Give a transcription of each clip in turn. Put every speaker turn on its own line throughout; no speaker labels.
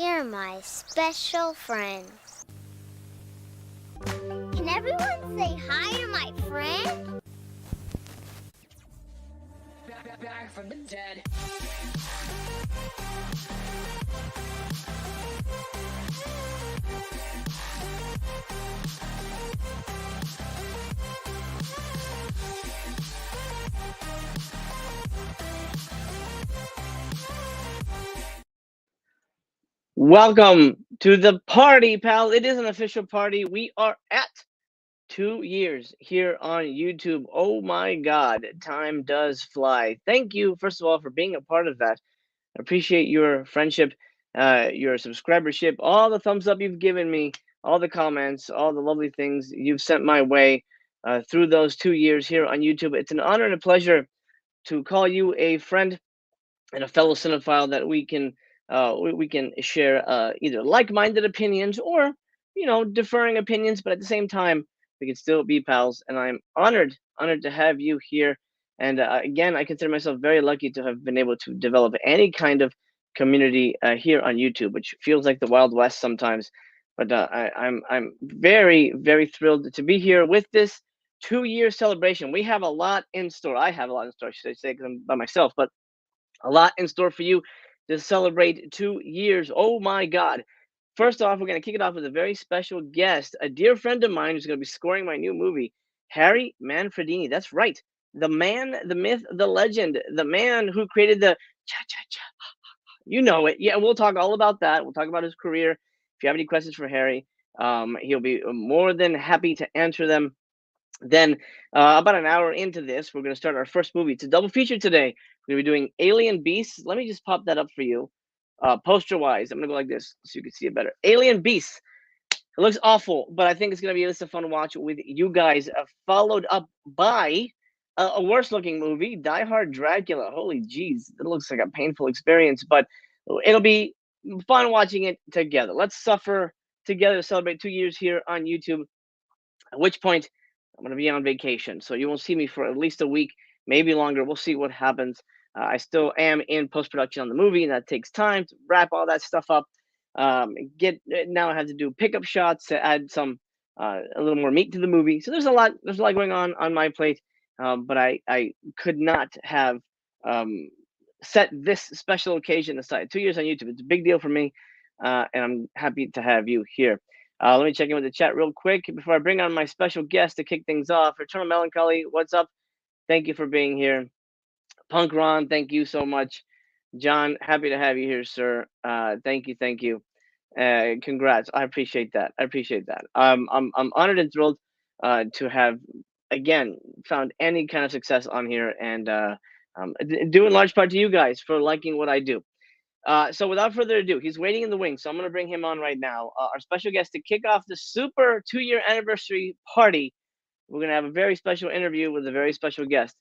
You're my special friend. Can everyone say hi to my friend?
Back from the dead.
Welcome to the party, pal. It is an official party. We are at 2 years here on YouTube. Oh my God, time does fly. Thank you, first of all, for being a part of that. I appreciate your friendship, your subscribership, all the thumbs up you've given me, all the comments, all the lovely things you've sent my way through those 2 years here on YouTube. It's an honor and a pleasure to call you a friend and a fellow cinephile that we can share either like-minded opinions or differing opinions, but at the same time we can still be pals. And I'm honored to have you here. And again, I consider myself very lucky to have been able to develop any kind of community here on YouTube, which feels like the Wild West sometimes. But I'm very thrilled to be here with this 2 year celebration. We have a lot in store. I have a lot in store, should I say, because I'm by myself, but a lot in store for you to celebrate 2 years. Oh my God. First off, we're going to kick it off with a very special guest, a dear friend of mine who's going to be scoring my new movie, Harry Manfredini. That's right. The man, the myth, the legend, the man who created the cha cha cha. You know it. Yeah, we'll talk all about that. We'll talk about his career. If you have any questions for Harry, he'll be more than happy to answer them. Then, about an hour into this, we're going to start our first movie. It's a double feature today. We're going to be doing Alien Beasts. Let me just pop that up for you. Poster-wise, I'm going to go like this so you can see it better. Alien Beasts. It looks awful, but I think it's going to be a fun to watch with you guys. Followed up by a worse-looking movie, Die Hard Dracula. Holy jeez, it looks like a painful experience, but it'll be fun watching it together. Let's suffer together to celebrate 2 years here on YouTube. At which point, I'm going to be on vacation, so you won't see me for at least a week, maybe longer. We'll see what happens. I still am in post production on the movie, and that takes time to wrap all that stuff up. Now I have to do pickup shots to add some a little more meat to the movie. So there's a lot. There's a lot going on my plate. But I could not have um, set this special occasion aside. 2 years on YouTube. It's a big deal for me, and I'm happy to have you here. Let me check in with the chat real quick before I bring on my special guest to kick things off. Eternal Melancholy, what's up? Thank you for being here. Punk Ron, thank you so much. John, happy to have you here, sir. Thank you. Congrats. I appreciate that. I'm honored and thrilled to have again found any kind of success on here, and due in large part to you guys for liking what I do. So without further ado, he's waiting in the wings. So I'm going to bring him on right now. Our special guest to kick off the super 2 year anniversary party. We're going to have a very special interview with a very special guest.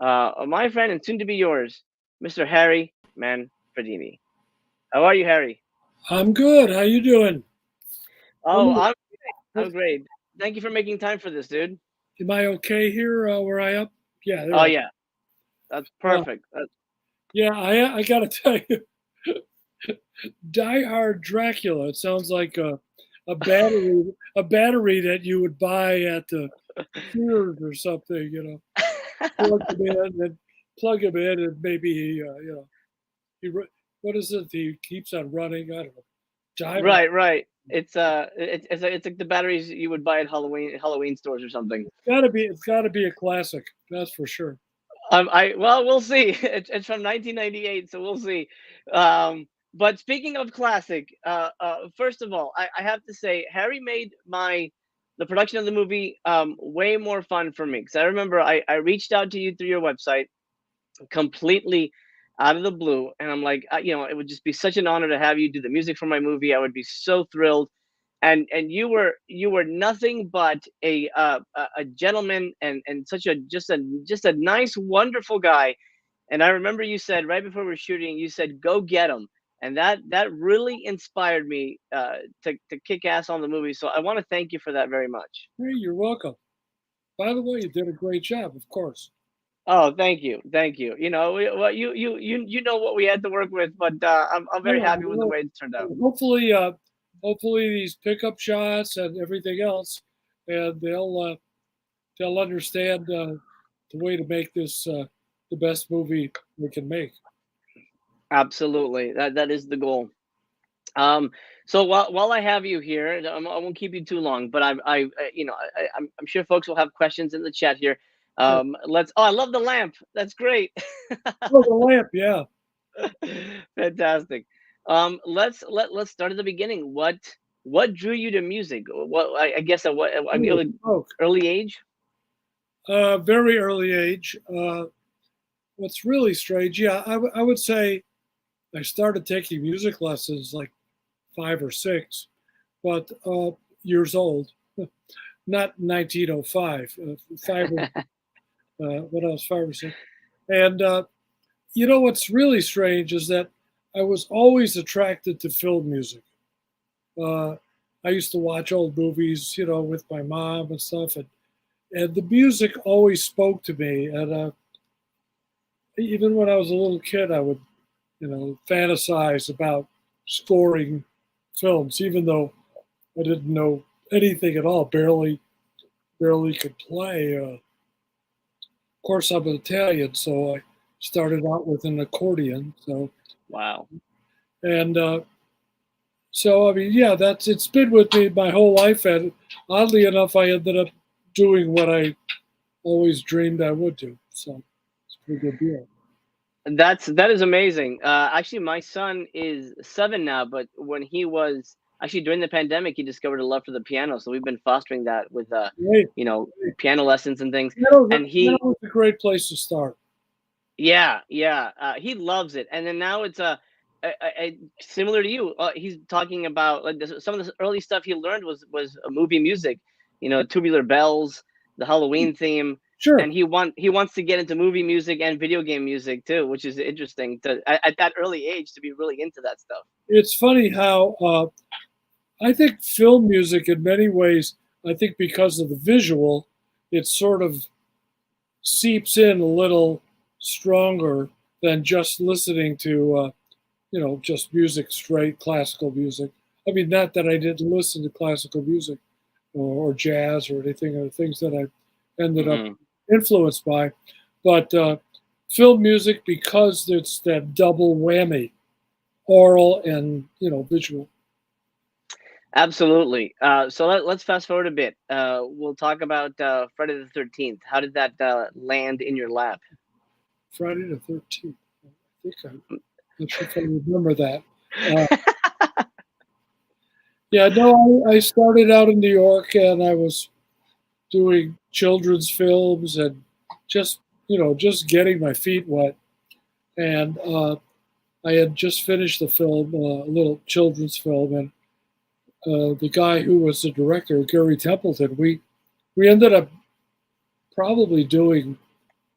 My friend and soon to be yours, Mr. Harry Manfredini. How are you, Harry?
I'm good. How you doing?
Oh, I'm great. Thank you for making time for this, dude.
Am I okay here where I am? Yeah.
Oh, yeah. That's perfect.
Yeah, I got to tell you, Die Hard Dracula. It sounds like a battery that you would buy at the Sears or something. Plug him in, and maybe what is it? He keeps on running. I don't know.
Right. It's like the batteries you would buy at Halloween stores or something.
It's gotta be a classic. That's for sure.
Well, we'll see. It's from 1998, so we'll see. But speaking of classic, first of all, I have to say Harry made the production of the movie way more fun for me, because I remember I reached out to you through your website completely out of the blue, and I'm like, it would just be such an honor to have you do the music for my movie. I would be so thrilled. And you were nothing but a gentleman and such a just a nice, wonderful guy. And I remember you said right before we were shooting, you said, "Go get him," and that really inspired me to kick ass on the movie. So I want to thank you for that very much.
Hey, you're welcome. By the way, you did a great job, of course.
Oh, thank you, thank you. You know, well, you know what we had to work with, but I'm very
Yeah,
happy with the
well,
way it turned out.
hopefully, hopefully these pickup shots and everything else, and they'll understand the way to make this the best movie we can make.
Absolutely, that is the goal. Um, so while I have you here, and I won't keep you too long, but you know, I'm sure folks will have questions in the chat here.
Sure.
Let's. Oh, I love the lamp. That's great.
Oh, the lamp, yeah.
Fantastic. Let's start at the beginning. What drew you to music? What I guess at what I mean,
Holy smoke.
early age.
Very early age. What's really strange, yeah, I would say I started taking music lessons like 5 or 6, but years old, not 1905. When I was 5 or 6. And you know what's really strange is that I was always attracted to film music. Uh, I used to watch old movies, you know, with my mom and stuff, and the music always spoke to me. And even when I was a little kid, I would, you know, fantasize about scoring films, even though I didn't know anything at all, barely could play. Of course, I'm Italian, so I started out with an accordion. So
Wow.
and so I mean, yeah, that's it's been with me my whole life, and oddly enough, I ended up doing what I always dreamed I would do. So it's a pretty good deal.
That is amazing. Actually, my son is 7 now, but when he was actually during the pandemic, he discovered a love for the piano. So we've been fostering that with
Great.
you know, piano lessons and things.
Piano's
And he,
a great place to start.
yeah, yeah, he loves it. And then now it's similar to you. He's talking about like some of the early stuff he learned was movie music. You know, Tubular Bells, the Halloween theme.
Sure.
And he wants to get into movie music and video game music too, which is interesting to at that early age to be really into that stuff.
It's funny how I think film music, in many ways, I think because of the visual, it sort of seeps in a little stronger than just listening to, you know, just music, straight classical music. I mean, not that I didn't listen to classical music or jazz or anything, or things that I ended up
Mhm.
influenced by, but film music, because it's that double whammy, oral and, you know, visual.
Absolutely. So let's fast forward a bit. We'll talk about Friday the 13th. How did that land in your lap?
Friday the 13th. I think I'm not sure if I remember that. Uh, yeah, no, I started out in New York, and I was doing children's films and just, you know, just getting my feet wet. And I had just finished the film, a little children's film, and the guy who was the director, Gary Templeton, we ended up probably doing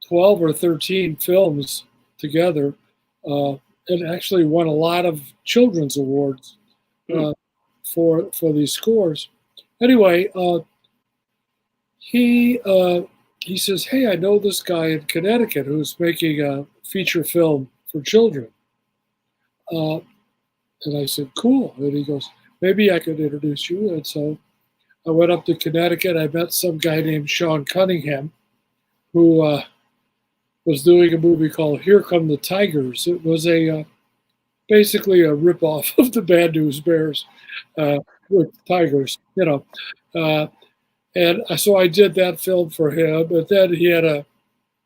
12 or 13 films together, uh, and actually won a lot of children's awards
Hmm.
For these scores. Anyway, he uh, he says, "Hey, I know this guy in Connecticut who's making a feature film for children." Uh, and I said, "Cool." And he goes, "Maybe I could introduce you." And so I went up to Connecticut. I met some guy named Sean Cunningham, who was doing a movie called "Here Come the Tigers." It was a basically a ripoff of the Bad News Bears with tigers, you know. Uh, and so I did that film for him. But then he had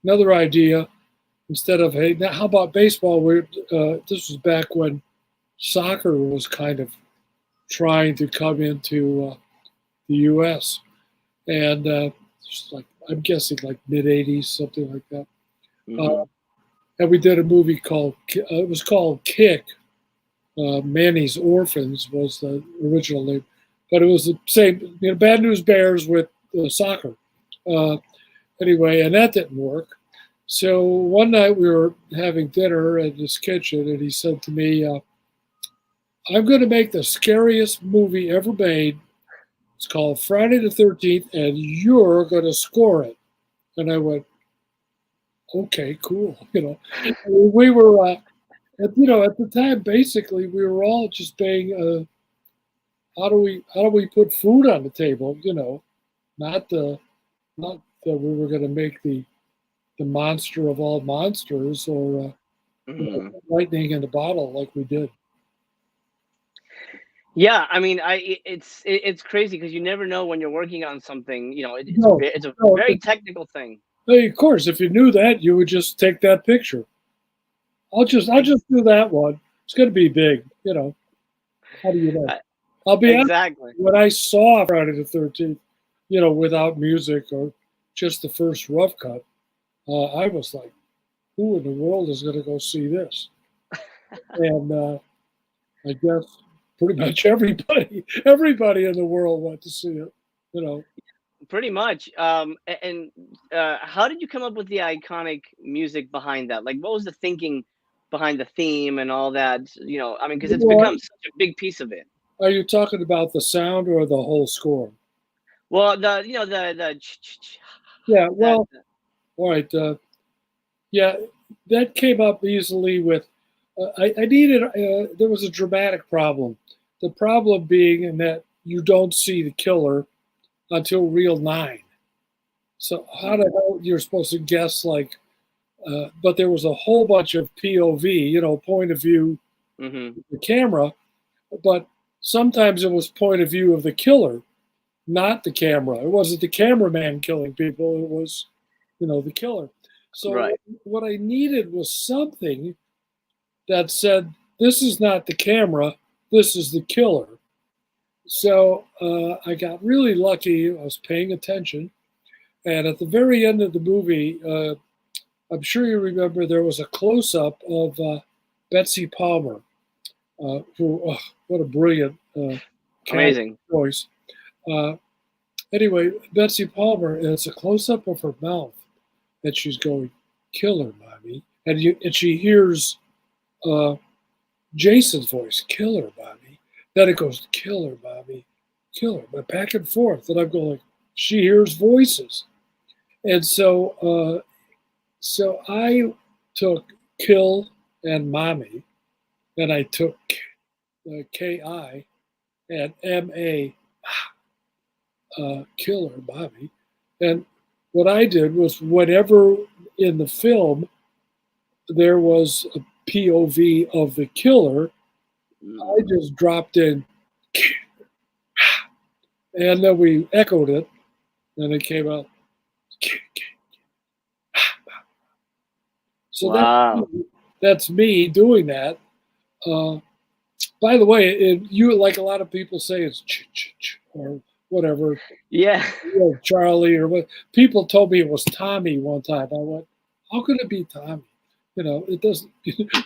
another idea. Instead of, hey, now how about baseball? This was back when soccer was kind of trying to come into the U.S. And like I'm guessing like mid '80s, something like that.
Hmm.
And we did a movie called it was called Kick. Manny's Orphans was the original name, but it was the same. You know, Bad News Bears with soccer. Uh, anyway, and that didn't work. So one night we were having dinner in his kitchen, and he said to me, "I'm going to make the scariest movie ever made. It's called Friday the 13th, and you're going to score it." And I went, okay, cool. We were, at the time, basically, we were all just saying, how do we put food on the table? Not not that we were going to make the monster of all monsters or
Mhm.
lightning in the bottle like we did.
Yeah, I mean, it's crazy because you never know when you're working on something.
No,
It's a
no.
very technical thing.
Hey, of course, if you knew that, you would just take that picture. I'll just do that one. It's going to be big. How do you know?
Uh,
I'll be honest.
exactly.
When I saw Friday the 13th, without music or just the first rough cut, I was like, who in the world is going to go see this? And I guess pretty much everybody in the world went to see it. You know,
Pretty much. And how did you come up with the iconic music behind that? Like, what was the thinking behind the theme and all that? I mean, because it's
Well,
become such a big piece of it.
are you talking about the sound or the whole score?
Well, the
Yeah,
that
well, all right. Yeah, that came up easily with. I needed. There was a dramatic problem. The problem being in that you don't see the killer until reel 9. So how the hell you're supposed to guess like? But there was a whole bunch of POV, point of view,
hmm
of the camera, but sometimes it was point of view of the killer, not the camera. It wasn't the cameraman killing people. It was, the killer. So
right.
what I needed was something that said, "This is not the camera. This is the killer." So I got really lucky. I was paying attention, and at the very end of the movie, I'm sure you remember there was a close up of Betsy Palmer, who, what a brilliant cat
Amazing.
voice. Uh, anyway, Betsy Palmer, and it's a close up of her mouth, and she's going, "Kill her, mommy," and she hears uh, Jason's voice, "Kill her, mommy." Then it goes, "Kill her, mommy, kill her," but back and forth, and I'm going, she hears voices, and so I took "kill" and "mommy," and I took "ki" and "ma," "killer," "mommy," and what I did was whenever in the film there was a POV of the killer, I
Mm.
just dropped in, and then we echoed it, and it came out. So
Wow.
that's me doing that. Uh, by the way, you like a lot of people say it's or whatever,
Yeah.
Charlie or what. People told me it was Tommy one time. I went, how could it be Tommy? It doesn't.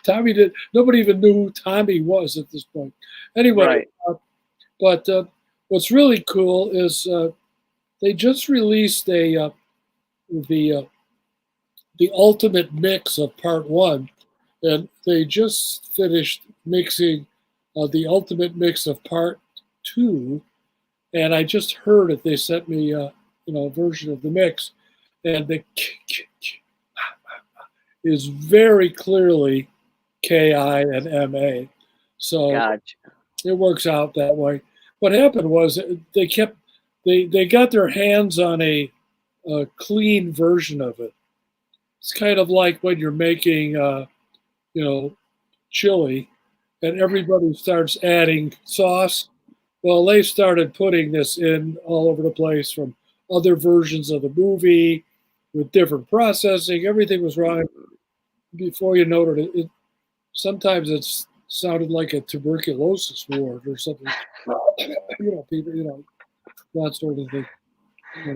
Tommy did. Nobody even knew who Tommy was at this point. Anyway,
Right.
but what's really cool is they just released the the ultimate mix of part 1, and they just finished mixing the ultimate mix of part 2, and I just heard it. They sent me a version of the mix, and the is very clearly Ki and Ma, so
Gotcha.
it works out that way. What happened was they got their hands on a clean version of it. It's kind of like when you're making you know chili, and everybody starts adding sauce. Well, they started putting this in all over the place from other versions of the movie with different processing. Everything was wrong. Before you know it, sometimes it sounded like a tuberculosis ward or something. People, that sort of thing.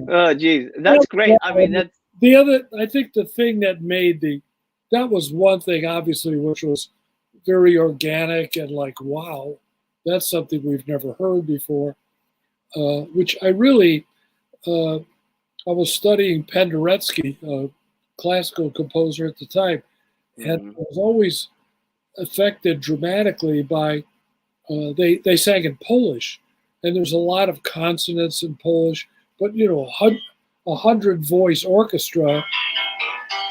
Oh, geez,
Well,
that's great. I mean, that's
the other, I think the thing that made that was one thing, obviously, which was very organic and like, wow, that's something we've never heard before. Which I really, I was studying Penderecki, a classical composer at the time, and
mhm.
I was always affected dramatically by, they sang in Polish, and there's a lot of consonants in Polish, but a hundred voice orchestra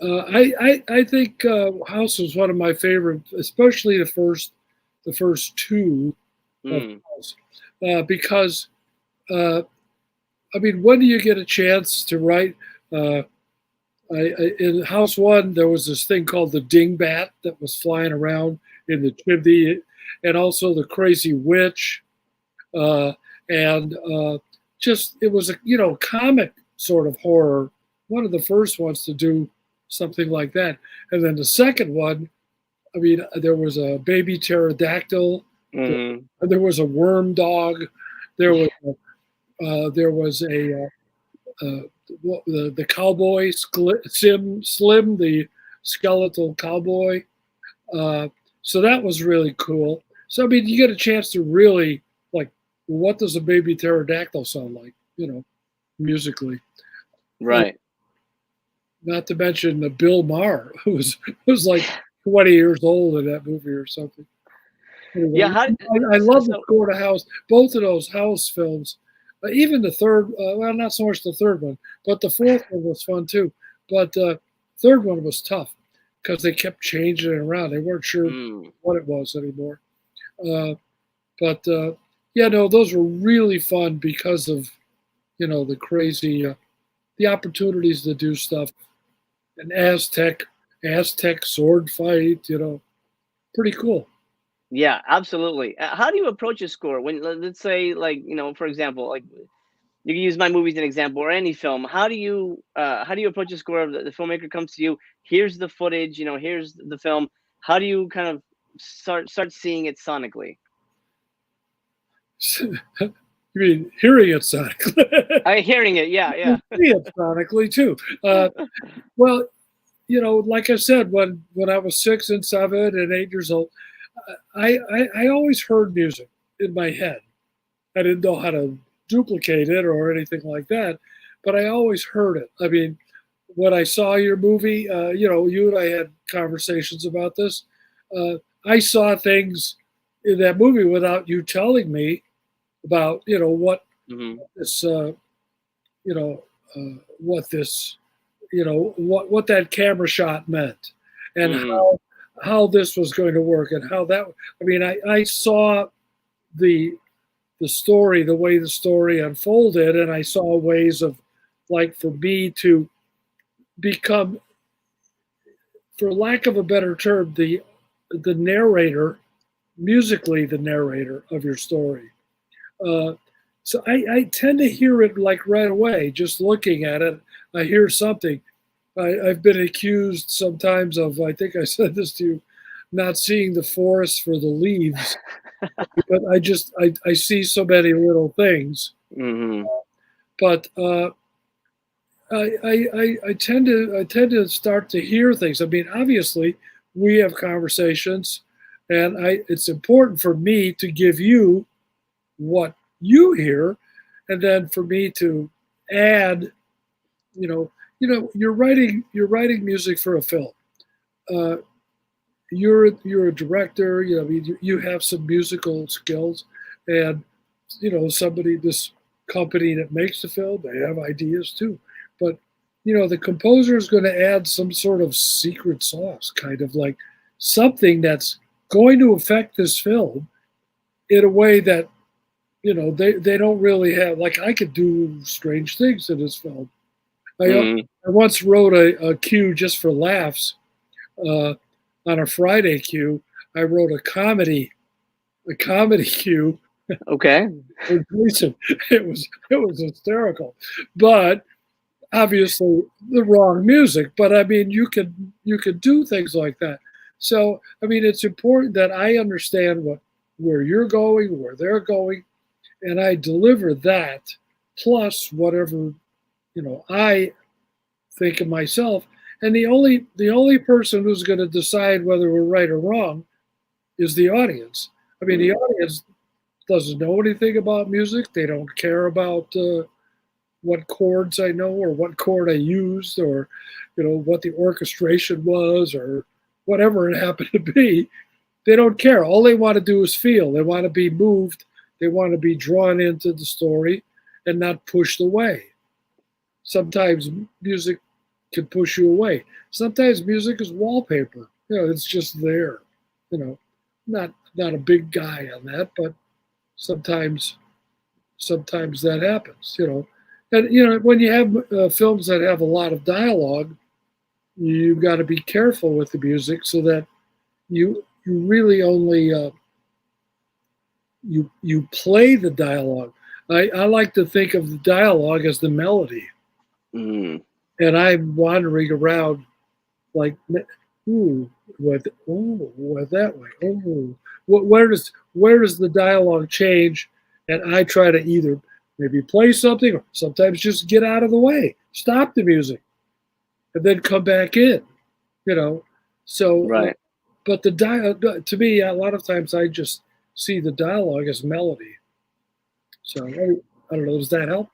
I think House was one of my favorite, especially the first two of
Mm.
House, because I mean, when do you get a chance to write? Uh, in House One, there was this thing called the dingbat that was flying around in the chimney, and also the crazy witch, uh, and just it was a comic sort of horror. One of the first ones to do something like that, and then the second one. I mean, there was a baby pterodactyl.
Mm.
There was a worm dog. There was there was a uh, the cowboy Slim, the skeletal cowboy. Uh, so that was really cool. So I mean, you get a chance to really like, what does a baby pterodactyl sound like? Musically. Uh,
Right.
Not to mention Bill Maher, who was like 20 years old in that movie or something.
Yeah.
Anyway,
How?
I
So,
love the
so
score to House. Both of those House films, even the third. Well, not so much the third one, but the fourth one was fun too. But third one was tough because they kept changing it around. They weren't sure
mm.
what it was anymore. Uh, but yeah, no, those were really fun because of the crazy the opportunities to do stuff. An Aztec sword fight. Pretty cool.
Yeah, absolutely. How do you approach a score when, let's say, like, for example, like, you can use my movie as an example or any film. How do you approach a score? The filmmaker comes to you. Here's the footage. Here's the film. How do you kind of start seeing it sonically?
You mean hearing it sonically?
Hearing it. Yeah,
See
yeah.
it sonically too. Well, like I said, when I was 6 and 7 and 8 years old, I always heard music in my head. I didn't know how to duplicate it or anything like that, but I always heard it. I mean, when I saw your movie, you and I had conversations about this. Uh, I saw things in that movie without you telling me about what
Hmm.
this what this what that camera shot meant, and
Hmm.
how this was going to work, and how that. I mean, I saw the the story, the way the story unfolded, and I saw ways of, like, for me to become, for lack of a better term, the narrator, musically the narrator of your story. Uh, so I tend to hear it like right away, just looking at it. I hear something. I've been accused sometimes of, I think I said this to you, not seeing the forest for the leaves, but I see so many little things.
Hmm.
But I tend to start to hear things. I mean, obviously, we have conversations, and it's important for me to give you what you hear, and then for me to add. You're writing music for a film. Uh, you're a director. You have some musical skills, and somebody, this company that makes the film, they have ideas too. But the composer is going to add some sort of secret sauce, kind of like something that's going to affect this film in a way that they don't really have. Like, I could do strange things in this film.
Hmm.
I once wrote a cue just for laughs. Uh, on a Friday cue, I wrote a comedy cue
Okay.
for Gleason. It was hysterical, but obviously the wrong music. But I mean, you could do things like that. So I mean, it's important that I understand where you're going, where they're going, and I deliver that plus whatever I think of myself. And the only person who's going to decide whether we're right or wrong is the audience. I mean, the
Mm.
audience doesn't know anything about music. They don't care about what chords I know or what chord I used, or what the orchestration was, or whatever it happened to be. They don't care. All they want to do is feel. They want to be moved. They want to be drawn into the story and not pushed away. Sometimes music can push you away. Sometimes music is wallpaper. It's just there. Not a big guy on that, but sometimes that happens. And when you have films that have a lot of dialogue, you've got to be careful with the music so that you really only you play the dialogue. I like to think of the dialogue as the melody,
Mm.
and I'm wandering around like, ooh, what that way? Oh, where does the dialogue change? And I try to either maybe play something or sometimes just get out of the way, stop the music, and then come back in. So
Right.
but to me, a lot of times I just see the dialogue as melody. So I don't know. Does that help?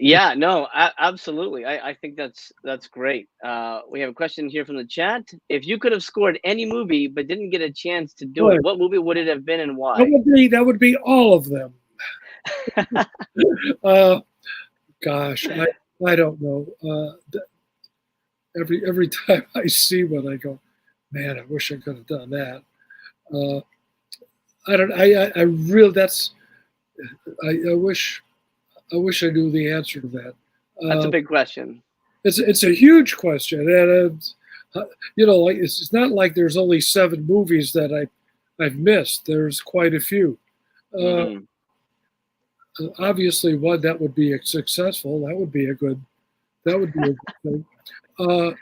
Yeah, no, absolutely. I think that's great. We have a question here from the chat. If you could have scored any movie but didn't get a chance to do it,
Right.
what movie would it have been and
That
why?
would be all of them. Uh, gosh, I don't know. Every time I see one, I go, man, I wish I could have done that. Uh, I don't. I really. That's. I wish. I wish I knew the answer to that.
That's a
Uh,
big question.
it's a huge question, and like it's not like there's only 7 movies that I've missed. There's quite a few. Uh,
Hmm.
Obviously, one that would be successful. That would be a good. That would be a good thing. Uh,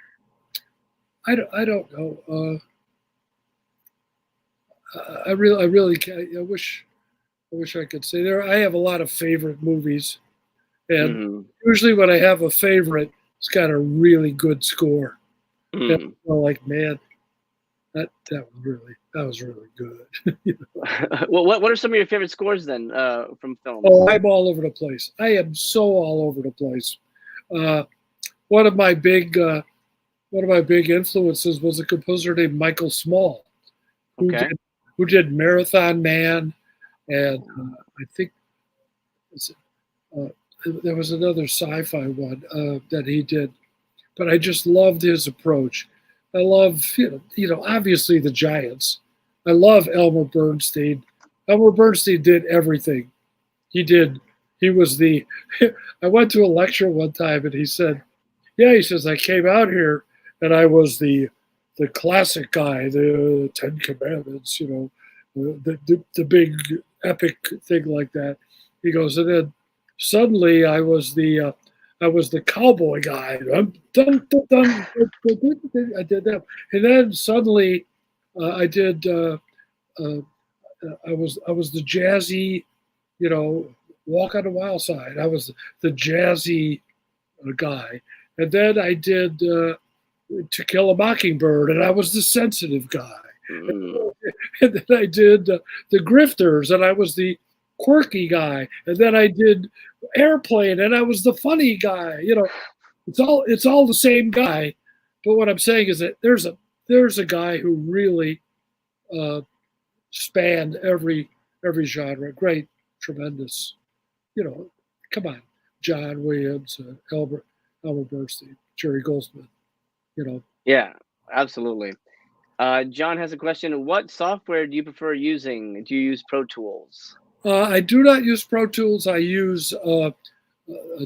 I don't know. I really can't. I wish I could say there. I have a lot of favorite movies, and
Hmm.
usually when I have a favorite, it's got a really good score. And
Hmm.
I'm like, man, that was really good.
Well, what are some of your favorite scores then from
Oh,
films?
I'm all over the place. I am so all over the place. Uh, one of my big influences was a composer named Michael Small, who
Okay.
did Marathon Man, and I think uh, there was another sci-fi one that he did. But I just loved his approach. I love obviously the Giants. I love Elmer Bernstein. Elmer Bernstein did everything. He did. He was the. I went to a lecture one time and he said, "Yeah," he says, "I came out here and I was the classic guy, the Ten Commandments, the big epic thing like that." He goes, and then suddenly I was the cowboy guy. Dun, dun, dun, dun, I did that, and then suddenly I did. Uh, I was the jazzy, you know, walk on the wild side. I was the jazzy guy, and then I did To Kill a Mockingbird, and I was the sensitive guy.
Mm.
And then I did the Grifters, and I was the quirky guy. And then I did Airplane, and I was the funny guy. It's all the same guy. But what I'm saying is that there's a guy who really uh, spanned every genre. Great, tremendous. You know, come on, John Williams, Albert Bernstein, Jerry Goldsmith. You know,
Yeah, absolutely. John has a question. What software do you prefer using? Do you use Pro Tools?
I do not use Pro Tools. I use a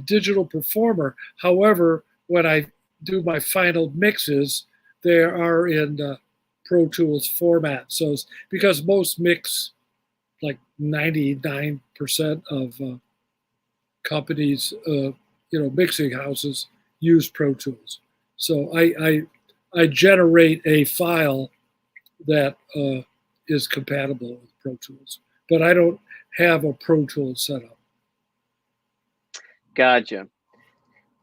digital performer. However, when I do my final mixes, they are in Pro Tools format. So because most mix, like 99% of companies, mixing houses use Pro Tools. So I generate a file that is compatible with Pro Tools, but I don't have a Pro Tools setup.
Gotcha.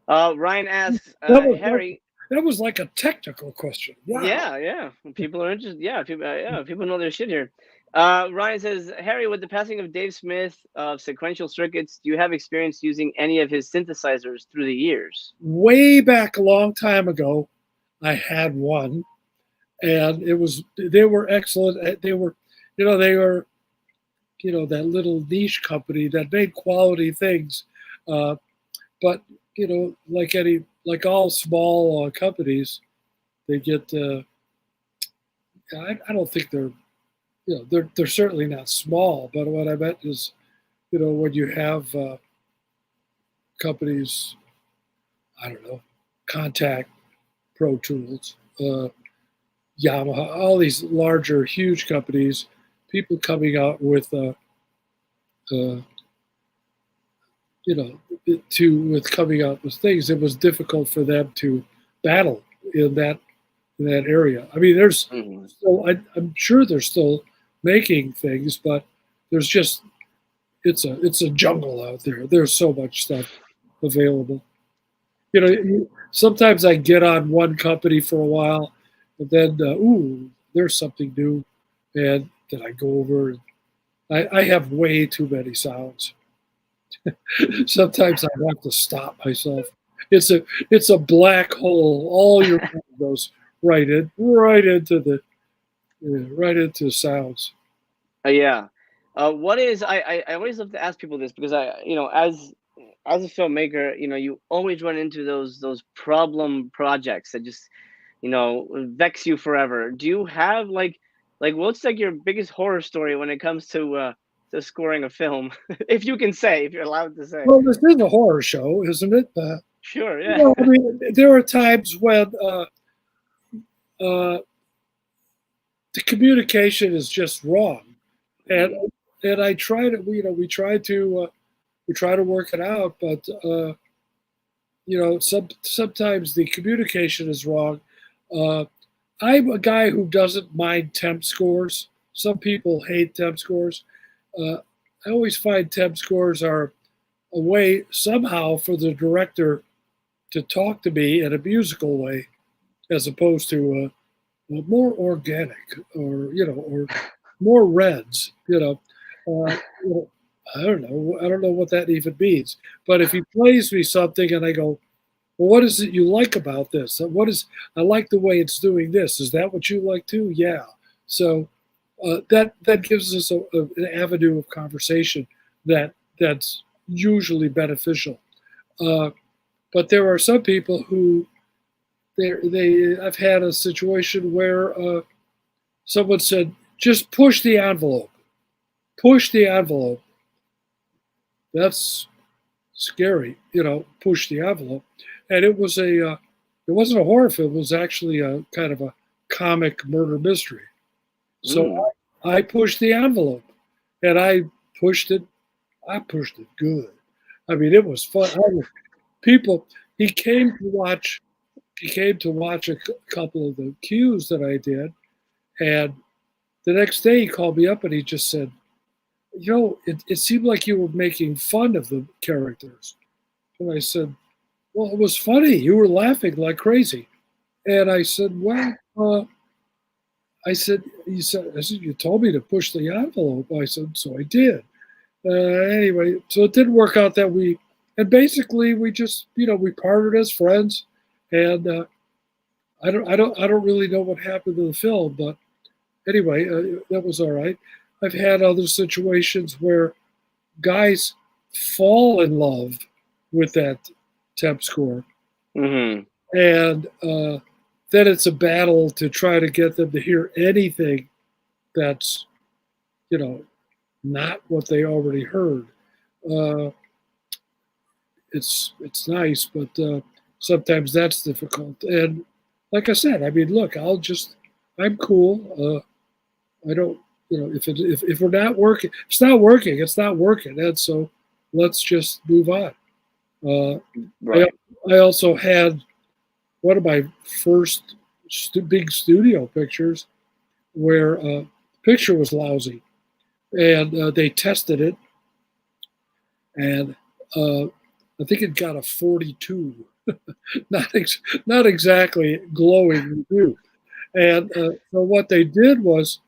Ryan asks, Harry.
That was like a technical question. Wow.
Yeah, yeah. People are interested. Yeah, people know their shit here. Ryan says, Harry, with the passing of Dave Smith of Sequential Circuits, do you have experience using any of his synthesizers through the years?
Way back a long time ago, I had one, and they were excellent. They were, that little niche company that made quality things. But like like all small companies, they get. I don't think they're, they're certainly not small. But what I meant is, when you have companies, I don't know, Contact, Pro Tools, Yamaha, all these larger, huge companies, people coming out with, with coming out with things, it was difficult for them to battle in that area. I mean, there's still, I'm sure they're still making things, but there's just it's a jungle out there. There's so much stuff available. Sometimes I get on one company for a while, and then there's something new, and then I go over. And I have way too many sounds. Sometimes I have to stop myself. It's a black hole. All your mind goes right into sounds.
Yeah. What is I always love to ask people this because as a filmmaker, you always run into those problem projects that just vex you forever. Do you have like what's like your biggest horror story when it comes to scoring a film, if you can say, if you're allowed to say?
Well, this is a horror show, isn't it?
Sure, yeah.
I mean, there are times when the communication is just wrong, and I try to, we try to work it out, but sometimes the communication is wrong. I'm a guy who doesn't mind temp scores. Some people hate temp scores. I always find temp scores are a way somehow for the director to talk to me in a musical way, as opposed to more organic or more reds. I don't know what that even means. But if he plays me something and I go, well, what is it you like about this? I like the way it's doing this. Is that what you like too? Yeah. So that gives us an avenue of conversation that's usually beneficial. But there are some people who I've had a situation where someone said, just push the envelope. Push the envelope. That's scary, push the envelope. And it wasn't a horror film. It was actually a kind of a comic murder mystery. So I pushed the envelope, and I pushed it good. I mean, it was fun. He came to watch a couple of the cues that I did, and the next day he called me up and he just said, it seemed like you were making fun of the characters. And I said, well, it was funny. You were laughing like crazy. And I said, well, you told me to push the envelope. I said, so I did. Anyway, so it didn't work out and basically we just, we parted as friends. And I don't really know what happened to the film, but anyway, that was all right. I've had other situations where guys fall in love with that temp score.
Mm-hmm.
And then it's a battle to try to get them to hear anything that's, not what they already heard. It's nice, but sometimes that's difficult. And like I said, I mean, look, I'm cool. I don't, if we're not working, if it's not working, it's not working. And so let's just move on.
Right.
I also had one of my first big studio pictures where the picture was lousy, and they tested it, and I think it got a 42, not exactly glowing review. And so what they did was,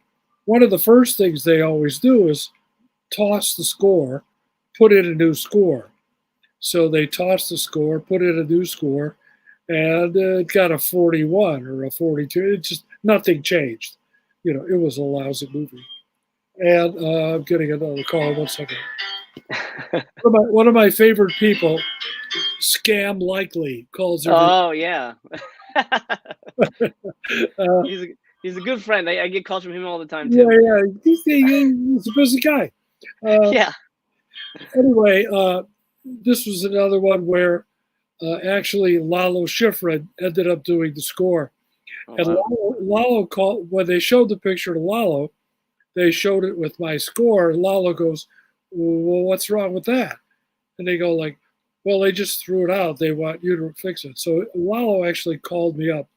one of the first things they always do is toss the score, put in a new score. So they tossed the score, put in a new score, and it got a 41 or a 42. It just, nothing changed. It was a lousy movie. And I'm getting another call. 1 second. One of my favorite people scam likely calls her.
Oh yeah.
Uh,
He's a good friend. I get calls from him all the time
yeah,
too.
yeah. He's a busy guy.
Yeah.
Anyway, this was another one where actually Lalo Schifrin ended up doing the score.
Oh,
And
wow.
Lalo called, when they showed the picture to Lalo, they showed it with my score. And Lalo goes, well, what's wrong with that? And they go like, well, they just threw it out. They want you to fix it. So Lalo actually called me up,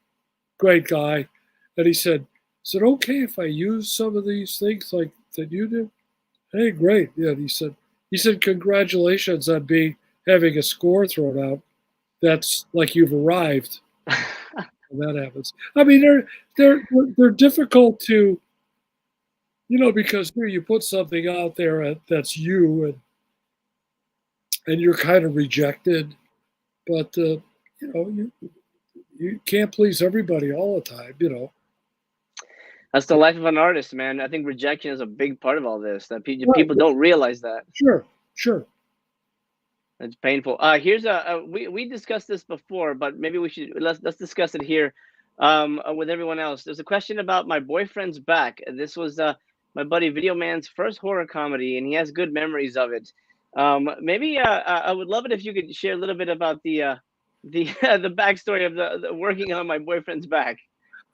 great guy. And he said, is it okay if I use some of these things like that you do? Hey, great. Yeah, and he said, congratulations on having a score thrown out. That's like you've arrived. When that happens. I mean, they're difficult to, because here you put something out there that's you, and you're kind of rejected, but you can't please everybody all the time.
That's the life of an artist, man. I think rejection is a big part of all this. That
Right.
people don't realize that.
Sure.
It's painful. Here's we discussed this before, but maybe let's discuss it here with everyone else. There's a question about My Boyfriend's Back. This was my buddy Video Man's first horror comedy, and he has good memories of it. Maybe I would love it if you could share a little bit about the the backstory of the working on My Boyfriend's Back.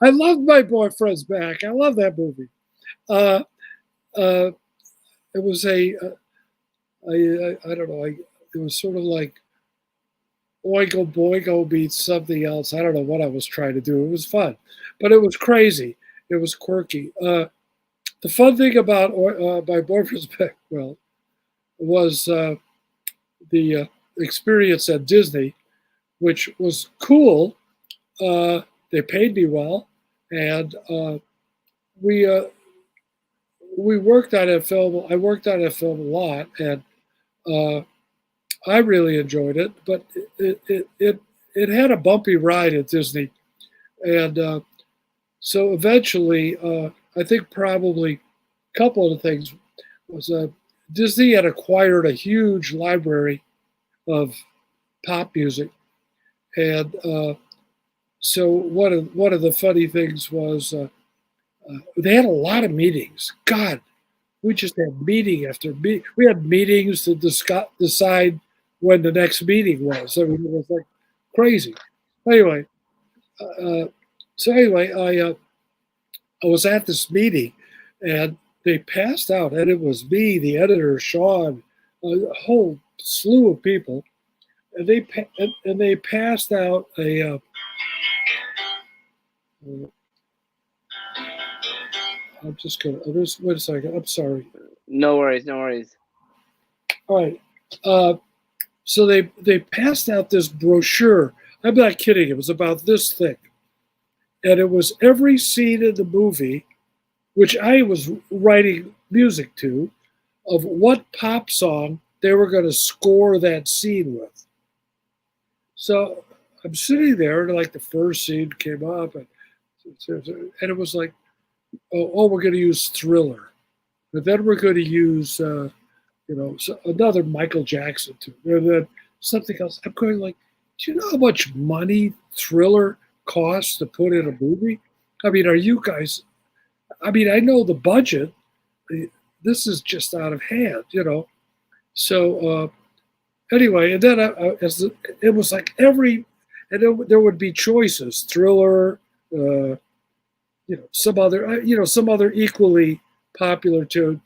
I love My Boyfriend's Back. I love that movie. It was I don't know. It was sort of like Oingo Boingo meets something else. I don't know what I was trying to do. It was fun, but it was crazy. It was quirky. The fun thing about My Boyfriend's Back, was the experience at Disney, which was cool. They paid me well, and we worked on that film. I worked on that film a lot, and I really enjoyed it. But it had a bumpy ride at Disney, and so eventually, I think probably a couple of the things was Disney had acquired a huge library of pop music, and so one of the funny things was they had a lot of meetings. God, we just had meeting after meeting. We had meetings to decide when the next meeting was. I mean, it was like crazy. Anyway, I was at this meeting, and they passed out, and it was me, the editor, Sean, a whole slew of people, and they passed out a. I'm just gonna. Wait a second. I'm sorry.
No worries. No worries.
All right. So they passed out this brochure. I'm not kidding. It was about this thick, and it was every scene in the movie, which I was writing music to, of what pop song they were going to score that scene with. So I'm sitting there, and like the first scene came up, and it was like, oh, we're going to use Thriller, but then we're going to use another Michael Jackson too, and then something else. I'm going like, do you know how much money Thriller costs to put in a movie? I mean, are you guys? I mean, I know the budget. This is just out of hand, So anyway, and then it was like there would be choices: Thriller, some other equally popular tune,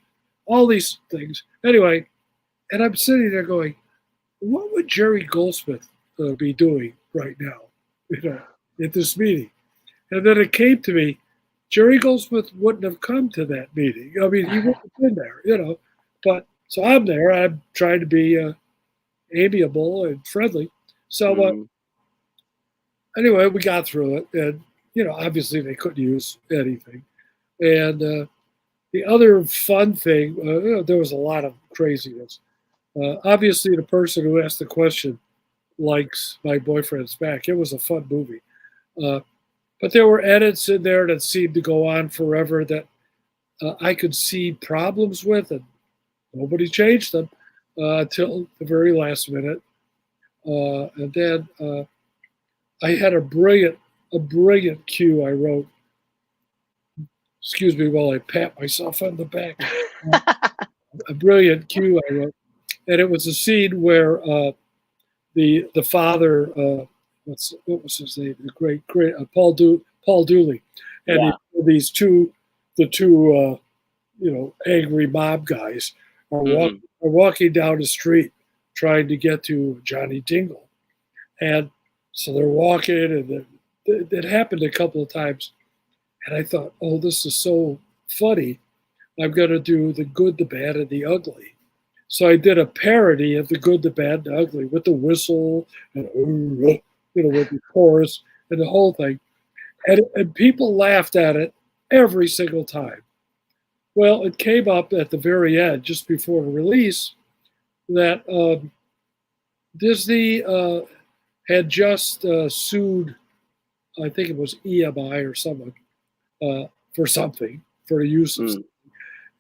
all these things. Anyway, and I'm sitting there going, what would Jerry Goldsmith be doing right now, at this meeting? And then it came to me, Jerry Goldsmith wouldn't have come to that meeting. I mean, he wouldn't have been there, But so I'm there. I'm trying to be amiable and friendly. So anyway, we got through it, and obviously they couldn't use anything. And the other fun thing, there was a lot of craziness. Obviously, the person who asked the question likes My Boyfriend's Back. It was a fun movie. But there were edits in there that seemed to go on forever that I could see problems with, and nobody changed them until the very last minute. And then I had a brilliant cue I wrote. Excuse me while I pat myself on the back. A brilliant cue I wrote, and it was a scene where the father, what was his name? The great Paul Dooley, and
Yeah.
the two angry mob guys are walking down the street trying to get to Johnny Dingle, and so they're walking, and it happened a couple of times, and I thought, oh, this is so funny. I'm going to do the good, the bad, and the ugly. So I did a parody of the good, the bad, and the ugly with the whistle and with the chorus and the whole thing, and people laughed at it every single time. Well, it came up at the very end, just before the release, that Disney had just sued, I think it was EMI or someone, for something, for the use of something.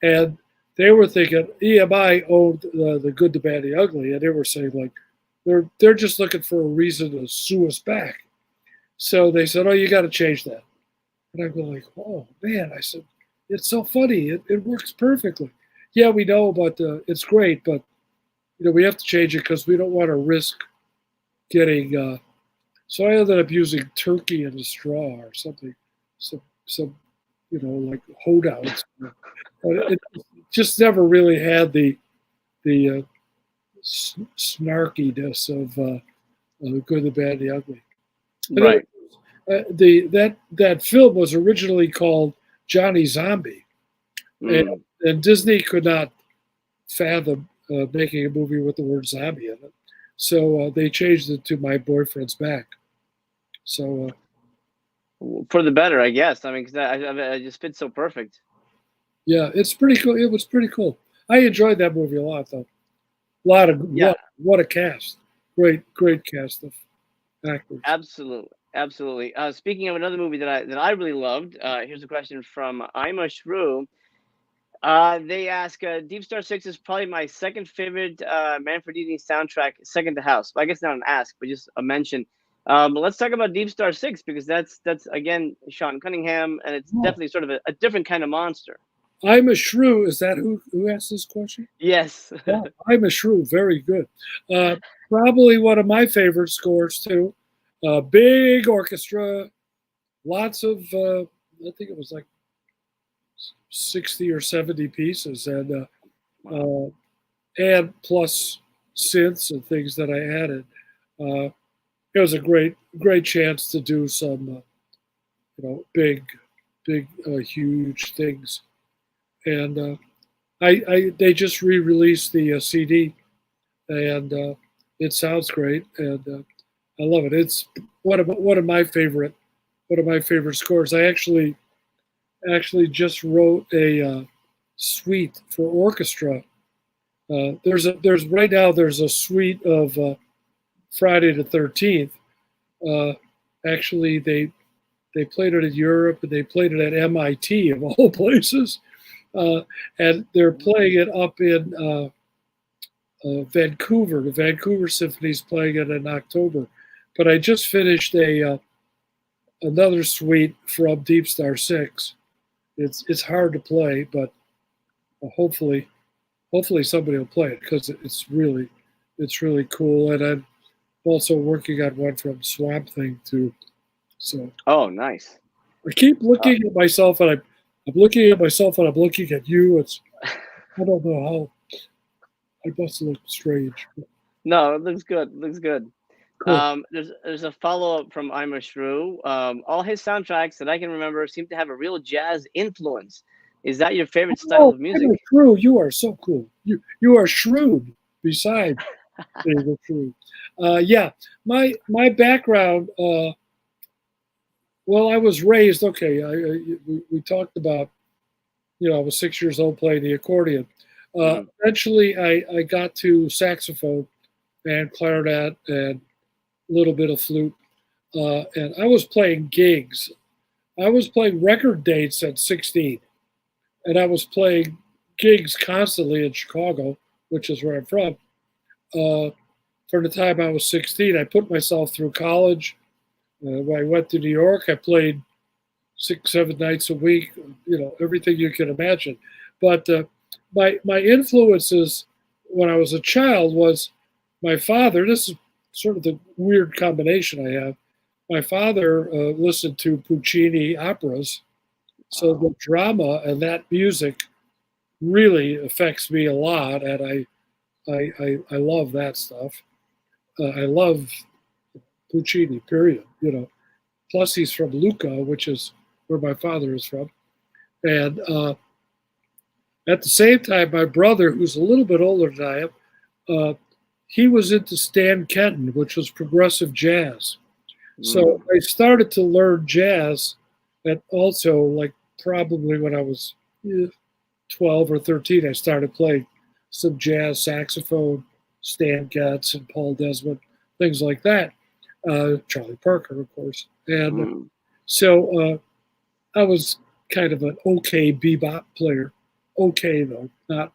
And they were thinking EMI owned the good, the bad, the ugly, and they were saying like they're just looking for a reason to sue us back. So they said, "Oh, you got to change that." And I go like, "Oh man!" I said, "It's so funny. It works perfectly." Yeah, we know, but it's great. But we have to change it because we don't want to risk getting. So I ended up using turkey in a straw or something, some like holdouts. It just never really had the snarkiness of the good, the bad, the ugly.
Right.
That film was originally called Johnny Zombie, and Disney could not fathom making a movie with the word zombie in it, so they changed it to My Boyfriend's Back. So
for the better, I guess. I mean, because I just fit so perfect.
Yeah, it's pretty cool. It was pretty cool. I enjoyed that movie a lot, though. What a cast! Great cast of actors.
Absolutely. Speaking of another movie that I really loved, here's a question from Ima Shrew. They ask, Deep Star 6 is probably my second favorite Manfredini soundtrack, second to House. I guess not an ask, but just a mention. Let's talk about Deep Star 6 because that's again Sean Cunningham, and it's definitely sort of a different kind of monster.
I'm a Shrew. Is that who asked this question?
Yes.
Yeah, I'm a Shrew. Very good. Probably one of my favorite scores too. Big orchestra, lots of I think it was like 60 or 70 pieces, and plus synths and things that I added. It was a great chance to do some big huge things, and they just re-released the CD, and it sounds great, and I love it. It's one of my favorite scores. I actually just wrote a suite for orchestra. There's right now there's a suite of Friday the 13th. Actually, they played it in Europe and they played it at MIT of all places, and they're playing it up in Vancouver. The Vancouver Symphony's playing it in October. But I just finished another suite from Deep Star 6. It's hard to play, but hopefully somebody will play it because it's really cool. And I'm also working on one from Swamp Thing too. So
oh, nice.
I keep looking at myself, and I'm looking at myself, and I'm looking at you. I don't know how. I must look strange.
No, it looks good.
Cool.
There's a follow-up from Ima Shrew. All his soundtracks that I can remember seem to have a real jazz influence. Is that your favorite style of music?
Ima Shrew, you are so cool. You are shrewd. Besides being shrewd, yeah. My background. Well, I was raised. Okay, we talked about. I was 6 years old playing the accordion. Eventually, I got to saxophone and clarinet and a little bit of flute. And I was playing gigs. I was playing record dates at 16. And I was playing gigs constantly in Chicago, which is where I'm from, from the time I was 16. I put myself through college. When I went to New York, I played 6, 7 nights a week, everything you can imagine. But my influences when I was a child was my father. This is sort of the weird combination I have. My father listened to Puccini operas, so the drama and that music really affects me a lot, and I love that stuff. I love Puccini, period. Plus he's from Lucca, which is where my father is from, and at the same time, my brother, who's a little bit older than I am, he was into Stan Kenton, which was progressive jazz. So I started to learn jazz, and also like probably when I was 12 or 13, I started playing some jazz saxophone, Stan Getz and Paul Desmeon, things like that. Charlie Parker, of course. And so I was kind of an okay bebop player. Okay, though, not,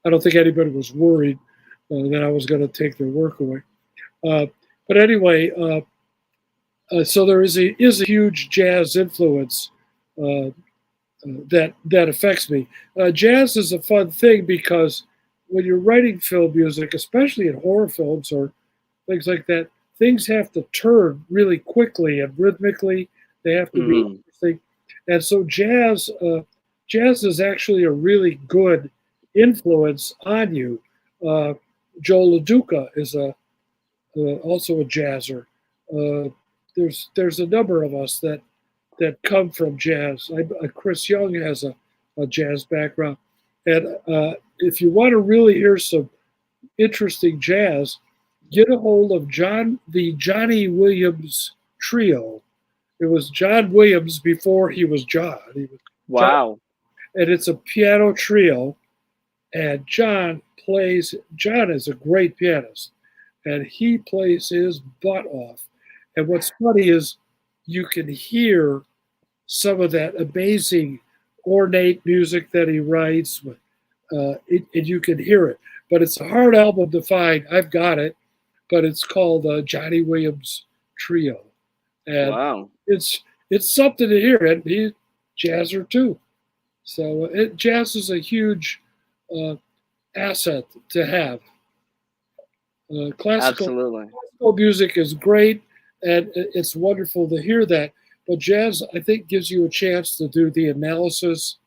I don't think anybody was worried that I was going to take their work away. But anyway, so there is a huge jazz influence that affects me. Jazz is a fun thing because when you're writing film music, especially in horror films or things like that, things have to turn really quickly and rhythmically. They have to be interesting, and so jazz is actually a really good influence on you. Joe LaDuca is also a jazzer. There's a number of us that come from jazz. Chris Young has a jazz background, and if you want to really hear some interesting jazz, get a hold of the Johnny Williams Trio. It was John Williams before he was John.
Wow.
And it's a piano trio, and John is a great pianist, and he plays his butt off. And what's funny is you can hear some of that amazing ornate music that he writes, and you can hear it. But it's a hard album to find. I've got it, but it's called Johnny Williams Trio, and
wow,
it's something to hear. And he's jazzer too, so jazz is a huge asset to have. Classical music is great, and it's wonderful to hear that. But jazz, I think, gives you a chance to do the analysis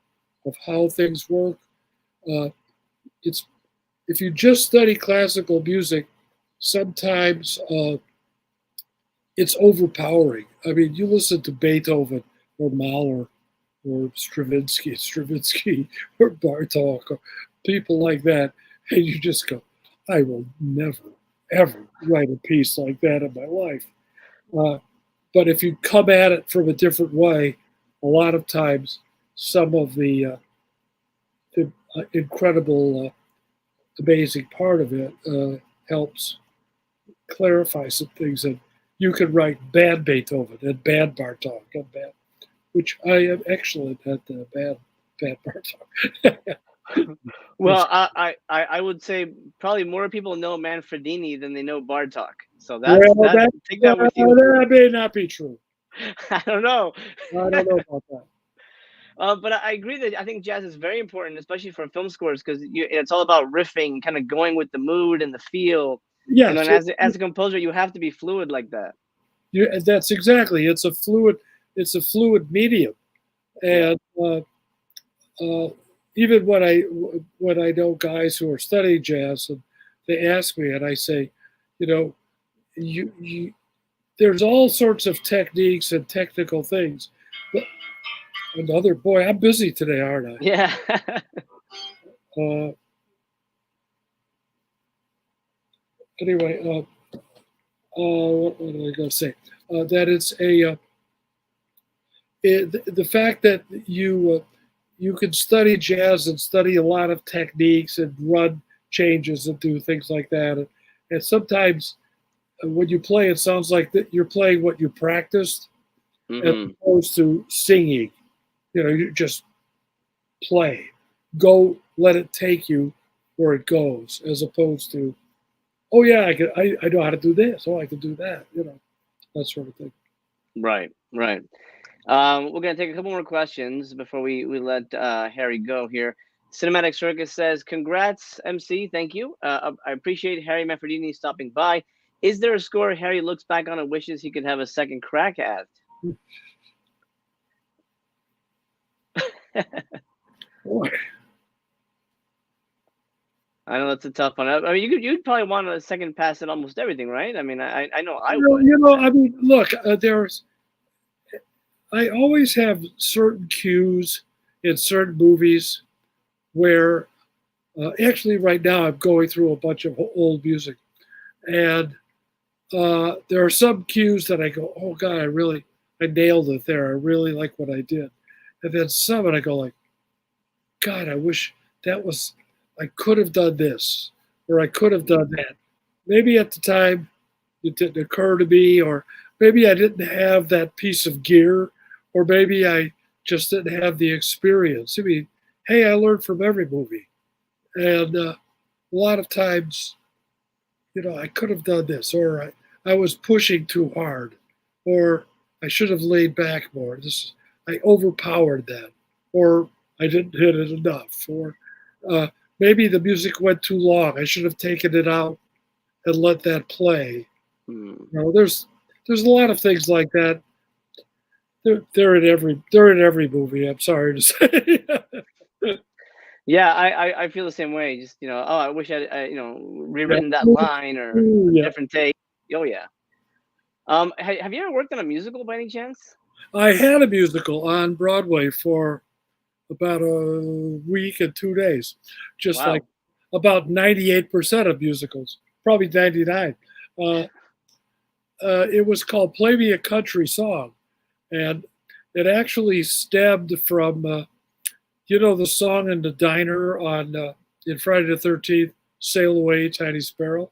of how things work. If you just study classical music, sometimes it's overpowering. I mean, you listen to Beethoven or Mahler or Stravinsky or Bartok or people like that, and you just go, I will never, ever write a piece like that in my life. But if you come at it from a different way, a lot of times some of the incredible, amazing part of it helps clarify some things. And you can write bad Beethoven and bad Bartok, and bad, which I am excellent at bad Bartok.
Well, I would say probably more people know Manfredini than they know Bartok. So take that with you.
That may not be true.
I don't know.
I don't know about that.
But I agree that I think jazz is very important, especially for film scores, because it's all about riffing, kind of going with the mood and the feel.
Yeah.
And then as a composer, you have to be fluid like that.
That's exactly. It's a fluid medium, and even when I know guys who are studying jazz and they ask me, and I say, there's all sorts of techniques and technical things. But I'm busy today, aren't I?
Yeah.
Anyway, what was I going to say? That it's the fact that you can study jazz and study a lot of techniques and run changes and do things like that. And sometimes when you play, it sounds like that you're playing what you practiced, as opposed to singing. You just play, go, let it take you where it goes, as opposed to oh yeah, I know how to do this. Oh, I can do that. That sort of thing.
Right, right. We're gonna take a couple more questions before we let Harry go here. Cinematic Circus says, "Congrats, MC. Thank you. I appreciate Harry Manfredini stopping by. Is there a score Harry looks back on and wishes he could have a second crack at?"
Boy,
I know that's a tough one. I mean, you'd probably want a second pass at almost everything, right? I mean, I know I would.
I mean, look, I always have certain cues in certain movies where, actually, right now I'm going through a bunch of old music, and there are some cues that I go, oh God, I nailed it there. I really like what I did, and then some, and I go like, God, I wish I could have done this, or I could have done that. Maybe at the time it didn't occur to me, or maybe I didn't have that piece of gear, or maybe I just didn't have the experience. I mean, hey, I learned from every movie, and a lot of times, I could have done this, or I was pushing too hard, or I should have laid back more. I overpowered that, or I didn't hit it enough, or uh, maybe the music went too long. I should have taken it out and let that play.
Hmm.
There's a lot of things like that. They're in every movie. I'm sorry to say.
Yeah, I feel the same way. Just oh, I wish I
Yeah.
rewritten that line or a
Yeah.
different take. Oh yeah. Have you ever worked on a musical by any chance?
I had a musical on Broadway for about a week and 2 days, just like
Wow.
about 98% of musicals, probably 99. Uh, it was called "Play Me a Country Song," and it actually stemmed from the song in the diner on in Friday the 13th, "Sail Away, Tiny Sparrow."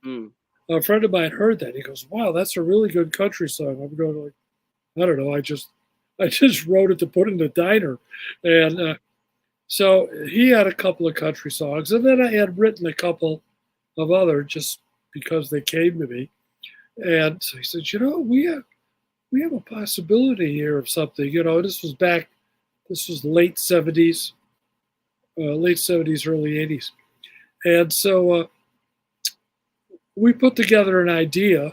Hmm.
A friend of mine heard that. He goes, "Wow, that's a really good country song." I'm going like, I don't know. I just wrote it to put in the diner, and so he had a couple of country songs, and then I had written a couple of other just because they came to me. And so he said, we have a possibility here of something. This was late 70s, early 80s. And so we put together an idea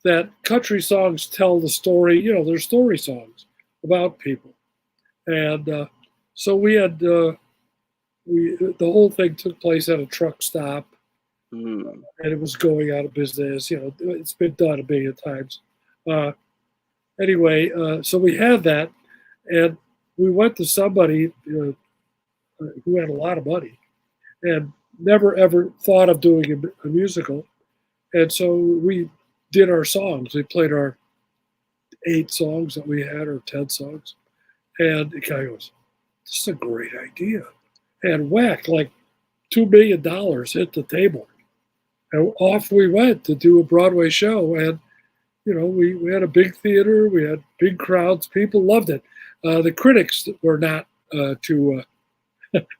that country songs tell the story, they're story songs about people. And so the whole thing took place at a truck stop,
Hmm.
and it was going out of business. It's been done a billion times. Uh, anyway, so we had that, and we went to somebody who had a lot of money and never ever thought of doing a musical, and so we did our songs. We played our 8 songs that we had, or 10 songs, and the guy goes, "This is a great idea," and whack, like $2 million hit the table. And off we went to do a Broadway show, and we had a big theater, we had big crowds, people loved it. The critics were not too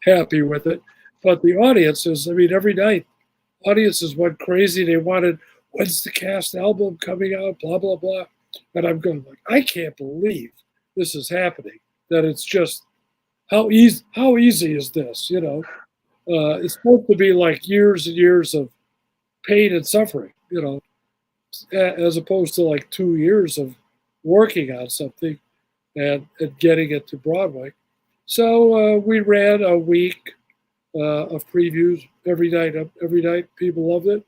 happy with it, but the audiences, I mean, every night, audiences went crazy. They wanted, when's the cast album coming out? Blah blah blah. And I'm going like, I can't believe this is happening. That it's just how easy is this? It's supposed to be like years and years of pain and suffering, as opposed to like 2 years of working on something and getting it to Broadway. So we ran a week of previews every night. Every night, people loved it.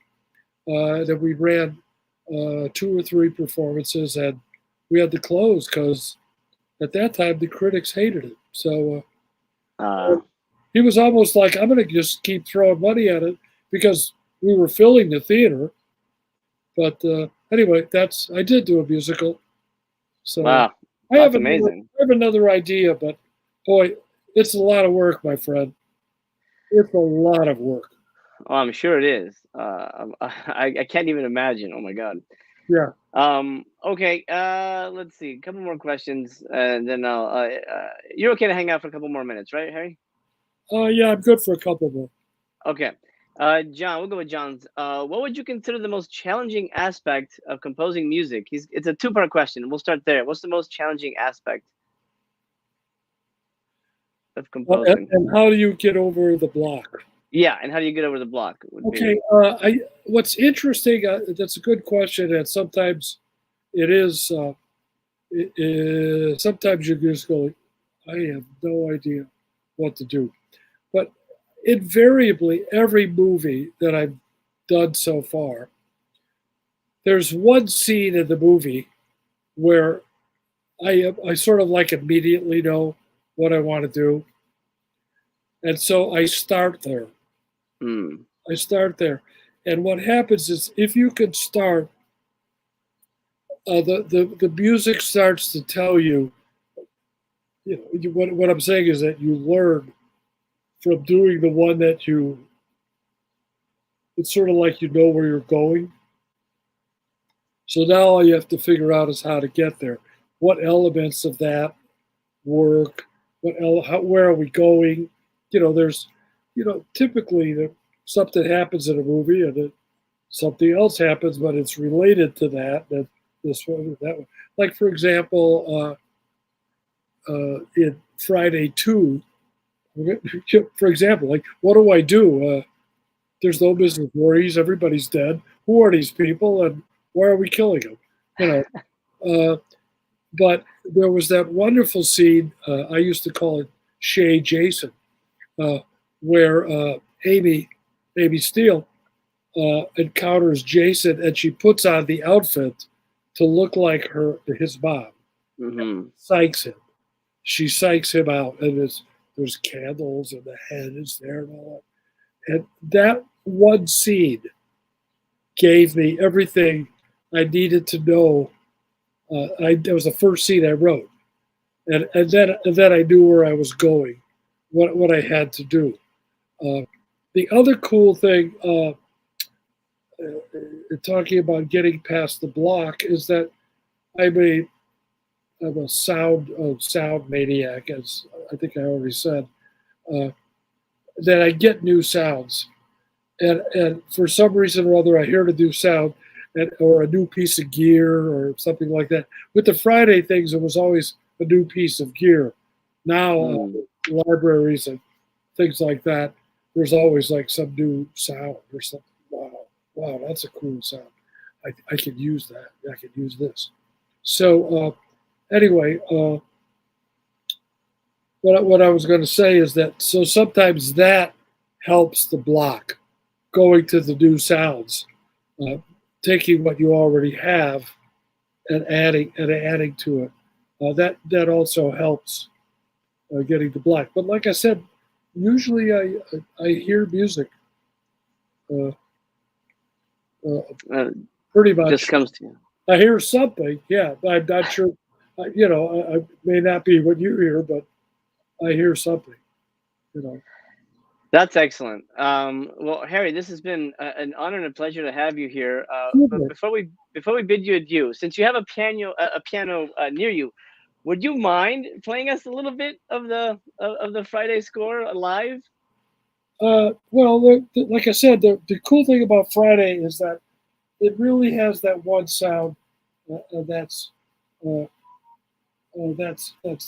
Then we ran 2 or 3 performances, and we had to close because at that time the critics hated it. So
Uh,
he was almost like, I'm going to just keep throwing money at it because we were filling the theater. But anyway, I did do a musical. So
wow,
I have
that's
another,
amazing.
I have another idea, but boy, it's a lot of work, my friend. It's a lot of work.
Oh, I'm sure it is. I can't even imagine. Oh my God.
Yeah.
Okay. Let's see. A couple more questions, and then I'll. You're okay to hang out for a couple more minutes, right, Harry?
Yeah, I'm good for a couple more.
Okay. John, we'll go with John's. What would you consider the most challenging aspect of composing music? It's a two-part question. We'll start there. What's the most challenging aspect of composing?
And how do you get over the block?
Yeah, and how do you get over the block?
Okay, what's interesting, that's a good question, and sometimes it is, sometimes you just go, I have no idea what to do. But invariably, every movie that I've done so far, there's one scene in the movie where I sort of like immediately know what I want to do. And so I start there.
Mm.
I start there. And what happens is if you can start, the music starts to tell you, what I'm saying is that you learn from doing the one that it's sort of like you know where you're going. So now all you have to figure out is how to get there. What elements of that work? Where are we going? There's, typically something happens in a movie and something else happens, but it's related to that this one, that one. Like, for example, in Friday 2, for example, like, what do I do? There's no business worries. Everybody's dead. Who are these people, and why are we killing them? But there was that wonderful scene. I used to call it Shay Jason, where Amy Steele encounters Jason, and she puts on the outfit to look like his mom.
Mm-hmm.
Psychs him. She psychs him out, and there's candles, and the head is there, and all that. And that one scene gave me everything I needed to know. It was the first scene I wrote, and then I knew where I was going, what I had to do. The other cool thing, talking about getting past the block, is that I'm a sound maniac, as I think I already said. That I get new sounds, and for some reason or other, I hear a new sound, or a new piece of gear, or something like that. With the Friday things, it was always a new piece of gear. Now, libraries and things like that, there's always like some new sound or something. Wow, that's a cool sound. I could use that. I could use this. So anyway, what I was going to say is that so sometimes that helps the block, going to the new sounds, taking what you already have and adding to it. That also helps getting the block. But like I said, usually I hear music. Pretty much
Just comes to you.
I hear something. Yeah, I'm not sure. I may not be what you hear, but I hear something.
That's excellent. Well, Harry, this has been an honor and a pleasure to have you here. But before we bid you adieu, since you have a piano near you, would you mind playing us a little bit of the Friday score live?
Well, like I said, the cool thing about Friday is that it really has that one sound. That's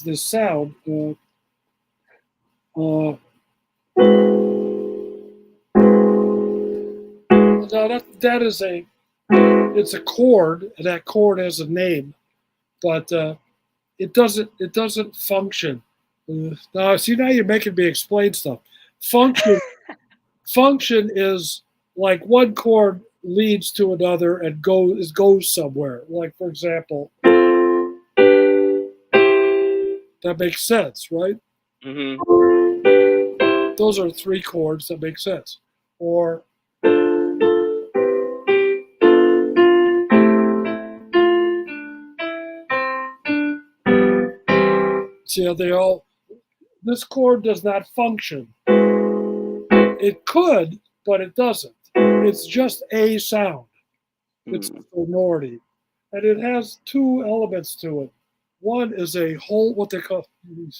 this sound. No, that is it's a chord, and that chord has a name, but it doesn't function. Now you're making me explain stuff. Function is like one chord leads to another and goes somewhere. Like, for example, that makes sense, right?
Mm-hmm.
Those are three chords that make sense. Or see, this chord does not function. It could, but it doesn't. It's just a sound. It's a sonority. And it has two elements to it. One is a whole, what they call, I'm going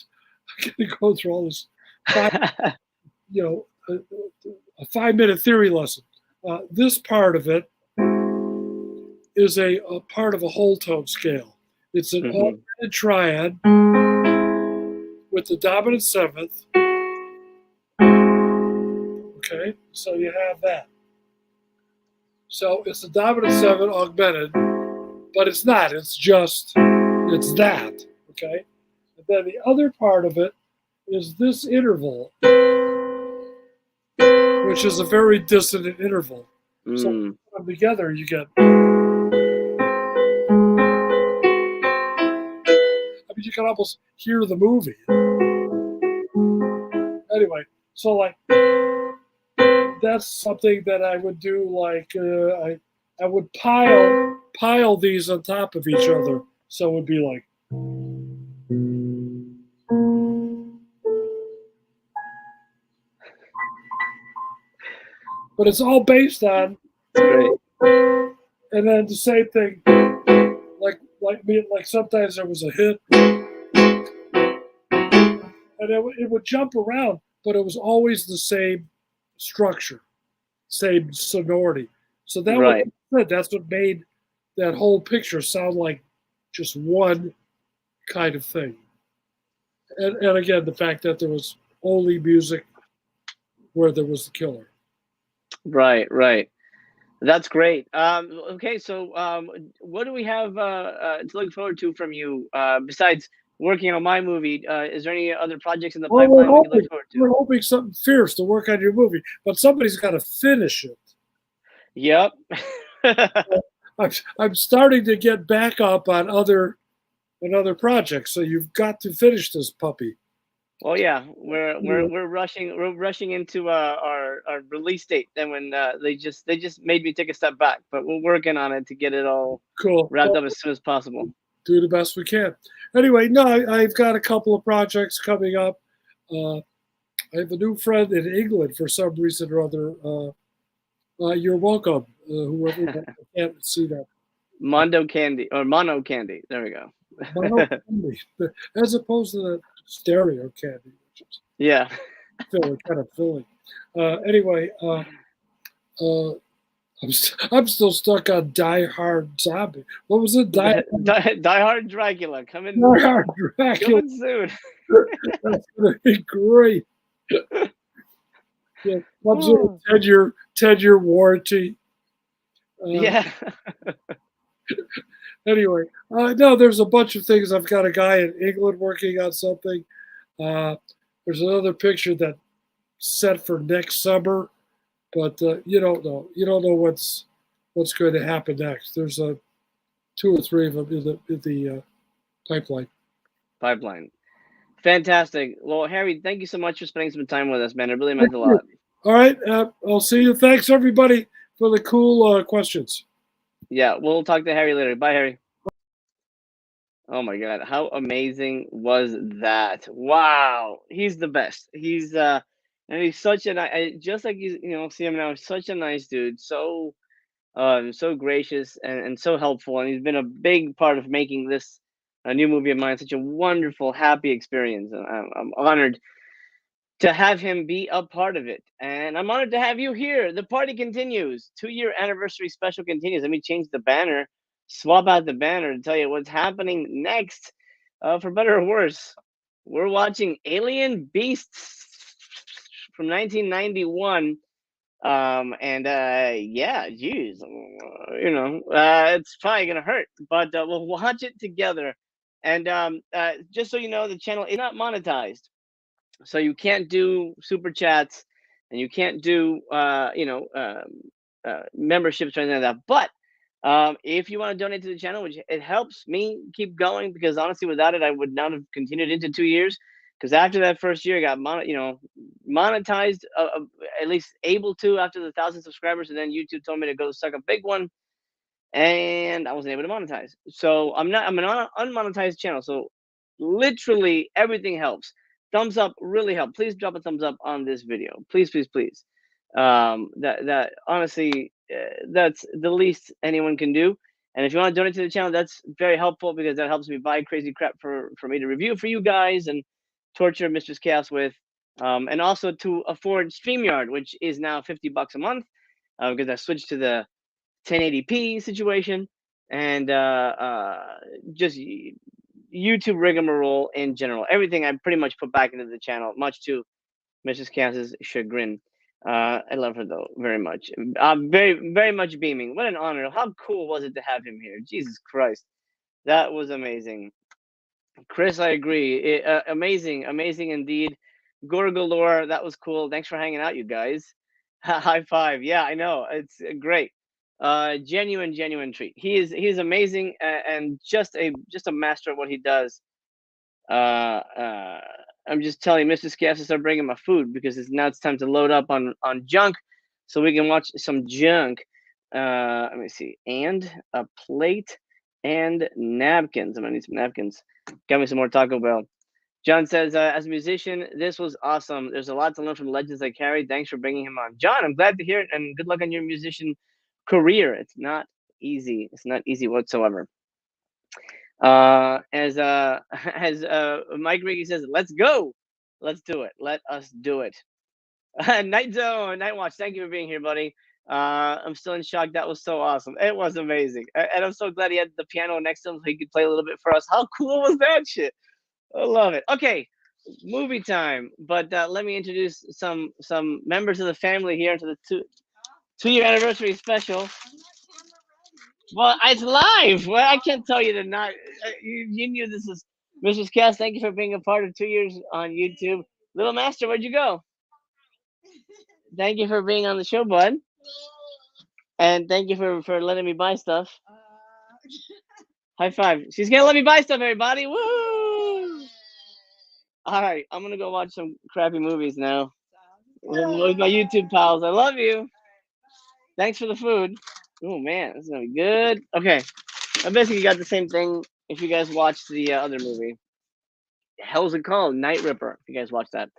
to go through all this, a 5-minute theory lesson. This part of it is a part of a whole tone scale. It's an augmented triad with the dominant seventh. Okay, so you have that. So it's the dominant seven augmented, but it's not. It's that. Okay, and then the other part of it is this interval, which is a very dissonant interval. So when you put them together, you get. I mean, you can almost hear the movie. Anyway, so like that's something that I would do. Like I would pile these on top of each other, so it would be like. But it's all based on.
Great.
And then the same thing, like sometimes there was a hit, and it would jump around, but it was always the same structure, same sonority. So that was good. That's what made that whole picture sound like just one kind of thing. And again, the fact that there was only music where there was the killer.
Right. That's great. Okay, so what do we have to look forward to from you besides working on my movie? Is there any other projects in the pipeline we can look forward to?
We're hoping something fierce to work on your movie, but somebody's got to finish it.
Yep.
I'm starting to get back up on other projects, so you've got to finish this puppy.
Well, yeah, we're rushing into our release date. Then when they just made me take a step back, but we're working on it to get it all wrapped up as soon as possible.
Do the best we can. Anyway, no, I've got a couple of projects coming up. I have a new friend in England for some reason or other. You're welcome, whoever can't see that.
Mono Candy. There we go.
Mono Candy, as opposed to the stereo candy, which is kind of filling. Anyway, I'm still stuck on Die Hard Zombie. What was it?
Die Hard Dracula coming.
Die Hard Dracula
coming soon.
That's gonna be great. Yeah, comes with a 10-year warranty. Anyway, no, there's a bunch of things. I've got a guy in England working on something. There's another picture that's set for next summer, but you don't know. You don't know what's going to happen next. There's 2 or 3 of them in the pipeline.
Fantastic. Well, Harry, thank you so much for spending some time with us, man. It really meant a lot.
All right, I'll see you. Thanks everybody for the cool questions.
Yeah, we'll talk to Harry later. Bye, Harry. Oh my God, how amazing was that? Wow, he's the best. He's and he's such just like you see him now, such a nice dude. So gracious and so helpful, and he's been a big part of making this a new movie of mine such a wonderful, happy experience. And I'm honored to have him be a part of it. And I'm honored to have you here. The party continues. 2-year anniversary special continues. Let me change the banner, swap out the banner to tell you what's happening next. For better or worse, we're watching Alien Beasts from 1991. Yeah, geez, it's probably going to hurt, but we'll watch it together. And just so you know, the channel is not monetized. So you can't do super chats and you can't do memberships or anything like that. But if you want to donate to the channel, which it helps me keep going, because honestly, without it, I would not have continued into 2 years. Because after that first year, I got monetized, at least able to after the 1,000 subscribers, and then YouTube told me to go suck a big one, and I wasn't able to monetize. So I'm an unmonetized channel. So literally everything helps. Thumbs up really help. Please drop a thumbs up on this video. Please. That honestly, that's the least anyone can do. And if you want to donate to the channel, that's very helpful, because that helps me buy crazy crap for me to review for you guys and torture Mistress Chaos with. and also to afford StreamYard, which is now $50 a month, because I switched to the 1080p situation, and just YouTube rigmarole in general. Everything I pretty much put back into the channel, much to Mrs. Cass's chagrin. I love her though very much. Very, very much beaming. What an honor! How cool was it to have him here? Jesus Christ, that was amazing. Chris, I agree. Amazing, amazing indeed. Gorgalore, that was cool. Thanks for hanging out, you guys. High five. Yeah, I know. It's great. Genuine treat. He's amazing, and just a master at what he does. I'm just telling Mr. Scaff to start bringing my food, because now it's time to load up on junk, so we can watch some junk. Let me see. And a plate and napkins. I'm gonna need some napkins. Got me some more Taco Bell. John says, as a musician, this was awesome. There's a lot to learn from legends like Harry. Thanks for bringing him on. John, I'm glad to hear it, and good luck on your musician career. It's not easy. It's not easy whatsoever. As Mike Riggy says, let's go. Let's do it. Let us do it. Night Zone, Night Watch, thank you for being here, buddy. I'm still in shock. That was so awesome. It was amazing. And I'm so glad he had the piano next to him so he could play a little bit for us. How cool was that shit? I love it. Okay, movie time. But let me introduce some members of the family here into the two-year anniversary special. Well, it's live. Well, I can't tell you to not. You knew this is Mrs. Cass. Thank you for being a part of 2 years on YouTube. Little Master, where'd you go? Thank you for being on the show, bud. And thank you for letting me buy stuff. High five. She's gonna let me buy stuff, everybody. Woo! All right, I'm gonna go watch some crappy movies now with my YouTube pals. I love you. Thanks for the food. Oh man, this is gonna be good. Okay, I basically got the same thing. If you guys watched the other movie, hell's it called? Night Ripper. If you guys watched that.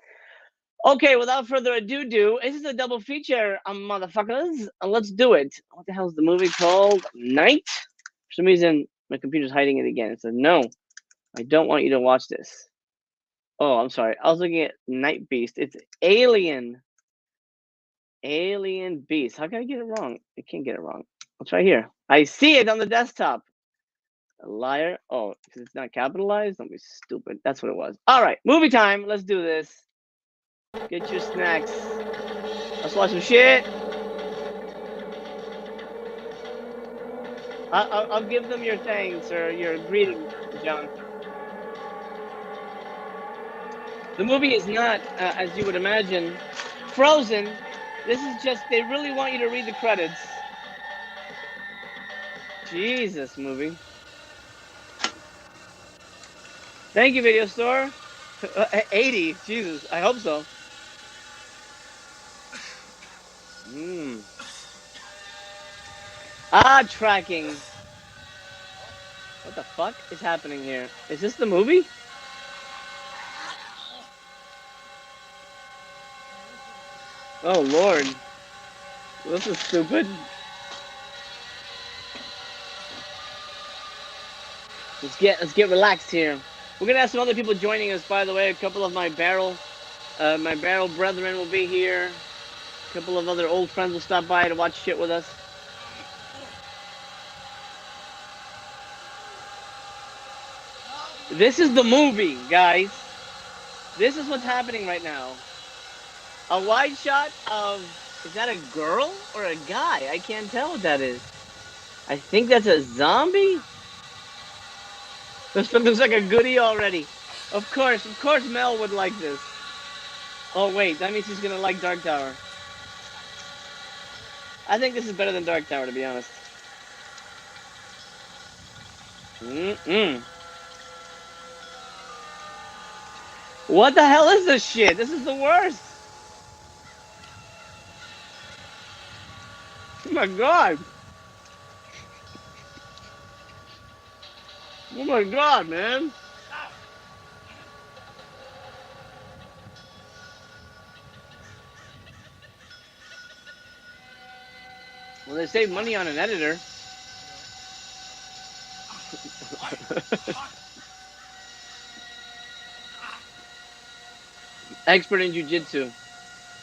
Okay, without further ado, this is a double feature, motherfuckers. Let's do it. What the hell is the movie called? Night? For some reason, my computer's hiding it again. It says, no, I don't want you to watch this. Oh, I'm sorry. I was looking at Night Beast. It's Alien. Alien Beast. How can I get it wrong? I can't get it wrong. It's right here. I see it on the desktop. A liar. Oh, because it's not capitalized? Don't be stupid. That's what it was. All right, movie time. Let's do this. Get your snacks. Let's watch some shit. I'll give them your thanks or your greetings, John. The movie is not, as you would imagine, Frozen. This is just, they really want you to read the credits. Jesus, movie. Thank you, Video Store. 80, Jesus, I hope so. Tracking. What the fuck is happening here? Is this the movie? Oh Lord, this is stupid. Let's get relaxed here. We're gonna have some other people joining us, by the way. A couple of my barrel brethren will be here. A couple of other old friends will stop by to watch shit with us. This is the movie, guys. This is what's happening right now. A wide shot of, is that a girl or a guy? I can't tell what that is. I think that's a zombie. This looks like a goodie already. Of course Mel would like this. Oh wait, that means he's gonna like Dark Tower. I think this is better than Dark Tower, to be honest. What the hell is this shit? This is the worst. Oh my god. Oh my god, man. Well, they save money on an editor. Expert in jujitsu.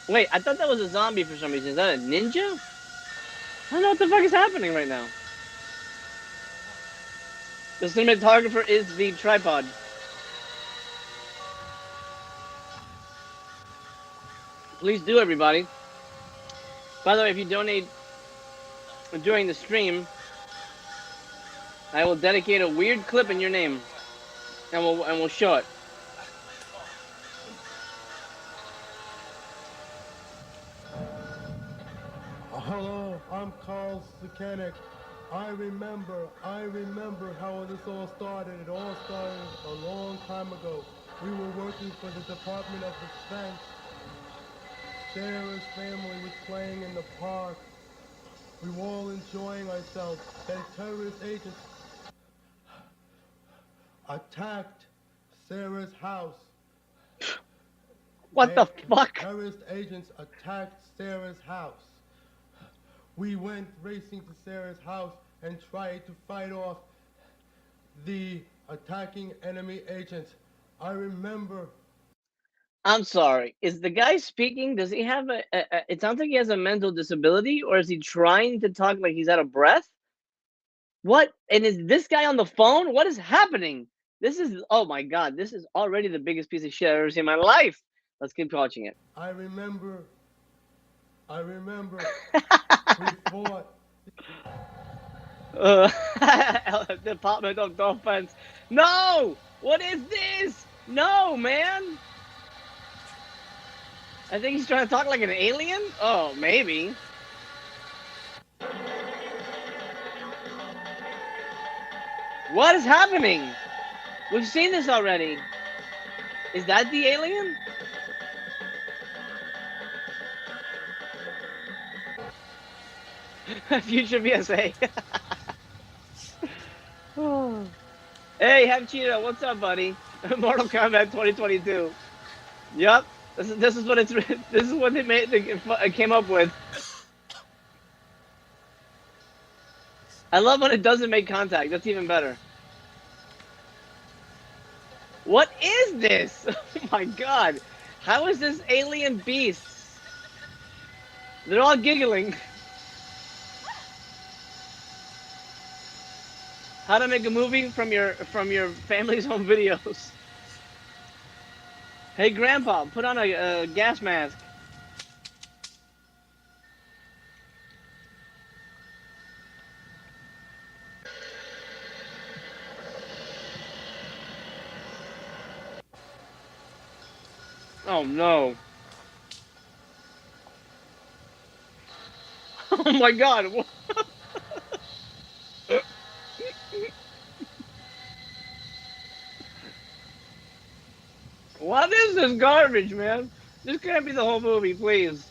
Wait, I thought that was a zombie for some reason. Is that a ninja? I don't know what the fuck is happening right now. The cinematographer is the tripod. Please do, everybody. By the way, if you donate during the stream, I will dedicate a weird clip in your name, and we'll show it.
Hello, I'm Carl Sakanek. I remember how this all started. It all started a long time ago. We were working for the Department of Defense. Sarah's family was playing in the park. We were all enjoying ourselves. Then terrorist agents attacked Sarah's house.
What the fuck?
Terrorist agents attacked Sarah's house. We went racing to Sarah's house and tried to fight off the attacking enemy agents. I remember.
I'm sorry. Is the guy speaking? Does he have it sounds like he has a mental disability, or is he trying to talk like he's out of breath? What? And is this guy on the phone? What is happening? This is, oh my God, this is already the biggest piece of shit I've ever seen in my life. Let's keep watching it.
I remember. We fought.
Department of Defense. No! What is this? No, man! I think he's trying to talk like an alien? Oh, maybe. What is happening? We've seen this already. Is that the alien? Future VSA. Oh. Hey, Have Cheetah, what's up, buddy? Mortal Kombat 2022. Yup. This is what it's. This is what they came up with. I love when it doesn't make contact. That's even better. What is this? Oh my God! How is this alien beasts? They're all giggling. How to make a movie from your family's home videos. Hey, Grandpa, put on a gas mask. Oh no. Oh my God. What is this garbage, man? This can't be the whole movie, please.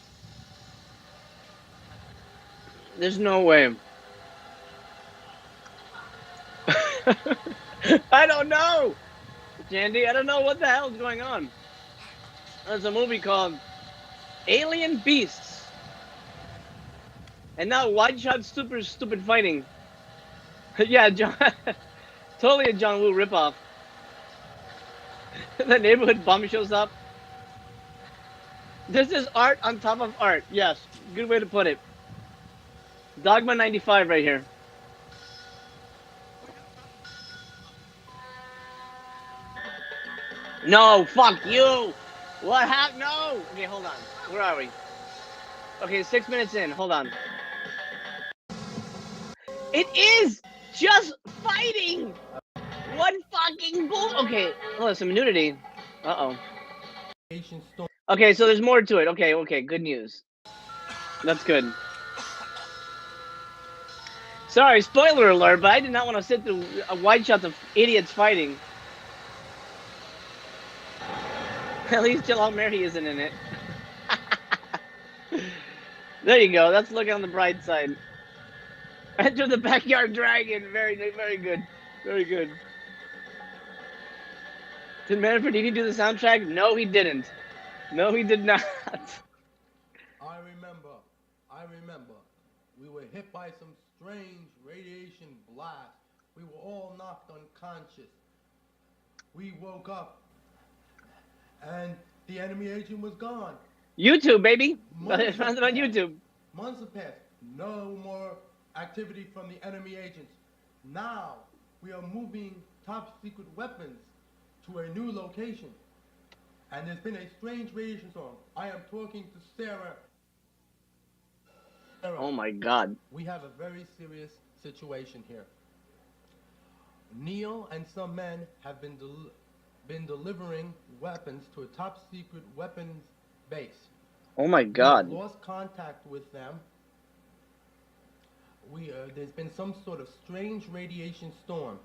There's no way. I don't know, Jandy. I don't know what the hell is going on. There's a movie called Alien Beasts. And now wide shot stupid fighting. Yeah, John. Totally a John Woo ripoff. The neighborhood bum shows up. This is art on top of art. Yes, good way to put it. Dogma 95 right here. No, fuck you. What happened? No. Okay, hold on. Where are we? Okay, 6 minutes in. Hold on. It is just fighting. What fucking bull? Okay, oh, some nudity. Uh-oh. Okay, so there's more to it. Okay, good news. That's good. Sorry, spoiler alert, but I did not want to sit through wide shots of idiots fighting. At least Jalal Mary isn't in it. There you go. Let's look on the bright side. Enter the backyard dragon. Very good. Very good. Did Manfredini do the soundtrack? No, he didn't. No, he did not.
I remember. We were hit by some strange radiation blast. We were all knocked unconscious. We woke up and The enemy agent was gone.
YouTube, baby.
Months
Found it
have
on
passed.
YouTube.
Months have passed. No more activity from the enemy agents. Now we are moving top secret weapons to a new location. And there's been a strange radiation storm. I am talking to Sarah. Sarah,
Oh my God.
we have a very serious situation here. Neil and some men have been delivering weapons to a top secret weapons base.
Oh my
We
God.
have lost contact with them. There's been some sort of strange radiation storm.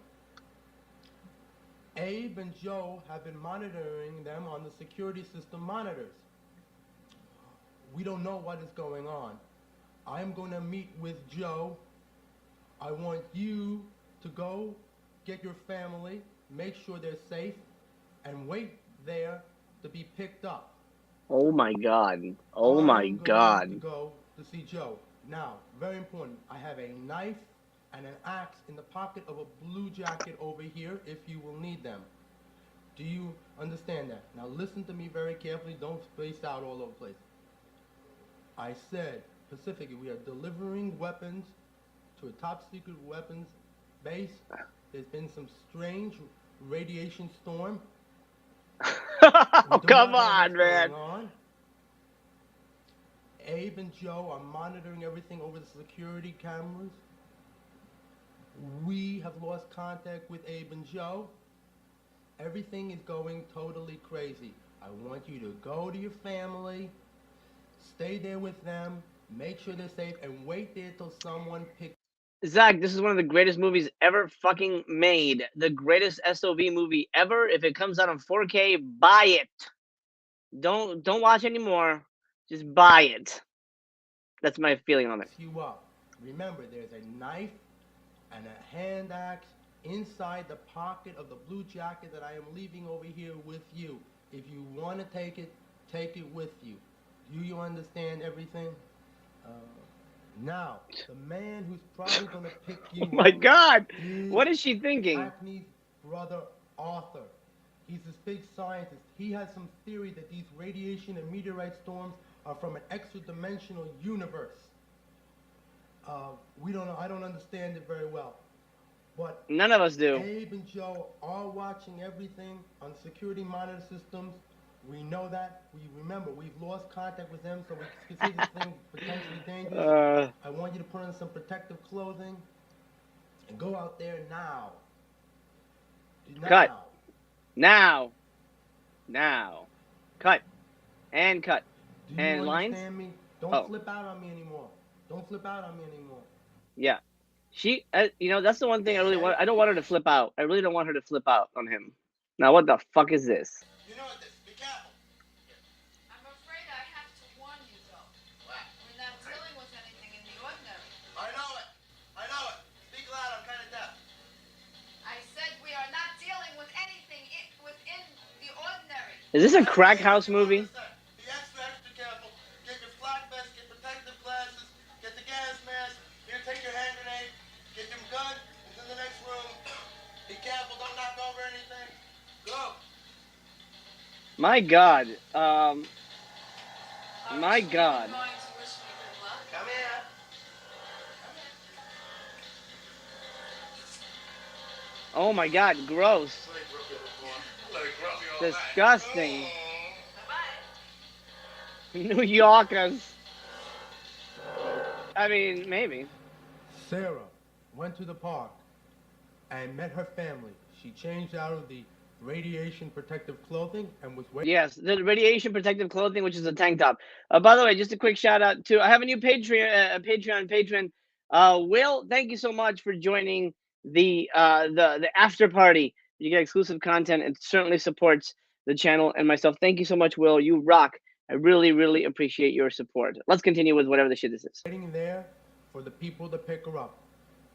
Abe and Joe have been monitoring them on the security system monitors. We don't know what is going on. I'm going to meet with Joe. I want you to go get your family, make sure they're safe, and wait there to be picked up.
Oh my God. Oh my
I'm going
God.
to go to see Joe. Now, very important, I have a knife and an axe in the pocket of a blue jacket over here if you will need them. Do you understand that? Now listen to me very carefully. Don't space out all over the place. I said, specifically, we are delivering weapons to a top secret weapons base. There's been some strange radiation storm.
Oh, come on, man.
Abe and Joe are monitoring everything over the security cameras. We have lost contact with Abe and Joe. Everything is going totally crazy. I want you to go to your family, stay there with them, make sure they're safe, and wait there till someone picks.
Zach, this is one of the greatest movies ever fucking made. The greatest SOV movie ever. If it comes out on 4K, buy it. Don't watch anymore. Just buy it. That's my feeling on it.
You up. Remember, there's a knife and a hand axe inside the pocket of the blue jacket that I am leaving over here with you. If you want to take it with you. Do you understand everything? Now, the man who's probably going to pick you
Oh my
up
God.
is
What is she thinking?
Hackney's brother Arthur. He's this big scientist. He has some theory that these radiation and meteorite storms are from an extra-dimensional universe. We don't know. I don't understand it very well. But
None of us do.
Abe and Joe are watching everything on security monitor systems. We know that. We remember we've lost contact with them, so we consider this thing potentially dangerous. I want you to put on some protective clothing and go out there now.
Cut. Now. Cut. And cut.
Do you
And
understand
lines?
me? Don't flip out on me anymore. Don't flip out on me anymore.
Yeah. She, that's the one thing I really want. I don't want her to flip out. I really don't want her to flip out on him. Now, what the fuck is this?
You know what? Be careful.
I'm afraid I have to warn you, though. We're not dealing with anything in the ordinary.
I know it. Speak loud. I'm kind of deaf.
I said we are not dealing with anything within the ordinary.
Is this a crack house movie?
Be extra careful. Get your flak vest, get protective glasses, get the gas mask. Here, take your hand grenade. Get your gun into the next room. Be careful, don't knock over anything. Go.
My God. My God.
Going to wish me good luck.
Come here.
Oh my God. Gross. Disgusting.
Bye-bye.
New Yorkers. I mean, maybe.
Sarah went to the park and met her family. She changed out of the radiation protective clothing and was waiting.
Yes, the radiation protective clothing, which is a tank top. By the way, just a quick shout out to, I have a new Patreon patron. Will, thank you so much for joining the after party. You get exclusive content. It certainly supports the channel and myself. Thank you so much, Will. You rock. I really, really appreciate your support. Let's continue with whatever the shit this is.
Waiting there for the people to pick her up.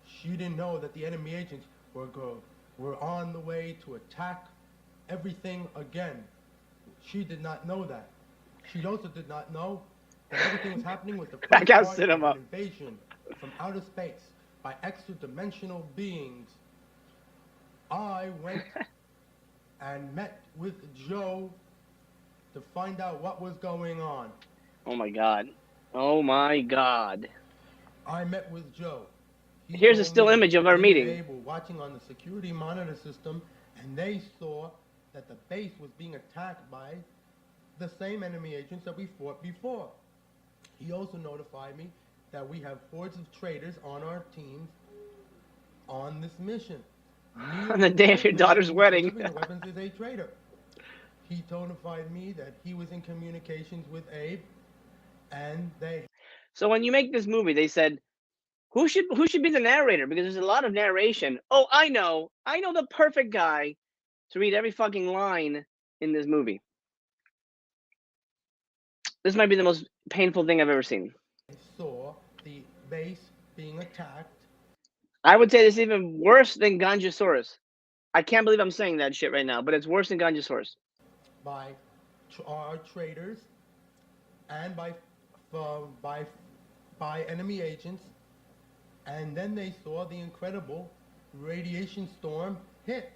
She didn't know that the enemy agents were on the way to attack everything again. She did not know that. She also did not know that everything was happening with the first part of an invasion from outer space by extra-dimensional beings. I went and met with Joe to find out what was going on.
Oh my God. Oh my God.
I met with Joe. He
Here's a
told
still
me
image of our
he and
meeting.
Abe were watching on the security monitor system, and they saw that the base was being attacked by the same enemy agents that we fought before. He also notified me that we have hordes of traitors on our teams on this mission.
On the day of your daughter's wedding.
Delivering the weapons is a traitor. He notified me that he was in communications with Abe, and they.
So when you make this movie, they said, who should be the narrator? Because there's a lot of narration. Oh, I know the perfect guy to read every fucking line in this movie. This might be the most painful thing I've ever seen.
Saw the base being attacked.
I would say this is even worse than Ganjasaurus. I can't believe I'm saying that shit right now, but it's worse than Ganjasaurus.
By our traitors and by enemy agents, and then they saw the incredible radiation storm hit.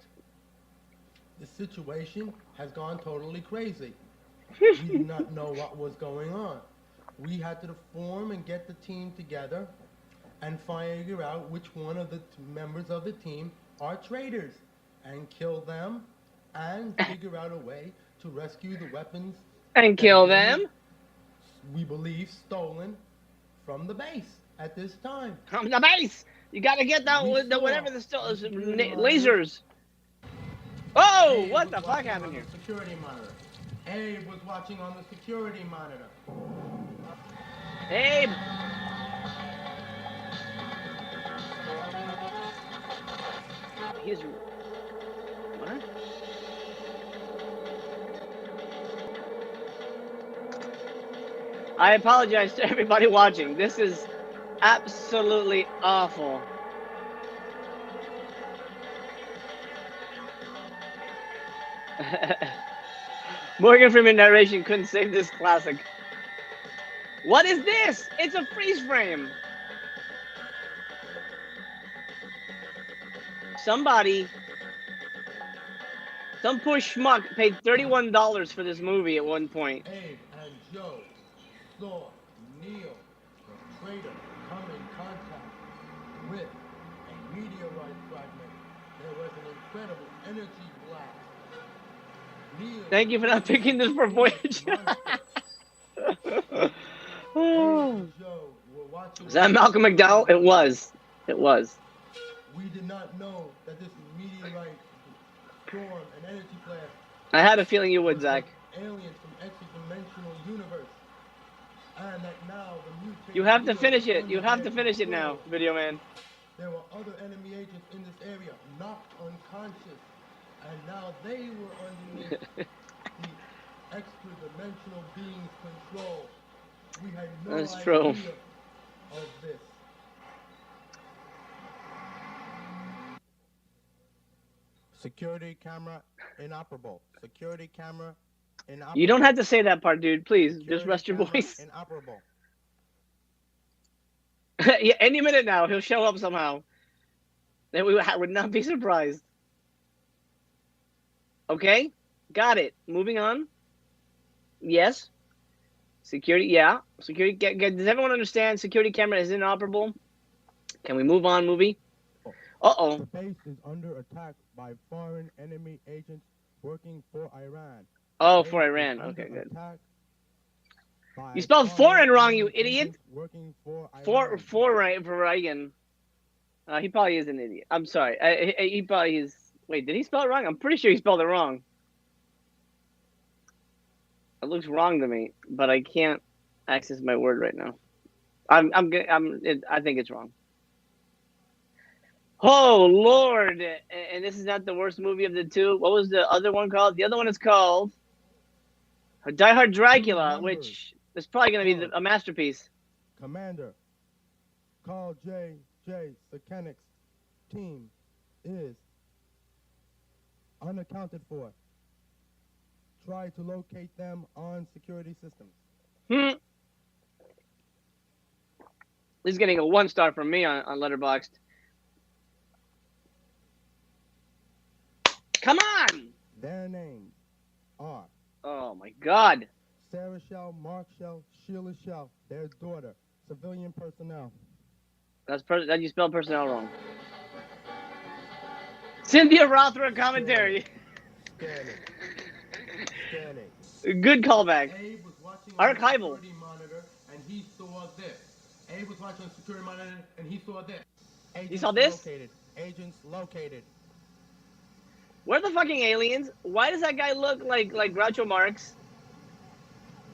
The situation has gone totally crazy. We did not know what was going on. We had to form and get the team together and figure out which one of the members of the team are traitors and kill them and figure out a way to rescue the weapons
and kill them.
We believe stolen from the base at this time.
From the base, you gotta get that whatever the lasers. Oh,
Abe
what the
was
fuck
watching
happened
on
here?
the security monitor. Abe was watching on the security monitor.
Abe. He's what? I apologize to everybody watching. This is absolutely awful. Morgan Freeman narration couldn't save this classic. What is this? It's a freeze frame. Somebody, some poor schmuck paid $31 for this movie at one point.
Abe and Joe saw Neil, the traitor, come in contact with a meteorite fragment. There was an incredible energy blast. Neil
Thank you for not picking this for Voyage. Oh. Was that Malcolm McDowell? It was. It was.
We did not know that this meteorite storm and energy blast.
I had a feeling you would, Zach.
Aliens from extra-dimensional universe, and that now the mutated.
You have to finish it. You have to finish it now, Video Man.
There were other enemy agents in this area, knocked unconscious, and now they were underneath the extra-dimensional being's control. We had no
That's
idea
true.
of this. Security camera inoperable. Security camera inoperable.
You don't have to say that part, dude. Please, just rest your voice.
Inoperable.
Yeah, any minute now, he'll show up somehow. And we would not be surprised. Okay, got it. Moving on. Yes. Security, yeah. Security. Does everyone understand? Security camera is inoperable. Can we move on, movie? Uh-oh.
The base is under attack by foreign enemy agents working for Iran.
Oh, for Iran. Okay, good. You spelled foreign wrong, you idiot.
Working for
Reagan. He probably is an idiot. I'm sorry. He probably is. Wait, did he spell it wrong? I'm pretty sure he spelled it wrong. It looks wrong to me, but I can't access my word right now. I think it's wrong. Oh Lord! And this is not the worst movie of the two. What was the other one called? The other one is called Die Hard Dracula, which is probably going to be a masterpiece.
Commander, Carl J. Sakanic's team is unaccounted for. Try to locate them on security systems.
This is getting a 1-star from me on Letterboxd. Come on!
Their names are
Oh my God.
Sarah Shell, Mark Shell, Sheila Shell, their daughter, civilian personnel.
That you spelled personnel wrong. Cynthia Rothrock commentary.
Scanning. Scanning.
Good callback.
Abe was watching on the
Archival.
security monitor and he saw this. Abe was watching on the security monitor and he saw this. Agents
You saw this?
located. Agents located.
Where are the fucking aliens? Why does that guy look like Groucho Marx?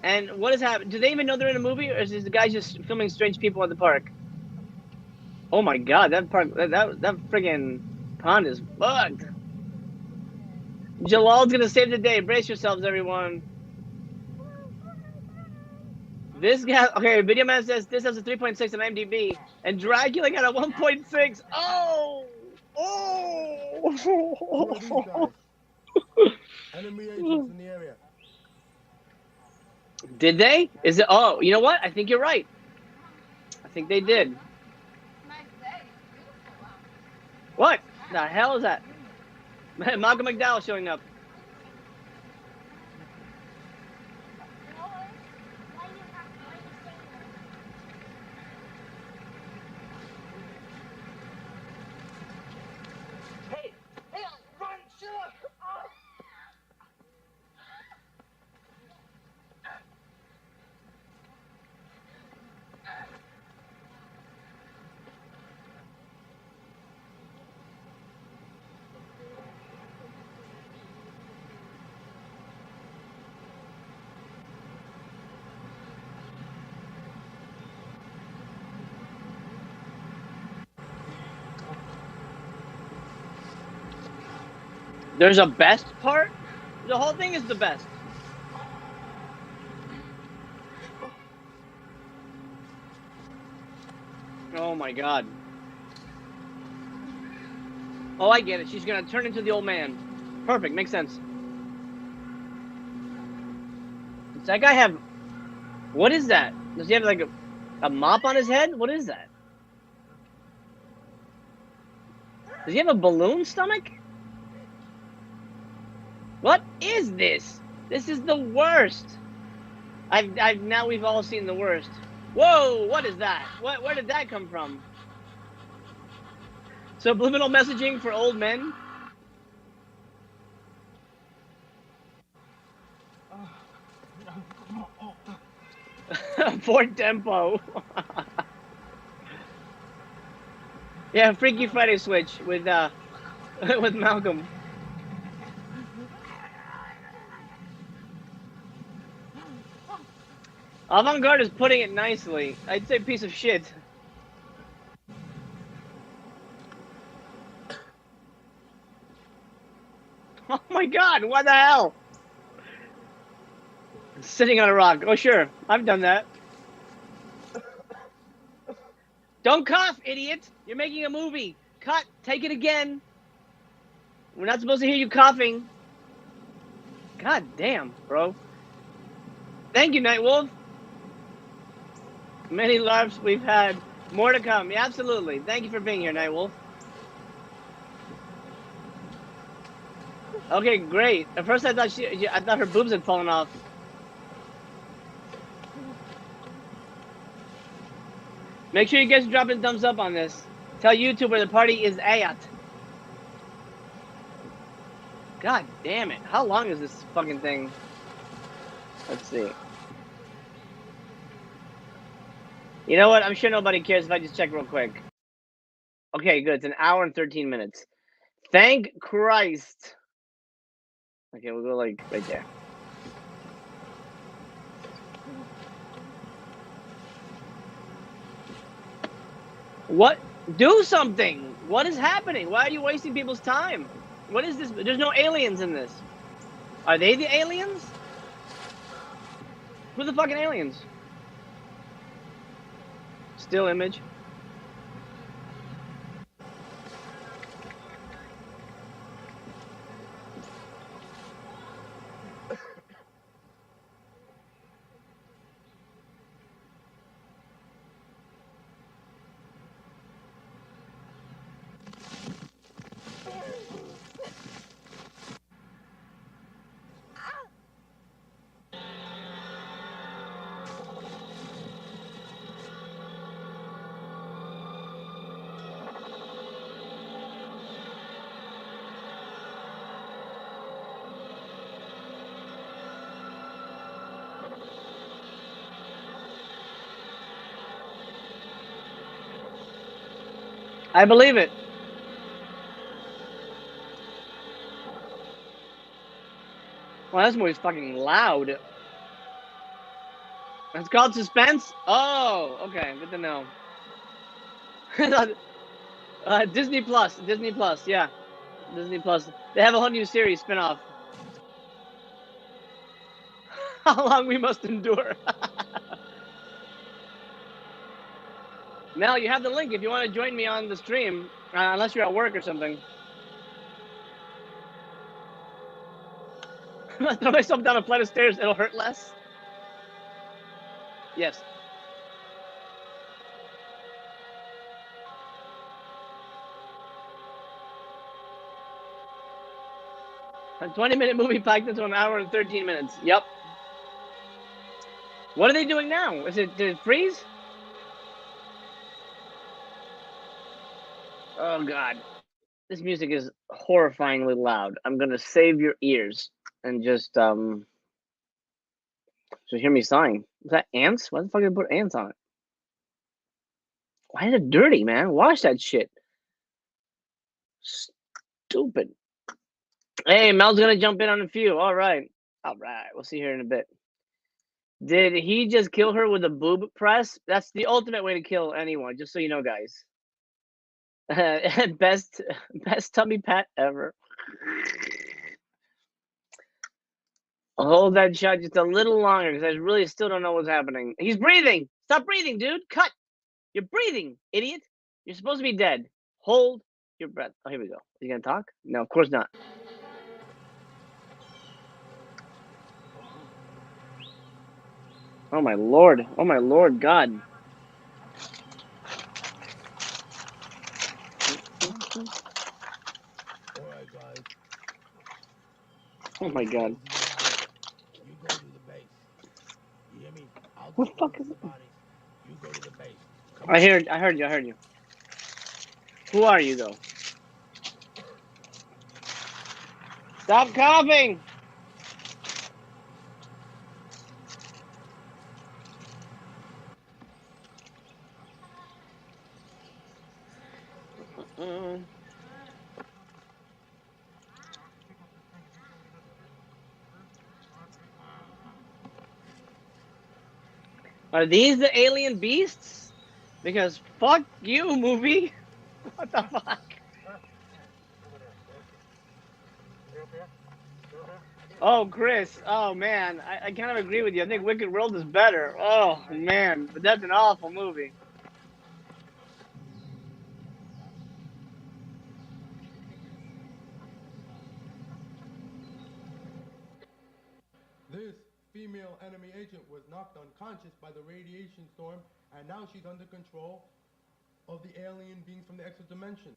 And what is happening? Do they even know they're in a movie, or is this guy just filming strange people at the park? Oh my God, that park, that friggin' pond is fucked. Jalal's gonna save the day. Brace yourselves, everyone. This guy, okay, Video Man says this has a 3.6 on IMDb, and Dracula got a 1.6. Oh!
Who are these
Oh!
guys? Enemy agents in the area.
Did they? Is it? Oh, you know what? I think you're right. I think they did.
Nice day. Beautiful out.
What the hell is that? Malcolm McDowell showing up.
Hey, run, Sheila!
There's a best part? The whole thing is the best. Oh my God. Oh, I get it. She's gonna turn into the old man. Perfect. Makes sense. Does that guy have... What is that? Does he have like a mop on his head? What is that? Does he have a balloon stomach? What is this? This is the worst. Now we've all seen the worst. Whoa, what is that? Where did that come from? Subliminal messaging for old men? For tempo. Yeah, Freaky Friday switch with with Malcolm. Avant-Garde is putting it nicely. I'd say piece of shit. Oh my God, what the hell? Sitting on a rock. Oh, sure. I've done that. Don't cough, idiot. You're making a movie. Cut. Take it again. We're not supposed to hear you coughing. God damn, bro. Thank you, Nightwolf. Many LARPs we've had. More to come. Yeah, absolutely. Thank you for being here, Nightwolf. Okay, great. At first I thought her boobs had fallen off. Make sure you guys drop a thumbs up on this. Tell YouTube where the party is at. God damn it. How long is this fucking thing? Let's see. You know what? I'm sure nobody cares if I just check real quick. Okay, good. It's an hour and 13 minutes. Thank Christ. Okay, we'll go like right there. What? Do something! What is happening? Why are you wasting people's time? What is this? There's no aliens in this. Are they the aliens? Who are the fucking aliens? Still image. I believe it. Well, this movie's fucking loud. It's called Suspense? Oh, okay. Good to know. Disney Plus. Disney Plus, yeah. Disney Plus. They have a whole new series spinoff. How long we must endure. Mel, you have the link if you want to join me on the stream, unless you're at work or something. Throw myself down a flight of stairs, it'll hurt less. Yes. A 20-minute movie packed into an hour and 13 minutes. Yep. What are they doing now? Did it freeze? Oh, God. This music is horrifyingly loud. I'm going to save your ears and just hear me sighing. Is that ants? Why the fuck did I put ants on it? Why is it dirty, man? Wash that shit. Stupid. Hey, Mel's going to jump in on a few. All right. All right. We'll see her in a bit. Did he just kill her with a boob press? That's the ultimate way to kill anyone, just so you know, guys. Best tummy pat ever. I'll hold that shot just a little longer because I really still don't know what's happening. He's breathing. Stop breathing, dude. Cut. You're breathing, idiot. You're supposed to be dead. Hold your breath. Oh, here we go. Is he going to talk? No, of course not. Oh, my Lord. Oh, my Lord God. Oh, my God.
You go to the base. You hear me?
What the fuck is it?
You go to the base.
I heard you. Who are you, though? Stop coughing! Are these the alien beasts? Because fuck you, movie. What the fuck? Oh, Chris. Oh, man. I kind of agree with you. I think Wicked World is better. Oh, man. But that's an awful movie.
This female enemy agent was knocked unconscious by the radiation storm, and now she's under control of the alien beings from the extra dimension.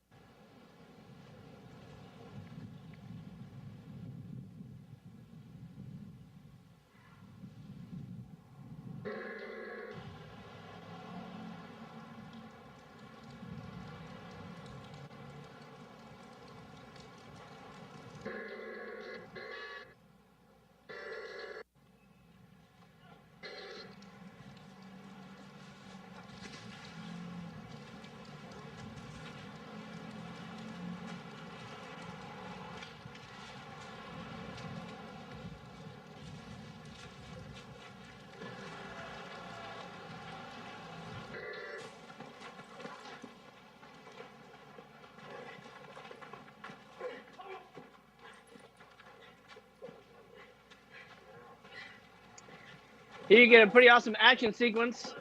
Here you get a pretty awesome action sequence.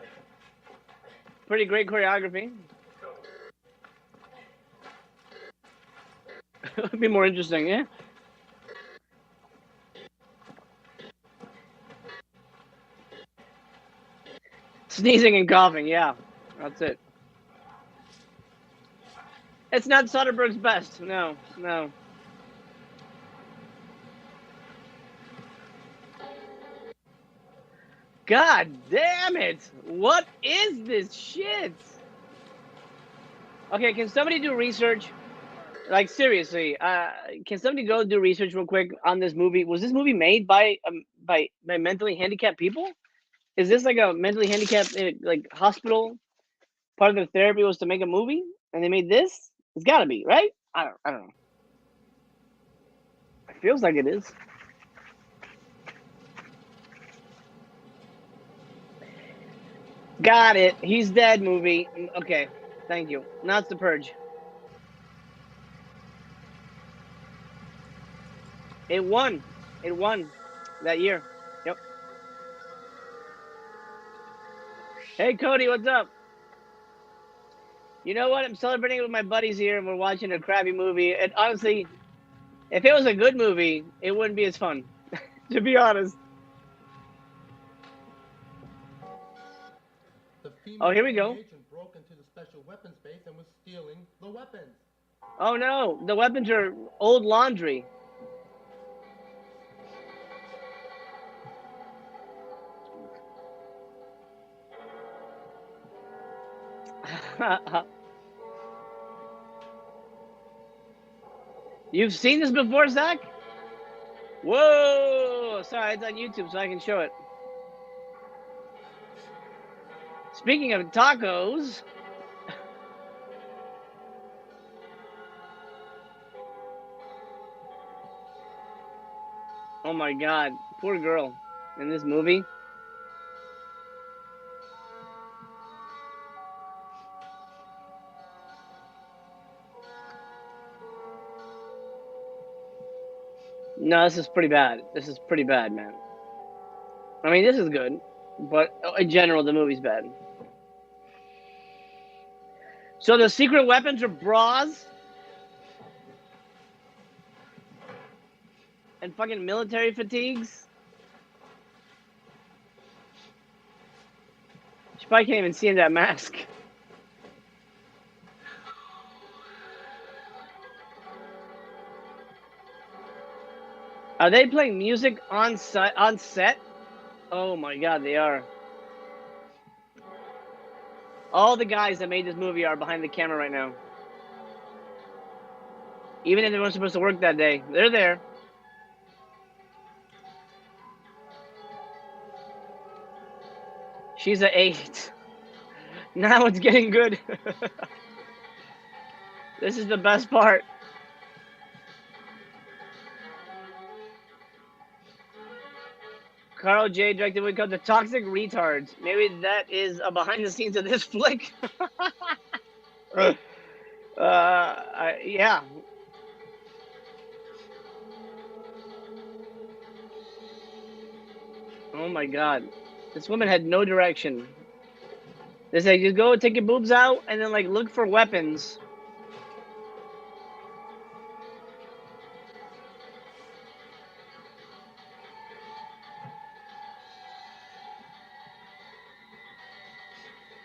Pretty great choreography. It would be more interesting, yeah? Sneezing and coughing, yeah. That's it. It's not Soderbergh's best. No. God damn it! What is this shit? Okay, can somebody do research? Like, seriously, can somebody go do research real quick on this movie? Was this movie made by mentally handicapped people? Is this like a mentally handicapped like hospital? Part of their therapy was to make a movie? And they made this? It's gotta be, right? I don't know. It feels like it is. Got it. He's dead movie. Okay. Thank you. Now it's The Purge. It won. It won that year. Yep. Hey, Cody, what's up? You know what? I'm celebrating with my buddies here, and we're watching a crappy movie. And honestly, if it was a good movie, it wouldn't be as fun, to be honest.
The
Oh, here we
female
go.
agent broke into the special weapons base and was stealing the weapons.
Oh, no. The weapons are old laundry. You've seen this before, Zach? Whoa! Sorry, it's on YouTube, so I can show it. Speaking of tacos, oh my God, poor girl in this movie. No, this is pretty bad. This is pretty bad, man. I mean, this is good, but in general, the movie's bad. So the secret weapons are bras and fucking military fatigues. She probably can't even see in that mask. Are they playing music on set? Oh my God, they are. All the guys that made this movie are behind the camera right now. Even if they weren't supposed to work that day, they're there. She's an 8. Now it's getting good. This is the best part. Carl J. directed what called The Toxic Retards. Maybe that is a behind the scenes of this flick. Yeah. Oh my God. This woman had no direction. They say, just go take your boobs out and then like look for weapons.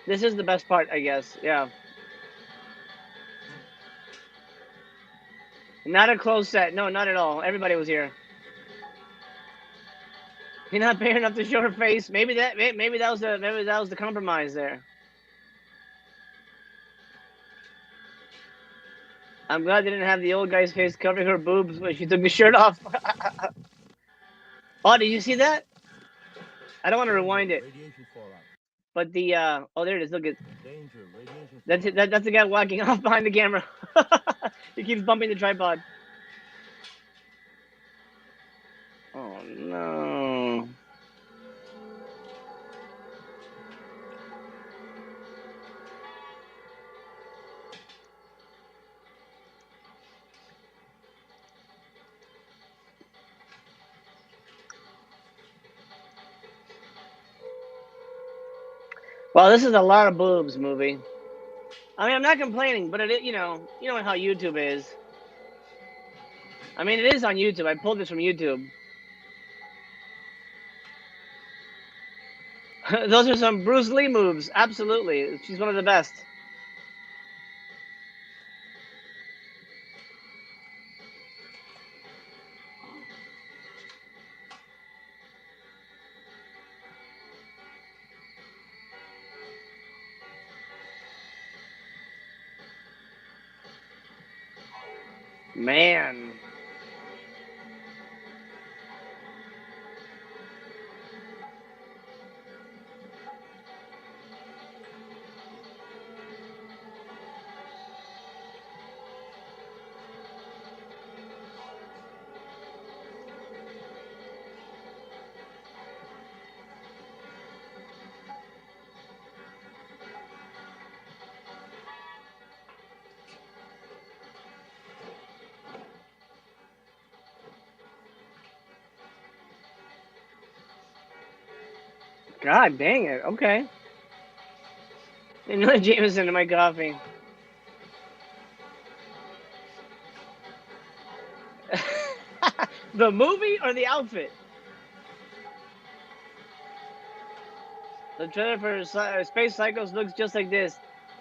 This is the best part, I guess. Yeah. Not a closed set. No, not at all. Everybody was here. You're not paying enough to show her face. Maybe that was the compromise there. I'm glad they didn't have the old guy's face covering her boobs when she took the shirt off. Oh, did you see that? I don't want to rewind it.
Radiation fallout.
But the oh, there it is. Look at
Danger. Radiation
that's it. That's the guy walking off behind the camera. He keeps bumping the tripod. Oh no. Well, this is a lot of boobs movie. I mean, I'm not complaining, but it, you know how YouTube is. I mean, it is on YouTube. I pulled this from YouTube. Those are some Bruce Lee moves. Absolutely. She's one of the best. Man. God dang it. Okay. Another Jameson in my coffee. The movie or the outfit? The trailer for Space Cycles looks just like this.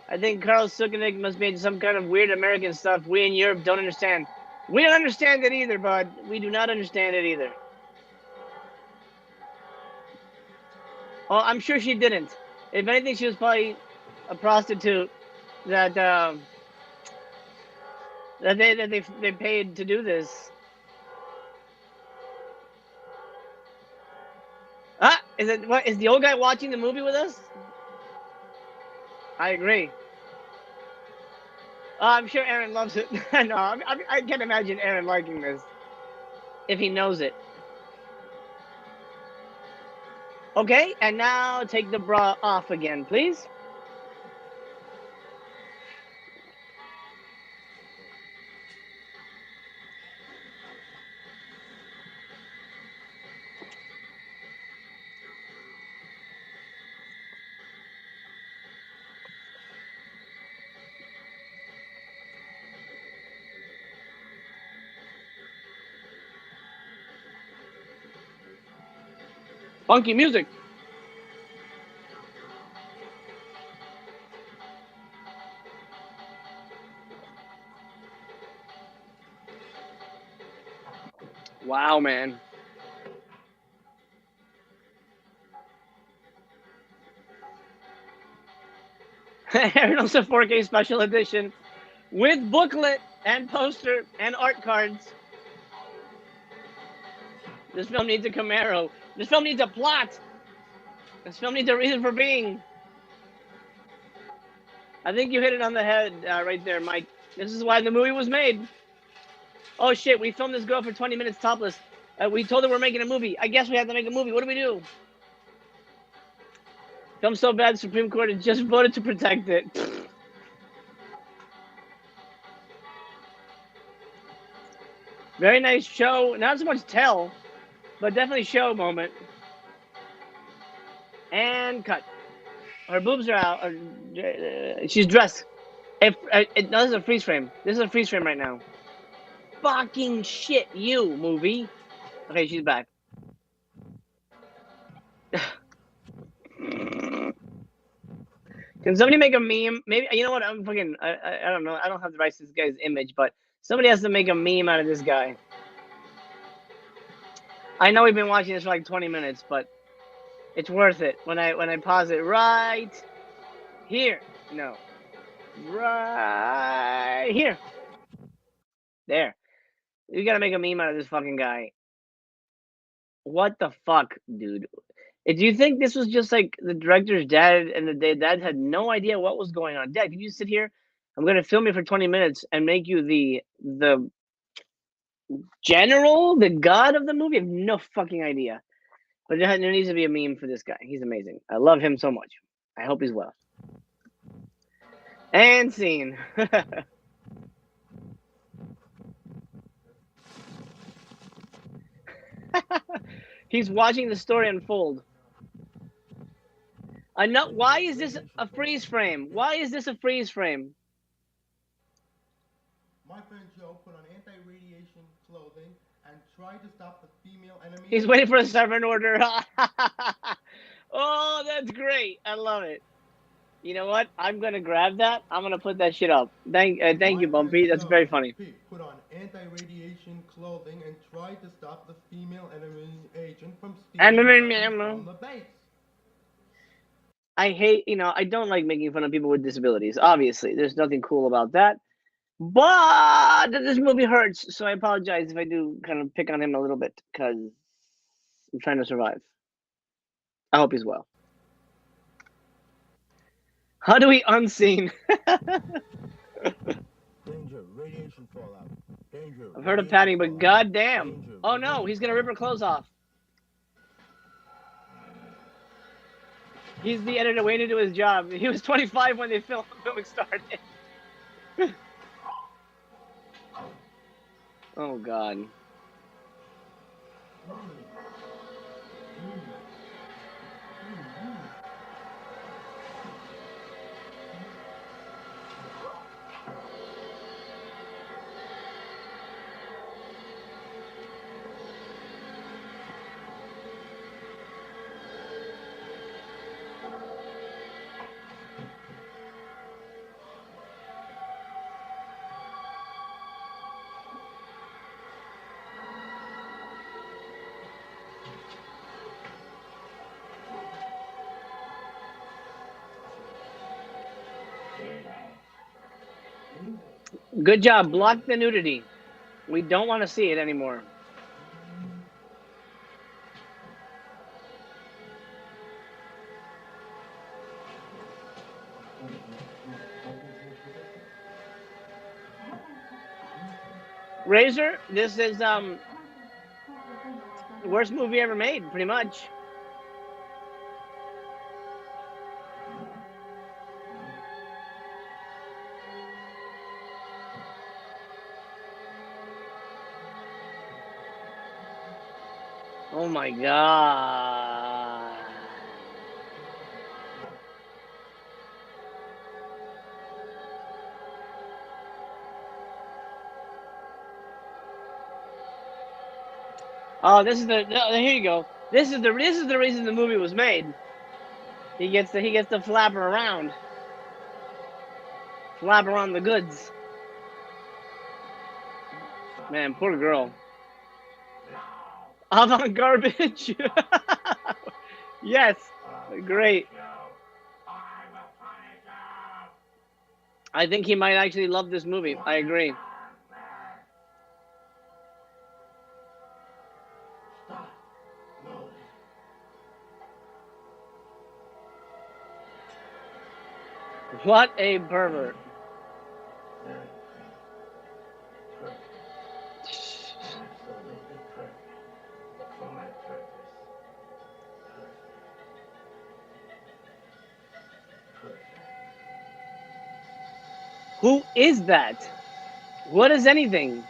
I think Carl Sukanik must be into some kind of weird American stuff we in Europe don't understand. We don't understand it either, bud. We do not understand it either. Oh, I'm sure she didn't. If anything, she was probably a prostitute that they paid to do this. Ah, is the old guy watching the movie with us? I agree. I'm sure Aaron loves it. No, I can't imagine Aaron liking this if he knows it. Okay, and now take the bra off again, please. Funky music. Wow, man. Aaron's a 4K special edition with booklet and poster and art cards. This film needs a Camaro. This film needs a plot. This film needs a reason for being. I think you hit it on the head right there, Mike. This is why the movie was made. Oh, shit. We filmed this girl for 20 minutes topless. We told her we're making a movie. I guess we have to make a movie. What do we do? Film so bad, Supreme Court had just voted to protect it. Very nice show. Not so much tell, but definitely show moment. And cut. Her boobs are out. She's dressed. No, this is a freeze frame. This is a freeze frame right now. Fucking shit, you movie. Okay, she's back. Can somebody make a meme? Maybe, you know what? I'm fucking. I don't know. I don't have the rights to this guy's image, but somebody has to make a meme out of this guy. I know we've been watching this for like 20 minutes, but it's worth it when I pause it right here. No, right here. There. You gotta make a meme out of this fucking guy. What the fuck, dude? Do you think this was just like the director's dad and the dad had no idea what was going on? Dad, can you sit here? I'm gonna film you for 20 minutes and make you the general, the god of the movie. I have no fucking idea. But there needs to be a meme for this guy. He's amazing. I love him so much. I hope he's well. And scene. He's watching the story unfold. Why is this a freeze frame? Why is this a freeze frame?
My friend Joe put on anti-radiation clothing and tried to stop the female enemy.
He's waiting for a servant order. Oh, that's great. I love it. You know what? I'm going to grab that. I'm going to put that shit up. Thank you, Bumpy. That's very funny.
Put on anti-radiation clothing and tried to stop the female enemy agent from stealing from the base.
I hate, I don't like making fun of people with disabilities. Obviously, there's nothing cool about that. But this movie hurts, so I apologize if I do kind of pick on him a little bit because I'm trying to survive. I hope he's well. How do we unseen?
Danger, radiation fallout. Danger.
I've heard of padding, but goddamn. Oh no, he's gonna rip her clothes off. He's the editor waiting to do his job. He was 25 when they filming started. Oh god. Good job. Block the nudity. We don't want to see it anymore. Razor, this is the worst movie ever made, pretty much. Oh my god. Oh, this is the here you go. This is the reason the movie was made. He gets to flapper around. Flapper on the goods. Man, poor girl. Avant garbage. Yes, great. I think he might actually love this movie. I agree. What a pervert. Who is that? What is anything?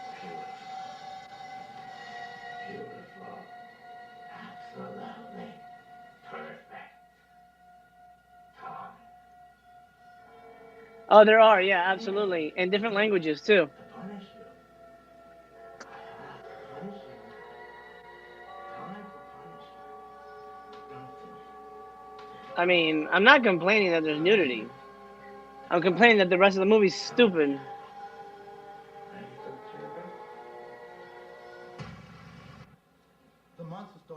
Oh, there are, yeah, absolutely. In different languages, too. I mean, I'm not complaining that there's nudity. I'm complaining that the rest of the movie's stupid.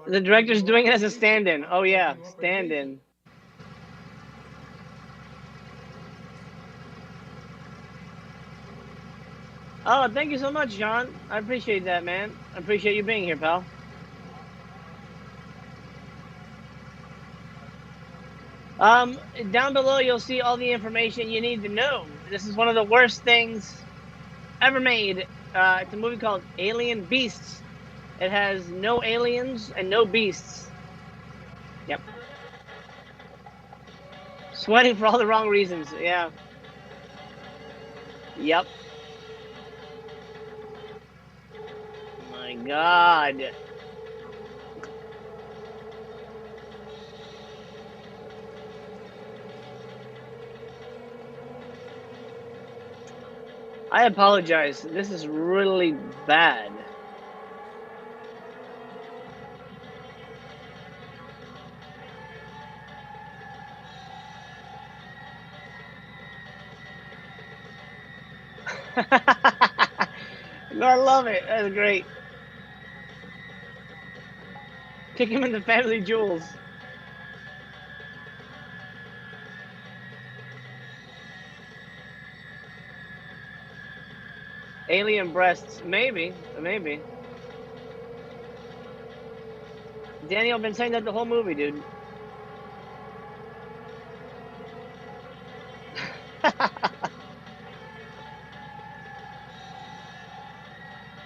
The director's doing it as a stand-in. Oh, yeah, stand-in. Oh, thank you so much, John. I appreciate that, man. I appreciate you being here, pal. Down below, you'll see all the information you need to know. This is one of the worst things ever made. It's a movie called Alien Beasts. It has no aliens and no beasts. Yep. Sweating for all the wrong reasons. Yeah. Yep. My God. I apologize. This is really bad. No, I love it. That's great. Kick him in the family jewels. Alien breasts, maybe. Daniel been saying that the whole movie, dude.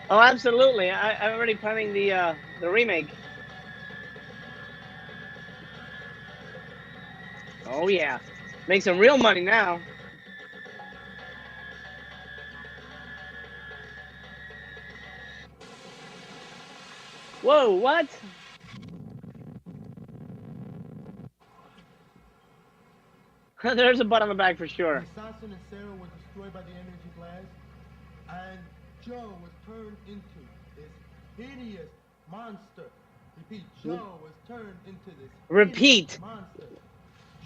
Oh, absolutely. I'm already planning the remake. Oh yeah, make some real money now. Whoa, what? There's a butt on the back for
The
sure.
assassin and Sarah were destroyed by the energy blast, and Joe was turned into this hideous monster. Repeat, Joe was turned into this
Repeat.
hideous monster.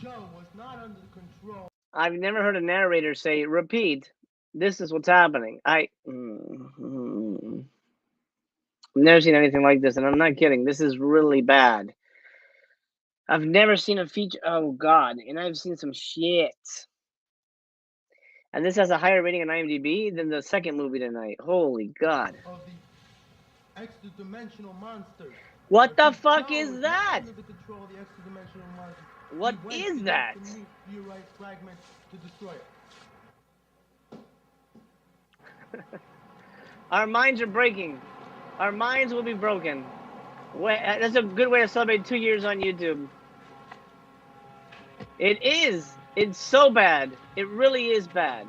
Joe was not under the control.
I've never heard a narrator say, repeat, this is what's happening. I've never seen anything like this, and I'm not kidding. This is really bad. I've never seen a feature. Oh, God. And I've seen some shit. And this has a higher rating on IMDb than the second movie tonight. Holy God.
Of the extra-dimensional monsters.
What the
Repeat,
fuck
Joe
is
was
that?
not under the control of the extra-dimensional monsters.
What
He went
is
to
that?
the meteorite fragment to destroy it.
Our minds are breaking. Our minds will be broken. That's a good way to celebrate 2 years on YouTube. It is. It's so bad. It really is bad.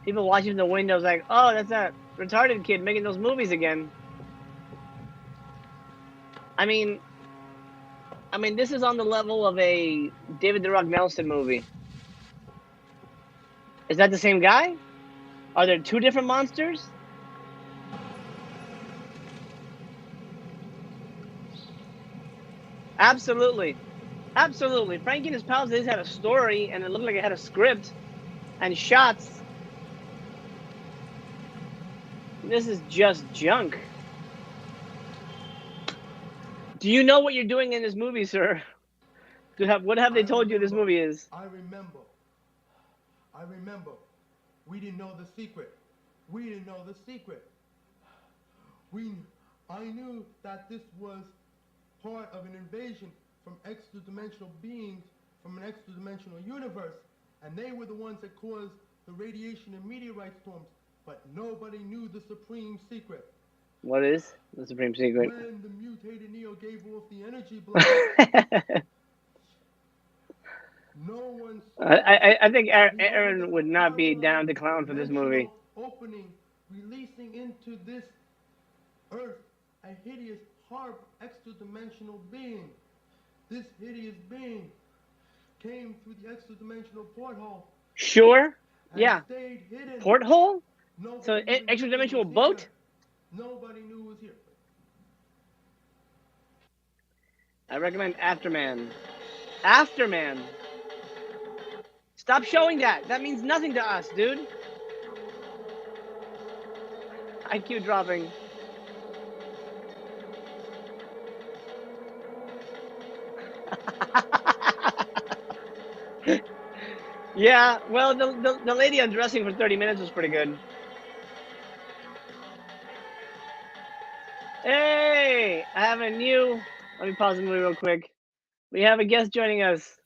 People watching the windows like, oh, that's that retarded kid making those movies again. I mean, this is on the level of a David the Rock Nelson movie. Is that the same guy? Are there two different monsters? Absolutely. Absolutely. Frankie and his pals, they just had a story, and it looked like it had a script and shots. This is just junk. Do you know what you're doing in this movie, sir? What have they told you this movie is?
I remember. We didn't know the secret. I knew that this was part of an invasion from extra-dimensional beings from an extra-dimensional universe, and they were the ones that caused the radiation and meteorite storms, but nobody knew the supreme secret.
What is the supreme secret?
When the mutated Neo gave off the energy blast, no one saw
I think Aaron would not be down to clown for this movie.
opening, releasing into this earth a hideous, horrible, extra-dimensional being. This hideous being came through the extra-dimensional porthole.
Sure.
And
Yeah.
stayed hidden.
Porthole?
Nobody
So
even knew
extra-dimensional
it was
boat?
here. Nobody knew it was here.
I recommend Afterman. Afterman. Stop showing that. That means nothing to us, dude. IQ dropping. Yeah, well, the lady undressing for 30 minutes was pretty good. Hey, I have a new. Let me pause the movie real quick. We have a guest joining us.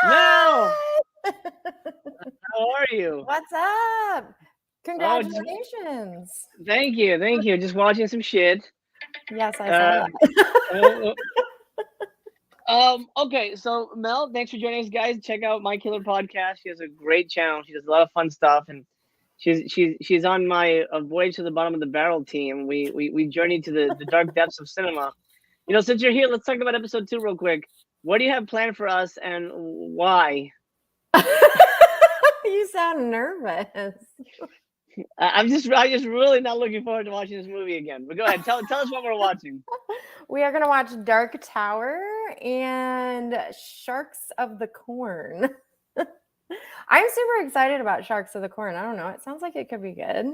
Mel,
Hi!
how are you?
What's up? Congratulations.
Thank you, thank you. Just watching some shit.
Yes, I saw that.
Okay, so Mel, thanks for joining us, guys. Check out My Killer Podcast. She has a great channel. She does a lot of fun stuff, and she's on my Voyage to the Bottom of the Barrel team. We journeyed to the dark depths of cinema. You know, since you're here, let's talk about episode 2 real quick. What do you have planned for us, and why?
You sound nervous.
I'm just really not looking forward to watching this movie again. But go ahead, tell us what we're watching.
We are going to watch Dark Tower and Sharks of the Corn. I'm super excited about Sharks of the Corn. I don't know. It sounds like it could be good.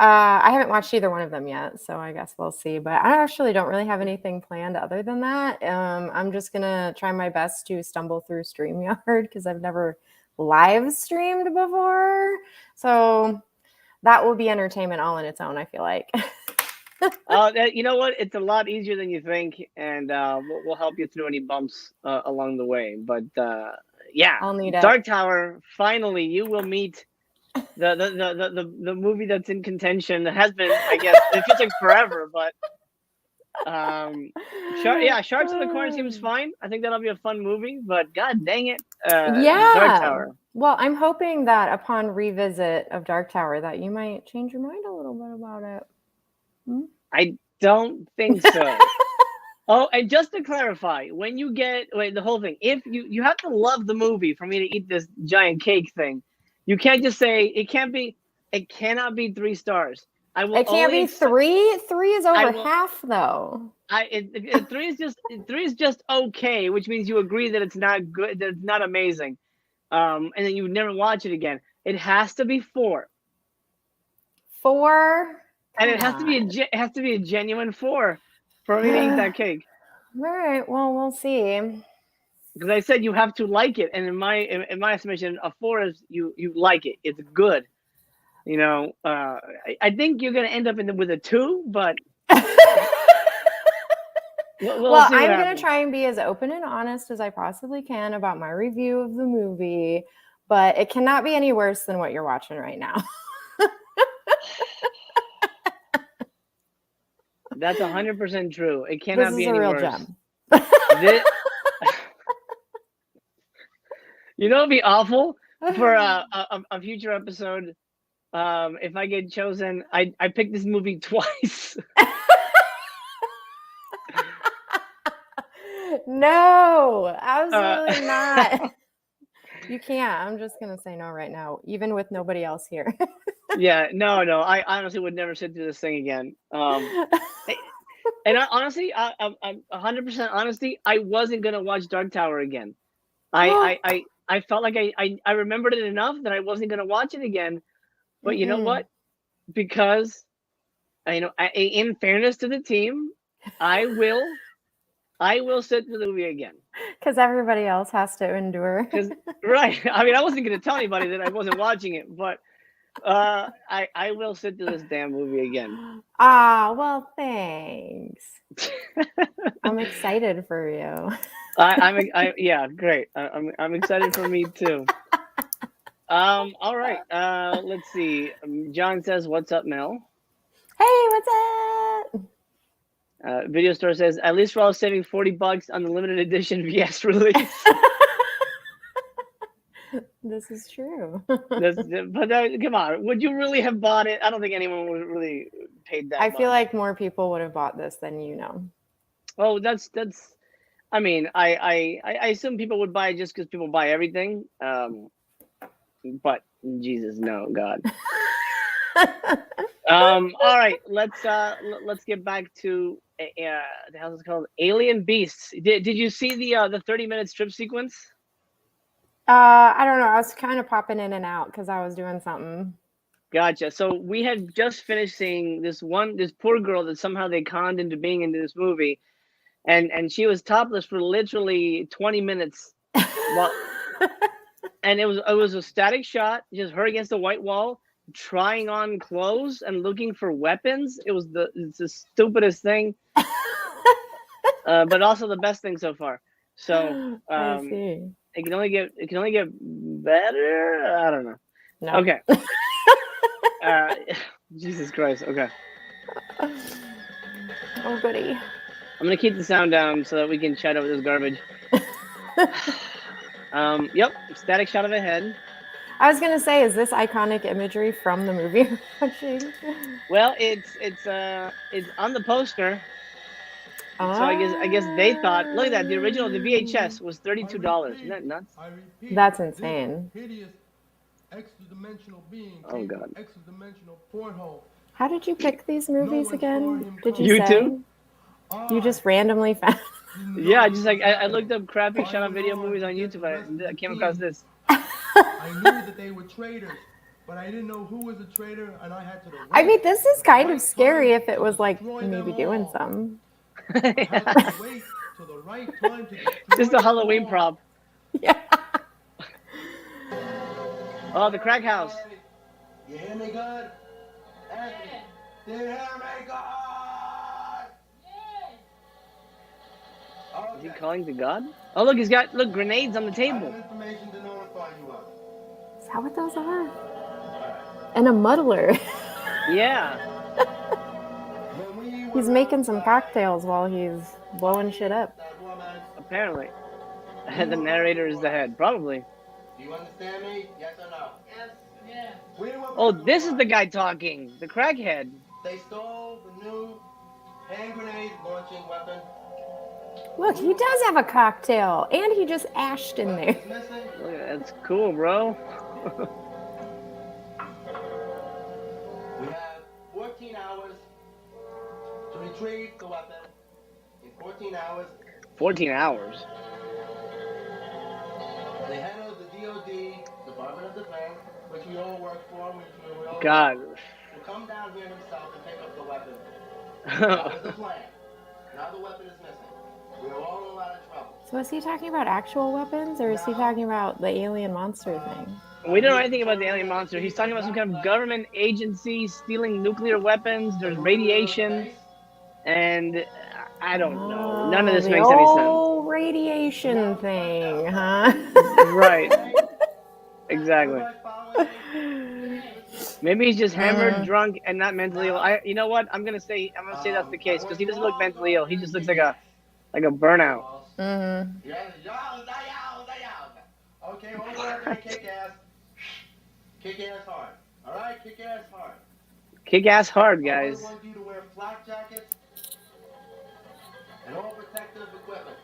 I haven't watched either one of them yet, so I guess we'll see. But I actually don't really have anything planned other than that. I'm just going to try my best to stumble through StreamYard because I've never live streamed before. So that will be entertainment all in its own, I feel like.
You know what? It's a lot easier than you think, and we'll help you through any bumps along the way. But yeah,
I'll need it.
Dark Tower. Finally, you will meet the movie that's in contention. It has been, I guess, it feels like forever, but Sharks of the Corn seems fine. I think that'll be a fun movie. But god dang it, Dark Tower.
Well, I'm hoping that upon revisit of Dark Tower that you might change your mind a little bit about it.
I don't think so. Oh, and just to clarify, when you get the whole thing, if you have to love the movie for me to eat this giant cake thing. You can't just say it cannot be 3 stars. I will.
It can't
only
be 3. 3 is over
will-
half, though.
3 is just okay, which means you agree that it's not good, that it's not amazing, and then you would never watch it again. It has to be 4.
4,
and it has to be a genuine 4 for me to eat that cake.
All right. Well, we'll see.
Because I said you have to like it, and in my estimation, a 4 is you like it. It's good. You know, I think you're gonna end up with a 2, but we'll
Well,
see what
I'm gonna
happens.
try and be as open and honest as I possibly can about my review of the movie, but it cannot be any worse than what you're watching right now.
That's 100% true. It cannot be any worse.
This is a real gem.
You know, it'd be awful for a future episode. If I get chosen, I picked this movie twice.
No, absolutely not. You can't. I'm just gonna say no right now, even with nobody else here.
Yeah, no. I honestly would never sit through this thing again. And honestly, I'm 100% honesty. I wasn't gonna watch Dark Tower again. I felt like I remembered it enough that I wasn't gonna watch it again. But you know what? Because in fairness to the team, I will sit through the movie again.
Because everybody else has to endure.
Right. I mean, I wasn't going to tell anybody that I wasn't watching it, but I will sit through this damn movie again.
Ah, well, thanks. I'm excited for you.
Yeah, great. I'm excited for me too. All right. Let's see. John says, "What's up, Mel?"
Hey, what's up?
Video Store says, "At least we're all saving $40 on the limited edition VS release."
This is true.
But come on, would you really have bought it? I don't think anyone would really paid that.
I feel like more people would have bought this than you know.
Oh, that's. I mean, I assume people would buy it just because people buy everything. But Jesus, no, God. All right, let's get back to the house is called Alien Beasts. Did you see the 30-minute strip sequence?
I don't know. I was kind of popping in and out because I was doing something.
Gotcha. So we had just finished seeing this poor girl that somehow they conned into being into this movie, and she was topless for literally 20 minutes. And it was a static shot, just her against the white wall, trying on clothes and looking for weapons. It's the stupidest thing, but also the best thing so far. So
I see.
It can only get better. I don't know.
No.
Okay. Jesus Christ. Okay.
Oh goody.
I'm gonna keep the sound down so that we can chat over this garbage. Yep. Static shot of a head.
I was gonna say, is this iconic imagery from the movie we're watching?
Well, it's on the poster. So I guess they thought, look at that, the VHS was $32. Isn't that nuts?
That's insane.
Oh God.
How did you pick these movies again? Did you
YouTube?
Say? You just randomly found?
Yeah, just like I looked up crappy shot video movies on YouTube. I came across this.
I knew that they were traitors, but I didn't know who was a traitor, and I had to.
I mean, this is kind of scary if it was like maybe doing some.
Just a Halloween prop.
Yeah.
Oh, the crack house.
You hear me good? Anthony, do you hear me good?
Is he calling to God? Oh, look, he's got grenades on the table.
Information to notify you of.
Is that what those are? And a muddler.
Yeah.
He's making some cocktails while he's blowing shit up.
Apparently. The narrator is the head. Probably.
Do you understand me? Yes or no?
Yes. Yeah.
Oh, this is the guy talking. The crackhead.
They stole the new hand grenade launching weapon.
Look, he does have a cocktail, and he just ashed in there.
Weapons missing.
Look, that's cool, bro.
We have 14 hours to retrieve the weapon. In 14 hours,
14 hours.
the head of the DOD, Department of Defense, which we all work for, which we all
God.
will come down here himself and pick up the weapon. That was the plan. Now the weapon is missing. We're all in a lot of trouble.
So is he talking about actual weapons, or is he talking about the alien monster thing?
We don't know anything about the alien monster. He's talking about some kind of government agency stealing nuclear weapons. There's radiation, and I don't know. None of this
the
makes any sense.
whole radiation thing, huh?
Right. Exactly. Maybe he's just hammered, drunk, and not mentally ill. You know what? I'm gonna say that's the case because he doesn't look mentally ill. He just looks like a burnout.
Mm-hmm.
Okay, all we're gonna kick ass. Kick ass hard. Alright, kick ass hard.
Kick ass hard, guys.
I want you to wear flak jackets and all protective equipment.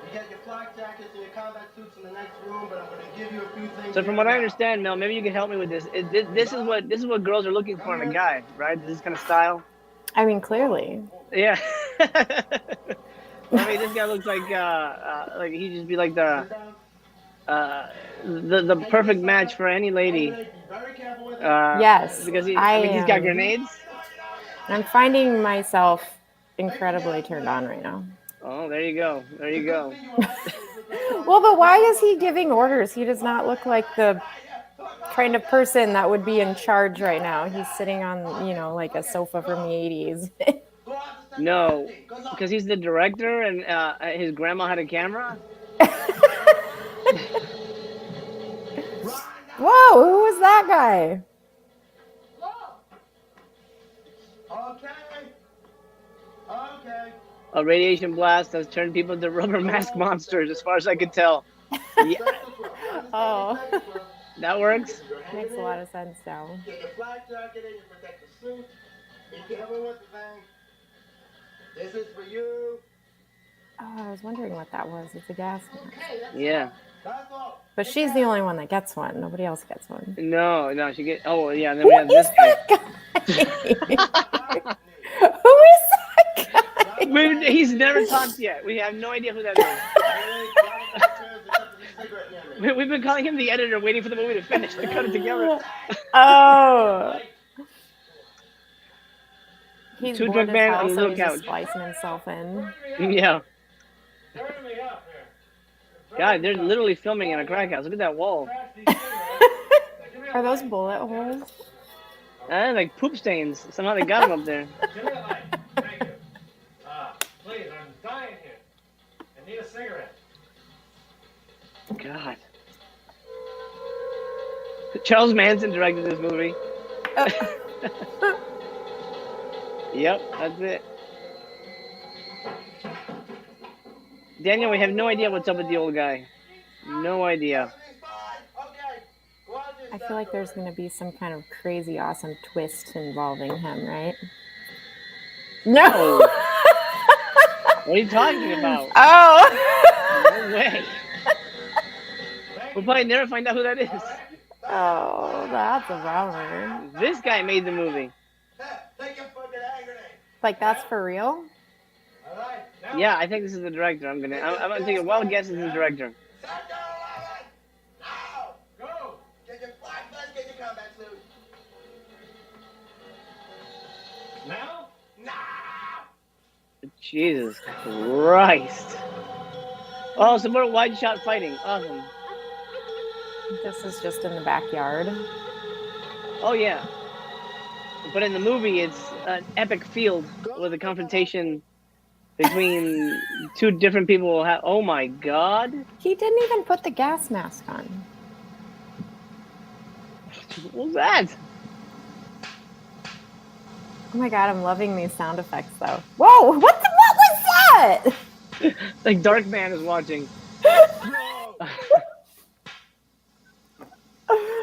You get your flak jackets and your combat suits in the next room, but I'm going to give you a few things.
So from what I understand, Mel, maybe you can help me with this. This is what girls are looking for in a guy, right? This kind of style.
I mean, clearly.
Yeah. I mean, this guy looks like he'd just be like the perfect match for any lady.
Yes,
because he's got grenades.
I'm finding myself incredibly turned on right now.
Oh, there you go. There you go.
Well, but why is he giving orders? He does not look like the kind of person that would be in charge right now. He's sitting on, like a sofa from the 80s.
No, because he's the director and his grandma had a camera.
Whoa, who was that guy?
Okay.
A radiation blast has turned people into rubber mask monsters, as far as I could tell. Yeah.
Oh.
That works.
Makes a lot of sense now.
Get your flak jacket in, you protect the suit. Be careful with the thing. This is for you.
Oh, I was wondering what that was. It's a gas mask.
Yeah.
That's all.
But she's the only one that gets one. Nobody else gets one.
No, she get. Oh, yeah. And then we have this guy.
Who is that guy?
He's never talked yet. We have no idea who that is. We've been calling him the editor, waiting for the movie to finish to cut it together.
Oh. He's
Two
bored
drunk
as
man
hell,
on the
so
little
he's just
couch.
splicing himself in.
Yeah. God, they're literally filming in a crack house. Look at that wall.
Are those bullet holes?
Like poop stains. Somehow they got them up there.
Thank you. Please, I'm dying here. I need a cigarette.
God. Charles Manson directed this movie. Yep, that's it. Daniel, we have no idea what's up with the old guy. No idea.
I feel like there's going to be some kind of crazy, awesome twist involving him, right? No!
What are you talking about?
Oh!
No way. We'll probably never find out who that is.
Oh, that's a bummer.
This guy made the movie.
Like, that's for real?
Yeah, I think this is the director. I'm gonna take a wild guess. This is the director.
Go! Get your flak vest, get your combat suit.
Now?
Jesus Christ! Oh, some more wide shot fighting. Awesome.
This is just in the backyard.
Oh yeah. But in the movie, it's an epic field with a confrontation between two different people. Oh my God!
He didn't even put the gas mask on.
What was that?
Oh my God, I'm loving these sound effects though. Whoa, what was that?
Like Dark Man is watching.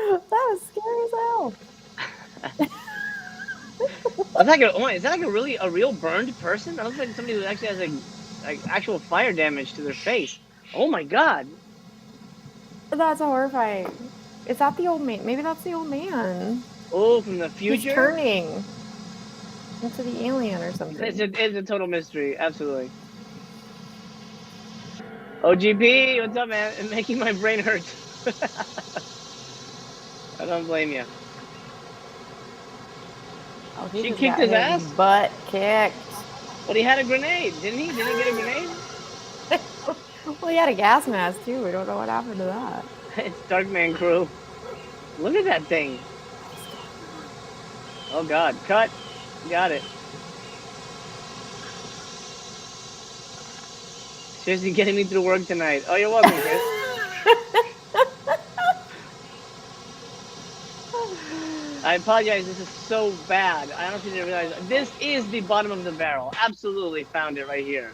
That was scary as hell.
It's like is that like a real burned person? That looks like somebody who actually has like actual fire damage to their face. Oh my god.
That's horrifying. Is that the old man? Maybe that's the old man.
Oh, from the
He's
future?
turning into the alien or something.
It's a total mystery, absolutely. OGP, what's up, man? It's making my brain hurt. I don't blame you.
Oh, he
She
just
kicked
got
his ass?
butt kicked.
But he had a grenade, didn't he? Didn't he get a grenade?
Well, he had a gas mask too. We don't know what happened to that.
It's Darkman crew. Look at that thing. Oh god, cut. Got it. Seriously getting me through work tonight. Oh, you're welcome, Chris. I apologize, this is so bad. I honestly didn't realize. This is the bottom of the barrel. Absolutely found it right here.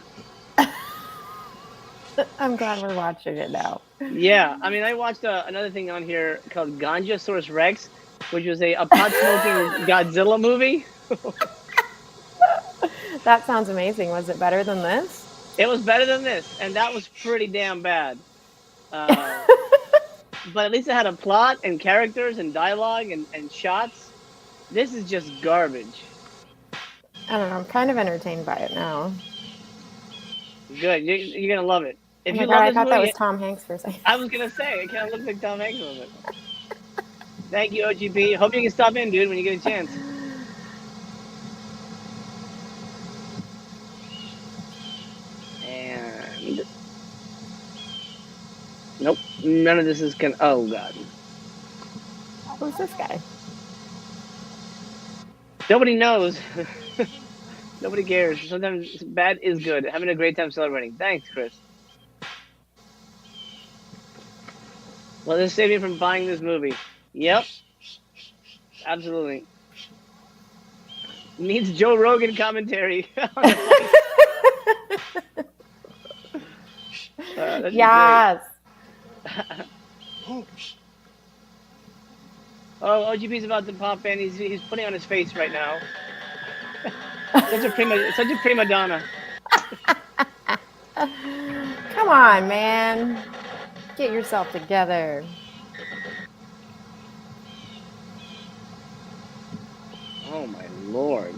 I'm glad we're watching it now.
Yeah, I mean, I watched another thing on here called Ganja Source Rex, which was a pot-smoking Godzilla movie.
That sounds amazing. Was it better than this?
It was better than this, and that was pretty damn bad. But at least it had a plot and characters and dialogue and shots. This is just garbage.
I don't know. I'm kind of entertained by it now.
Good, you're gonna love it. If
Oh
you
my God,
love
I
this
thought
movie,
that was Tom Hanks for a second.
I was gonna say it kind of looks like Tom Hanks a little bit. Thank you, OGP. Hope you can stop in, dude, when you get a chance. And nope, none of this is gonna. Oh god,
Who's this guy?
nobody knows. Nobody cares. Sometimes bad is good. Having a great time celebrating. Thanks, Chris. Well, this saved me from buying this movie. Yep. Absolutely. Needs Joe Rogan commentary.
Yes.
Oh, OGP's about to pop in. He's putting on his face right now. Such a prima donna.
Come on, man. Get yourself together.
Oh my lord.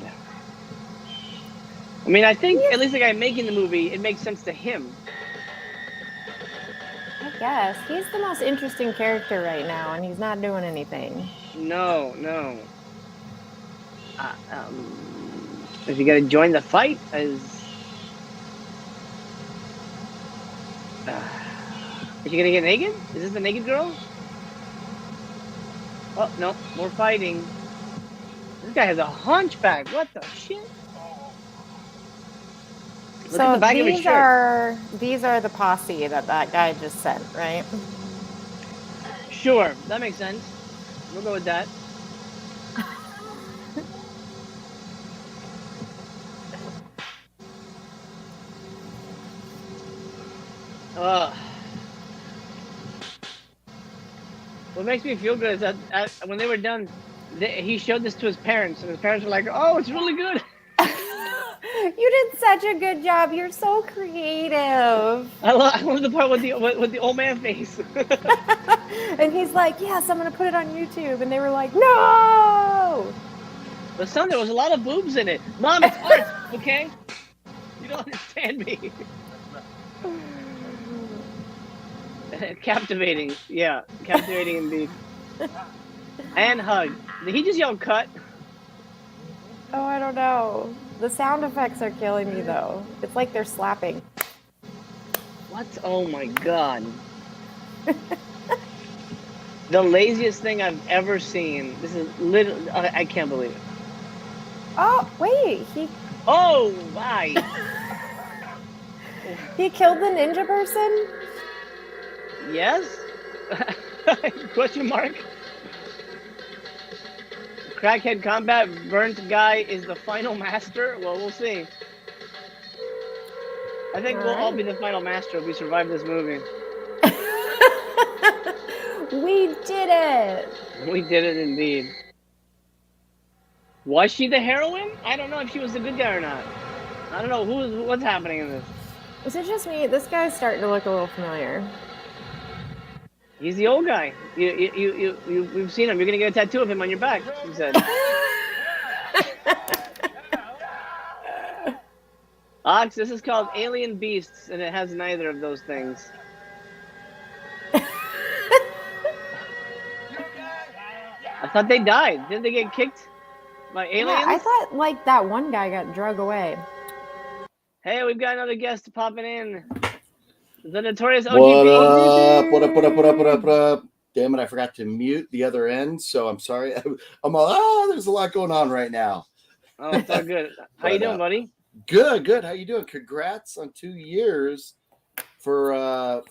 I mean, I think at least the guy making the movie, it makes sense to him.
I guess. He's the most interesting character right now, and he's not doing anything.
No. If you gotta join the fight, is she gonna get naked? Is this the naked girl? Oh no, more fighting. This guy has a hunchback. What the shit? Look at the back of his shirt.
These are the posse that guy just sent, right?
Sure, that makes sense. We'll go with that. What makes me feel good is that when they were done, he showed this to his parents, and his parents were like, "Oh, it's really good."
You did such a good job. You're so creative.
I love the part with the old man face.
And he's like, "Yes, I'm gonna put it on YouTube," and they were like, "No."
But son, there was a lot of boobs in it. Mom, it's art, okay? You don't understand me. Captivating, yeah, captivating indeed. And hug. Did he just yell cut?
Oh, I don't know. The sound effects are killing me though. It's like they're slapping.
What? Oh my god. The laziest thing I've ever seen. This is literally, I can't believe it.
Oh, wait,
Oh, why?
He killed the ninja person?
Yes? Question mark? Crackhead combat, burnt guy is the final master? Well, we'll see. I think we'll all be the final master if we survive this movie.
We did it!
We did it indeed. Was she the heroine? I don't know if she was the good guy or not. I don't know what's happening in this.
Is it just me? This guy's starting to look a little familiar.
He's the old guy. We've seen him. You're gonna get a tattoo of him on your back. He said. Ox, this is called Alien Beasts, and it has neither of those things. I thought they died. Didn't they get kicked by aliens?
Yeah, I thought like that one guy got drug away.
Hey, we've got another guest popping in. The notorious OGP.
What up? What up? What up? What up? What up? What up? Damn it! I forgot to mute the other end, so I'm sorry. I'm all there's a lot going on right now.
Oh, it's all good. How you doing, buddy?
Good, good. How you doing? Congrats on 2 years for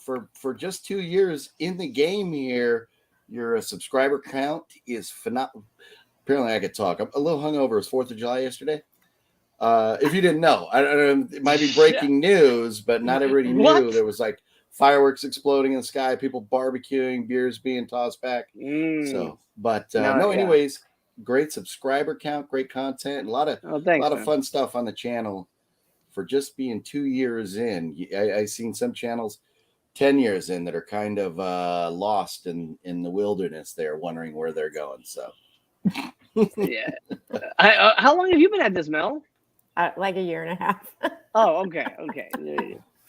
just 2 years in the game here. Your subscriber count is phenomenal. Apparently, I could talk. I'm a little hungover. It was 4th of July yesterday. If you didn't know, I don't know, it might be breaking news, but not everybody knew.
What?
There was like fireworks exploding in the sky, people barbecuing, beers being tossed back. So, but anyways, great subscriber count, great content, a lot of fun stuff on the channel for just being 2 years in. I seen some channels 10 years in that are kind of lost in the wilderness there, wondering where they're going. So,
yeah. How long have you been at this, Mel?
Like a year and a half.
Oh, okay.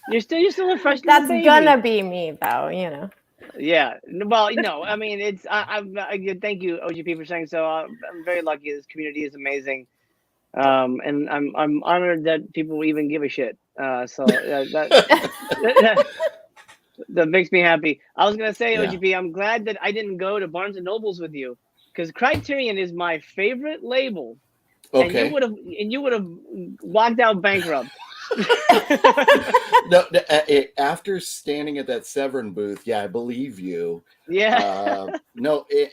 You're still a freshman.
That's
baby.
gonna be me, though. You know.
Yeah. Well, I mean, it's. I thank you, OGP, for saying so. I'm very lucky. This community is amazing, and I'm honored that people even give a shit. That makes me happy. I was gonna say, OGP, I'm glad that I didn't go to Barnes and Nobles with you, because Criterion is my favorite label.
okay.
And you would have walked out bankrupt.
No, after standing at that Severin booth, I believe you.
Yeah.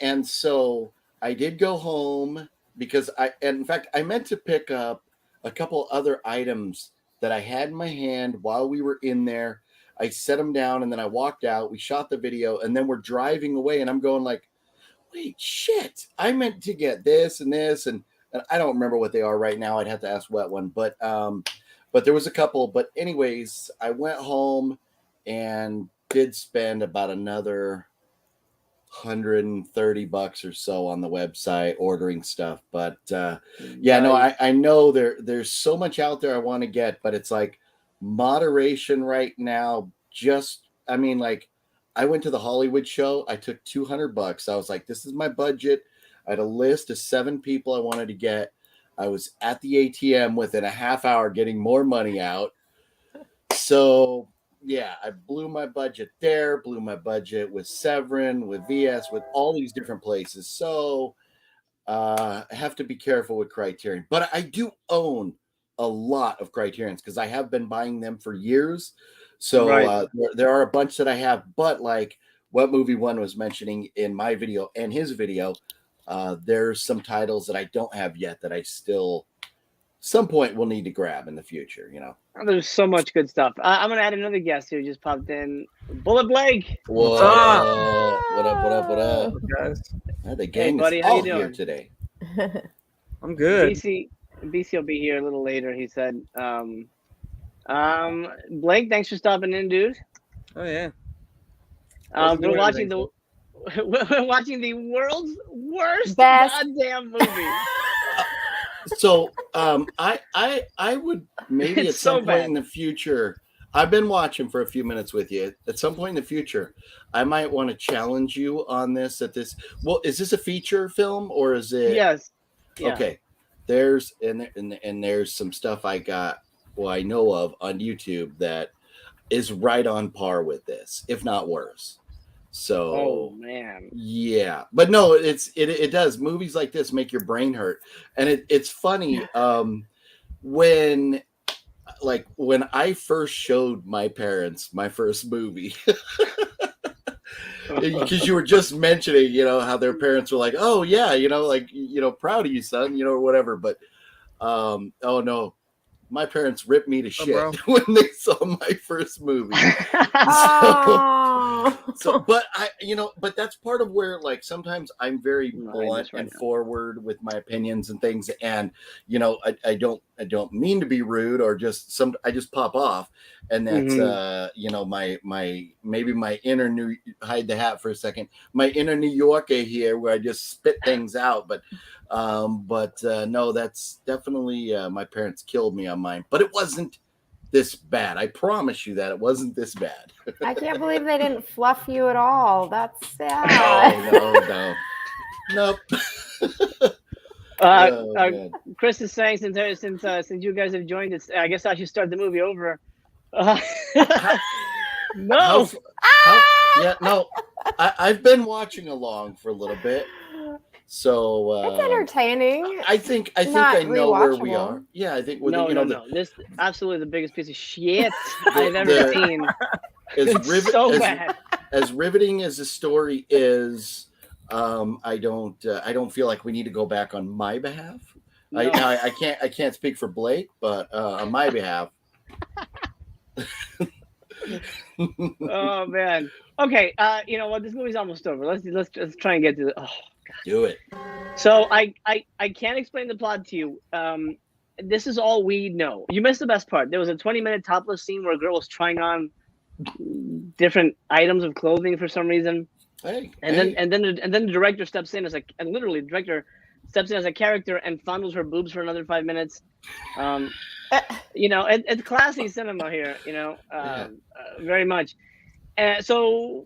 And so I did go home because in fact, I meant to pick up a couple other items that I had in my hand while we were in there. I set them down and then I walked out. We shot the video and then we're driving away and I'm going like, wait, shit, I meant to get this and this and I don't remember what they are right now. I'd have to ask Wet One, but there was a couple. But anyways, I went home and did spend about another $130 or so on the website ordering stuff. But I know there's so much out there I want to get, but it's like moderation right now. I went to the Hollywood show. I took $200. I was like, this is my budget. I had a list of 7 people I wanted to get. I was at the ATM within a half hour getting more money out. So, I blew my budget there, blew my budget with Severin, with VS, with all these different places. So, I have to be careful with Criterion. But I do own a lot of Criterions because I have been buying them for years. So, there are a bunch that I have. But like what Movie One was mentioning in my video and his video, there's some titles that I don't have yet that I still some point will need to grab in the future,
There's so much good stuff. I'm gonna add another guest who just popped in. Bullet Blake.
What's up? What up?
Guys.
The gang
buddy,
is
how you
all
doing?
here today.
I'm good.
BC will be here a little later, he said. Blake, thanks for stopping in, dude.
Oh yeah.
We're watching the world's worst
Best.
goddamn movie.
So I would maybe
It's
at some
so
point
bad.
in the future, I've been watching for a few minutes with you. At some point in the future, I might want to challenge you on this. Is this a feature film or is it?
Yes. Yeah.
Okay. There's there's some stuff I know of on YouTube that is right on par with this, if not worse. So,
oh man,
yeah, but no, it does. Movies like this make your brain hurt, and it's funny. When I first showed my parents my first movie, because you were just mentioning, how their parents were like, oh yeah, proud of you, son, or whatever. But oh no. My parents ripped me to shit when they saw my first movie. So, but but that's part of where, like, sometimes I'm very blunt
right
and
now.
forward with my opinions and things, and I don't mean to be rude, or just I just pop off, and that's my inner hide the hat for a second, my inner New Yorker here, where I just spit things out, but no, that's definitely my parents killed me on mine, but it wasn't this bad. I promise you that it wasn't this bad.
I can't believe they didn't fluff you at all. That's sad.
No. Nope.
Chris is saying since you guys have joined us, I guess I should start the movie over. No.
No. I've been watching along for a little bit, so
It's entertaining.
I think I know where we are. Yeah, I think with
no. This is absolutely the biggest piece of shit I've ever seen. It's so bad.
As riveting as the story is, I don't feel like we need to go back on my behalf. No. I can't speak for Blake, but on my behalf.
Oh man. Okay. You know what? This movie's almost over. Let's try and get to the. Oh, God.
Do it.
So I can't explain the plot to you. This is all we know. You missed the best part. There was a 20-minute topless scene where a girl was trying on different items of clothing for some reason.
Then
the director steps in as literally the director steps in as a character and fondles her boobs for another 5 minutes. It's classy cinema here. Very much. So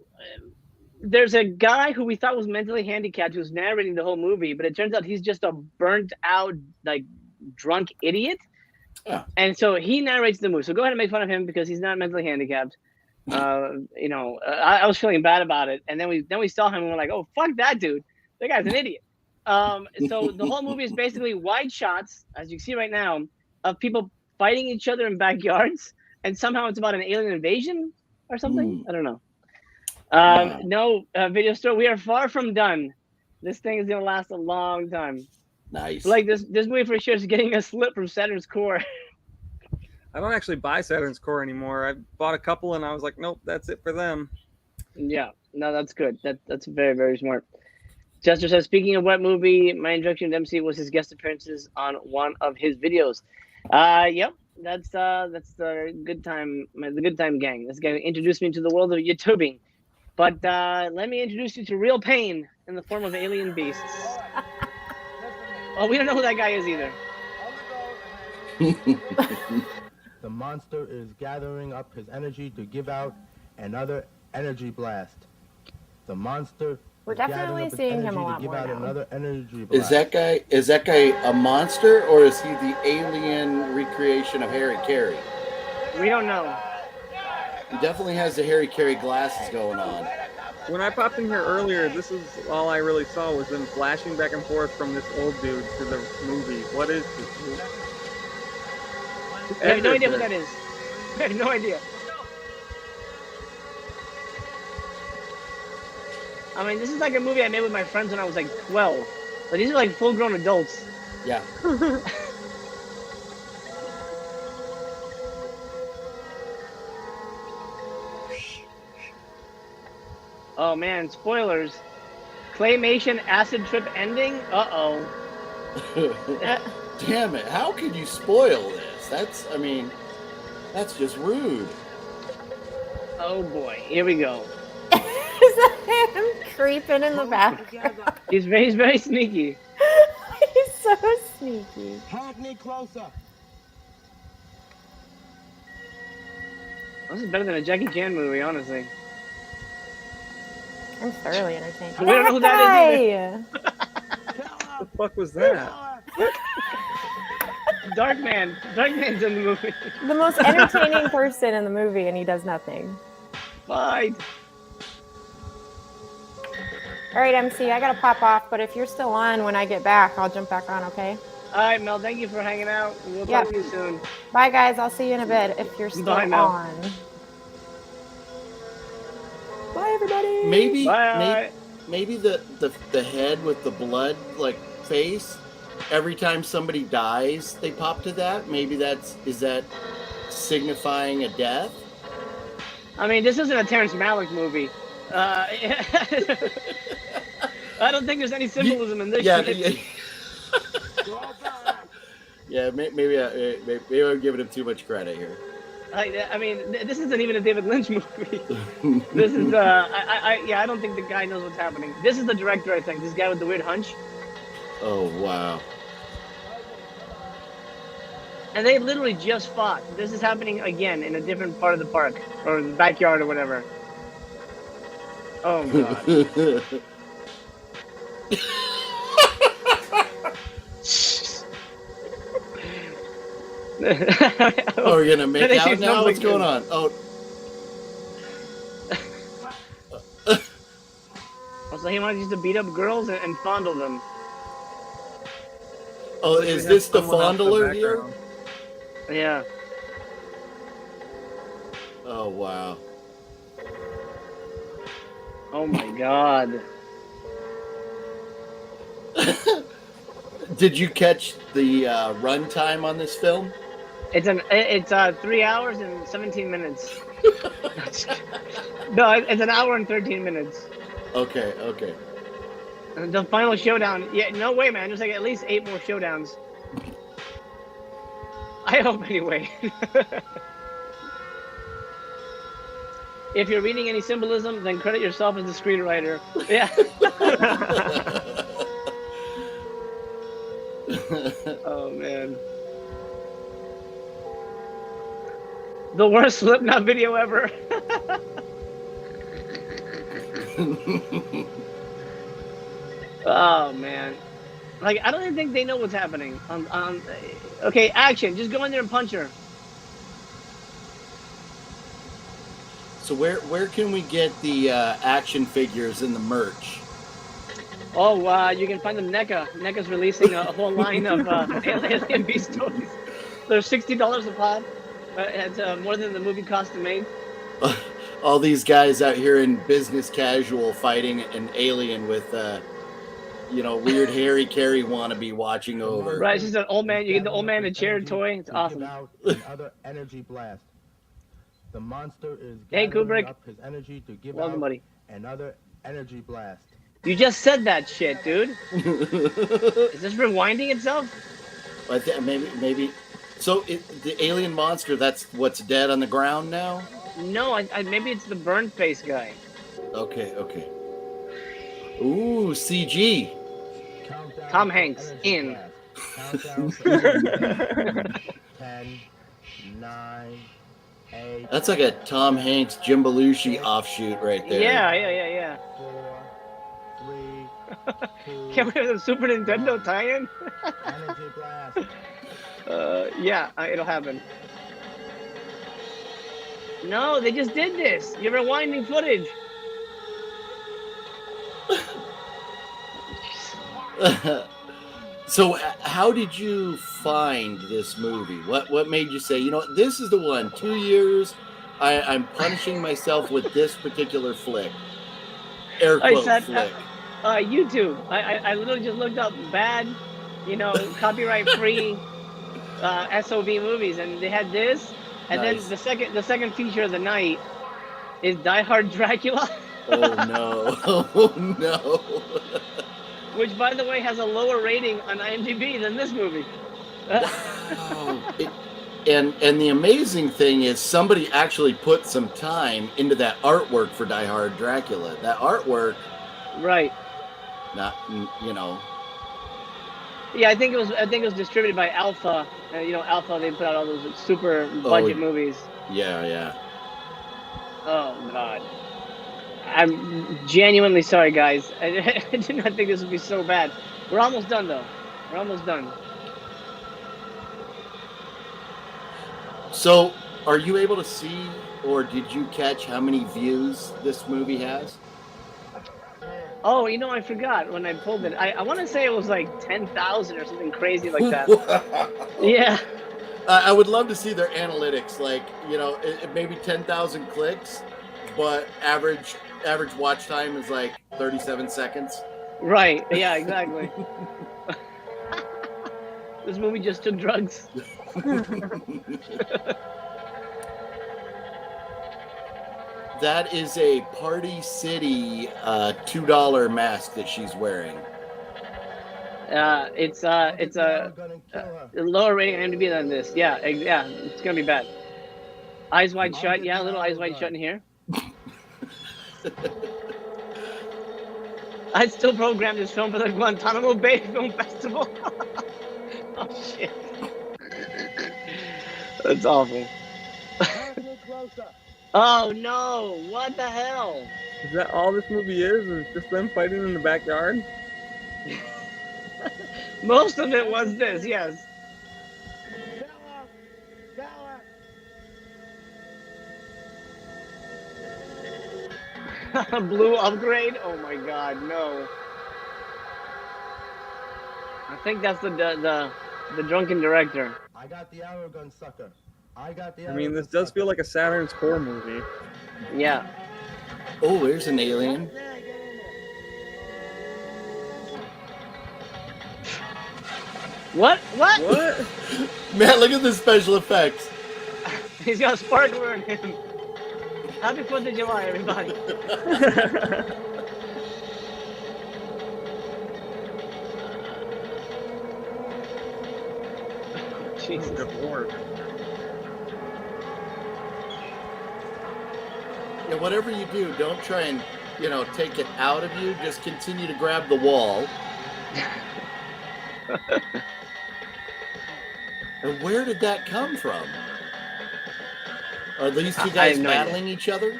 there's a guy who we thought was mentally handicapped who's narrating the whole movie, but it turns out he's just a burnt out, like, drunk idiot.
Yeah.
And so he narrates the movie. So go ahead and make fun of him because he's not mentally handicapped. I was feeling bad about it, and then we saw him and we're like, oh, fuck that dude, that guy's an idiot. So the whole movie is basically wide shots, as you see right now, of people fighting each other in backyards, and somehow it's about an alien invasion or something. I don't know. No, video store, we are far from done. This thing is gonna last a long time.
Nice.
Like this movie for sure is getting a slip from Saturn's core.
I don't actually buy Saturn's core anymore. I bought a couple and I was like, nope, that's it for them.
Yeah, no, that's good. That's very, very smart. Chester says, speaking of what movie, my introduction to MC was his guest appearances on one of his videos. Yep, that's the Good Time Gang. This guy introduced me to the world of YouTubing. But let me introduce you to real pain in the form of alien beasts. Oh, we don't know who that guy is either.
The monster is gathering up his energy to give out another energy blast. The monster.
We're definitely seeing him a lot more now.
Another energy blast.
Is that guy a monster, or is he the alien recreation of Harry Carey?
We don't know.
He definitely has the Harry Carey glasses going on.
When I popped in here earlier, this is all I really saw was them flashing back and forth from this old dude to the movie. What is this?
I have no idea what that is. I have no idea. I mean, this is like a movie I made with my friends when I was like 12. But these are like full-grown adults.
Yeah.
Oh man, spoilers. Claymation acid trip ending? Uh-oh.
Damn it, how could you spoil this? That's just rude.
Oh boy, here we go.
Is that him creeping in the background?
He's very sneaky.
He's so sneaky.
Hold me closer.
This is better than a Jackie Chan movie, honestly.
I'm thoroughly entertained.
We don't know who that is either.
What the fuck was that?
Darkman's in the movie.
The most entertaining person in the movie, and he does nothing.
Fine.
All right, MC, I gotta pop off, but if you're still on when I get back, I'll jump back on, okay?
All right, Mel, thank you for hanging out. We'll talk to you soon.
Bye, guys. I'll see you in a bit if you're still on. Bye, everybody.
Maybe the head with the blood like face. Every time somebody dies, they pop to that. Maybe is that signifying a death?
I mean, this isn't a Terrence Malick movie. Yeah. I don't think there's any symbolism in this
Yeah,
shit.
yeah. Maybe I'm giving him too much credit here.
I mean, this isn't even a David Lynch movie. This is I don't think the guy knows what's happening. This is the director, I think. This guy with the weird hunch.
Oh wow.
And they literally just fought. This is happening again in a different part of the park or the backyard or whatever. Oh god.
Oh, we're gonna make out now? What's going on? Oh.
So he wanted just to beat up girls and fondle them.
Oh, is this the fondler here?
Yeah.
Oh wow.
Oh my god.
Did you catch the runtime on this film?
It's 3 hours and 17 minutes. No, it's an hour and 13 minutes.
Okay.
The final showdown. Yeah, no way, man. There's like at least 8 more showdowns. I hope anyway. If you're reading any symbolism, then credit yourself as the screenwriter. Yeah. Oh man. The worst Slipknot video ever. Oh man. Like, I don't even think they know what's happening. Okay, action. Just go in there and punch her.
So where can we get the action figures and the merch?
Oh, you can find them NECA. NECA's releasing a whole line of Alien Beast toys. They're $60 a pop. It's more than the movie cost to make.
All these guys out here in business casual fighting an alien with, weird Harry Carey wannabe watching over.
Right, it's just an old man. You get the old man in a chair toy. It's awesome.
Another energy blast. The monster is
Hey,
gathering
Kubrick.
up his energy to give
Welcome,
out
buddy.
another energy blast.
You just said that shit, dude. Is this rewinding itself?
Maybe. So the alien monster, that's what's dead on the ground now?
No, maybe it's the burn face guy.
Okay. Ooh, CG.
Tom Hanks in.
Countdown to 10, 9, 8.
That's like a Tom Hanks, Jim Belushi offshoot right there.
Yeah.
4, 3, 2.
Can't we have the Super Nintendo tie-in?
Energy blast.
Yeah, it'll happen. No, they just did this. You're rewinding footage.
So how did you find this movie? What made you say, this is the one? 2 years, I'm punishing myself with this particular flick. Air quote flick.
YouTube. I literally just looked up bad, copyright-free SOV movies, and they had this. And
Nice.
then the second feature of the night is Die Hard Dracula.
Oh no.
Which, by the way, has a lower rating on IMDb than this movie.
Wow. And the amazing thing is somebody actually put some time into that artwork for Die Hard Dracula. That artwork,
Right.
not
Yeah, I think it was distributed by Alpha. Alpha, they put out all those super budget movies.
Yeah.
Oh god. I'm genuinely sorry, guys. I did not think this would be so bad. We're almost done, though. We're almost done.
So, are you able to see, or did you catch how many views this movie has?
Oh, I forgot when I pulled it. I want to say it was like 10,000 or something crazy like that. Yeah.
I would love to see their analytics, like, maybe 10,000 clicks, but average watch time is like 37 seconds.
Right. Yeah, exactly. This movie just took drugs.
That is a Party City $2 mask that she's wearing.
It's a lower rating on IMDb than this. Yeah, yeah, it's gonna be bad. Eyes Wide Shut. Yeah, a little Eyes Wide Shut in here. I'd still program this film for the Guantanamo Bay Film Festival. Oh shit. That's awful. Oh no! What the hell?
Is that all this movie is? Is just them fighting in the backyard?
Most of it was this, yes. Blue upgrade? Oh my god, no. I think that's the drunken director.
I got the arrow gun, sucker. I
mean, this does feel like a Saturn's Core movie.
Yeah.
Oh, there's an alien.
What? What?
What?
Man, look at the special effects.
He's got a sparkler in him. Happy 4th of July, everybody. Jesus.
Good Lord.
Yeah, whatever you do, don't try and, take it out of you. Just continue to grab the wall. And where did that come from? Are these two guys battling each other?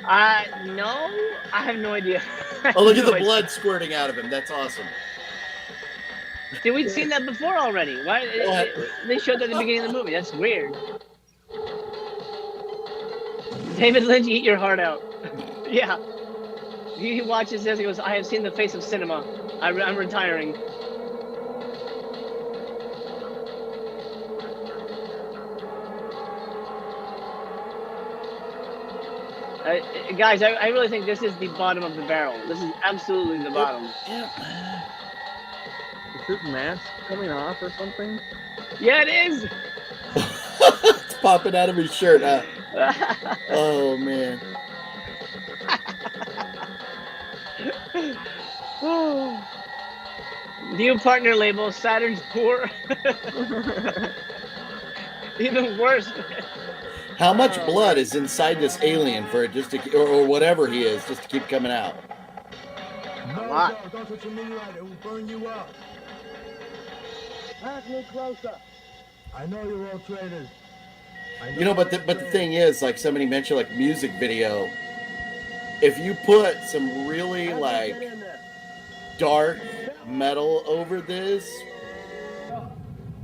No, I have no idea.
Oh, look at the blood squirting out of him. That's awesome.
See, we'd seen that before already. Why? They showed that at the beginning of the movie. That's weird. David Lynch, eat your heart out. Yeah. He watches this, he goes, I have seen the face of cinema. I'm retiring. Guys, I really think this is the bottom of the barrel. This is absolutely the bottom.
Yeah.
Is his mask coming off or something?
Yeah, it is.
It's popping out of his shirt, huh? Oh, man.
New partner label, Saturn's Poor. Even worse.
How much blood is inside this alien for it just to, or whatever he is, just to keep coming out?
A lot.
Don't touch your mini light, it will burn you up. Act a little closer. I know you're all traitors.
But the thing is, like somebody mentioned, like music video, if you put some really like dark metal over this,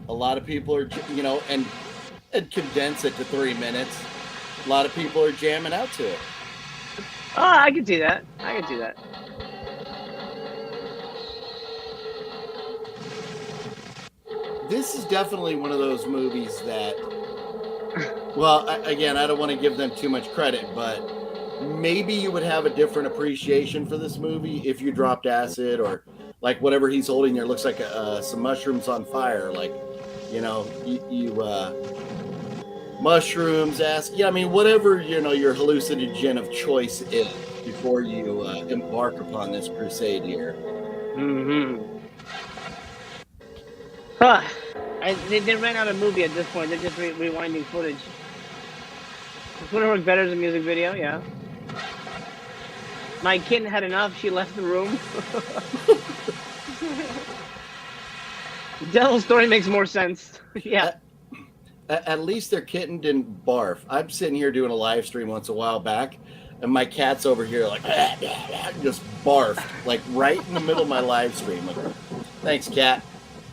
a lot of people are, and condense it to 3 minutes, a lot of people are jamming out to it.
Oh, I can see that. I can see that.
This is definitely one of those movies that, well, again, I don't want to give them too much credit, but maybe you would have a different appreciation for this movie if you dropped acid or like whatever he's holding there looks like some mushrooms on fire. Like, mushrooms, acid. Yeah, I mean, whatever, your hallucinogen of choice is before you embark upon this crusade here.
Mm-hmm. Huh. They ran out of movie at this point. They're just rewinding footage. This would have worked better as a music video, yeah. My kitten had enough. She left the room. Devil's story makes more sense. Yeah.
At least their kitten didn't barf. I'm sitting here doing a live stream once a while back, and my cat's over here like just barfed, like right in the middle of my live stream. Like, thanks, cat.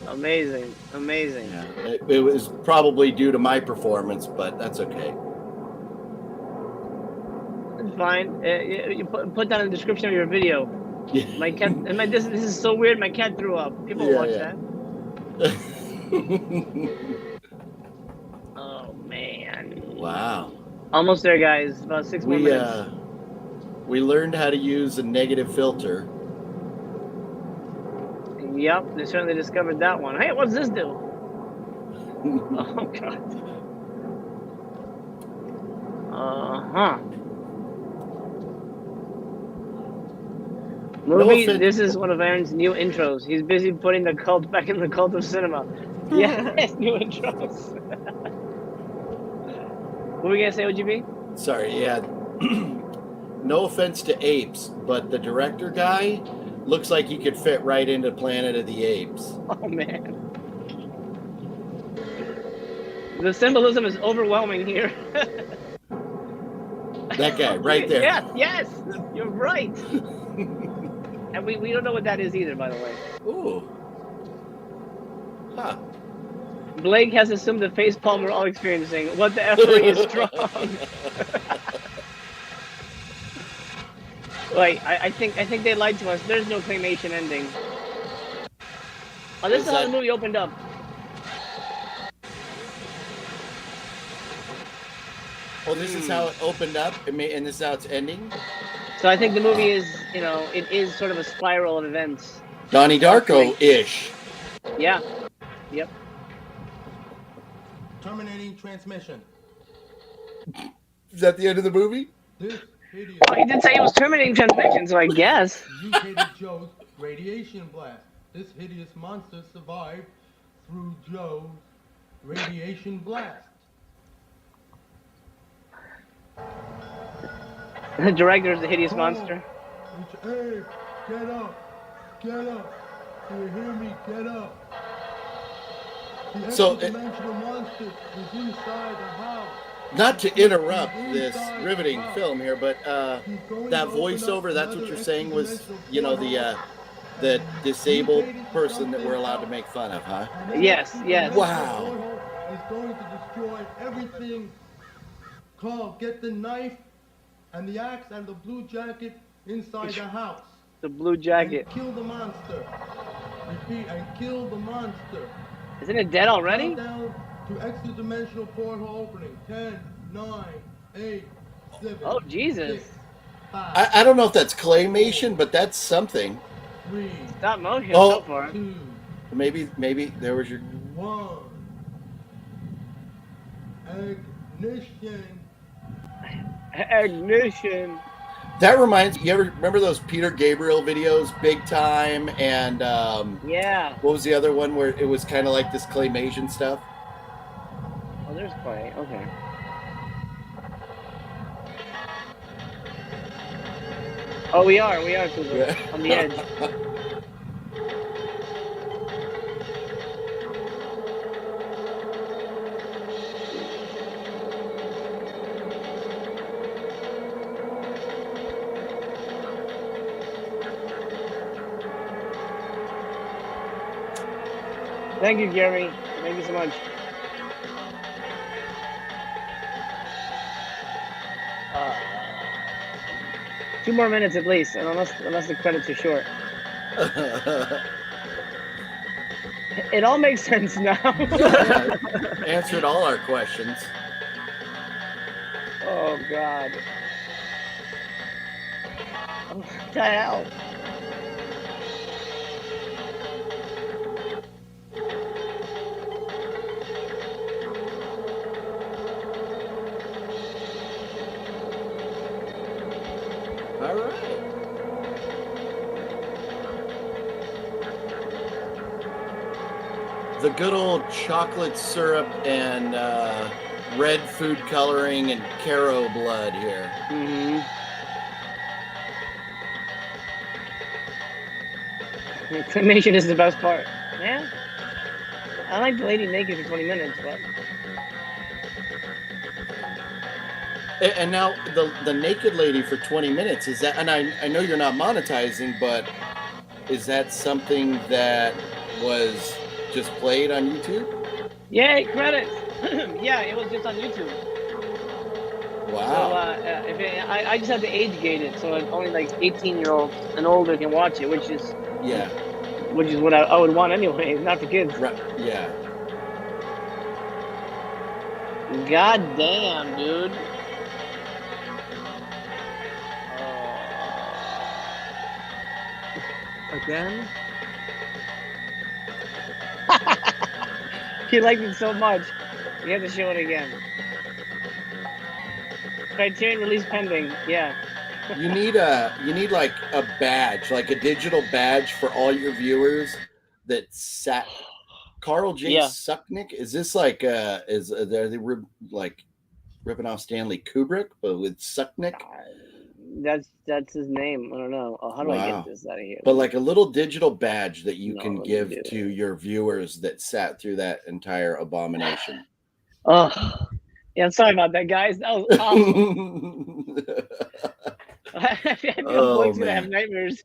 Amazing, amazing.
Yeah, it was probably due to my performance, but that's okay.
It's fine. You put that in the description of your video.
Yeah.
My cat. This is so weird. My cat threw up. People watch that. Oh man.
Wow.
Almost there, guys. About 6 more minutes.
We learned how to use a negative filter.
Yep, they certainly discovered that one. Hey, what's this do? Oh god. Movie,
offense-
this is one of Aaron's new intros. He's busy putting the cult back in the cult of cinema. Yes, new intros. What were we gonna say, OGB?
Sorry, yeah. No offense to apes, but the director guy looks like he could fit right into Planet of the Apes.
Oh man. The symbolism is overwhelming here.
That guy right there.
Yes, you're right. And we don't know what that is either, by the way.
Ooh. Huh.
Blake has assumed the facepalm we're all experiencing. What the effing is strong? Like, I think they lied to us. There's no claymation ending. Oh, this is how the movie opened up.
Oh, this is how it opened up, and this is how it's ending?
So I think the movie is, it is sort of a spiral of events.
Donnie Darko-ish.
Yeah. Yep.
Terminating transmission.
Is that the end of the movie?
This hideous...
Well, he did say he was terminating transmission, so I guess.
Mutated Joe's radiation blast. This hideous monster survived through Joe's radiation blast.
The director is the hideous monster.
It's Abe. Get up. Get up. Do you hear me? Get up. The extra-dimensional monster is inside the house.
Not to interrupt this riveting film here, but that voiceover, that's what you're saying was, the disabled person that we're allowed to make fun of, huh?
Yes.
Wow.
Is going to destroy everything. Carl, get the knife and the axe and the blue jacket inside the house.
The blue jacket.
And kill the monster. Repeat, and kill the monster.
Isn't it dead already?
Countdown to extra-dimensional portal opening. 10, 9, 8, 7.
Oh, Jesus.
6, 5,
I don't know if that's claymation, but that's something.
3,
Stop motion so far.
2,
Maybe there was your...
1. Ignition.
Ignition.
That reminds me, you ever remember those Peter Gabriel videos, Big Time, and
yeah.
What was the other one where it was kind of like this claymation stuff?
Oh, there's clay. Okay. Oh, we are, Cooper.
Yeah.
On the edge. Thank you, Gary. Thank you so much. Two more minutes at least, and unless the credits are short. It all makes sense now.
Answered all our questions.
Oh God. What the hell?
All right. The good old chocolate syrup and red food coloring and Caro blood here.
Mm-hmm. Claymation is the best part. Yeah. I like the lady naked for 20 minutes, but...
And now the naked lady for 20 minutes, is that, and I know you're not monetizing, but is that something that was just played on YouTube?
Yay, credits! Yeah, it was just on YouTube.
Wow.
So I just had to age gate it, so only like 18-year-olds and older can watch it, which is what I would want anyway, not for kids.
Right. Yeah.
God damn, dude.
Again?
He liked it so much. You have to show it again. Criterion release pending. Yeah.
You need like a badge, like a digital badge for all your viewers that sat. Carl J.
Yeah.
Sucknick. Is this like are they like ripping off Stanley Kubrick, but with Sucknick?
That's his name. I don't know. Oh, how do I get this out of here?
But like a little digital badge that you can
let me
give
do
to your viewers that sat through that entire abomination.
Oh, yeah. I'm sorry about that, guys. That was awful. I feel Blake's gonna have nightmares.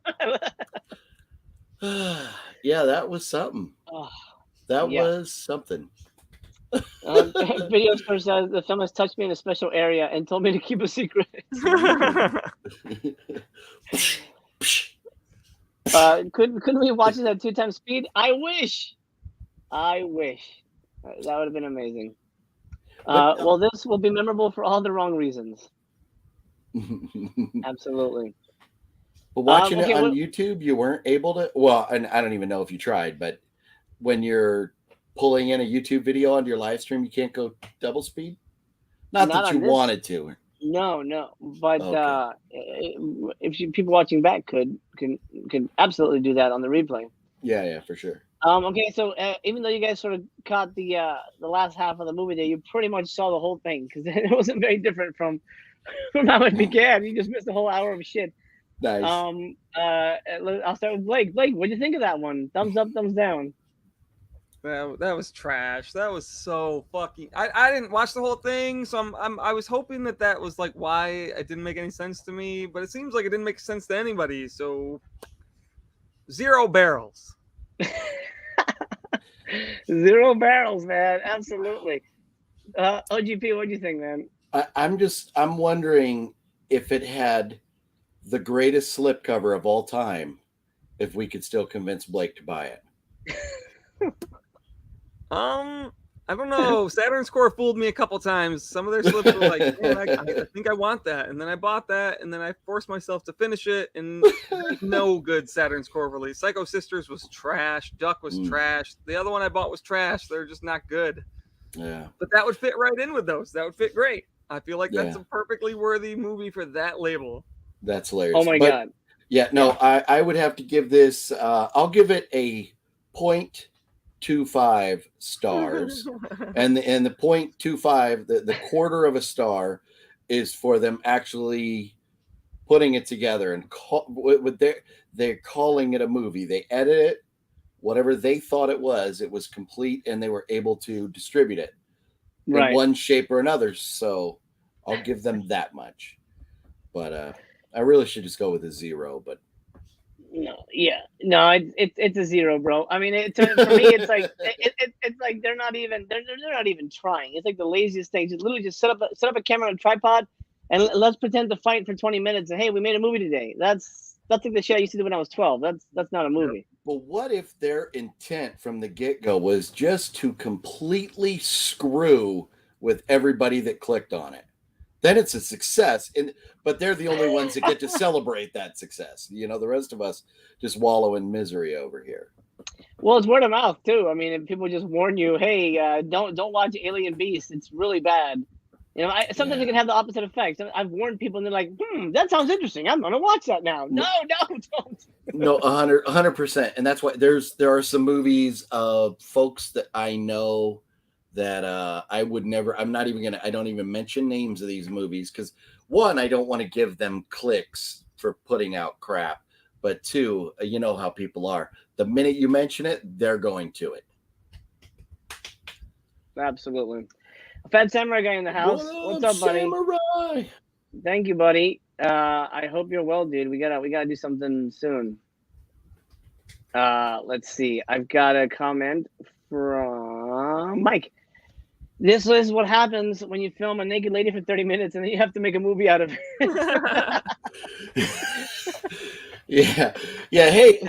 Yeah, that was something. That was something.
Video store says the film has touched me in a special area and told me to keep a secret. Couldn't we watch it at 2x speed? I wish. That would have been amazing. Well, this will be memorable for all the wrong reasons. Absolutely.
But watching it on YouTube, you weren't able to. Well, and I don't even know if you tried, but when you're pulling in a YouTube video onto your live stream, you can't go double speed. Not that you wanted to.
No, but people watching back can absolutely do that on the replay.
Yeah, for sure.
Okay, so even though you guys sort of caught the last half of the movie there, you pretty much saw the whole thing because it wasn't very different from how it began. You just missed a whole hour of shit.
Nice.
I'll start with Blake. Blake, what do you think of that one? Thumbs up, thumbs down.
That was trash. That was so fucking. I didn't watch the whole thing, so I was hoping that was like why it didn't make any sense to me, but it seems like it didn't make sense to anybody. So 0 barrels.
0 barrels, man. Absolutely. OGP, what do you think, man?
I'm wondering if it had the greatest slipcover of all time, if we could still convince Blake to buy it.
I don't know. Saturn Score fooled me a couple times. Some of their slips were like, man, I think I want that. And then I bought that, and then I forced myself to finish it, and no good Saturn Score release. Psycho Sisters was trash. Duck was trash. The other one I bought was trash. They're just not good.
Yeah.
But that would fit right in with those. That would fit great. I feel like that's a perfectly worthy movie for that label.
That's hilarious.
Oh my God.
Yeah, no, I would have to give this, I'll give it a 0.25 stars. and the 0.25, the quarter of a star is for them actually putting it together and they're calling it a movie. They edit it, whatever they thought it was complete, and they were able to distribute it in one shape or another. So I'll give them that much. But I really should just go with a 0, but
it's a 0, bro. I mean, for me, it's like it's like they're not even trying. It's like the laziest thing. Just literally just set up a camera on a tripod and let's pretend to fight for 20 minutes. And hey, we made a movie today. That's like the shit I used to do when I was 12. That's not a movie.
But what if their intent from the get-go was just to completely screw with everybody that clicked on it? Then it's a success, but they're the only ones that get to celebrate that success. You know, the rest of us just wallow in misery over here.
Well, it's word of mouth too. I mean, if people just warn you, hey, don't watch Alien Beast. It's really bad. You know, sometimes it can have the opposite effect. I've warned people, and they're like, that sounds interesting. I'm gonna watch that now. No, don't.
No, 100%, and that's why there are some movies of folks that I know that I would never. I don't even mention names of these movies because, one, I don't want to give them clicks for putting out crap, but two, you know how people are. The minute you mention it, they're going to it.
Absolutely. A Fat Samurai guy in the house. What's up, buddy?
Samurai?
Thank you, buddy. I hope you're well, dude. We gotta do something soon. Let's see. I've got a comment from Mike. This is what happens when you film a naked lady for 30 minutes and then you have to make a movie out of it.
Yeah. Hey,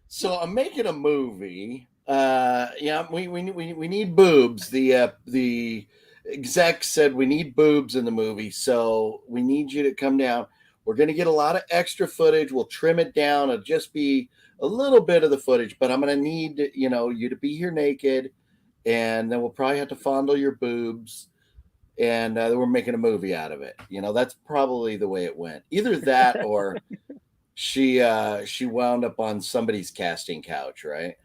so I'm making a movie. We need boobs. The exec said we need boobs in the movie, so we need you to come down. We're going to get a lot of extra footage. We'll trim it down. It'll just be a little bit of the footage, but I'm going to need, you to be here naked. And then we'll probably have to fondle your boobs. and they were making a movie out of it. You know, that's probably the way it went. Either that or she wound up on somebody's casting couch, right?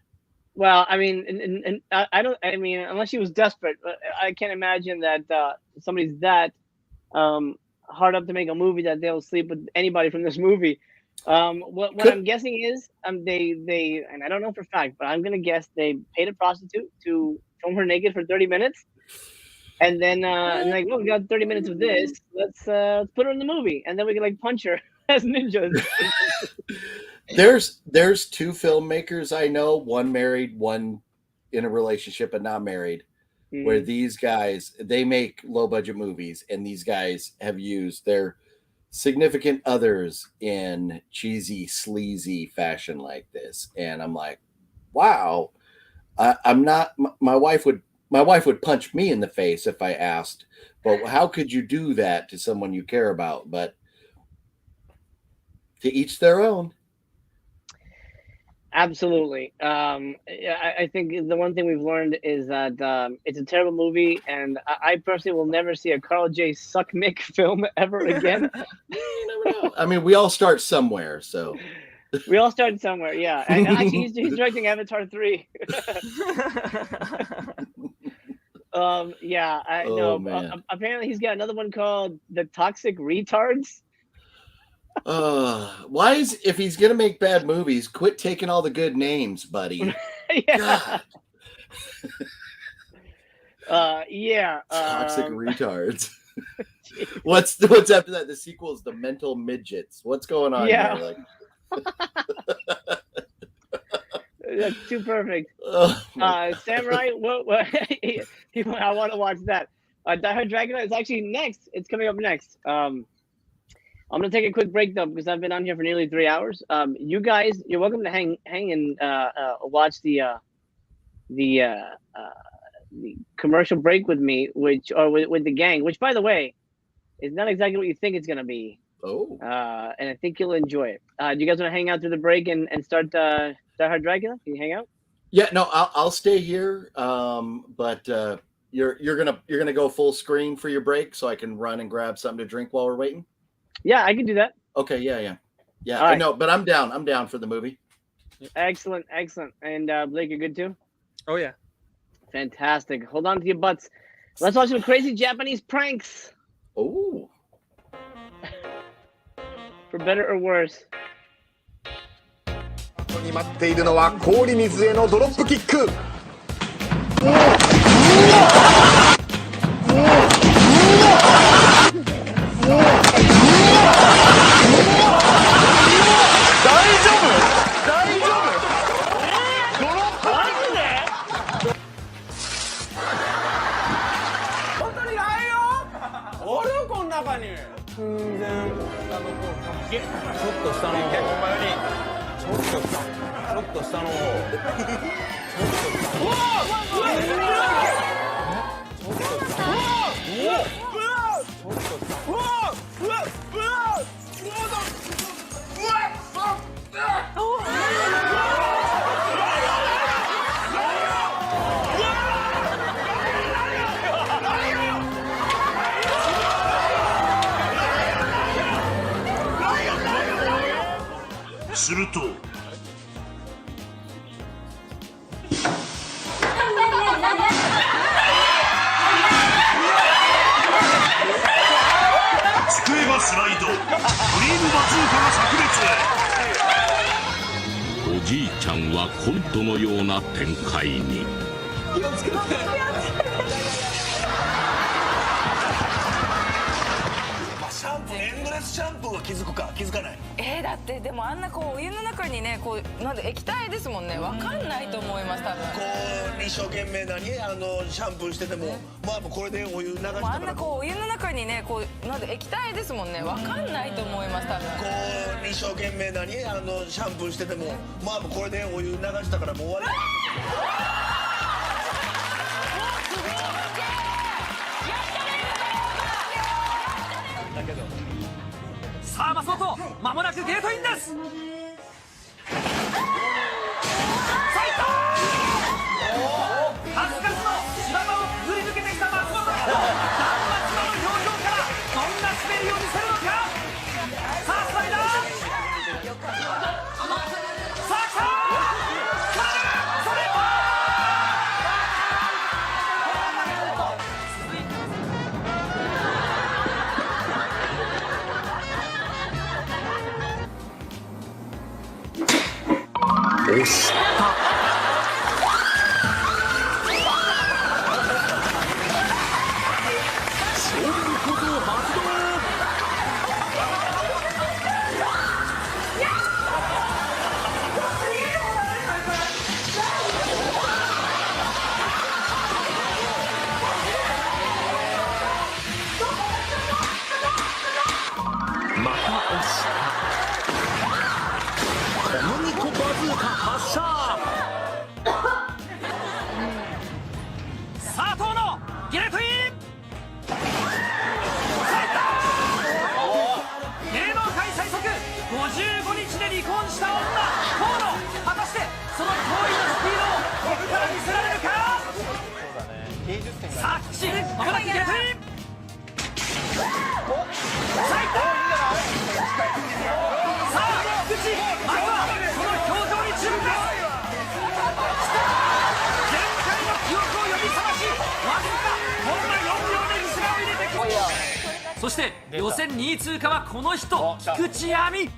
Well, I mean, and I don't. I mean, unless she was desperate, I can't imagine that somebody's that hard up to make a movie that they'll sleep with anybody from this movie. What I'm guessing is they and I don't know for a fact, but I'm gonna guess they paid a prostitute to film her naked for 30 minutes, and then and like, well, we got 30 minutes of this. Let's put her in the movie, and then we can like punch her as ninjas.
There's two filmmakers I know, one married, one in a relationship but not married, where these guys, they make low budget movies, and these guys have used their significant others in cheesy, sleazy fashion like this. And I'm like, wow, I'm not, my wife would punch me in the face if I asked, but how could you do that to someone you care about? But to each their own.
Absolutely. I think the one thing we've learned is that it's a terrible movie, and I personally will never see a Carl J. Suckmick film ever again.
You never know. I mean, we all start somewhere, so.
We all started somewhere, yeah. And actually, he's directing Avatar 3. Yeah, I know. Apparently, he's got another one called The Toxic Retards.
Why is, if he's gonna make bad movies, quit taking all the good names, buddy?
Yeah. Yeah.
Toxic retards. What's after that? The sequel is The Mental Midgets. What's going on here? Like...
That's too perfect. Samurai, what I want to watch that. Die Hard Dracula is actually next. It's coming up next. I'm gonna take a quick break though, because I've been on here for nearly 3 hours. You guys, you're welcome to hang and watch the commercial break with me, with the gang, which, by the way, is not exactly what you think it's gonna be.
Oh.
And I think you'll enjoy it. Do you guys want to hang out through the break and start Die Hard Dracula? Can you hang out?
Yeah, no, I'll stay here. But you're gonna go full screen for your break, so I can run and grab something to drink while we're waiting.
Yeah, I can do that.
Okay, yeah.
All right.
I know, but I'm down for the movie.
Excellent. And Blake, you're good too?
Oh yeah.
Fantastic. Hold on to your butts. Let's watch some crazy Japanese pranks.
Oh.
For better or worse.
に待っているのは氷水へのドロップキック。
すると机がスライド、クリームバズーカが炸裂。おじいちゃんはコントのような展開に。気をつけて。シャンプー、エンドレスシャンプーは気づくか気づかない。
だってでもあんなこうお湯の中にねこうなんで液体ですもんね、わかんないと思います多分。
こう一生懸命なにシャンプーしてても、まあもうこれでお湯流したから。
あんなこうお湯の中にねこうなんで液体ですもんね、わかんないと思います多分。
こう一生懸命なにシャンプーしてても、まあもうこれでお湯流したからもう終わり。
さあマスオト、間もなくゲートインです。最高。数々の芝場をくぐり抜けてきた松本。断ゲートイン。芸能界最速55日で離婚した女河野、果たしてその驚異のスピードをここから見せられるか。さあ菊池、まもなくゲートイン。さあ菊池、まずはその表情に注目です。前回の記憶を呼び覚まし、わずかほんの4秒で見せ場を入れてくる。そして予選2位通過はこの人、菊池亜美。スピ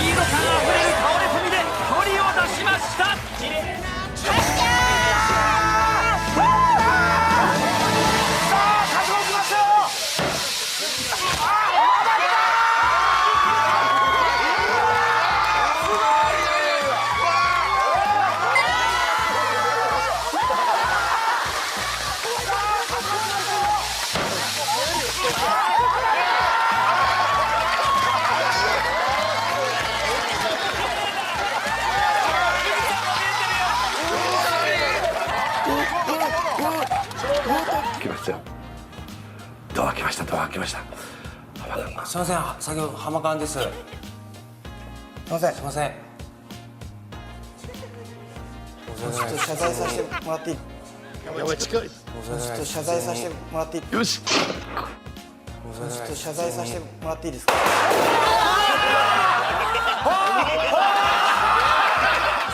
ード感あふれる倒れ込みで距離を出しました。
来ましたよ。ドア開けました、ドア開けました。
すいません、先ほど浜勘です。すいません、すいません。ちょっと謝罪させてもらっていい？
やばい、近い。
ちょっと謝罪させてもらっていい？
よし。
ちょっと謝罪させてもらっていいですか？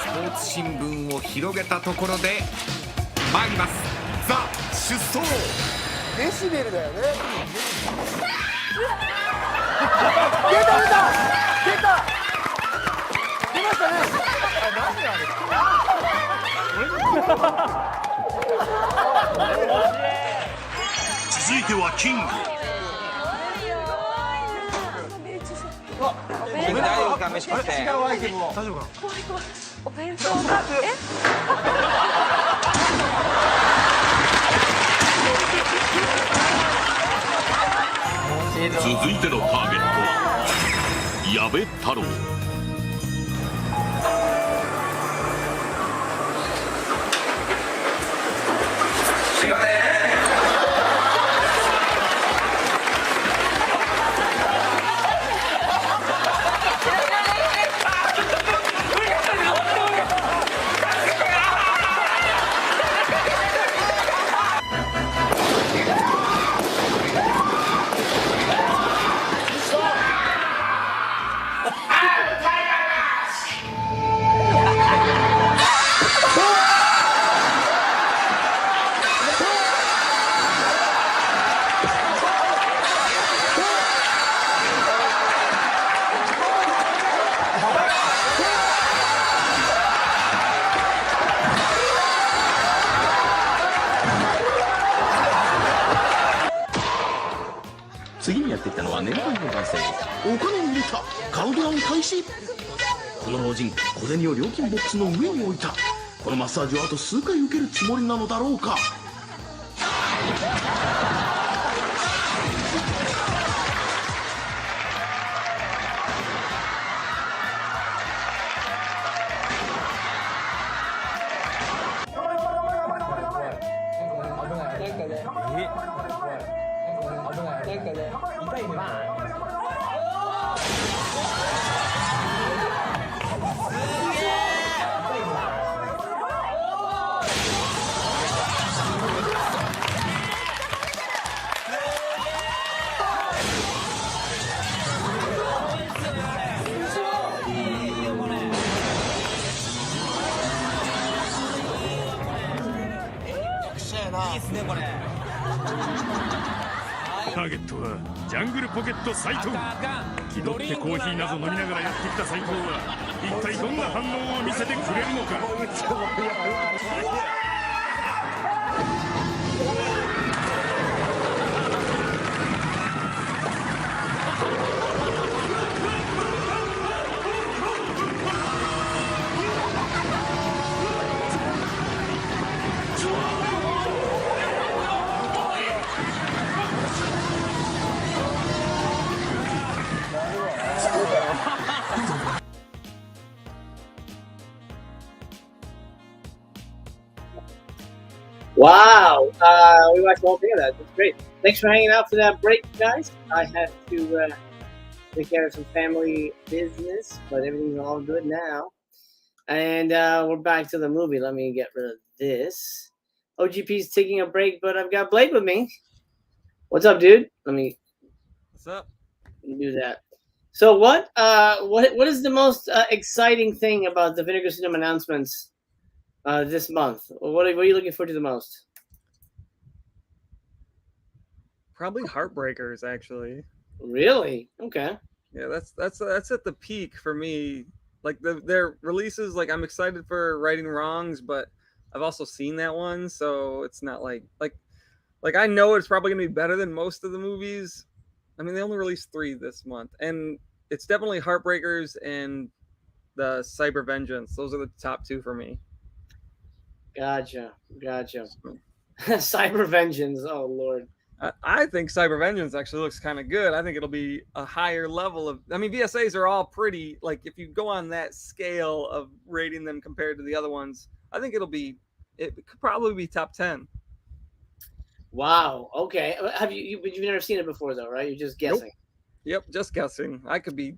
スポーツ新聞を広げたところで参ります。ザ・出走。
デシベルだよね。
出た出た
出た出ましたね。
続いてはキング。
大丈夫か、飯食って。
大丈夫か。
怖い怖い。お弁当が
続いてのターゲットは矢部太郎。
すいません。
次にやってきたのは年配の男性。お金を入れた。カウントダウン開始。この老人、小銭を料金ボックスの上に置いた。このマッサージをあと数回受けるつもりなのだろうか。
ターゲットはジャングルポケット斉藤。気取ってコーヒーなど飲みながらやってきた斉藤は一体どんな反応を見せてくれるのか。
Wow. We watched the whole thing of that. That's great. Thanks for hanging out for that break, guys. I had to take care of some family business, but everything's all good now. And we're back to the movie. Let me get rid of this. OGP's taking a break, but I've got Blake with me. What's up, dude? What's
up?
Do that. So what is the most exciting thing about the Vinegar Syndrome announcements this month? What are you looking forward to the most?
Probably Heartbreakers, actually.
Really? Okay.
Yeah, that's at the peak for me. Like their releases, like I'm excited for Righting Wrongs, but I've also seen that one, so it's not like I know it's probably gonna be better than most of the movies. I mean, they only released 3 this month, and it's definitely Heartbreakers and the Cyber Vengeance. Those are the top 2 for me.
Gotcha. Cyber Vengeance. Oh Lord.
I think Cyber Vengeance actually looks kind of good. I think it'll be a higher level of. I mean, VSAs are all pretty. Like if you go on that scale of rating them compared to the other ones, I think it could probably be top 10.
Wow. Okay. Have you've never seen it before though, right? You're just guessing.
Nope. Yep, just guessing. I could be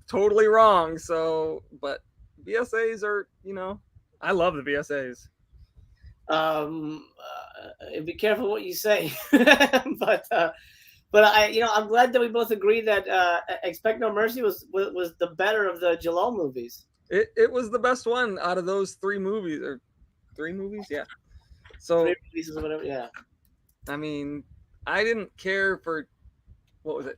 totally wrong. So, but VSAs are, I love the VSAs.
Be careful what you say, but I'm glad that we both agree that Expect No Mercy was the better of the Jalal movies.
It was the best one out of those 3 movies, or 3 movies, yeah. So
3 releases or whatever, yeah.
I mean, I didn't care for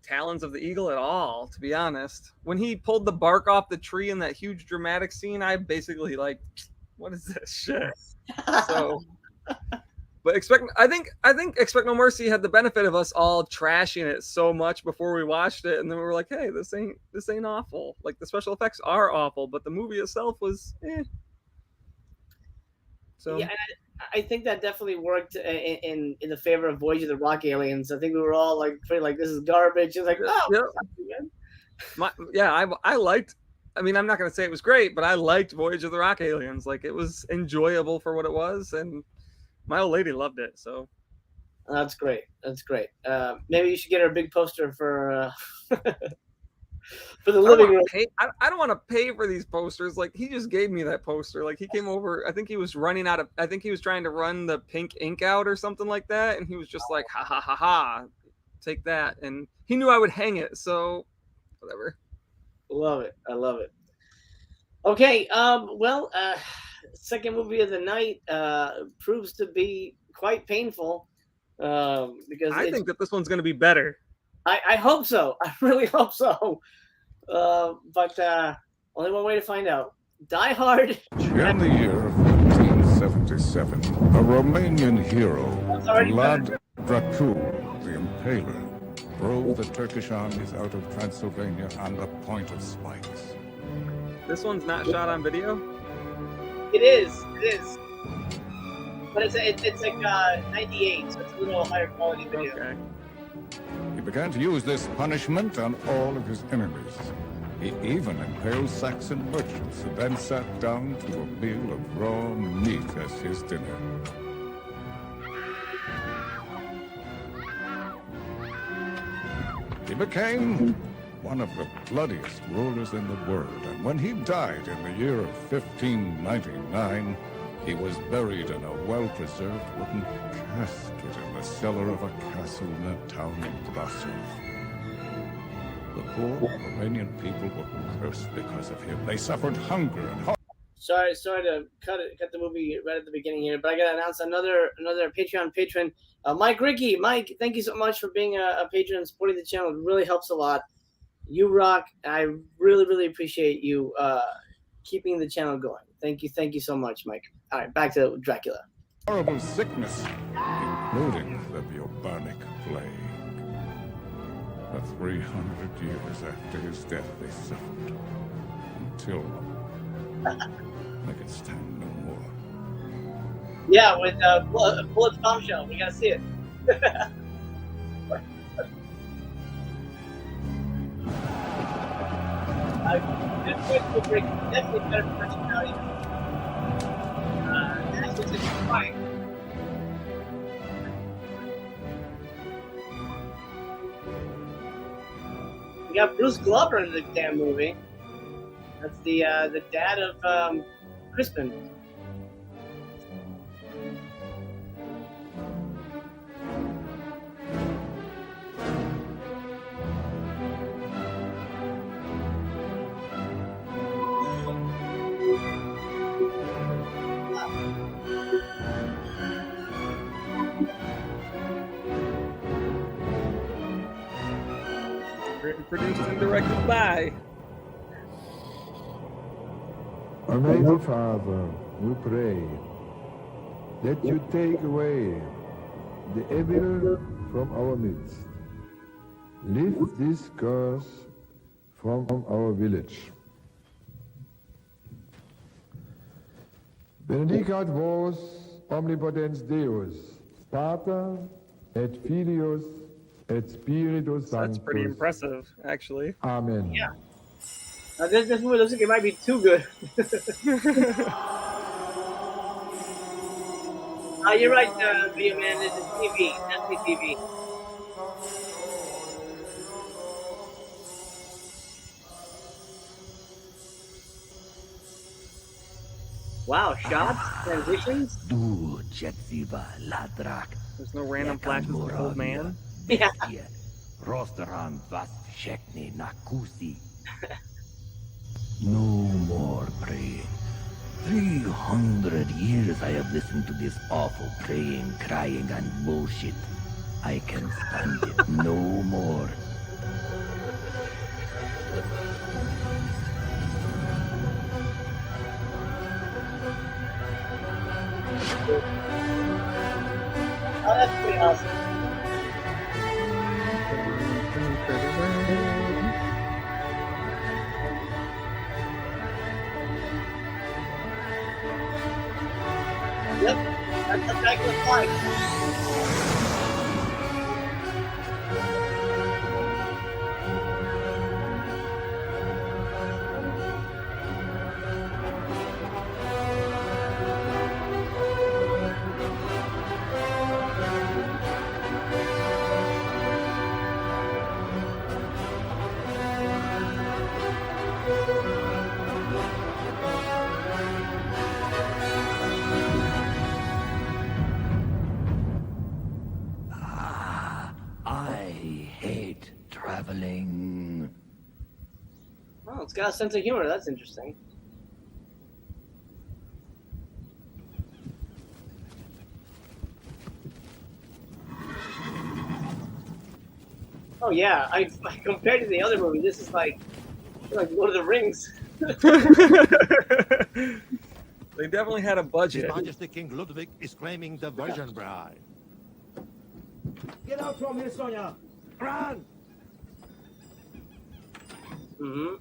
Talons of the Eagle at all, to be honest. When he pulled the bark off the tree in that huge dramatic scene, I basically what is this shit? So, but I think Expect No Mercy had the benefit of us all trashing it so much before we watched it, and then we were like, hey, this ain't awful. Like the special effects are awful, but the movie itself was So
yeah, I think that definitely worked in the favor of Voyage of the Rock Aliens. I think we were all pretty this is garbage. It's like,
I liked. I mean, I'm not going to say it was great, but I liked Voyage of the Rock Aliens. Like, it was enjoyable for what it was, and my old lady loved it. So
that's great. Maybe you should get her a big poster for the living room.
I don't want to pay for these posters. Like, he just gave me that poster. Like, he came over. I think he was running out of. I think he was trying to run the pink ink out or something like that, and he was just like, ha ha ha ha, take that. And he knew I would hang it, so whatever.
Love it. I love it. Okay. Second movie of the night proves to be quite painful because
I think that this one's going to be better.
I hope so. I really hope so. But only one way to find out. Die Hard.
In the year of 1977, a Romanian hero, Vlad DRACULA, the Impaler, drove the Turkish armies out of Transylvania on the point of spikes.
This one's not shot on video?
It is. But it's like 98, so it's a little higher quality video.
Okay.
He began to use this punishment on all of his enemies. He even impaled Saxon merchants and then sat down to a meal of raw meat as his dinner. He became one of the bloodiest rulers in the world, and when he died in the year of 1599, he was buried in a well-preserved wooden casket in the cellar of a castle in a town in Brussels. The poor Romanian people were cursed because of him. They suffered hunger and hunger.
Sorry to cut the movie right at the beginning here, but I gotta announce another Patreon patron, Mike Ricky. Mike, thank you so much for being a patron and supporting the channel. It really helps a lot. You rock. I really appreciate you keeping the channel going. Thank you so much, Mike. All right, back to Dracula.
Horrible sickness, including the bubonic plague. For 300 years after his death, they suffered until I can stand no more.
Yeah, with Bullet's Bombshell. We gotta see it. Good break. Definitely better personality. That's just fine. We got Bruce Glover in the damn movie. That's the dad of Crispin.
Written, produced, and directed by.
Almighty Father, we pray that you take away the evil from our midst. Lift this curse from our village. Benedicat vos omnipotens Deus, Pater et Filius et Spiritus Sanctus.
That's pretty impressive, actually.
Amen.
Yeah. This movie looks like it might be too good. You're right, Video Man. This is TV. That's TV. Wow, shots, transitions.
There's no random flashes of the old man.
Yeah.
Rostran vas shekni nakusi. No more praying. 300 years I have listened to this awful praying, crying, and bullshit. I can stand it no more.
Oh, that's pretty awesome. Yep, that's the back of the flight.
I hate traveling.
Oh, it's got a sense of humor. That's interesting. Oh yeah, I compared to the other movie, this is like Lord of the Rings.
They definitely had a budget.
His Majesty King Ludwig is claiming the Virgin Bride.
Get out from here, Sonia! Run!
Mm-hmm.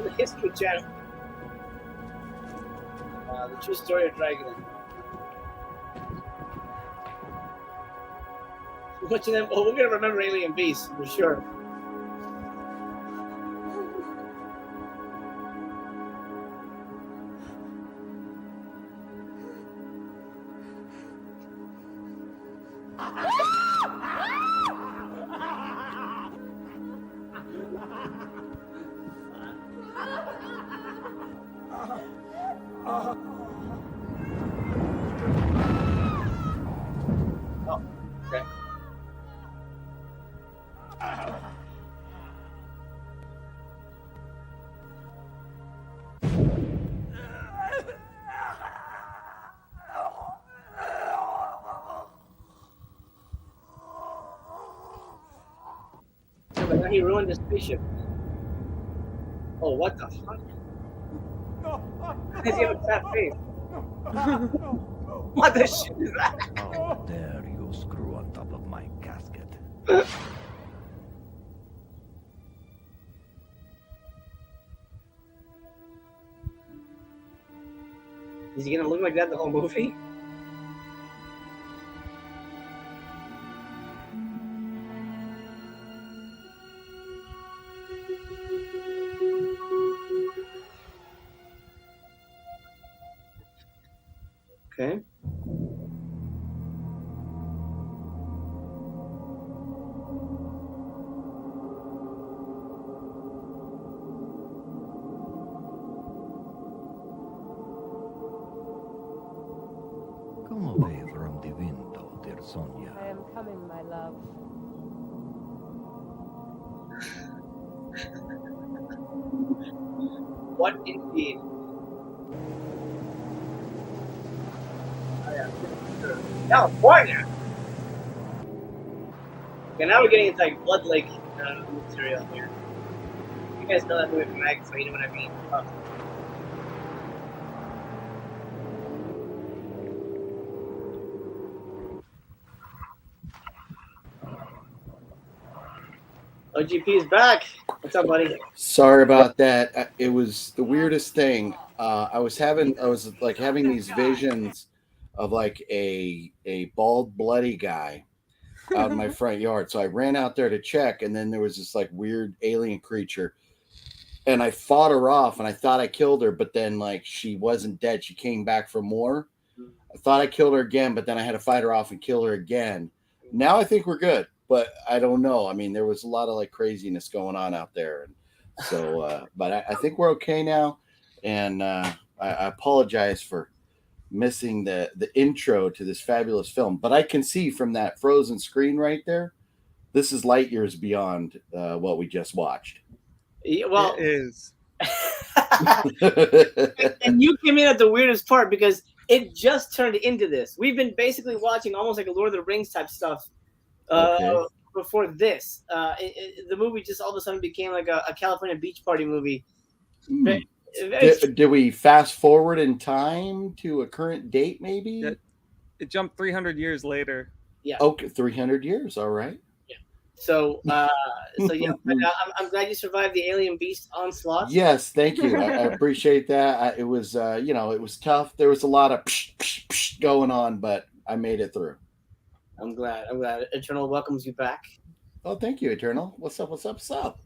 The History Channel. The true story of Dracula. Watching them, oh, we're gonna remember Alien Beast for sure. Oh, okay. he ruined the spaceship. Oh, what the fuck? Does he have a fat face? What the shit is that?
How dare you screw on top of my casket?
Is he gonna look like that the whole movie? Okay.
Come away from the window, dear Sonia.
I am coming, my love.
What indeed? California. Okay, now we're getting into like Blood Lake material here. You guys know that movie from Meg, so you know what I mean. OGP is back. What's up, buddy?
Sorry about that. It was the weirdest thing. I was having these visions of like a bald, bloody guy out in my front yard. So I ran out there to check, and then there was this like weird alien creature, and I fought her off, and I thought I killed her, but then like she wasn't dead. She came back for more. I thought I killed her again, but then I had to fight her off and kill her again. Now I think we're good, but I don't know. I mean, there was a lot of like craziness going on out there, and so but I think we're okay now. And I apologize for missing the intro to this fabulous film, but I can see from that frozen screen right there, this is light years beyond what we just watched.
Yeah, well,
it is.
And you came in at the weirdest part because it just turned into this. We've been basically watching almost like a Lord of the Rings type stuff before this. The movie just all of a sudden became like a California beach party movie.
Did we fast forward in time to a current date, maybe?
It jumped 300 years later.
Yeah.
Okay, 300 years. All right.
Yeah. So yeah, but, I'm glad you survived the alien beast onslaught.
Yes, thank you. I appreciate that. It was, it was tough. There was a lot of going on, but I made it through.
I'm glad. Eternal welcomes you back.
Oh, thank you, Eternal. What's up? What's up? What's up?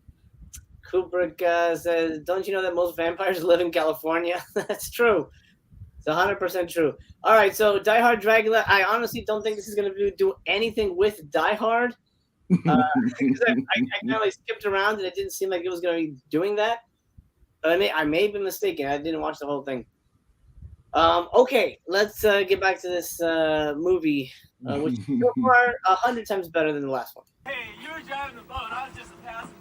Kubrick says, "Don't you know that most vampires live in California?" That's true. It's 100% true. All right, so Die Hard Dracula. I honestly don't think this is going to do anything with Die Hard. Because I kind of like skipped around and it didn't seem like it was going to be doing that. But I may have been mistaken. I didn't watch the whole thing. Okay, let's get back to this movie, which is so far 100 times better than the last one.
Hey, you were driving the boat. I was just a passenger.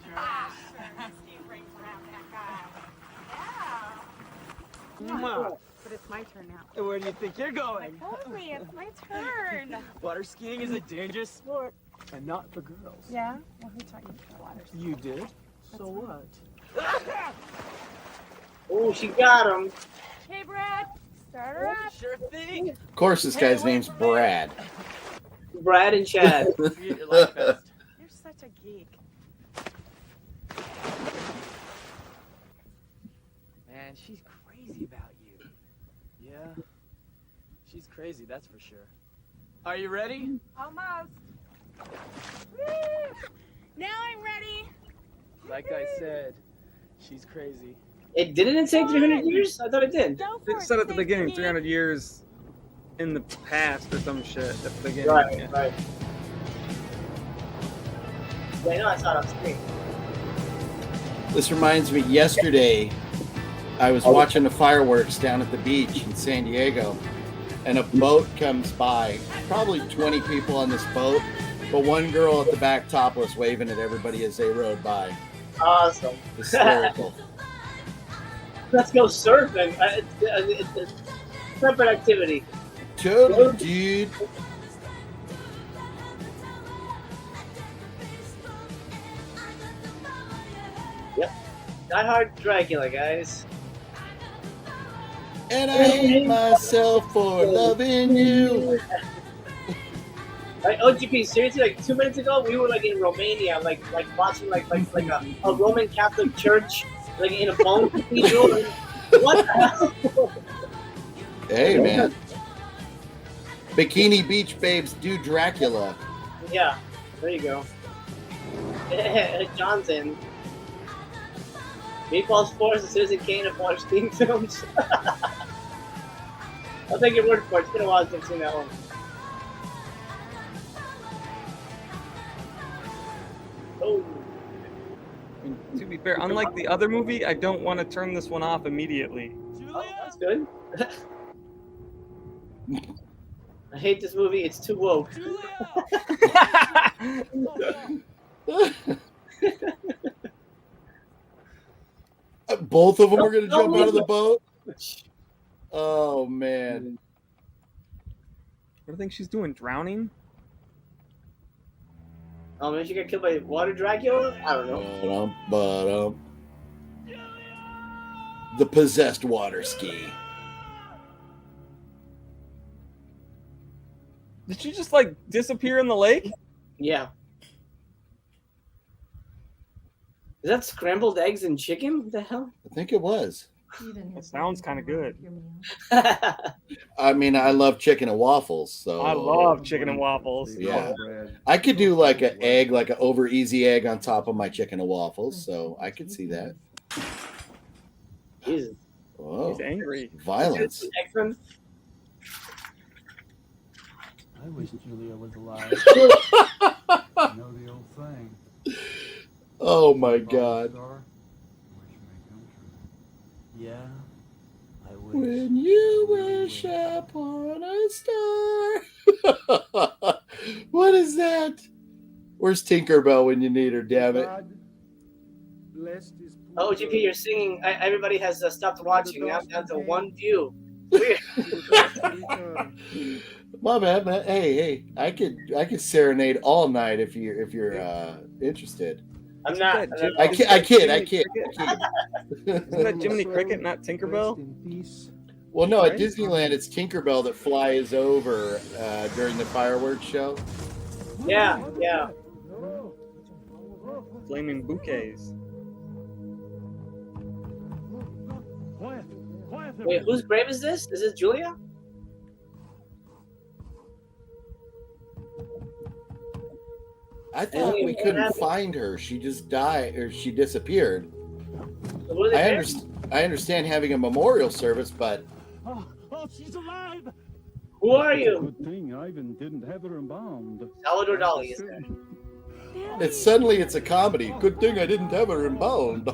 But it's my turn now.
Where do you think you're going?
Holy, it's my turn.
Water skiing is a dangerous sport, and not for girls.
Yeah? Well, who taught you for water skiing?
You did? So what?
Oh, she got him.
Hey, Brad. Start her up.
Sure thing.
Of course, this guy's name's Brad.
Brad and Chad.
You're such a geek.
Man, she's crazy about you. Yeah, she's crazy, that's for sure. Are you ready?
Almost. Woo! Now I'm ready.
Like I said, she's crazy.
It didn't say 300 years? I thought it did.
It said at the beginning 300 years in the past or some shit at the beginning.
Right,
yeah.
right. Yeah, I know I saw it on screen.
This reminds me, yesterday I was watching the fireworks down at the beach in San Diego, and a boat comes by. Probably 20 people on this boat, but one girl at the back topless waving at everybody as they rode by.
Awesome.
Hysterical.
Let's go surfing. It's a separate activity.
Totally, dude.
Yep. Die Hard Dracula, guys.
And I hate myself for loving you.
Like OGP, seriously, like 2 minutes ago, we were like in Romania, like watching like a Roman Catholic church, like in a bone cathedral. What the hell?
Hey, man. Bikini Beach babes do Dracula.
Yeah, there you go. John's in. Meatballs Force and Citizen Kane have watched theme films. I'll take your word for it. It's been a while since I've seen that one. Oh.
To be fair, unlike the other movie, I don't want to turn this one off immediately.
Oh, that's good. I hate this movie. It's too woke.
Both of them are going to jump out of the boat? Oh, man.
What do you think she's doing? Drowning?
Oh, man, she got killed by water Dracula? I don't know.
The possessed water ski.
Did she just like disappear in the lake?
Yeah. Is that scrambled eggs and chicken? What the hell?
I think it was.
It sounds kind of good.
I mean, I love chicken and waffles. So
I love chicken and waffles.
Yeah. I could do like an egg, like an over easy egg on top of my chicken and waffles. So I could see that.
Jesus.
Whoa.
He's angry.
Violence.
Excellent.
I wish Julia was alive. You know the old saying.
Oh my God.
Yeah, I wish.
When you wish upon a star. What is that? Where's Tinkerbell when you need her, damn it?
Oh, GP, you're singing. Everybody has stopped watching. Now down to one view. Weird.
My bad, man. Hey, I could serenade all night if you're interested.
I'm not.
I kid.
Isn't that Jiminy Cricket, not Tinkerbell?
Well, no, at Disneyland, it's Tinkerbell that flies over during the fireworks show.
Yeah.
Flaming bouquets.
Wait, whose grave is this? Is this Julia?
I thought we couldn't find her. She just died, or she disappeared. I understand having a memorial service, but
Oh, she's alive!
Who are you?
Good thing Ivan didn't have her embalmed.
Salvador Dali is there.
it's a comedy. Good thing I didn't have her embalmed.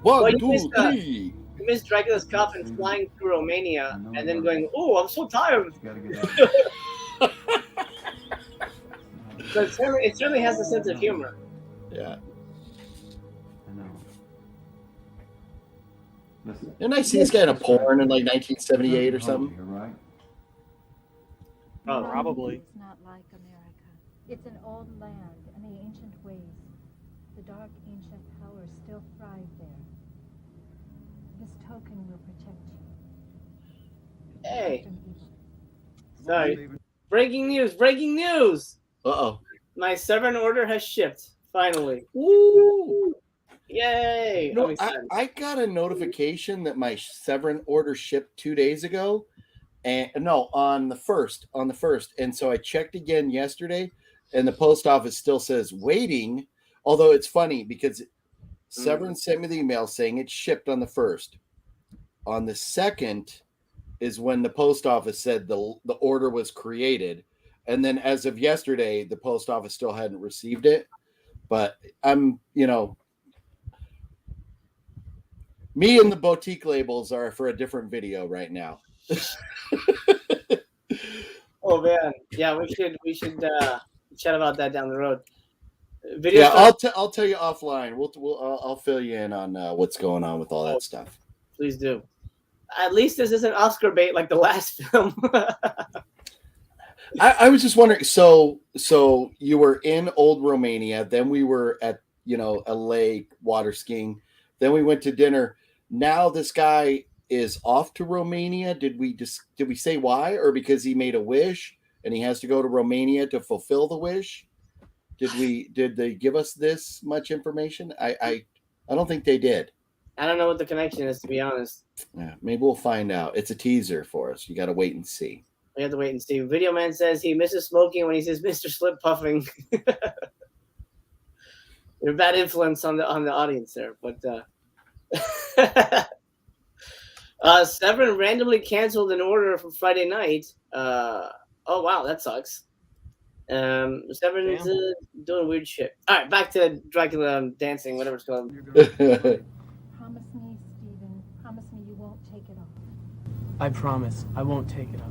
One, two, three.
You missed Dracula's coffin flying through Romania and then going, "Oh, I'm so tired." So it certainly has a sense of humor.
Yeah. Didn't I see this guy in a porn in like 1978 or something?
Right.
Oh,
probably.
It's not like America. It's an old land and the ancient ways. The dark ancient powers still thrive there. This token will protect you.
Hey. Sorry. Breaking news.
Uh-oh.
My Severin order has shipped, finally.
Woo!
Yay!
No, I got a notification that my Severin order shipped 2 days ago. And no, on the first. And so I checked again yesterday, and the post office still says waiting. Although it's funny because Severin sent me the email saying it shipped on the 1st. On the 2nd is when the post office said the order was created. And then as of yesterday, the post office still hadn't received it. But I'm, me and the boutique labels are for a different video right now.
Oh man, yeah, we should chat about that down the road.
I'll tell you offline. I'll fill you in on what's going on with all that stuff.
Please do. At least this isn't Oscar bait like the last film.
I was just wondering. So you were in old Romania, then we were at a lake, water skiing. Then we went to dinner. Now this guy is off to Romania. Did we say why, or because he made a wish and he has to go to Romania to fulfill the wish? Did they give us this much information? I don't think they did.
I don't know what the connection is, to be honest.
Yeah, maybe we'll find out. It's a teaser for us. You got to wait and see.
We have to wait and see. Video Man says he misses smoking when he says Mr. Slip puffing. You're a bad influence on the audience there, but Severin randomly canceled an order from Friday night. Oh wow, that sucks. Severin's doing weird shit. All right, back to Dracula dancing, whatever it's called.
Promise me, Stephen. Promise me you won't take it off.
I promise I won't take it off.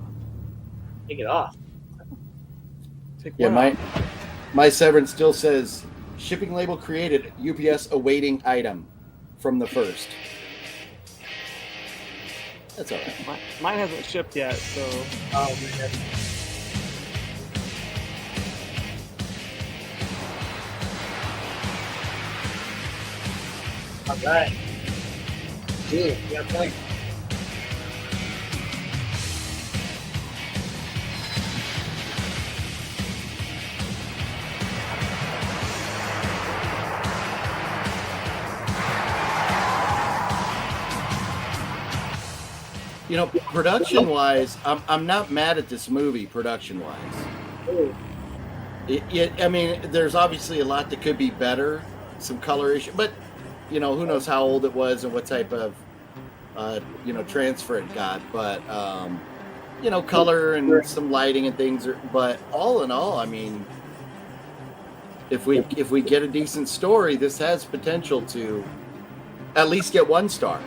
Take it off.
My Severin still says shipping label created, UPS awaiting item from the first. That's all right.
Mine hasn't shipped yet, so.
Oh man. All right. Dude, you got a point.
Production-wise, I'm not mad at this movie. Production-wise, I mean, there's obviously a lot that could be better, some color issue, but who knows how old it was and what type of transfer it got. But color and some lighting and things but all in all, I mean, if we get a decent story, this has potential to at least get 1 star.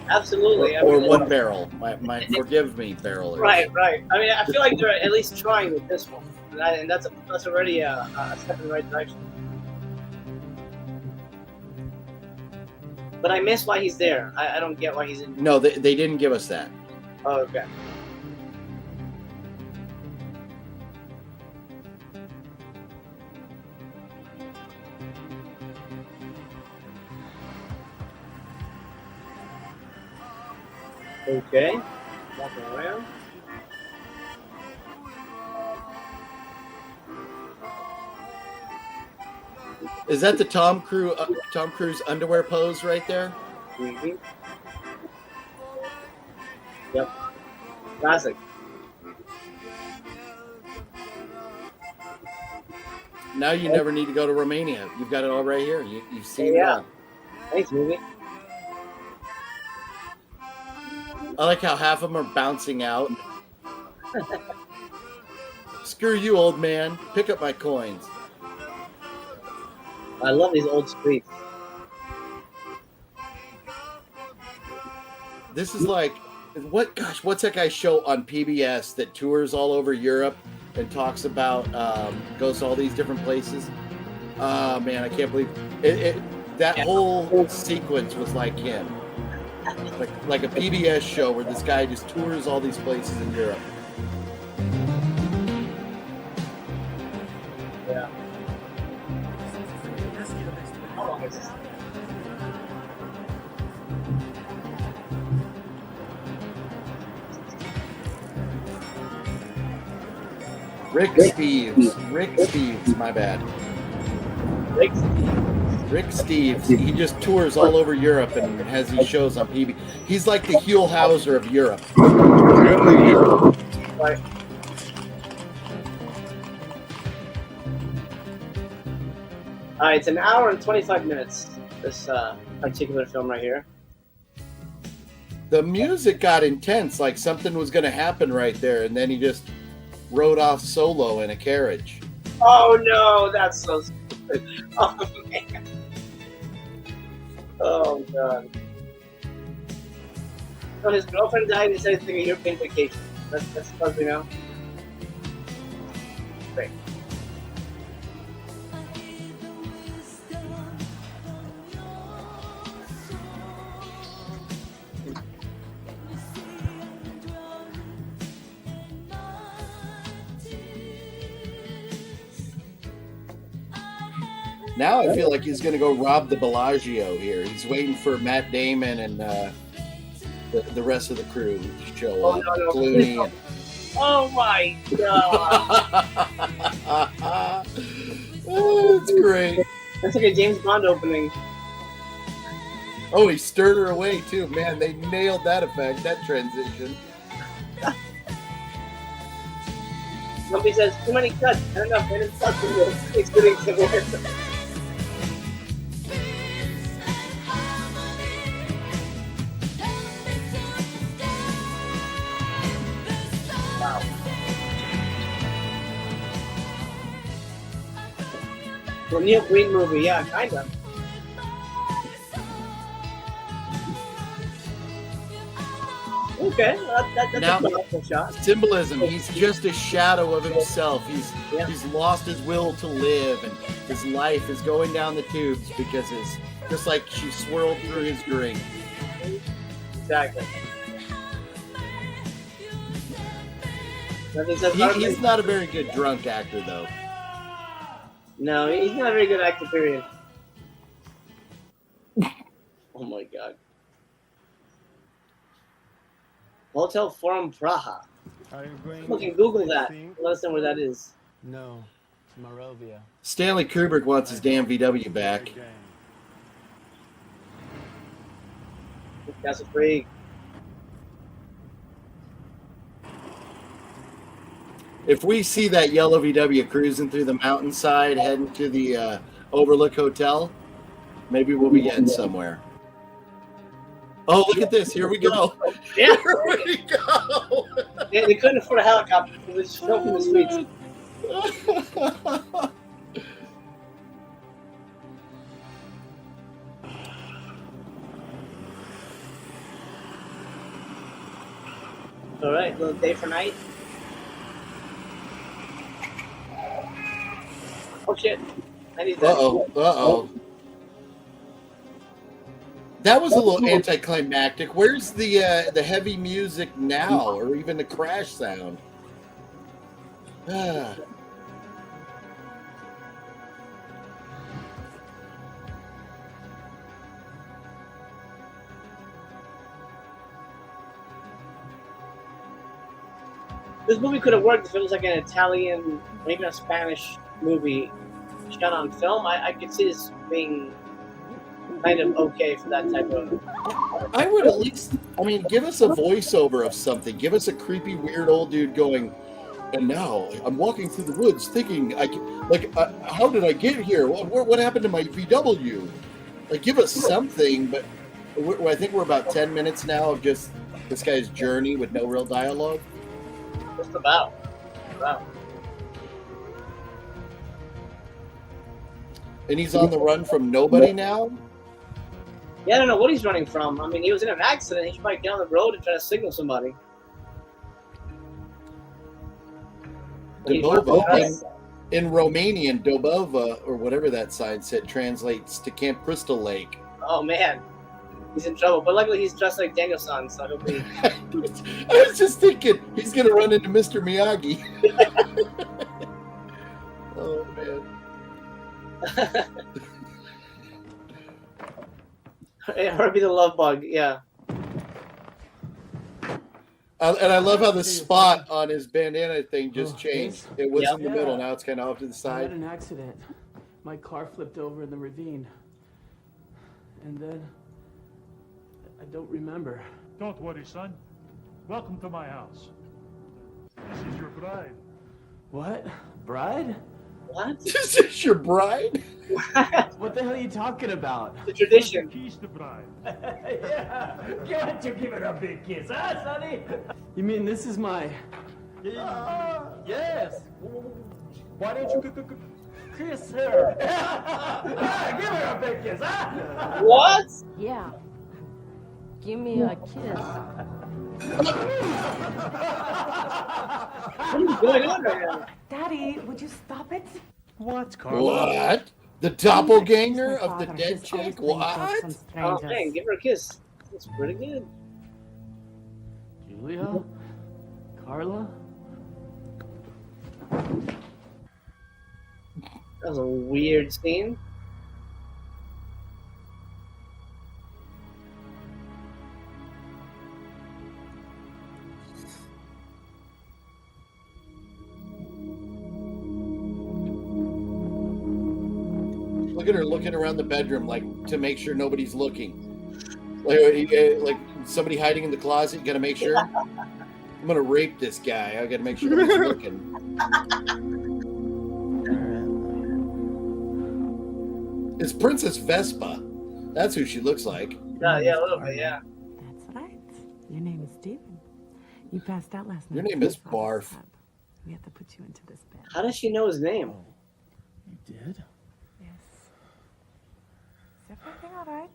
Absolutely.
Or 1 barrel. My forgive me, barrel.
Right. I mean, I feel like they're at least trying with this one, and that's already a step in the right direction. But I miss why he's there. I don't get why he's in.
No, they didn't give us that.
Oh, okay. Okay. Walking around.
Is that the Tom Cruise underwear pose right there?
Mm-hmm. Yep. Classic.
Now you never need to go to Romania. You've got it all right here. You've seen it all.
Thanks, movie.
I like how half of them are bouncing out. Screw you, old man. Pick up my coins.
I love these old streets.
This is like, what's that guy's show on PBS that tours all over Europe and talks about, goes to all these different places? Man, I can't believe it. That whole sequence was like him. Like a PBS show where this guy just tours all these places in Europe.
Yeah.
Rick Steves, my bad.
Rick
Steves, he just tours all over Europe and has these shows on PB. He's like the Huell Hauser of Europe.
Right. All right, it's an hour and 25 minutes, this particular film right here.
The music got intense, like something was going to happen right there, and then he just rode off solo in a carriage.
Oh no, that's so stupid. Oh man. Oh god. So his girlfriend died and decided to take a European vacation. That's supposed to be now. Great.
Now I feel like he's going to go rob the Bellagio here. He's waiting for Matt Damon and the rest of the crew to show up.
No.
Clooney and...
Oh my god!
Oh, it's great.
That's like a James Bond opening.
Oh, he stirred her away too. Man, they nailed that effect, that transition.
Somebody says too many cuts. I don't know. I didn't touch the experience of work. Wow. The Neil Green movie, yeah, kind of. Okay, that's
Now,
a powerful shot.
symbolism. He's just a shadow of himself. He's lost his will to live, and his life is going down the tubes because it's just like she swirled through his drink.
Exactly.
He's not a very good drunk actor, though.
No, he's not a very good actor, period. Oh my god. Hotel Forum Praha. You can Google that. Let us know where that is.
No, it's Morovia.
Stanley Kubrick wants his damn VW back.
That's a freak.
If we see that yellow VW cruising through the mountainside, heading to the Overlook Hotel, maybe we'll be getting somewhere. Oh, look at this. Here we go.
Yeah.
Here we go.
They couldn't afford a helicopter. It was filmed from the streets. All right, little day for night. Oh shit! I need that.
Uh-oh. That was a little anticlimactic. Where's the heavy music now, or even the crash sound? Ah.
This movie could have worked if it was like an Italian or even a Spanish movie shot on film. I could see this being kind of okay for that type of.
I would at least, give us a voiceover of something. Give us a creepy, weird old dude going, and now I'm walking through the woods thinking, how did I get here? What happened to my VW? Like, give us something, but I think we're about 10 minutes now of just this guy's journey with no real dialogue.
Just about.
And he's on the run from nobody now?
Yeah, I don't know what he's running from. I mean, he was in an accident. He should probably get on the road and try to signal somebody.
Dobova. In Romanian, Dobova, or whatever that sign said, translates to Camp Crystal Lake.
Oh, man. He's in trouble. But luckily, he's dressed like Daniel-san, so I hope he...
I was just thinking, he's going to run into Mr. Miyagi. Oh, man.
Herbie the Love Bug, yeah.
And I love how the spot on his bandana thing just changed. It was in the middle, now it's kind of off to the
I
side.
had an accident. My car flipped over in the ravine. And then I don't remember.
Don't worry, son. Welcome to my house. This is your bride.
What? Bride?
What?
This is your bride?
What the hell are you talking about?
The tradition.
Kiss the bride.
Yeah. Why don't you give her a big kiss, huh, Sonny? You mean this is my... Yes. Why don't you kiss her? Yeah, give her a big kiss, huh?
What?
Yeah. Give me a kiss.
What is going on right now?
Daddy, would you stop it?
What, Carla?
What? The doppelganger of the dead chick? What?
Oh, man, give her a kiss. That's pretty good.
Julia? Carla?
That was a weird scene.
Look at her looking around the bedroom, like to make sure nobody's looking. Like somebody hiding in the closet. You gotta make sure. I'm gonna rape this guy. I gotta make sure nobody's looking. It's Princess Vespa. That's who she looks like.
Yeah, a little bit, yeah.
That's right. Your name is Steven. You passed out last night.
Your name is Barf.
We have to put you into this bed.
How does she know his name?
You did?
Yes. Is everything all right?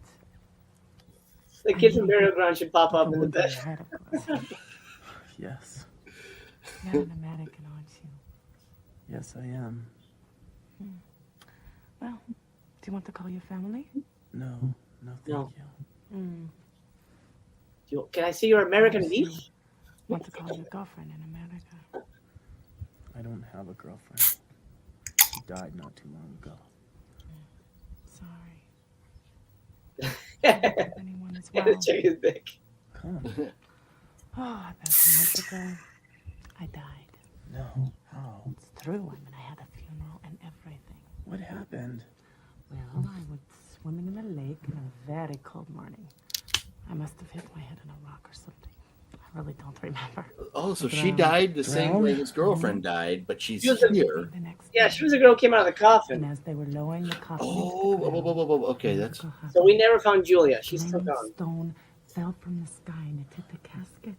The kids from Burial Ground should pop up in the bed.
Yes.
You're an American, aren't you?
Yes, I am.
Well, do you want to call your family?
No, thank you.
Can I see your American beef?
Want to call your girlfriend in America?
I don't have a girlfriend. She died not too long ago.
Sorry. Anyone as well?
Check his dick.
Come.
About 2 months ago, I died.
No. How?
It's true. I mean, I had a funeral and everything.
What happened?
Well, I was swimming in the lake on a very cold morning. I must have hit my head on a rock or something. I really don't remember.
Oh, so she died the same way his girlfriend died, but she's here.
Yeah, she was a girl who came out of the coffin.
And as they were lowering the coffin,
Okay, that's.
So we never found Julia. She's still gone.
stone fell from the sky and it hit the casket.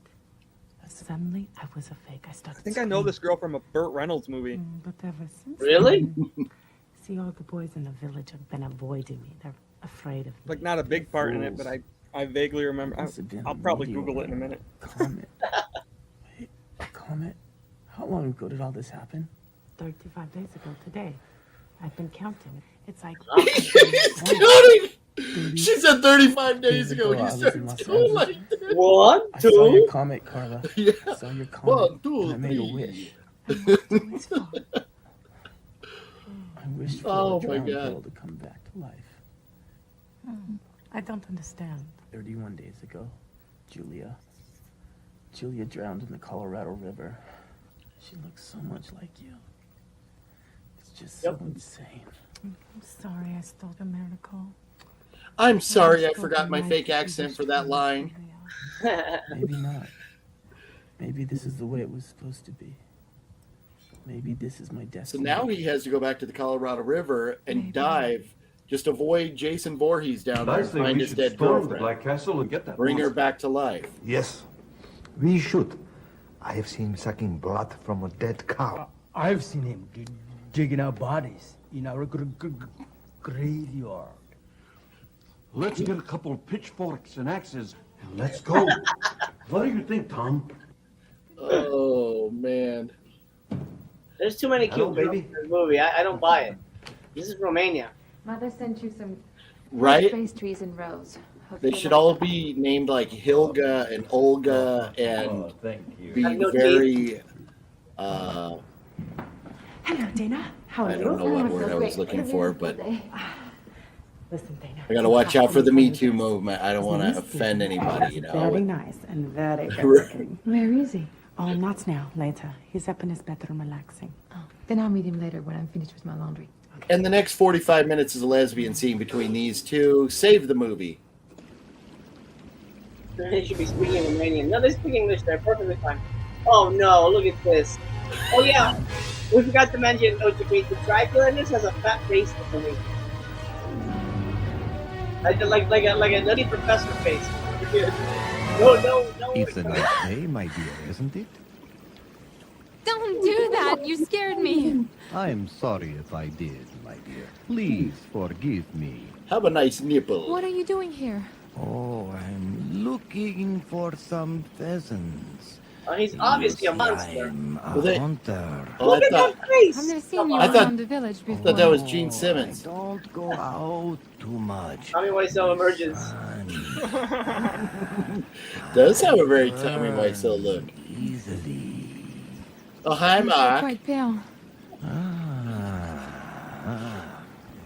Suddenly, I was a fake. I started.
I think I know this girl from a Burt Reynolds movie.
But ever since.
Really?
then, see, all the boys in the village have been avoiding me. They're afraid of me.
Like not a big part in it, but I vaguely remember. I'll probably Google it in a minute.
Comet. Wait, a comet? How long ago did all this happen?
35 days ago today. I've been counting. It's like.
He's counting! She said 35 days ago. You started doing like that.
1, 2.
I saw your comet, Carla.
Yeah.
I saw your comet.
1, 2,
and I made a
3.
wish. I wish for
Oh
a
my
drowned
God.
girl to come back to life.
I don't understand.
31 days ago, Julia drowned in the Colorado River. She looks so much like you. It's just so insane.
I'm sorry I stole the miracle.
I'm sorry, I forgot my fake accent for that line.
Maybe not. Maybe this is the way it was supposed to be. Maybe this is my
So
destiny.
now he has to go back to the Colorado River and dive. Just avoid Jason Voorhees down there
I
and
think
find
we
his
should
dead
storm the
girlfriend.
Black Castle and get that
Bring her
monster.
back to life.
Yes, we should. I have seen sucking blood from a dead cow.
I've seen him digging out bodies in our graveyard.
Let's get a couple of pitchforks and axes and let's go. What do you think, Tom?
Oh, man.
There's too many
Hello,
cute girls in this movie. I don't buy it. This is Romania.
Mother sent you some
Right?
space trees in rows. Hope
They
you
should
like
all
them.
be named like Hilga and Olga and be
Have no
very.
Hello, Dana. How are
I
you?
don't know what word I was looking for, but
Listen, Dana.
I gotta watch out for the Me Too movement. I don't want to offend anybody, you
Very
know.
nice and very good
Right.
looking.
Where is he?
Oh, not now. Later. He's up in his bedroom relaxing.
Oh, then I'll meet him later when I'm finished with my laundry.
And the next 45 minutes is a lesbian scene between these two. Save the movie.
They should be speaking Romanian. No, they speak English. They're perfectly fine. Oh no, look at this. Oh yeah, we forgot to mention the Dracula in this has a fat face for me. Like a nutty professor face. No.
It's a nice day, my dear, isn't it?
Don't do that. You scared me.
I'm sorry if I did, my dear. Please forgive me.
Have a nice nipple.
What are you doing here?
Oh, I'm looking for some pheasants.
Oh, he's obviously a monster.
I'm a
Well, they-
hunter.
Oh, I thought,
I've never seen you
I thought-
around the village
I
before.
thought that was Gene Simmons.
Don't go out too much.
Tommy Wiseau emerges.
Does have a very Tommy Wiseau look.
Easily.
Oh, hi,
You're
Mark.
quite pale.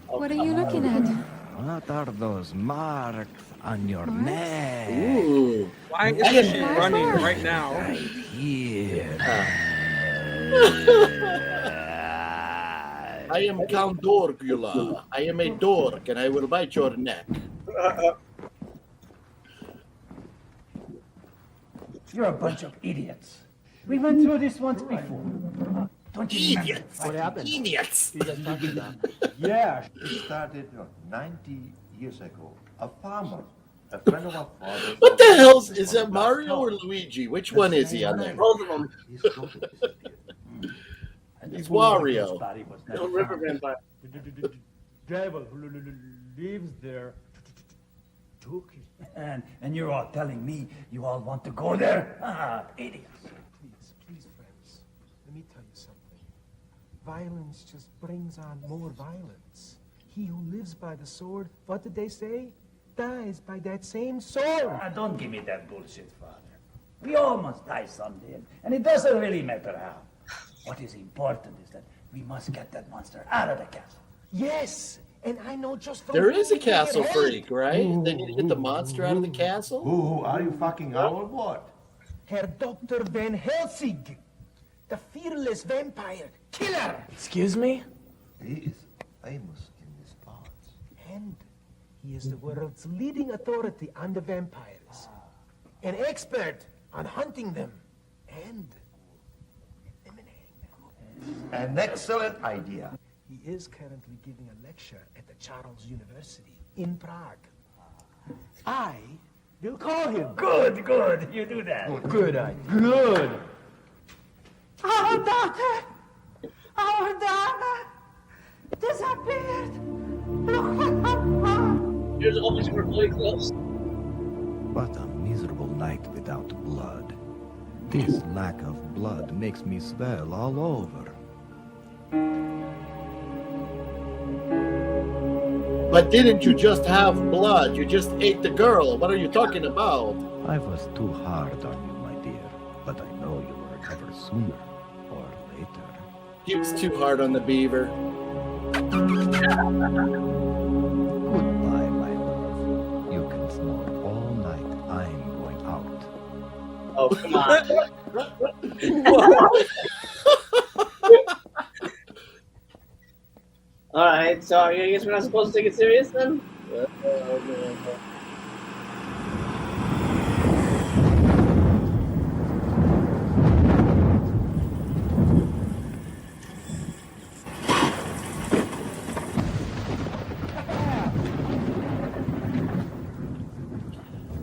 What are you looking at?
What are those marks on your neck?
Ooh.
Why is she running right now?
Right here.
I am Count Dracula. I am a dork, and I will bite your neck.
You're a bunch of idiots. We went through this once before. Don't you remember?
What happened?
Idiots.
Yeah. It started 90 years ago. A farmer, a friend of our father.
What the hell is that, Mario or Luigi? Which one is he on there?
Both of them.
He's Wario.
No river vampire.
The devil who lives there took it. And you're all telling me you all want to go there? Ah, idiots.
Please, friends, let me tell you something. Violence just brings on more violence. He who lives by the sword, what did they say? Dies by that same sword.
Don't give me that bullshit, Father. We all must die someday, and it doesn't really matter how. What is important is that we must get that monster out of the castle.
Yes, and I know just from
There is a castle
Hey!
freak, right? They need to get the monster out of the castle.
Who are you fucking out or what?
Herr Dr. Van Helsing, the fearless vampire killer.
Excuse me?
He is famous in these parts.
And he is the world's leading authority on the vampires. An expert on hunting them and eliminating them.
An excellent idea.
He is currently giving a lecture at the Charles University in Prague. I will call him.
Good, good. You do that.
Good idea.
Good.
Our daughter! Our daughter! Disappeared! Look what happened!
Here's always we're really close.
What a miserable night without blood. This lack of blood makes me swell all over.
But didn't you just have blood? You just ate the girl. What are you talking about?
I was too hard on you, my dear, but I know you will recover sooner or later.
He was too hard on the beaver.
Goodbye, my love. You can snore all night. I'm going out.
Oh, come on. Alright, so I guess we're not supposed to take it serious then?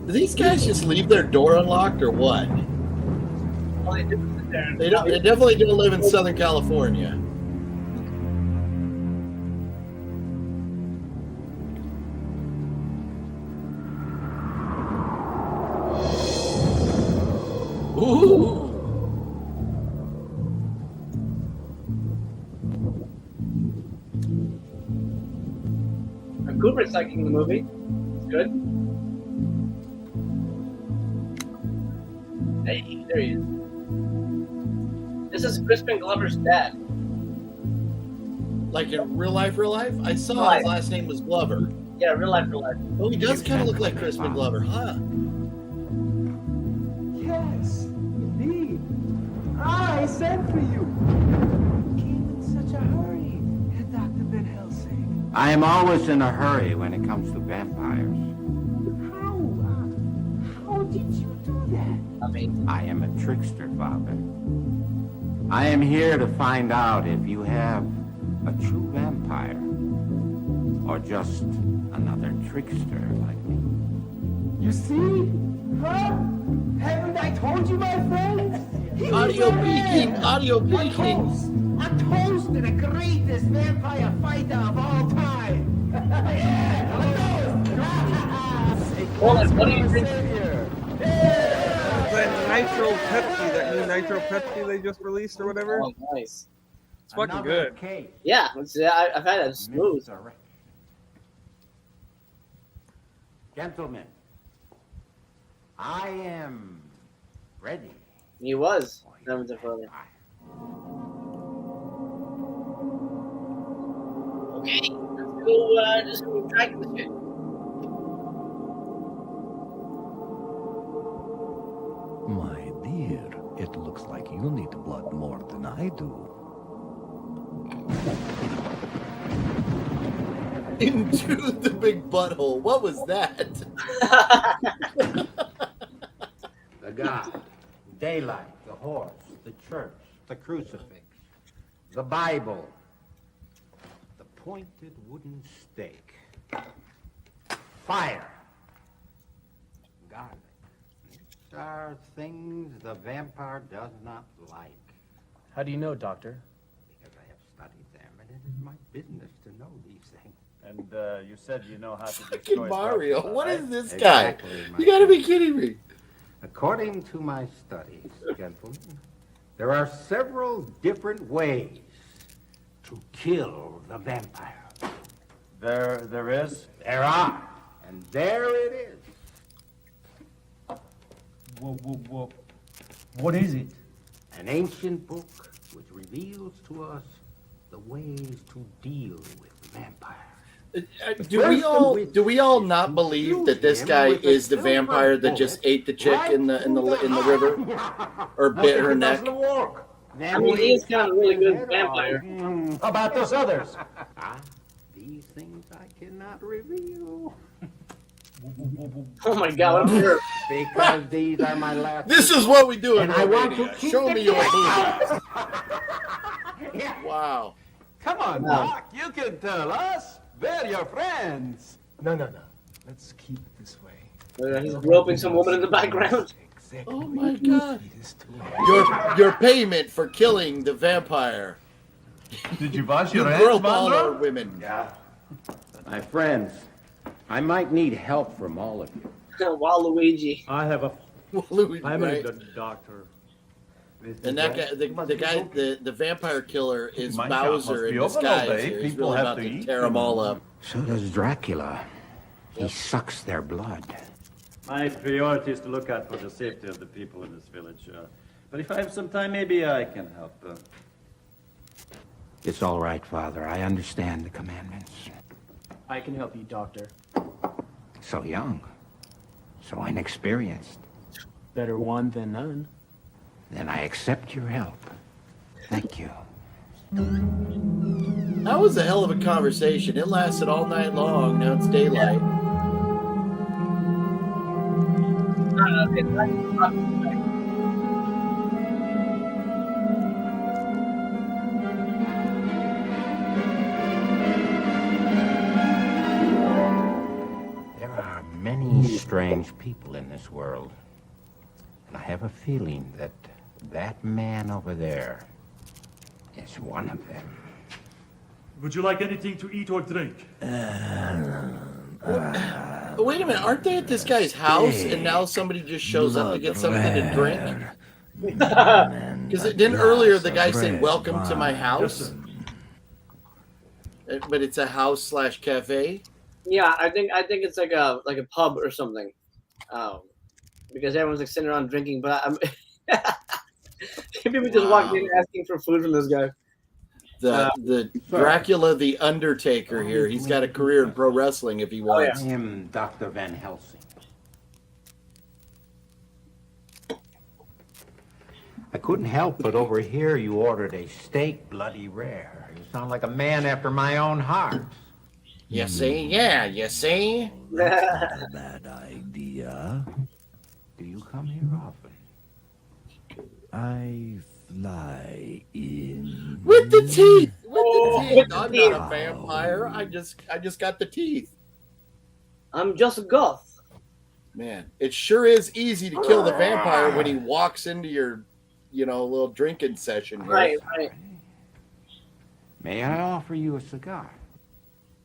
Do these guys just leave their door unlocked or what? They don't. They definitely don't live in Southern California. Ooh.
Kubrick's liking the movie. It's good. Hey, there he is. This is Crispin Glover's dad.
Like in real life, I saw
Right.
his last name was Glover.
Yeah, real life, real life.
Oh, he does kind of look like Crispin Glover, huh?
Yes, indeed. I sent for you. Came in such a hurry, Dr. Van Helsing.
I am always in a hurry when it comes to vampires.
How did you do that?
I am a trickster, Father. I am here to find out if you have a true vampire or just another trickster like me.
You see? Huh? Haven't I told you, my friends? He
Audio
was a
peeking,
man.
audio
A
peeking.
toast. A toast to the greatest vampire fighter of all time. Yeah, a toast.
Hold on, what do you think?
That Nitro Pepsi, that new Nitro Pepsi they just released or whatever.
Oh, nice.
It's fucking good.
Yeah, I've had it smooth.
Gentlemen, I am ready.
He was. Never to further. Okay, let's go. Just go track this shit.
My dear, it looks like you need blood more than I do.
Into the big butthole. What was that?
The God, daylight, the horse, the church, the crucifix, the Bible, the pointed wooden stake, fire, garlic. These are things the vampire does not like.
How do you know, Doctor?
Because I have studied them, and it is my business to know these things.
And you said you know how to
Fucking
destroy
Mario.
Dracula,
What
right?
is this guy?
Exactly, my
You gotta be
friend.
kidding me.
According to my studies, gentlemen, there are several different ways to kill the vampire.
There is?
There are, and there it is.
What is it?
An ancient book which reveals to us the ways to deal with vampires.
Do we all not believe that this guy is the vampire that just ate the chick in the river, or bit her neck?
I mean, he is kind of a really good vampire.
How about those others?
These things I cannot reveal.
Oh my God, I'm sure.
Because these are my last.
This is what we do in
And I want to
Romania.
keep
Show
the
me your
cat.
booty. Wow.
Come on,
No.
Doc. You can tell us. We're your friends. No. Let's keep it this way.
He's groping some woman in the background.
Oh my God. Your payment for killing the vampire.
Did you wash
You
your
grope
hands,
all our
Mandro?
women.
Yeah. My friends, I might need help from all of you.
Waluigi.
I have a
Louis,
family
right?
doctor.
And that guy, the vampire killer is
My shop
Bowser
must
in
be open all
disguise
day.
here. He's
People
really
have
about
to
to
eat.
tear them all up.
So does Dracula. He sucks their blood.
My priority is to look out for the safety of the people in this village. But if I have some time, maybe I can help.
It's all right, Father. I understand the commandments.
I can help you, Doctor.
So young. So inexperienced.
Better one than none.
Then I accept your help. Thank you.
That was a hell of a conversation. It lasted all night long. Now it's daylight.
There are many strange people in this world. And I have a feeling that that man over there is one of them.
Would you like anything to eat or drink?
Wait a minute, aren't they at this guy's house and now somebody just shows up to get something to drink? Because didn't earlier the guy say, "Welcome to my house"? But it's a house/cafe.
Yeah, I think it's like a pub or something, because everyone's like sitting around drinking. But I'm people just walking in asking for food from this guy.
The Dracula, the Undertaker here. He's got a career in pro wrestling if he wants.
I am Dr. Van Helsing. I couldn't help but overhear you ordered a steak bloody rare. You sound like a man after my own heart.
You see? Yeah, you see?
Not a bad idea.
Do you come here often?
I fly in.
With the teeth. With the teeth.
with the
I'm
teeth.
not a vampire. I just got the teeth.
I'm just a goth.
Man, it sure is easy to kill the vampire when he walks into your, little drinking session here.
Right.
May I offer you a cigar?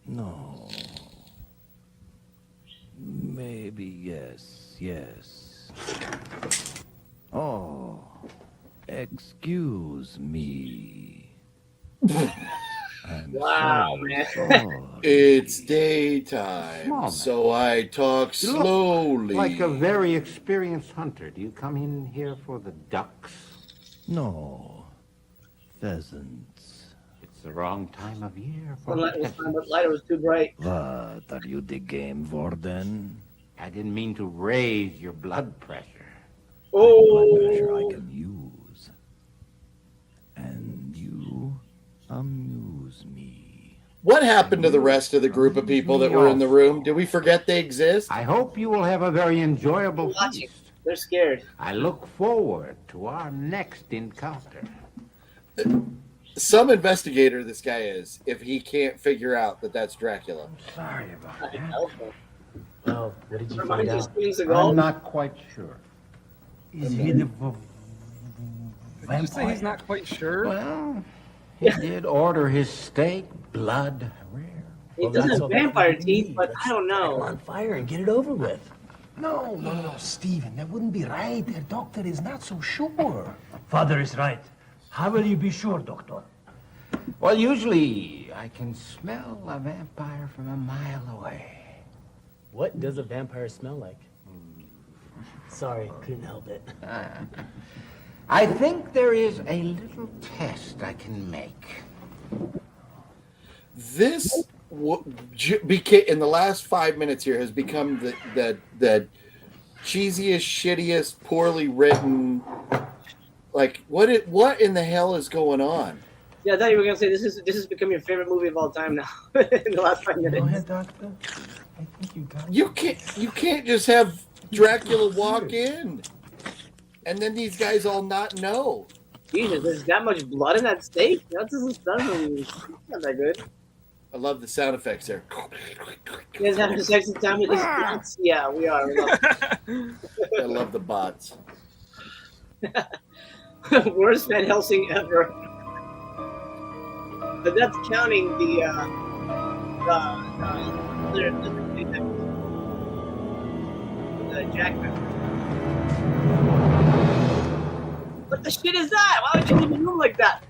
No. Maybe yes. Oh, excuse me. I'm
Wow,
so
man.
sorry.
It's daytime,
Small
so I talk
You look
slowly.
like a very experienced hunter. Do you come in here for the ducks?
No, pheasants.
It's the wrong time of year for
The light was
pheasants.
fine, but lighter was too bright.
What, are you the game warden?
I didn't mean to raise your blood pressure.
Blood pressure I
Oh,
can use. And you amuse me.
What happened to the rest of the group of people that were in the room? Did we forget they exist?
I hope you will have a very enjoyable feast.
They're scared.
I look forward to our next encounter.
Some investigator this guy is, if he can't figure out that that's Dracula.
Sorry about that.
Well, what did you find out?
I'm not quite sure.
Is he the
Did you say he's not quite sure?
Well, he did order his steak blood rare.
He does have vampire teeth, but I don't know.
On fire and get it over with. No, Stephen, that wouldn't be right. The doctor is not so sure.
Father is right. How will you be sure, Doctor?
Well, usually I can smell a vampire from a mile away.
What does a vampire smell like? Sorry, couldn't help it.
I think there is a little test I can make.
This became, in the last 5 minutes here, has become the cheesiest, shittiest, poorly written. Like, what in the hell is going on?
Yeah, I thought you were gonna say this has become your favorite movie of all time now. In the last 5 minutes.
Go ahead, Doctor. I think you got
You can't just have Dracula walk in, and then these guys all not know.
Jesus, there's that much blood in that steak? That doesn't sound not that good.
I love the sound effects there.
You guys having sex in time with these bots? Yeah, we are.
I love the bots.
Worst Van Helsing ever. But that's counting the Jackman. What the shit is that? Why would you leave a room like that?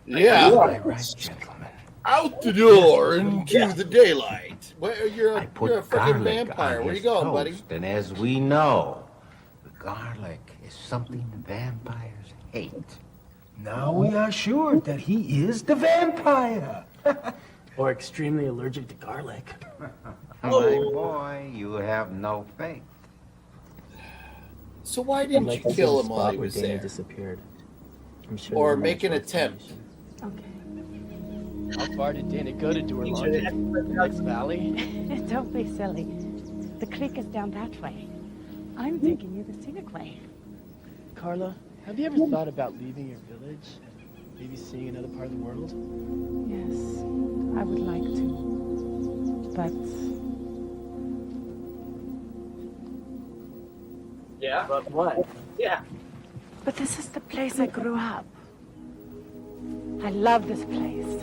Yeah.
Right, gentlemen.
Out the door into the daylight. Well, you're a
Put
freaking
garlic
vampire.
on
Where you
his
going, buddy?
toast, and as we know, the garlic is something vampires hate.
Now we are sure that he is the vampire.
Or extremely allergic to garlic.
My boy, you have no faith.
So why didn't you kill him while he was there?
Disappeared. I'm sure
Or make an attempt?
How far did Dana go to do her laundry? Next valley?
Don't be silly. The creek is down that way. I'm taking you the scenic way.
Carla, have you ever thought about leaving your village? Maybe seeing another part of the world?
Yes, I would like to. But
Yeah.
But what?
Yeah.
But this is the place I grew up. I love this place.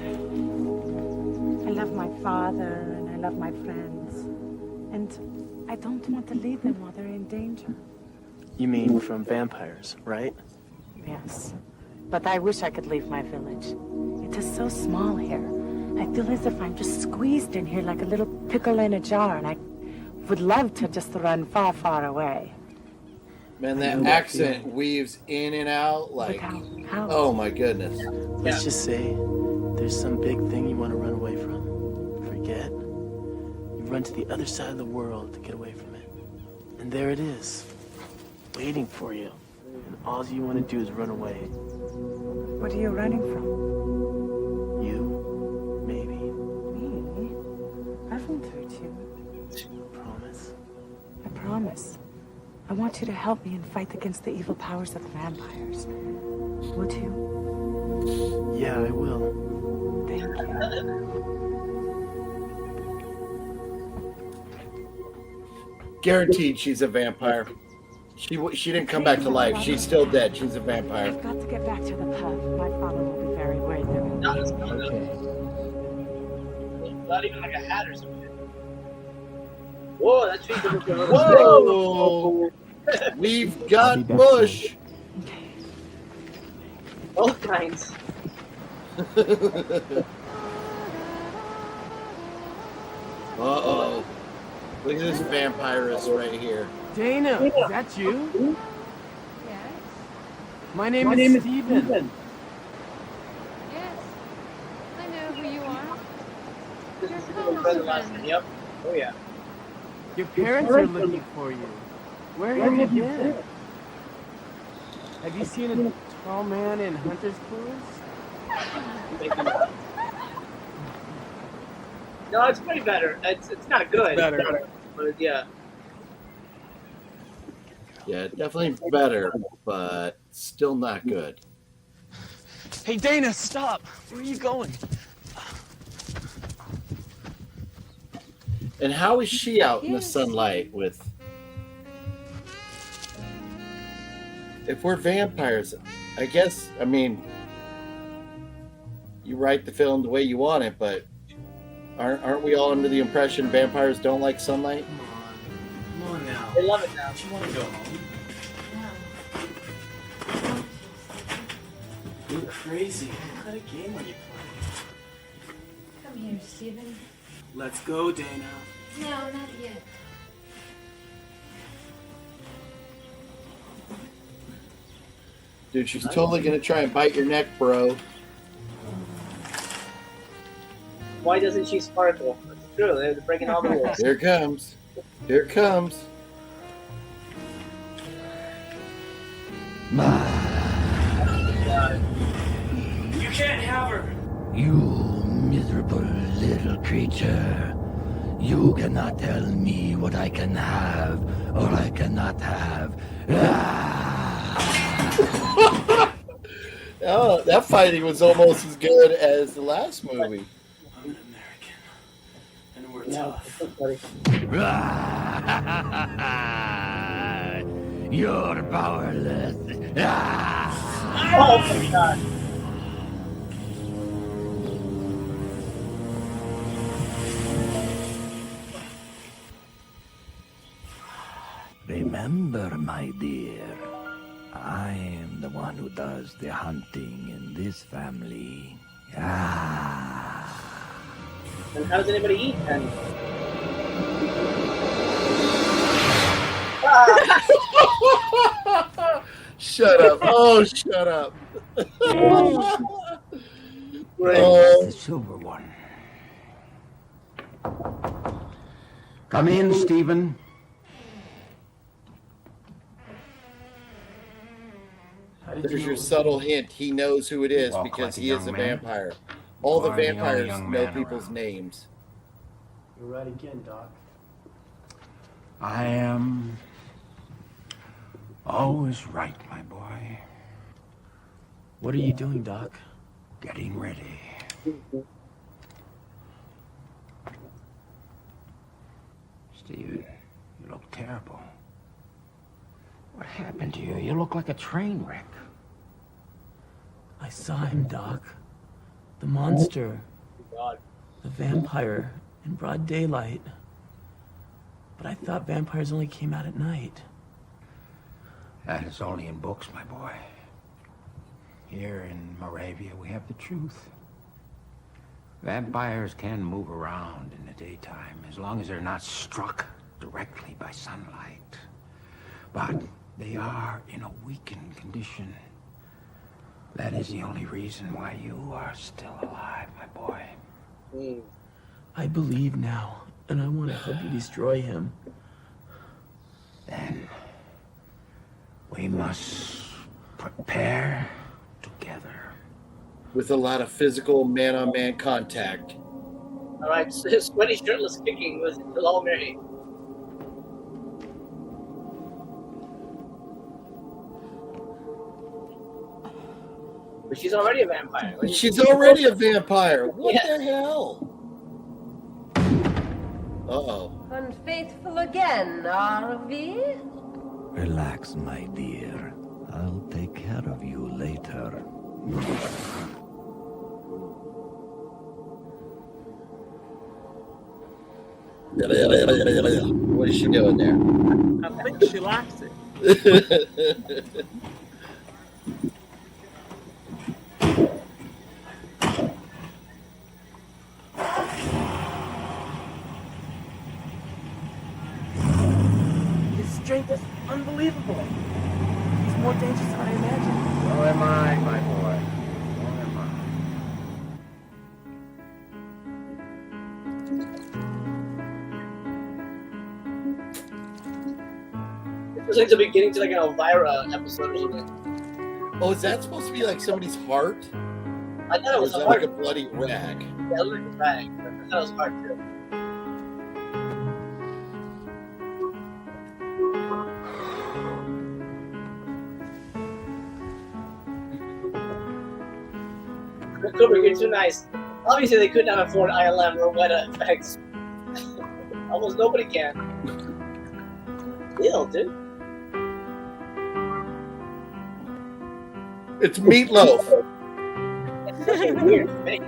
I love my father and I love my friends. And I don't want to leave them while they're in danger.
You mean from vampires, right?
Yes. But I wish I could leave my village. It is so small here. I feel as if I'm just squeezed in here like a little pickle in a jar, and I would love to just run far, far away.
Man, that accent weaves in and out like,
how?
Oh my goodness.
Let's just say there's some big thing you want to run away from. Forget. You run to the other side of the world to get away from it. And there it is, waiting for you. And all you want to do is run away.
What are you running from?
You, maybe.
Me? I won't hurt you.
Promise?
I promise. I want you to help me and fight against the evil powers of the vampires. Would you?
Yeah, I will.
Thank you.
Guaranteed she's a vampire. She didn't come back to life. She's still dead. She's a vampire.
I've got to get back to the pub. My father will be very worried about me.
Okay.
Not even like a hat or something. Whoa, that tree's looking a little
Whoa! We've got bush.
All kinds.
Uh-oh. Look at this vampirist right here.
Dana, is that you?
Yes?
My name is Stephen.
Yes. I know who you are. Your
Cousin. Yep. Oh yeah.
Your parents are looking for you. Where have you been? Have you seen a tall man in hunter's clothes?
No, it's pretty better. It's not good.
It's better.
But yeah.
Yeah, definitely better, but still not good.
Hey, Dana, stop! Where are you going?
And how is she out in the sunlight with... If we're vampires, I guess, I mean, you write the film the way you want it, but aren't we all under the impression vampires don't like sunlight?
Come on now.
They love it now.
You want to go home? You're crazy. What kind of game are you playing?
Come here, Stephen.
Let's go, Dana.
No, not yet.
Dude, she's totally gonna try and bite your neck, bro.
Why doesn't she sparkle? It's true. They're breaking all the rules.
Here it comes. Here it comes.
You can't have her.
You miserable little creature. You cannot tell me what I can have or I cannot have.
Oh, that fighting was almost as good as the last movie.
I'm an American. And we're
Yeah,
tough.
that's funny.
You're powerless.
Oh my god.
Remember, my dear, I am the one who does the hunting in this family.
And how does anybody eat then?
Shut up. Oh, shut up.
The silver one. Come in, Stephen.
There's your subtle hint. He knows who it is
Walk
because
like a
he is
young
a
man.
vampire. All the
You are the only
vampires
young
know
man
people's
around.
names.
You're right again, Doc.
I am always right, my boy.
What are you doing, Doc?
Getting ready. Stephen, you look terrible. What happened to you? You look like a train wreck.
I saw him, Doc. The monster.
God.
The vampire in broad daylight. But I thought vampires only came out at night.
That is only in books, my boy. Here in Moravia, we have the truth. Vampires can move around in the daytime as long as they're not struck directly by sunlight. But they are in a weakened condition. That is the only reason why you are still alive, my boy.
I believe now, and I want to help you destroy him.
Then we must prepare together.
With a lot of physical man-on-man contact.
All right, so sweaty, shirtless kicking was all Mary. But she's already a vampire.
She's already a vampire. What
Yeah.
the hell? Uh-oh.
Unfaithful again, are we?
Relax, my dear. I'll take care of you later.
What is she doing there?
I think she likes it.
His strength is unbelievable. He's more dangerous than I imagined.
So am I, my boy. So am I.
It's like the beginning to like an Elvira episode or something.
Oh, is that supposed to be like somebody's heart?
I thought it
Or
was
is
a
that
heart.
like a bloody rag?
Yeah, it looked like a rag. thought it was hard too. Cooper, you're too nice. Obviously, they could not afford ILM or Weta effects. Almost nobody can. Ew, dude.
It's meatloaf.
It's such a weird face.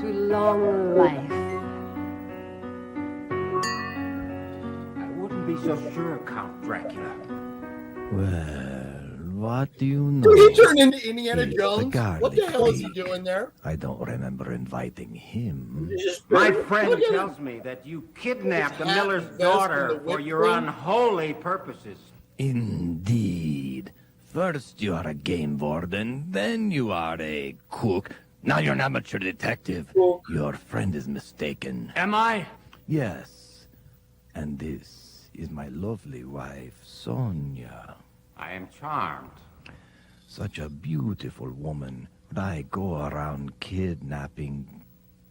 To long life.
I wouldn't be so sure, Count Dracula.
Well, what do you know?
Did he turn into Indiana
He's the
Jones? What the
garlic
hell is he
thief.
doing there?
I don't remember inviting him.
My friend tells me that you kidnapped the miller's daughter for your unholy purposes.
Indeed. First you are a game warden, then you are a cook. Now you're an amateur detective. Your friend is mistaken.
Am I?
Yes. And this is my lovely wife, Sonia.
I am charmed.
Such a beautiful woman. But I go around kidnapping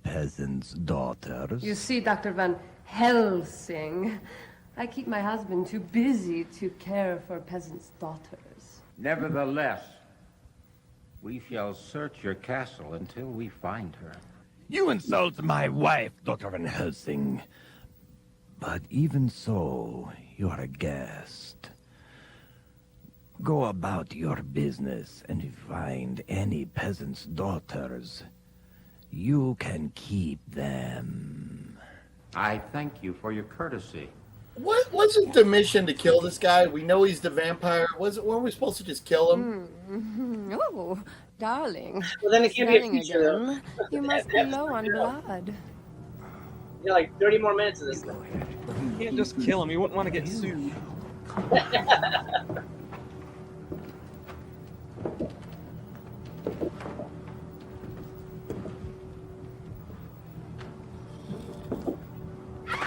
peasants' daughters.
You see, Dr. Van Helsing, I keep my husband too busy to care for peasants' daughters.
Nevertheless, we shall search your castle until we find her.
You insult my wife, Dr. Van Helsing. But even so, you are a guest. Go about your business, and if you find any peasants' daughters, you can keep them.
I thank you for your courtesy.
What wasn't the mission to kill this guy? We know he's the vampire. Weren't we supposed to just kill him?
Oh, darling.
Well, then it can't be a
Smelling
feature, though.
again. You must be low on blood.
You got like 30 more minutes of this.
You can't just kill him. You wouldn't want to get sued.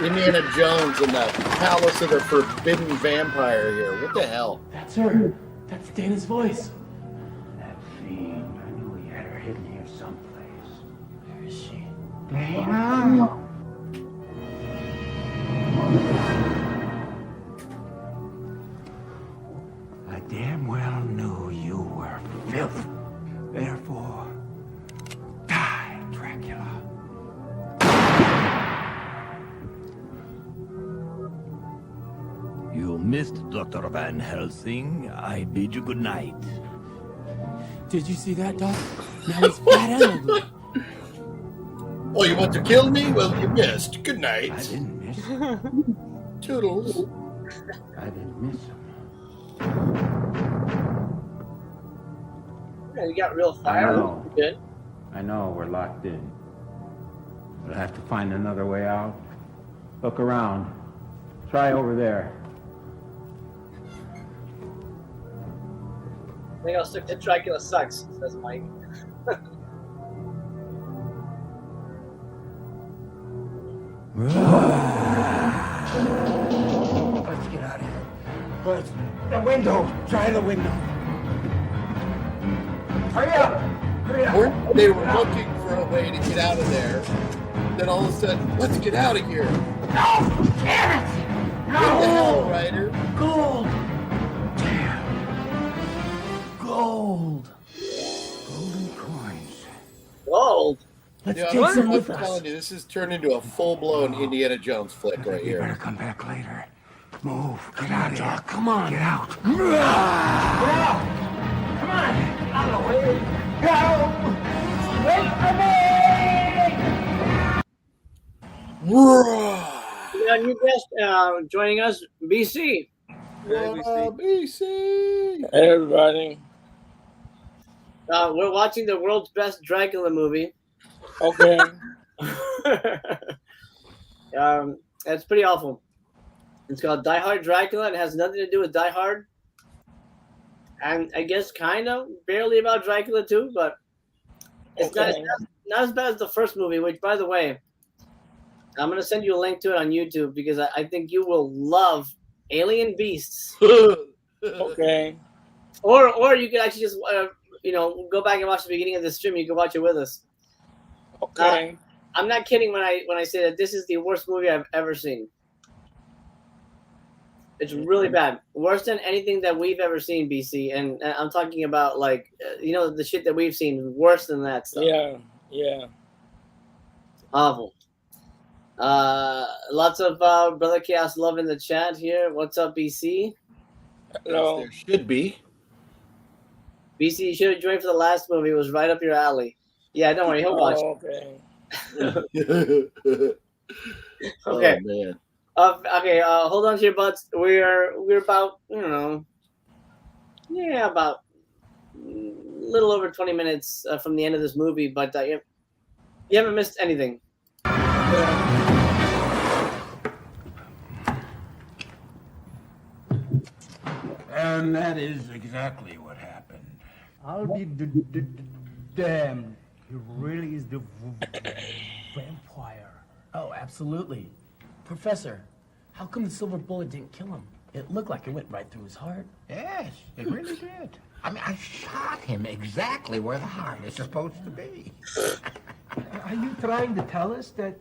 Indiana Jones in the Palace of the Forbidden Vampire here. What the hell?
That's her. That's Dana's voice.
That fiend. I knew he had her hidden here someplace.
Where is she?
Dana! I damn well knew you were filth. Therefore, die, Dracula.
You missed Dr. Van Helsing. I bid you good night.
Did you see that, Doc? Now he's fat and ugly.
Oh, you want to kill me? Well, you missed. Good night.
I didn't miss him.
Toodles.
I didn't miss him.
Yeah, you got real fire.
I know.
Good.
I know we're locked in. But I have to find another way out. Look around. Try over there.
I think I'll stick to Dracula sucks, says Mike.
Let's get out of here. But the window. Try the window. Hurry up! Hurry up!
They were looking for a way to get out of there. Then all of a sudden, let's get out of here.
No! Damn it! No!
What the hell, Ryder?
Gold! Gold!
Golden coins.
Gold?
Let's
Yeah,
take some
I'm
with us.
telling you, this has turned into a full-blown Indiana Jones flick right
You better
here.
come back later. Move. Get out of here.
Doc, come on.
Get out.
Get out! Come on! Get out of the way! Go! Wait for me!
We got a new guest joining us, BC.
BC!
Hey, everybody.
We're watching the world's best Dracula movie.
Okay.
It's pretty awful. It's called Die Hard Dracula. It has nothing to do with Die Hard. And I guess kind of barely about Dracula too, but it's not as bad as the first movie, which, by the way, I'm going to send you a link to it on YouTube because I think you will love Alien Beasts.
Okay.
Or you could actually just go back and watch the beginning of the stream. You can watch it with us.
Okay.
I'm not kidding when I say that this is the worst movie I've ever seen. It's really bad, worse than anything that we've ever seen, BC. And I'm talking about the shit that we've seen, worse than that stuff.
Yeah.
Awful. Lots of Brother Chaos love in the chat here. What's up, BC?
Hello.
There should be.
BC, you should have joined for the last movie. It was right up your alley. Yeah, don't worry, he'll watch.
Okay.
Okay.
Oh, man.
Okay. Hold on to your butts. We're about about a little over 20 minutes from the end of this movie, but you haven't missed anything.
And that is exactly what happened.
I'll be damned. He really is the vampire.
Oh, absolutely. Professor, how come the silver bullet didn't kill him? It looked like it went right through his heart.
Yes, it really did. I mean, I shot him exactly where the heart is supposed to be.
Are you trying to tell us that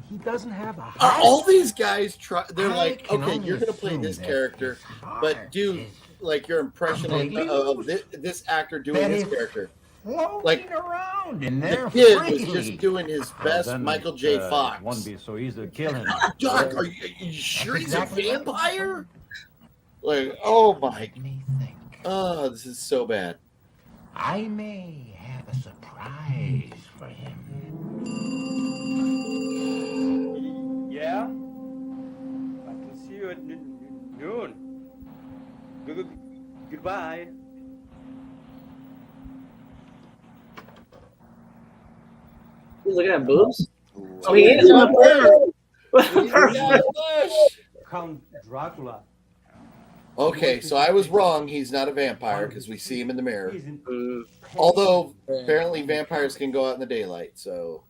he doesn't have a heart?
All these guys they're
I
like,
can
okay,
only
you're gonna play
assume
this
that
character, but do like your impression of this actor doing
That
his
is
character.
Floating around in there.
The kid was
freely.
just doing his best Michael J. Fox.
Won't be so easy to kill him.
Doc, are you sure he's a vampire? Like, oh my. Oh, this is so bad.
I may have a surprise for him.
Yeah? I can see you at noon. Goodbye.
He's looking at boobs? Oh, he is.
Count Dracula.
Okay, so I was wrong. He's not a vampire because we see him in the mirror. Although apparently vampires can go out in the daylight, so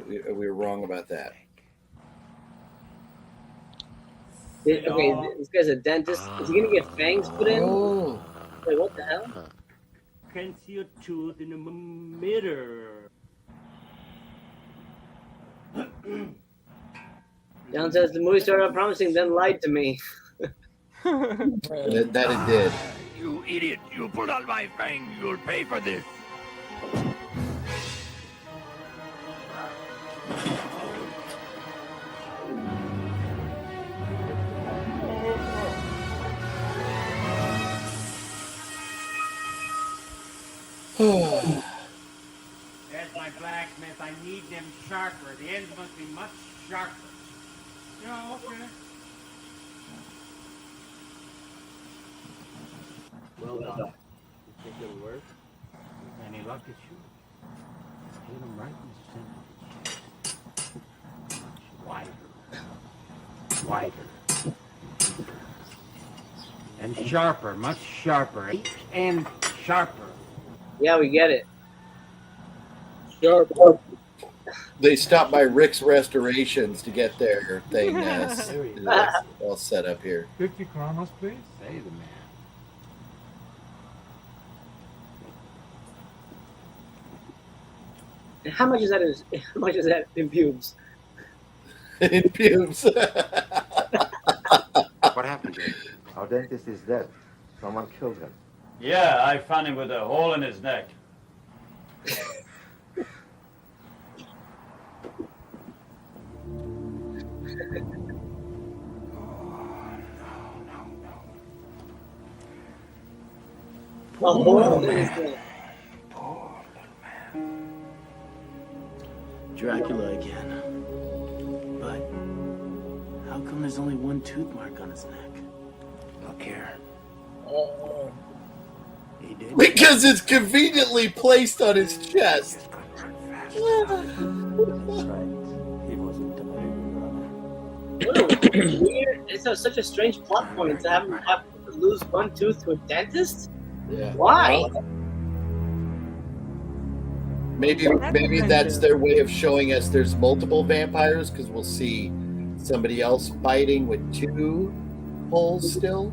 we were wrong about that.
Okay, this guy's a dentist. Is he gonna get fangs put in?
Oh.
Wait, what the hell?
Can't see your tooth in the mirror.
John says the movie started out promising, then lied to me.
That it did.
You idiot! You pulled out my fang. You'll pay for this.
There's my blacksmith. I need them sharper. The ends must be much sharper. Yeah, okay.
Well done. You think it'll work?
Any luck at you? Hit him right in the center. Wider. And sharper, much sharper. And sharper.
Yeah, we get it.
Sharp. They stopped by Rick's Restorations to get their thing all set up here.
50 kronos, please.
Say the man.
And how much is that in pubes?
In pubes.
What happened, Jake? Our dentist is dead. Someone killed him.
Yeah, I found him with a hole in his neck.
Dracula again. But how come there's only one tooth mark on his neck? Look here. He did.
Because it's conveniently placed on his chest.
That's right. He wasn't
Weird. It's such a strange plot point to have him lose one tooth to a dentist.
Yeah.
Why?
Maybe that's their way of showing us there's multiple vampires because we'll see somebody else fighting with two holes still.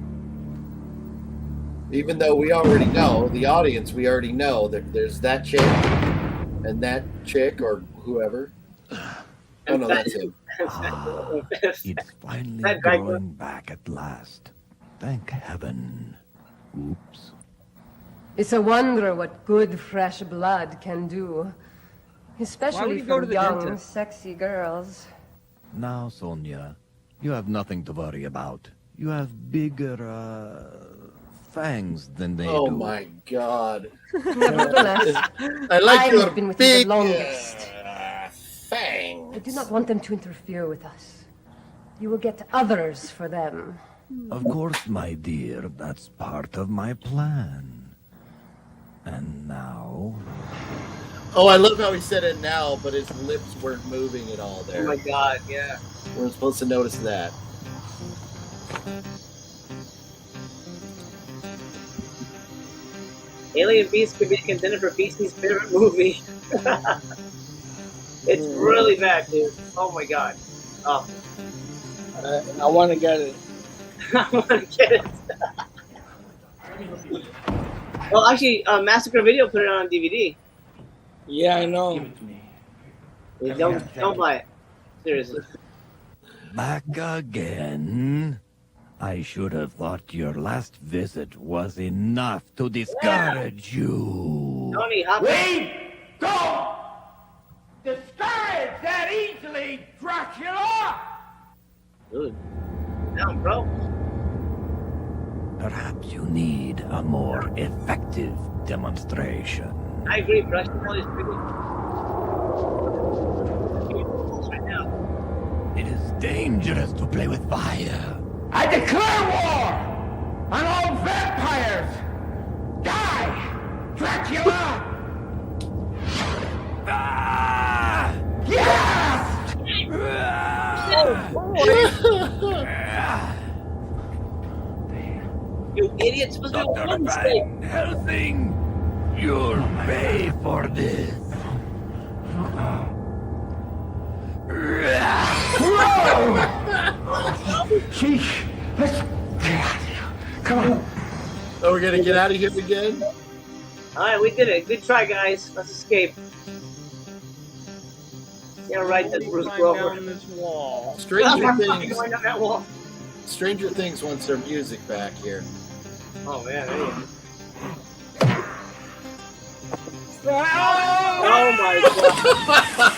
Even though we already know, the audience, we already know that there's that chick and that chick or whoever. Oh no, that's him.
It's finally growing back at last. Thank heaven. Oops.
It's a wonder what good, fresh blood can do. Especially
you go to
for
the
young,
dentist?
sexy girls.
Now, Sonia, you have nothing to worry about. You have bigger, fangs than they
Oh
do.
my God.
Nevertheless,
I like your
I've been with
big
you the longest.
fangs.
I do not want them to interfere with us. You will get others for them.
Of course, my dear, that's part of my plan. And now...
Oh, I love how he said it now, but his lips weren't moving at all there.
Oh my God, yeah.
We're supposed to notice that.
Alien Beast could be a contender for BC's favorite movie. It's really bad, dude. Oh my God. Oh.
I want to get it.
I want to get it. Well, actually, Massacre Video put it on DVD.
Yeah, I know.
Yeah, don't buy it. Seriously.
Back again? I should have thought your last visit was enough to discourage you.
Tony, hop
We don't discourage that easily, Dracula!
Dude. Down, bro.
Perhaps you need a more effective demonstration.
I agree, bro. I should tell this right now.
It is dangerous to play with fire.
I declare war on all vampires! Die, Dracula! Yes!
You idiots! Was doing one mistake.
Helsing, you'll pay for this.
Sheesh! Let's get out of here. Come on.
Oh, we're gonna get out of here again?
Alright, we did it. Good try, guys. Let's escape. Yeah, right, that Bruce Grover.
Down this wall.
Stranger Things.
Going down that wall.
Stranger Things wants their music back here.
Oh, man. There you go.
Oh
my God.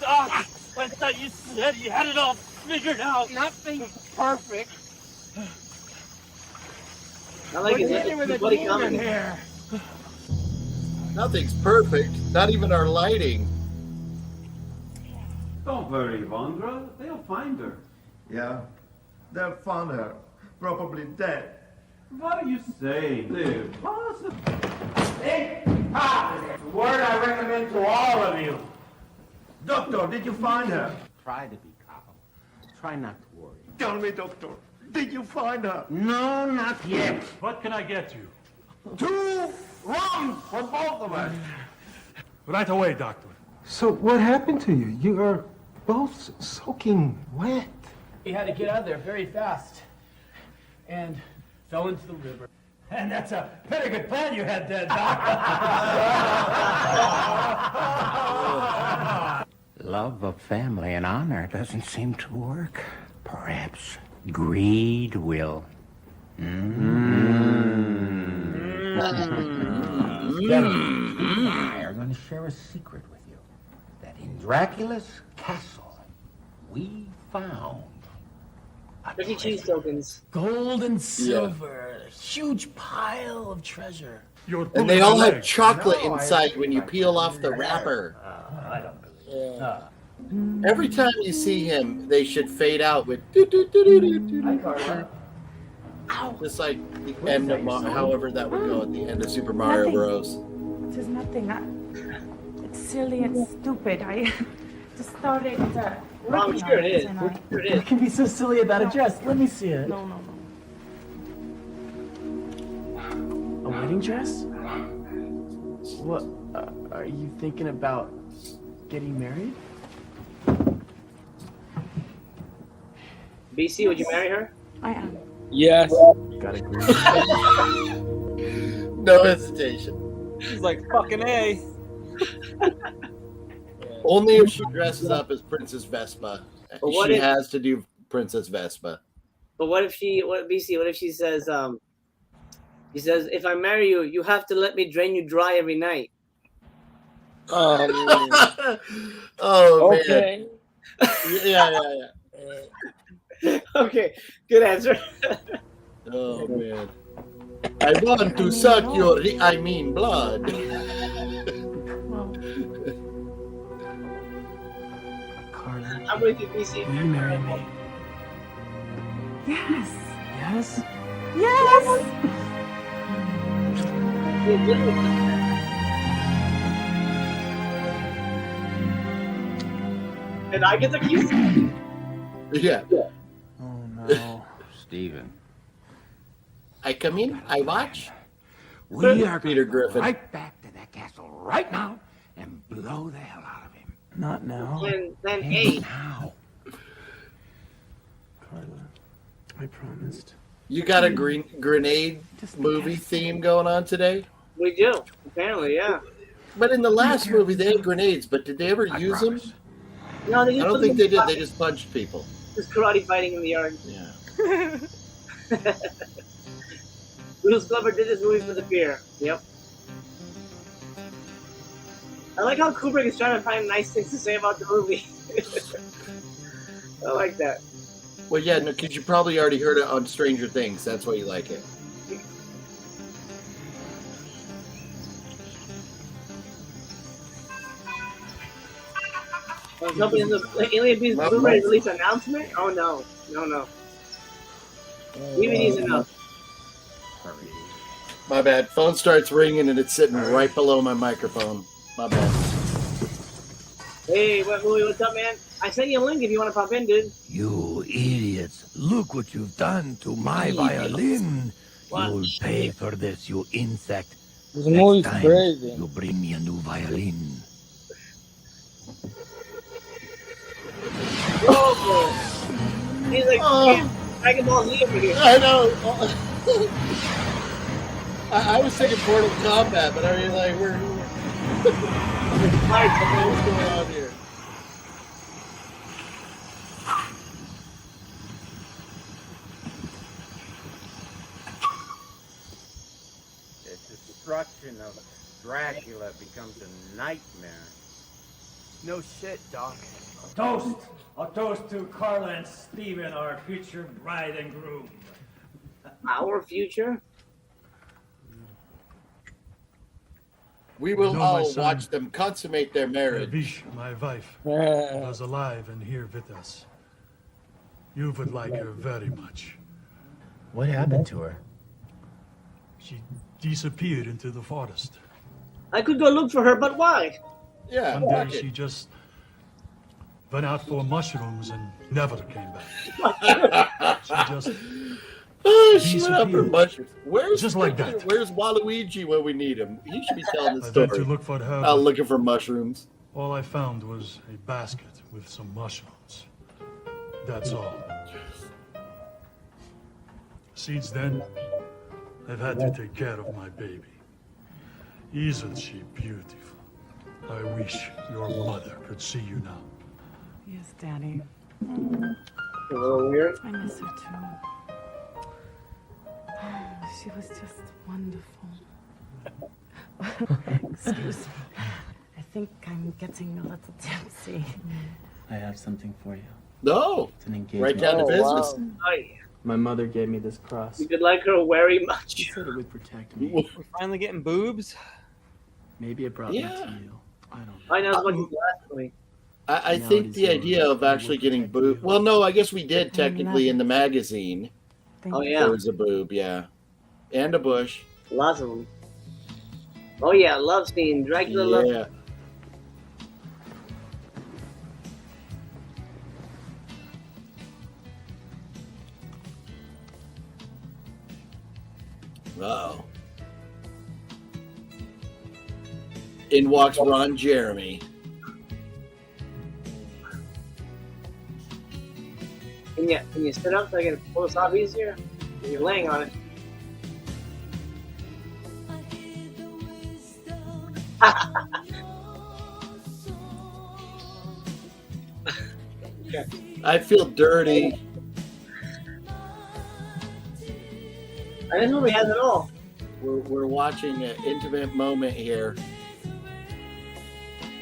Doc, I thought you said you had it all figured out. Nothing perfect.
I like it. Buddy comedy.
here.
Nothing's perfect. Not even our lighting.
Don't worry, Vondra. They'll find her.
Yeah, they'll find her. Probably dead.
What are you saying? They're possible.
Word I recommend to all of you. Doctor, did you find her?
Try to be calm. Try not to worry.
Tell me, Doctor, did you find her?
No, not yet.
What can I get you?
2 rums for both of us.
Right away, Doctor.
So what happened to you? You are both soaking wet.
He had to get out of there very fast. And fell into the river.
And that's a pretty good plan you had there, Doc.
Love of family and honor doesn't seem to work. Perhaps greed will. Gentlemen, I are going to share a secret with you. That in Dracula's castle, we found
Ricky Cheese tokens.
Gold and silver. A huge pile of treasure.
And they all have chocolate inside when you peel off the wrapper.
I don't believe it.
Every time you see him, they should fade out with just like the end of however that would go at the end of Super Mario Bros.
It is nothing. It's silly and stupid. I just started
I'm sure it is.
and
Sure it
You
is.
can be so silly about a dress. Let me see it.
No.
A wedding dress? What? Are you thinking about getting married?
BC, would you marry her?
I am.
Yes.
Gotta agree.
No hesitation.
He's like, fucking A.
Only if she dresses up as Princess Vespa.
But what
She
if-
has to do Princess Vespa.
But what if she says, if I marry you, you have to let me drain you dry every night.
Oh,
Okay.
man. Yeah.
Okay, good answer.
Oh, man. I want to suck your, blood.
Carla,
I'm with you, BC.
will you marry me?
Yes.
Yes?
Yes.
And I get the kiss.
Yeah.
Oh no.
Stephen.
I come in, I watch.
We are
Peter
going to go
Griffin.
right back to that castle right now and blow the hell out of him.
Not now.
Then hey.
Now.
Carla, I promised.
You got a grenade movie theme going on today?
We do, apparently, yeah.
But in the last movie, they had grenades, but did they ever use them?
No, they
I don't think they did. They just punched people.
Just karate fighting in the yard.
Yeah.
Bruce Glover did this movie for the beer. Yep. I like how Kubrick is trying to find nice things to say about the movie. I like that.
Well, yeah, no, because you probably already heard it on Stranger Things. That's why you like it.
I was hoping the Alien Beast Blu-ray release announcement. Oh no. DVD's enough.
My bad. Phone starts ringing and it's sitting right below my microphone. My bad.
Hey, what movie? What's up, man? I sent you a link if you want to pop in, dude.
You idiots. Look what you've done to my violin. You'll pay for this, you insect.
This movie's
Next time,
crazy.
you bring me a new violin.
Oh, he's like Dragon Ball Z over here.
I know. I was thinking Mortal Kombat, but I mean, like, what's going on here?
The destruction of Dracula becomes a nightmare.
No shit, Doc.
A toast to Carla and Stephen, our future bride and groom.
Our future?
We will
You know, my
all
son,
watch them consummate their marriage.
Vish, my wife, was alive and here with us. You would like her very much.
What happened to her?
She disappeared into the forest.
I could go look for her, but why?
Yeah,
One day
fuck it.
she just went out for mushrooms and never came back. She just
Oh, she went up for
disappeared.
mushrooms. Where's
Just like that.
Where's Waluigi when we need him? He should be telling the
I went
story.
to look for her.
Out
but
looking for mushrooms.
all I found was a basket with some mushrooms. That's all. Since then, I've had to take care of my baby. Isn't she beautiful? I wish your mother could see you now.
Yes, Daddy.
A little weird.
I miss her too. She was just wonderful. Excuse me. I think I'm getting a little tipsy.
I have something for you.
No.
It's an engagement.
Right down to business.
Wow. Oh, yeah.
My mother gave me this cross.
You could like her very much.
She said it would protect me.
We're finally getting boobs.
Maybe it brought me
Yeah.
to you. I don't know.
I know as much as last week.
I
Now
think
it
the
is
idea
yours.
of actually getting boob. Well, no, I guess we did technically in the magazine.
Oh yeah,
There was a boob, yeah, and a bush.
lots of them. Oh yeah, love scene. Dracula love.
Yeah. Uh-oh. In walks Ron Jeremy.
Can you sit up so I can pull this off easier? You're laying on it.
I feel dirty.
And this movie has it all.
We're watching an intimate moment here.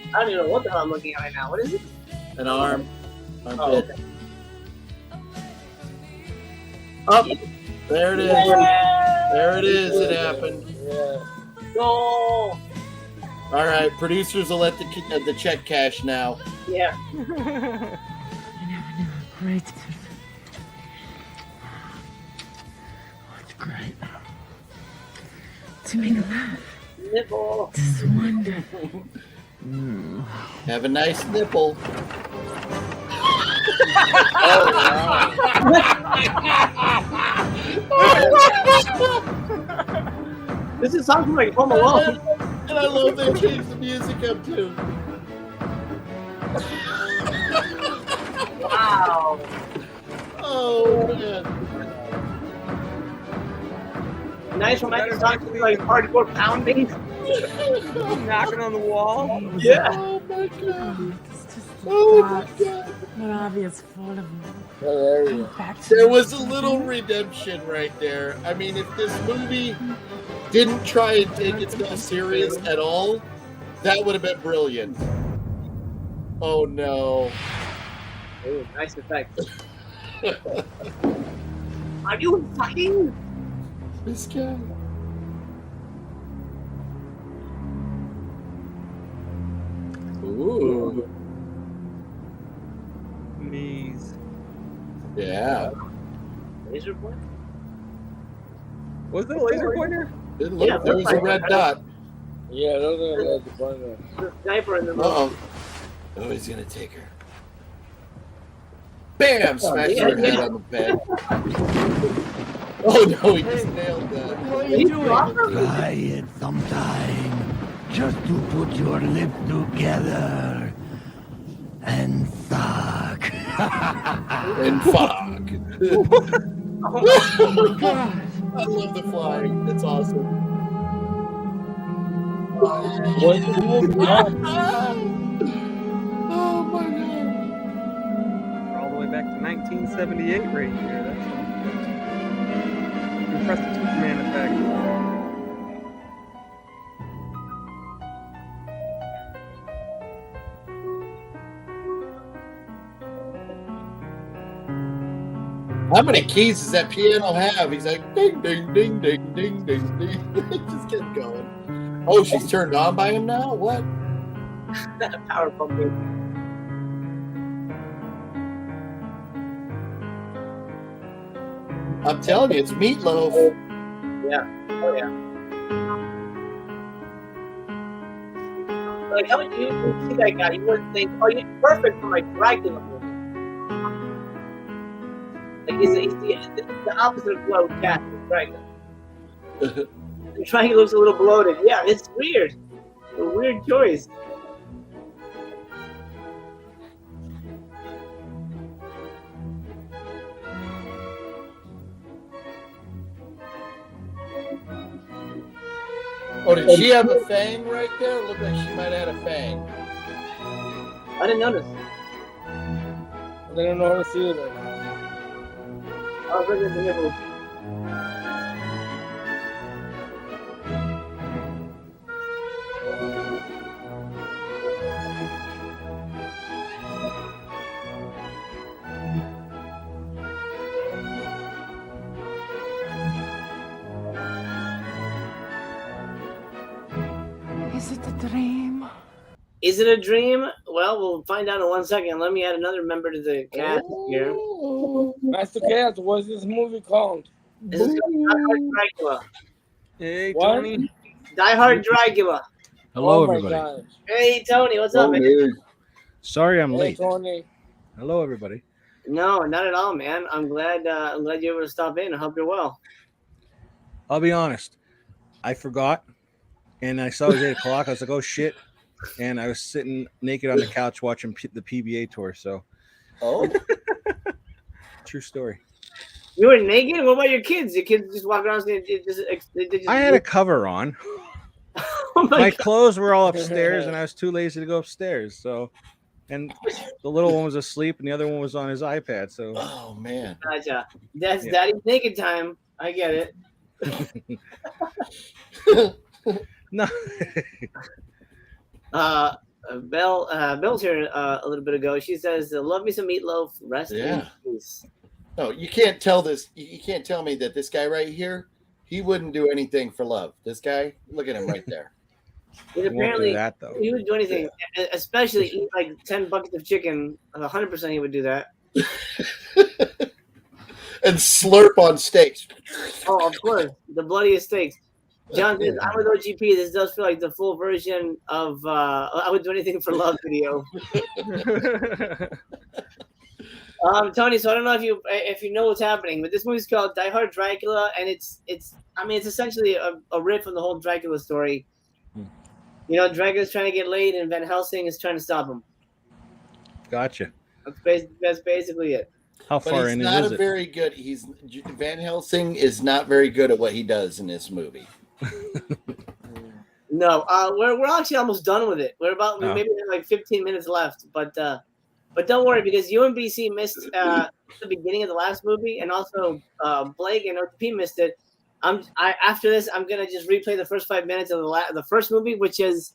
I don't even know what the hell I'm looking at right now. What is it?
An arm.
Oh,
Armpit.
okay.
Up. There it is.
Yeah.
There it is. It happened.
Goal.
All right, producers will let the check cash now.
Yeah.
Great. It's great. To make a laugh.
Nipple.
This is wonderful.
Have a nice nipple.
This is something like Home Alone.
And I love they changed the music up too.
Wow.
Oh man.
Nice romantic song, like hardcore pounding.
Knocking on the wall.
Yeah.
Oh my god.
Oh my god. More obvious fall of them.
There was a little redemption right there. I mean, if this movie didn't try and take itself serious at all, that would have been brilliant. Oh no.
Ooh, nice effect. Are you fucking?
This guy. Ooh.
Knees.
Yeah.
Laser pointer?
Was it a laser pointer?
It looked, there was a red dot.
Yeah, those are the pointer.
The sniper in the room.
Uh-oh. Oh, he's gonna take her. Bam! Smashed
yeah,
her head
yeah.
on the bed. Oh no, he just nailed that.
Try it sometime, just to put your lips together and fuck.
And fuck.
Oh
my god! I love the flying. It's awesome.
What?
Oh my god!
We're all the way back to 1978 right here. That's impressive Superman effect.
How many keys does that piano have? He's like ding ding ding ding ding ding ding. Just get going. Oh, she's turned on by him now? What?
Power pumping.
I'm telling you, it's meatloaf.
Yeah. Oh yeah. Like, how would you see that guy? You wouldn't think, oh, you're perfect for my Dracula movie. Like, he's the opposite of bloated cat. Dracula. The Dracula looks a little bloated. Yeah, it's weird. A weird choice.
Oh, did she have a fang right there? It looked like she might have had a fang.
I didn't notice.
I didn't notice either.
I was looking at the nipples.
Is it a dream?
Is it a dream? Well, we'll find out in 1 second. Let me add another member to the cast here.
Master Cat, what's this movie called?
This is Die Hard Dracula.
Hey,
What?
Tony.
Die Hard Dracula.
Hello,
Oh my
everybody.
gosh.
Hey, Tony, what's up, man?
Sorry I'm
Hey,
late.
Tony.
Hello, everybody.
No, not at all, man. I'm glad you were able to stop in. I hope you're well.
I'll be honest. I forgot, and I saw it was 8 o'clock. I was like, "Oh shit!" And I was sitting naked on the couch watching the PBA tour. So,
Oh,
true story.
You were naked? What about your kids? Your kids just walk around and they just
I had a cover on.
Oh
my
God.
clothes were all upstairs, and I was too lazy to go upstairs. So, and the little one was asleep, and the other one was on his iPad. So,
oh man,
Gotcha. That's
Yeah.
daddy's naked time. I get it.
no.
Bell's here a little bit ago. She says, "Love me some meatloaf. Rest in peace."
No, you can't tell this. You can't tell me that this guy right here, he wouldn't do anything for love. This guy, look at him right there.
And apparently, he would do anything, especially eat like 10 buckets of chicken. 100% he would do that.
And slurp on steaks.
Oh, of course, the bloodiest steaks. John says, "I'm with OGP. This does feel like the full version of I would do anything for love video." Tony, so I don't know if you know what's happening, but this movie's called Die Hard Dracula, and it's essentially a riff on the whole Dracula story. You know, Dracula's trying to get laid, and Van Helsing is trying to stop him.
Gotcha.
That's basically it.
How
But
far
he's
in
not
is
a
it?
very good. Van Helsing is not very good at what he does in this movie.
No, we're actually almost done with it. We're about
Oh.
maybe like 15 minutes left, but don't worry because UMBC missed the beginning of the last movie, and also Blake and OP missed it. After this, I'm gonna just replay the first 5 minutes of the first movie, which is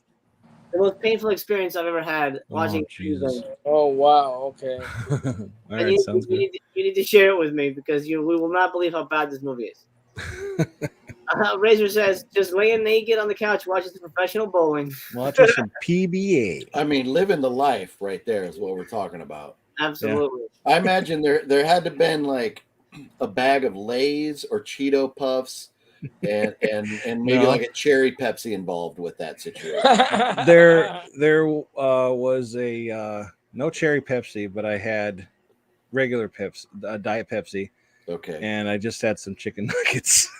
the most painful experience I've ever had watching.
Jesus.
Oh wow. Okay.
All
And
right, sounds good.
you need to share it with me because we will not believe how bad this movie is. Razor says, just laying naked on the couch watching some professional bowling.
Watching some PBA.
I mean, living the life right there is what we're talking about.
Absolutely.
I imagine there had to been like a bag of Lay's or Cheeto Puffs and maybe
No.
like a cherry Pepsi involved with that situation.
There was a no cherry Pepsi, but I had regular Pepsi, Diet Pepsi.
Okay.
And I just had some chicken nuggets.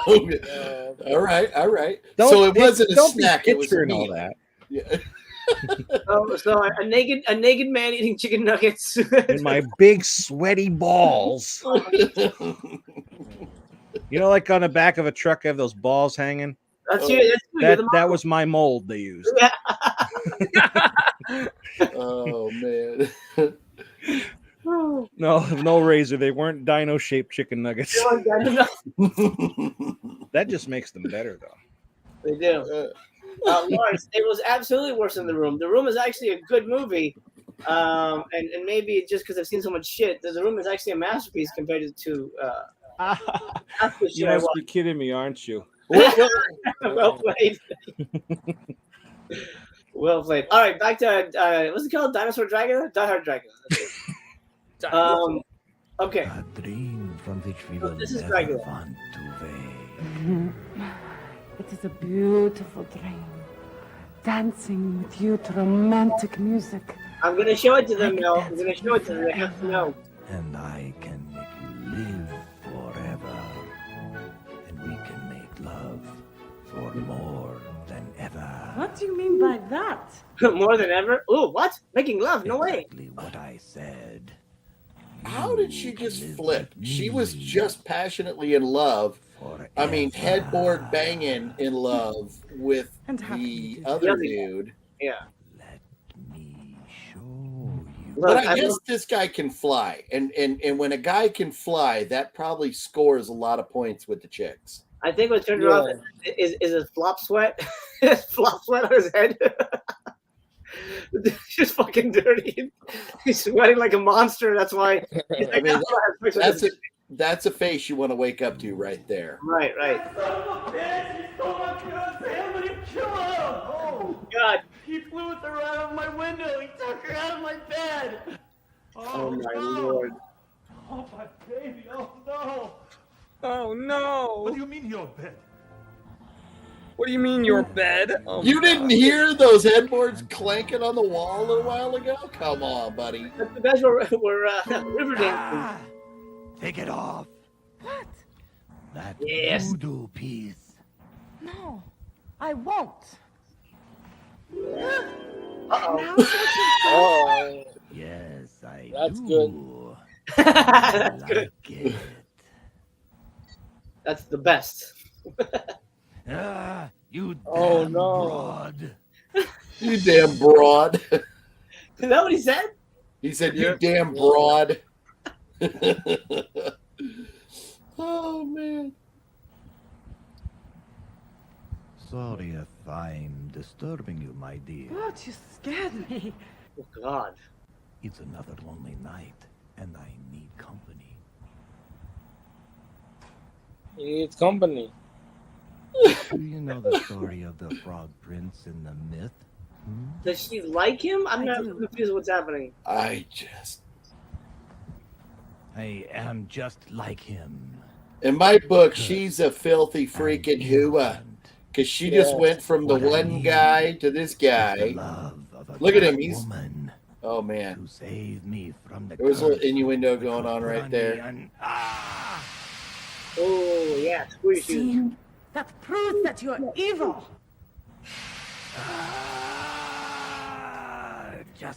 All right.
Don't
So it
be-
wasn't a
don't be
snack; it was a
picturing all
meal.
that.
Yeah.
So a naked man eating chicken nuggets.
And my big sweaty balls. You know, like on the back of a truck, I have those balls hanging.
That's you. That's you. You're the
That was my mold they used.
Oh man.
No razor. They weren't dino-shaped chicken nuggets. That just makes them better, though.
They do. Lawrence, it was absolutely worse than The Room. The Room is actually a good movie, and maybe just because I've seen so much shit, The Room is actually a masterpiece compared to half the shit
You
I
must
watched.
be kidding me, aren't you?
Well played. Well played. All right, back to what's it called? Dinosaur Dracula? Die Hard Dracula. Okay.
A dream from which we will
This is
never
Dracula.
want to wake.
It is a beautiful dream. Dancing with you to romantic music.
I'm gonna show it to them, Mel. I'm gonna show it to them. They have to know.
And I can make you live forever. And we can make love for more than ever.
What do you mean by that?
More than ever? Ooh, what? Making love? No way.
Exactly what I said.
How did she just flip? She was just passionately in love. I mean, headboard banging in love with the other dude.
Yeah.
But I guess this guy can fly, and when a guy can fly, that probably scores a lot of points with the chicks.
I think what turned her off is a flop sweat. Flop sweat on his head. Just fucking dirty. He's sweating like a monster. That's why. He's like,
I mean,
"That's why I have sex with
that's a face you want to wake up to right there.
Right.
Oh,
God.
He flew with her out of my window. He took her out of my bed.
Oh my Lord.
Oh, my baby. Oh, no.
Oh no!
What do you mean your bed?
What do you mean your bed? Oh,
You
my
didn't
God.
hear those headboards clanking on the wall a little while ago? Come on, buddy.
The guys were river dancing.
Take it off.
What?
That
Yes.
voodoo piece.
No, I won't.
Uh-oh.
Now what you
Oh.
Yes, I
That's
do.
good.
That's good. That's the best.
You
Oh,
damn
no.
broad.
You damn broad.
Is that what he said?
He said, "You
Yep.
damn broad." Oh man.
Sorry if I'm disturbing you, my dear.
God, you scared me.
Oh God.
It's another lonely night, and I need company.
He needs company.
Do you know the story of the Frog Prince and the myth?
Does she like him? I'm not confused what's happening.
I
am just like him.
In my book, she's a filthy freaking hooah. Because she just went from the one guy to this guy. Look at him. He's. Oh, man.
To save me from the
There was a little innuendo going on right there.
Oh, yeah. Squeeze you.
See, that proves that you're evil.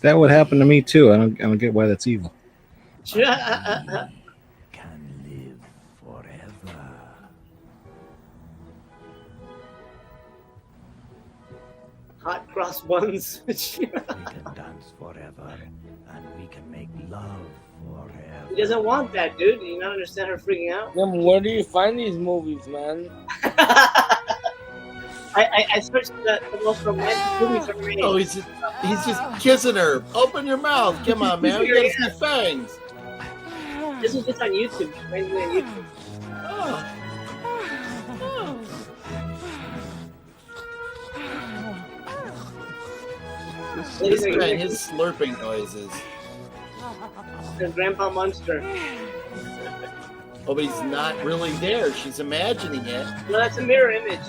That would happen to me too. I don't get why that's evil.
Hot cross buns.
We can dance forever, and we can make love forever.
He doesn't want that, dude. Do you not understand her freaking out?
Then where do you find these movies, man?
I searched the most romantic movies ever made.
Oh, he's just kissing her. Open your mouth. Come on, man. We gotta see fangs.
This was just on YouTube. Mainly on YouTube.
This guy, his slurping noises.
And Grandpa Munster.
Oh, but he's not really there. She's imagining it.
No, that's a mirror image.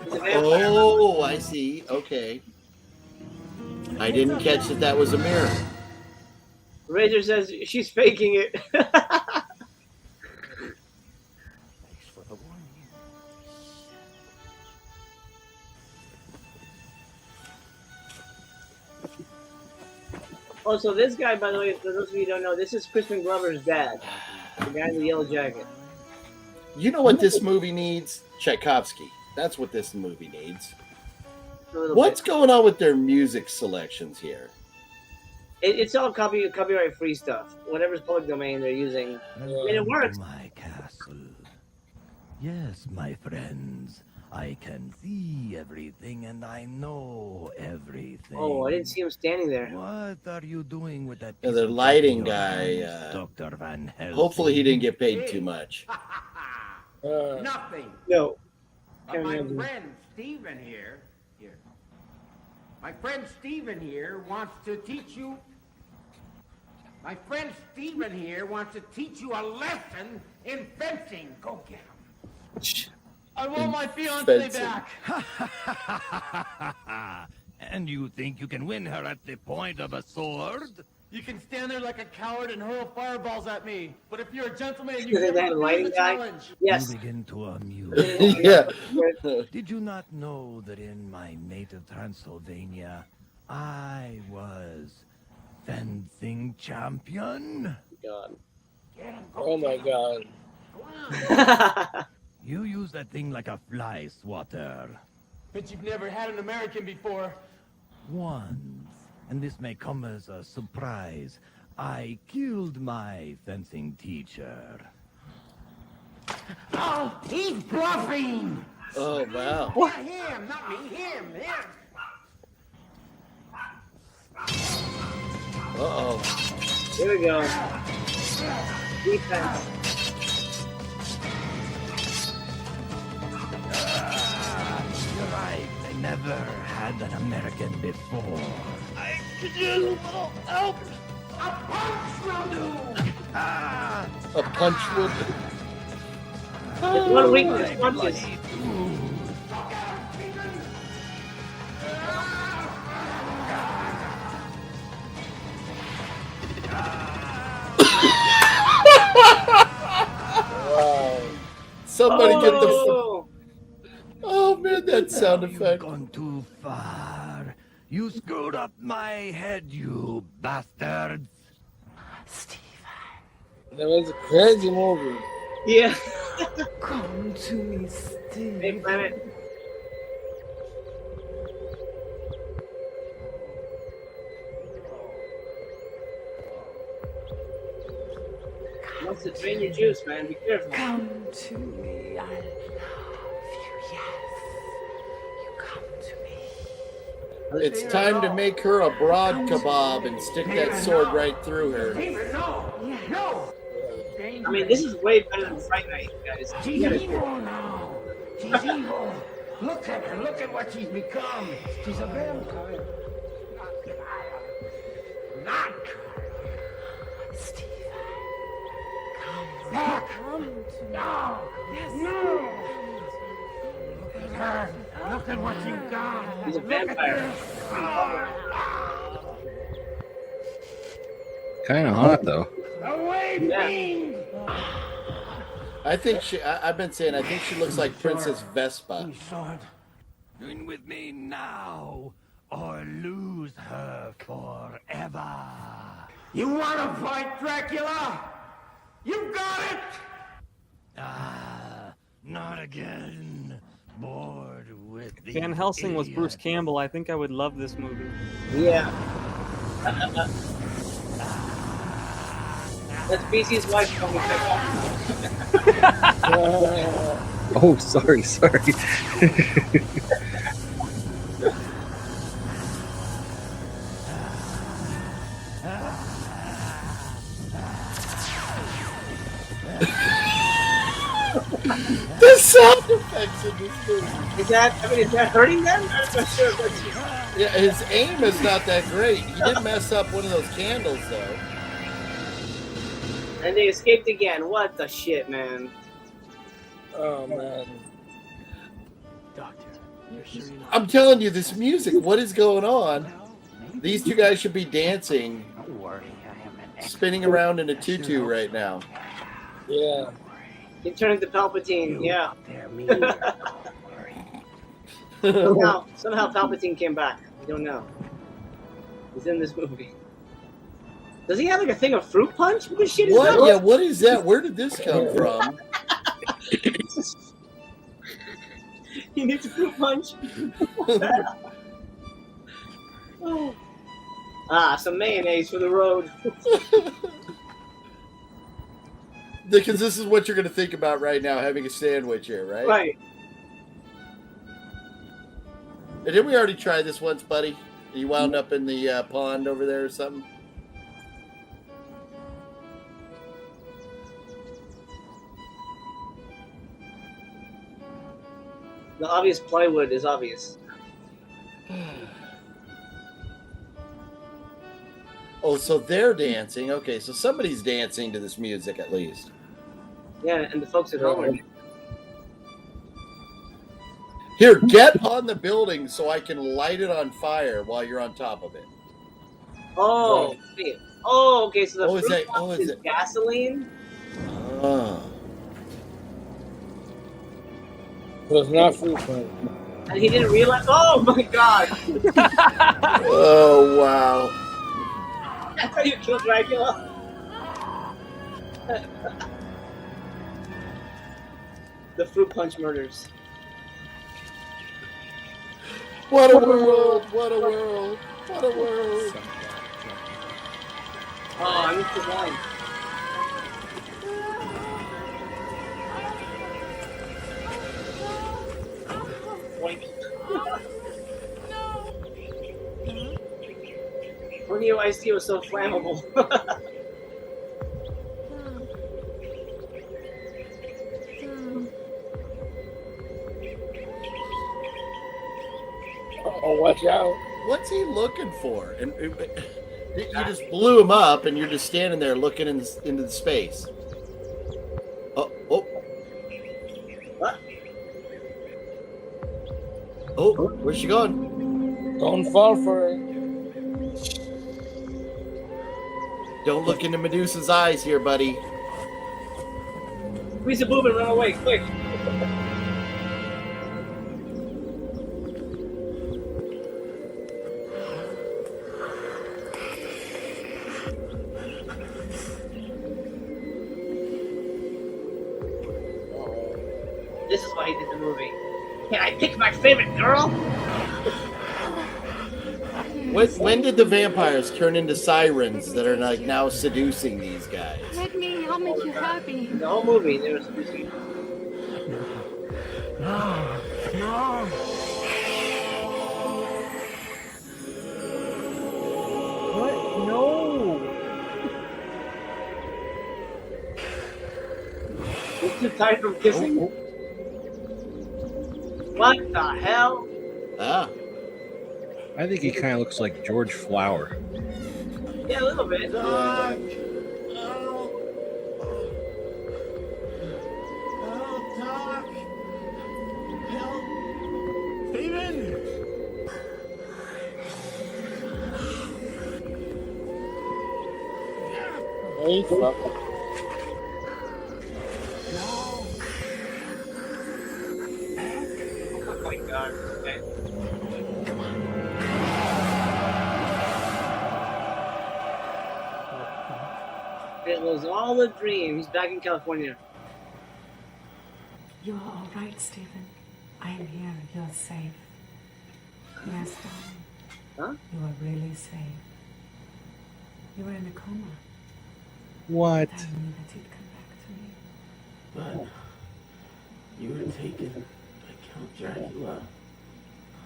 He's a vampire.
Oh, I see. Okay. I didn't catch that was a mirror.
Razor says she's faking it. Oh, so this guy, by the way, for those of you who don't know, this is Crispin Glover's dad. The guy in the yellow jacket.
You know what this movie needs? Tchaikovsky. That's what this movie needs. What's going on with their music selections here?
It's all copyright free stuff. Whatever's public domain they're using. And it works.
My castle. Yes, my friends. I can see everything and I know everything.
Oh, I didn't see him standing there.
What are you doing with that?
The lighting guy.
Dr. Van Helsing.
Hopefully he didn't get paid too much.
Nothing.
No.
But my friend Stephen here. My friend Stephen here wants to teach you. My friend Stephen here wants to teach you a lesson in fencing. Go get him.
I want my fiancée
back. And you think you can win her at the point of a sword?
You can stand there like a coward and hurl fireballs at me. But if you're a gentleman, you
Is
can
that lighting
the
guy?
challenge.
Yes.
You begin to amuse.
Yeah.
Did you not know that in my native Transylvania, I was fencing champion?
God.
Oh my God.
You use that thing like a fly swatter.
But you've never had an American before.
Once, and this may come as a surprise, I killed my fencing teacher.
Oh, he's bluffing.
Oh, wow.
Not him, not me, him.
Uh-oh.
Here we go. Defense.
You're right, I never had an American before.
I could use a little help. A punch will do.
A punch will do.
It's one weakness, punches.
Wow. Somebody get the... Oh, man, that sound effect.
You've gone too far. You screwed up my head, you bastards.
That was a crazy movie.
Yeah.
Come to me, Steve.
Hey, Planet. Wants to drain your juice, man. Be careful.
Come to me. I love you. Yes. You come to me.
It's time to make her a broad kebab and stick that sword right through her.
No! No!
I mean, this is way better than Fright Night, guys.
She's evil now. She's evil. Look at her. Look at what she's become. She's a vampire. Not
Steve.
back.
Come to me.
No.
Yes.
No. Look at her. Look at what you've done.
He's a
Look at
vampire.
Kind of hot though.
Away, fiend.
I think I've been saying, I think she looks like Princess Vespa.
Join with me now, or lose her forever.
You want to fight Dracula? You got it.
Ah, not again. Bored with the
Van Helsing was Bruce Campbell. I think I would love this movie.
Yeah. That's BC's wife coming back.
Oh, sorry.
The sound effects in this movie.
Is that hurting them? I'm not sure.
Yeah, his aim is not that great. He did mess up one of those candles, though.
And they escaped again. What the shit, man?
Oh, man.
Doctor, you're sure you're not...
I'm telling you, this music, what is going on? These two guys should be dancing, spinning around in a tutu right now.
Yeah.
He turned into Palpatine, yeah. Somehow Palpatine came back. I don't know. He's in this movie. Does he have like a thing of fruit punch? What the shit is that?
What? Yeah, what is that? Where did this come from?
He needs a fruit punch. Oh. Ah, some mayonnaise for the road.
Because this is what you're going to think about right now, having a sandwich here, right?
Right.
And did we already try this once, buddy? You wound up in the pond over there or something?
The obvious plywood is obvious.
Oh, so they're dancing. Okay, so somebody's dancing to this music at least.
Yeah, and the folks at home are.
Here, get on the building so I can light it on fire while you're on top of it.
Oh, wait. Oh, okay. So the
Oh, is
fruit
that-
punch
oh, is
is
it-
gasoline.
Oh.
It was not fruit punch.
And he didn't realize. Oh my god!
Oh, wow.
That's how you kill Dracula. The fruit punch murders.
What a world! What a world! What a world!
Oh, I missed the line. Who knew Ice-T was so flammable?
Oh, watch out.
What's he looking for? And you just blew him up, and you're just standing there looking into the space. Oh, oh.
What?
Oh, where's she going?
Don't fall for it.
Don't look into Medusa's eyes here, buddy.
Squeeze the boob and run away, quick! This is why he did the movie. Can I pick my favorite girl?
When did the vampires turn into sirens that are like now seducing these guys?
Let me, I'll make you happy.
The whole movie, they were seducing.
No, no.
What? No.
He's too tired from kissing? What the hell?
Ah.
I think he kind of looks like George Flower.
Yeah, a little bit.
Hey, fuck.
Oh my god. Okay. It was all a dream. He's back in California.
You are all right, Stephen. I am here. You're safe. Yes, darling.
Huh?
You are really safe. You were in a coma.
What?
I knew that you'd come back to me.
But you were taken by Count Dracula.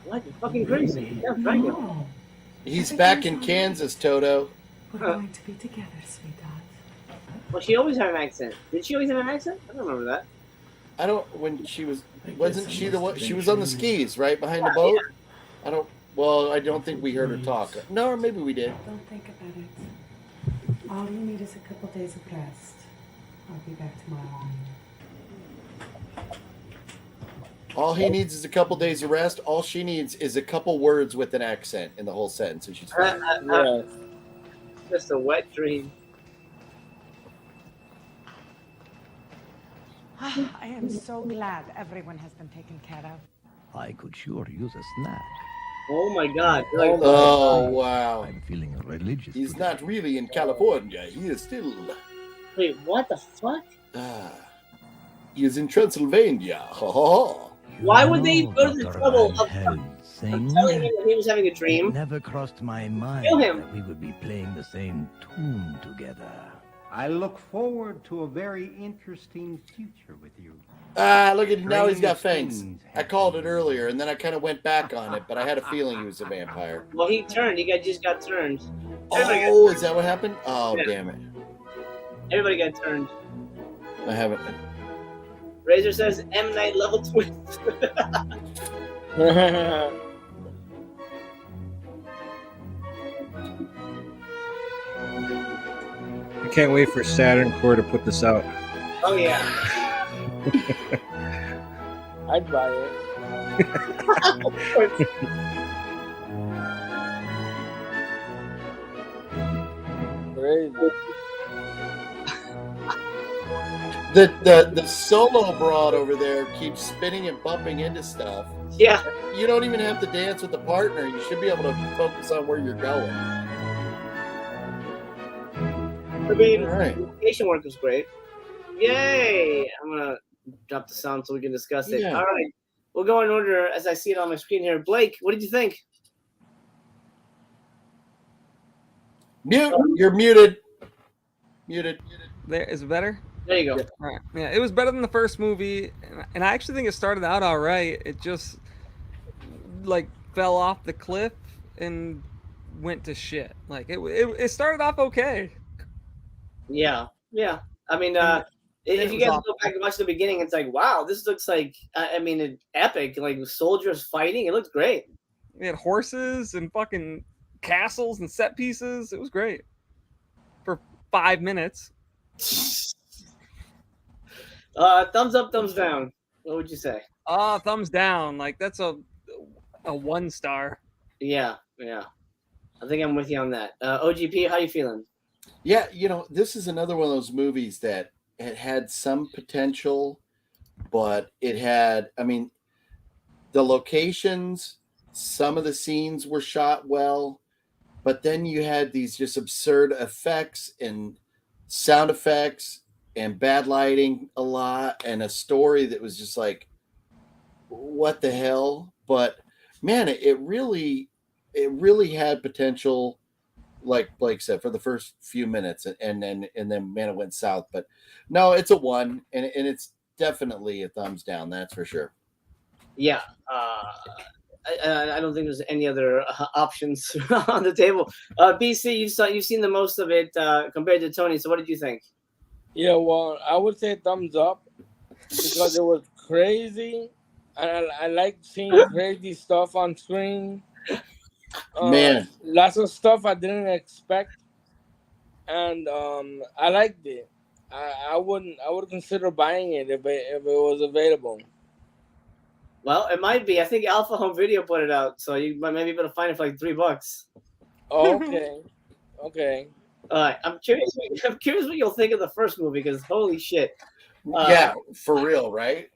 What? You're fucking crazy. Yeah, Dracula.
He's back in Kansas, Toto.
We're going to be together, sweetheart.
Well, she always had an accent. Did she always have an accent? I don't remember that.
I don't. When she wasn't she the one? She was on the skis, right behind the boat. I don't. Well, I don't think we heard her talk. No, or maybe we did.
Don't think about it. All you need is a couple days of rest. I'll be back tomorrow.
All he needs is a couple days of rest. All she needs is a couple words with an accent in the whole sentence, and she's fine.
Just a wet dream.
I am so glad everyone has been taken care of.
I could sure use a snack.
Oh my god.
Oh, wow.
I'm feeling religious.
He's not really in California. He is still.
Wait, what the fuck?
He is in Transylvania. Ha ha.
Why would they go to the trouble of
Helsing.
telling him that he was having a dream?
It never crossed my mind
Kill him.
that we would be playing the same tune together.
I look forward to a very interesting future with you.
Look at now he's got fangs. I called it earlier, and then I kind of went back on it, but I had a feeling he was a vampire.
Well, he turned. Just got turned.
Oh, is that what happened? Oh,
Yeah.
damn it.
Everybody got turned.
I haven't.
Razor says M Night level twist.
I can't wait for Saturn Core to put this out.
Oh yeah.
I'd buy it. Crazy.
The solo broad over there keeps spinning and bumping into stuff.
Yeah.
You don't even have to dance with the partner. You should be able to focus on where you're going.
I mean,
All right.
location work was great. Yay! I'm gonna drop the sound so we can discuss it.
Yeah.
All right, we'll go in order as I see it on my screen here. Blake, what did you think?
Mute. You're muted. Muted.
There is it better.
There you go.
All right. Yeah, it was better than the first movie, and I actually think it started out all right. It just like fell off the cliff and went to shit. Like it started off okay.
Yeah. I mean, if you
was
guys
awesome.
go back and watch the beginning, it's like, wow, this looks like, I mean, an epic. Like soldiers fighting. It looks great.
We had horses and fucking castles and set pieces. It was great for 5 minutes.
Thumbs up, thumbs down. What would you say?
Thumbs down. Like that's a 1 star.
Yeah. I think I'm with you on that. OGP, how you feeling?
Yeah, this is another one of those movies that it had some potential, but it had, I mean, the locations, some of the scenes were shot well, but then you had these just absurd effects and sound effects and bad lighting a lot, and a story that was just like what the hell? But man, it really had potential, like Blake said, for the first few minutes, and then man, it went south. But no, it's a 1, and it's definitely a thumbs down. That's for sure.
Yeah. I don't think there's any other options on the table. BC, you've seen the most of it compared to Tony. So what did you think?
Yeah, well, I would say thumbs up because it was crazy, and I like seeing crazy stuff on screen.
Man.
Lots of stuff I didn't expect, and I liked it. I would consider buying it if it was available.
Well, it might be. I think Alpha Home Video put it out, so you might maybe be able to find it for like $3.
Oh, okay, okay.
All right, I'm curious. I'm curious what you'll think of the first movie because holy shit.
Yeah, for real, right?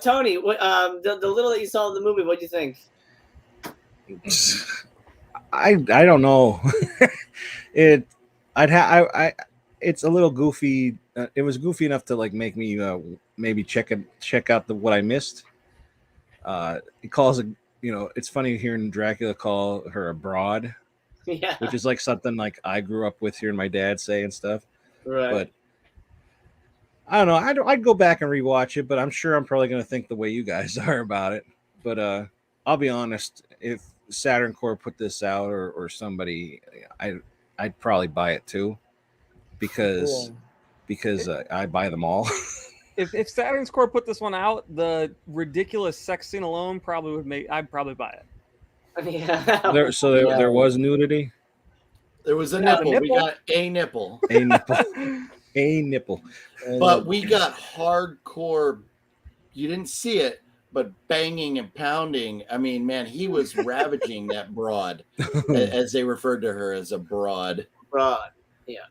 Tony, what the little that you saw in the movie, what do you think?
I don't know. It's a little goofy. It was goofy enough to like make me maybe check out what I missed. He calls it, it's funny hearing Dracula call her a broad,
Yeah.
which is like something like I grew up with hearing my dad say and stuff.
Right.
But I don't know. I'd go back and rewatch it, but I'm sure I'm probably going to think the way you guys are about it. But I'll be honest, if Saturn Corp put this out or somebody, I'd probably buy it too, because I buy them all.
If Saturn's Core put this one out, the ridiculous sex scene alone probably would make. I'd probably buy it.
Yeah.
There was nudity.
There was a nipple. We got a nipple.
A nipple. A nipple.
But we got hardcore. You didn't see it, but banging and pounding. I mean, man, he was ravaging that broad, as they referred to her as a broad.
Broad. Yeah.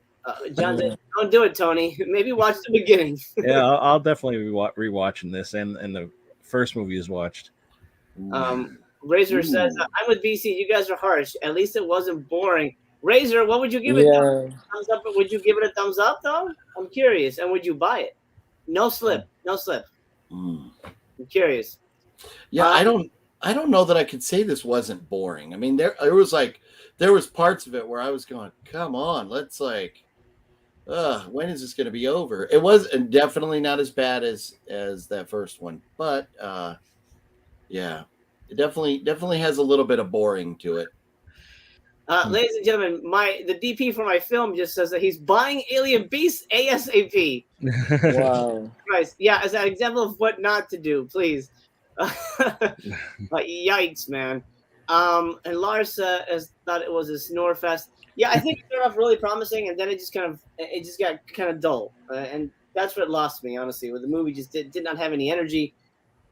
John, don't do it, Tony. Maybe watch the beginning.
Yeah, I'll definitely be rewatching this, and the first movie is watched.
Razor says, "I'm with BC. You guys are harsh. At least it wasn't boring." Razor, what would you give it? Thumbs up? Would you give it a thumbs up though? I'm curious. And would you buy it? No slip. No slip. I'm curious.
Yeah, I don't know that I could say this wasn't boring. I mean, there was parts of it where I was going, come on, let's when is this going to be over? It was definitely not as bad as that first one, but yeah, it definitely has a little bit of boring to it.
Ladies and gentlemen, the DP for my film just says that he's buying Alien Beast ASAP.
Wow.
Christ. Yeah, as an example of what not to do, please. Yikes, man. And Lars has thought it was a snore fest. Yeah, I think it started off really promising, and then it just got kind of dull, and that's what lost me, honestly. Where the movie just did not have any energy.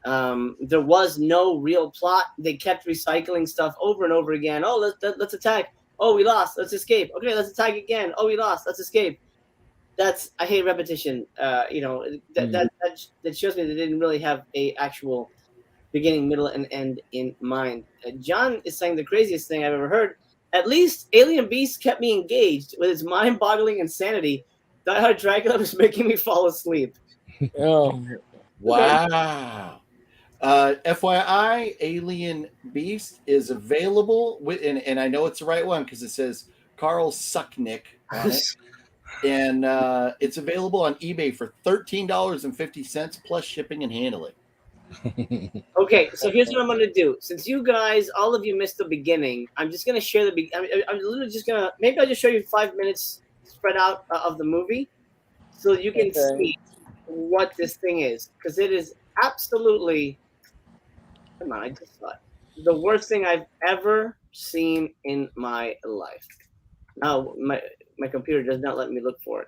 There was no real plot. They kept recycling stuff over and over again. Oh, let's attack. Oh, we lost. Let's escape. Okay, let's attack again. Oh, we lost. Let's escape. I hate repetition. That shows me they didn't really have a actual beginning, middle, and end in mind. John is saying the craziest thing I've ever heard. At least Alien Beast kept me engaged with its mind-boggling insanity. Die Hard Dracula was making me fall asleep.
Oh,
wow. FYI, Alien Beast is available and I know it's the right one because it says Carl Sucknick on it. And it's available on eBay for $13.50 plus shipping and handling.
Okay, so here's what I'm going to do. Since you guys, all of you missed the beginning, I'm just going to share I'm literally just going to, maybe I'll just show you 5 minutes spread out of the movie so you can see what this thing is. Because it is absolutely, come on, I just thought, the worst thing I've ever seen in my life. Now, my computer does not let me look for it.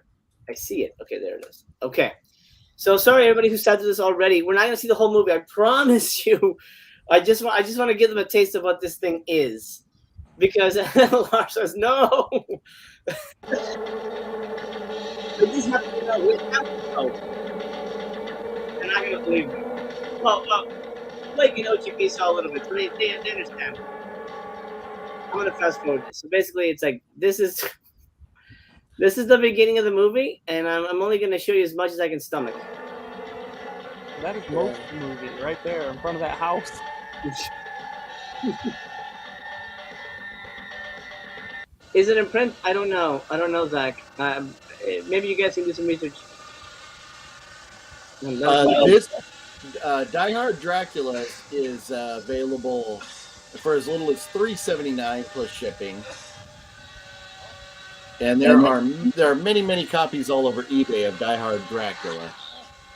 I see it. Okay, there it is. Okay. So sorry, everybody who sat through this already. We're not going to see the whole movie. I promise you. I just want to give them a taste of what this thing is, because Lars says no. They're not going to believe me. Well, like OGP saw a little bit, so they understand. I'm going to fast forward this. So basically, it's like this is the beginning of the movie, and I'm only going to show you as much as I can stomach.
That is most of the movie right there in front of that house.
Is it in print? I don't know. I don't know, Zach. Maybe you guys can do some research.
This Die Hard Dracula is available for as little as $3.79 plus shipping. And there are many copies all over eBay of Die Hard Dracula.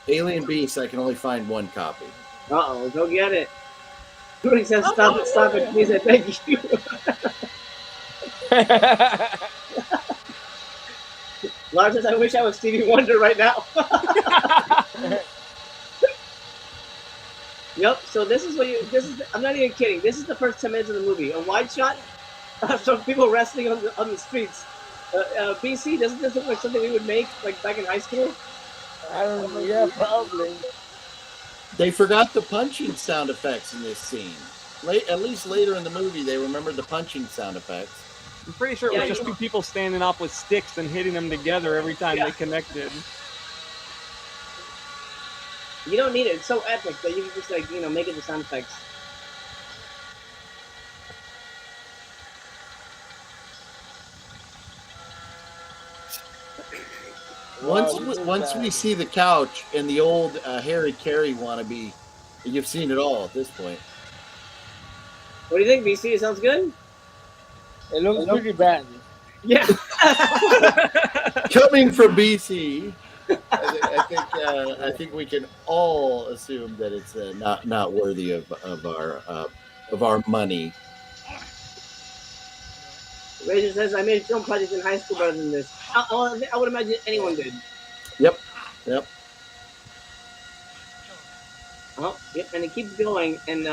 Alien Beast, I can only find one copy.
Uh-oh, go get it. Rudy says, stop it, please, I beg you. Lars says, I wish I was Stevie Wonder right now. Yep, so this is I'm not even kidding. This is the first 10 minutes of the movie. A wide shot of people wrestling on the streets. BC, doesn't this look like something we would make like back in high school?
I don't know. Yeah, probably.
They forgot the punching sound effects in this scene. At least later in the movie, they remembered the punching sound effects.
I'm pretty sure it was just two people standing up with sticks and hitting them together every time they connected.
You don't need it. It's so epic that you can just make it the sound effects.
Once we see the couch and the old Harry Carey wannabe, you've seen it all at this point.
What do you think, BC? It sounds good?
It looks pretty bad.
Yeah.
Coming from BC, I think we can all assume that it's not worthy of our money.
Razor says, I made film projects in high school better than this. I would imagine anyone did.
Yep.
Oh, yep, and it keeps going, and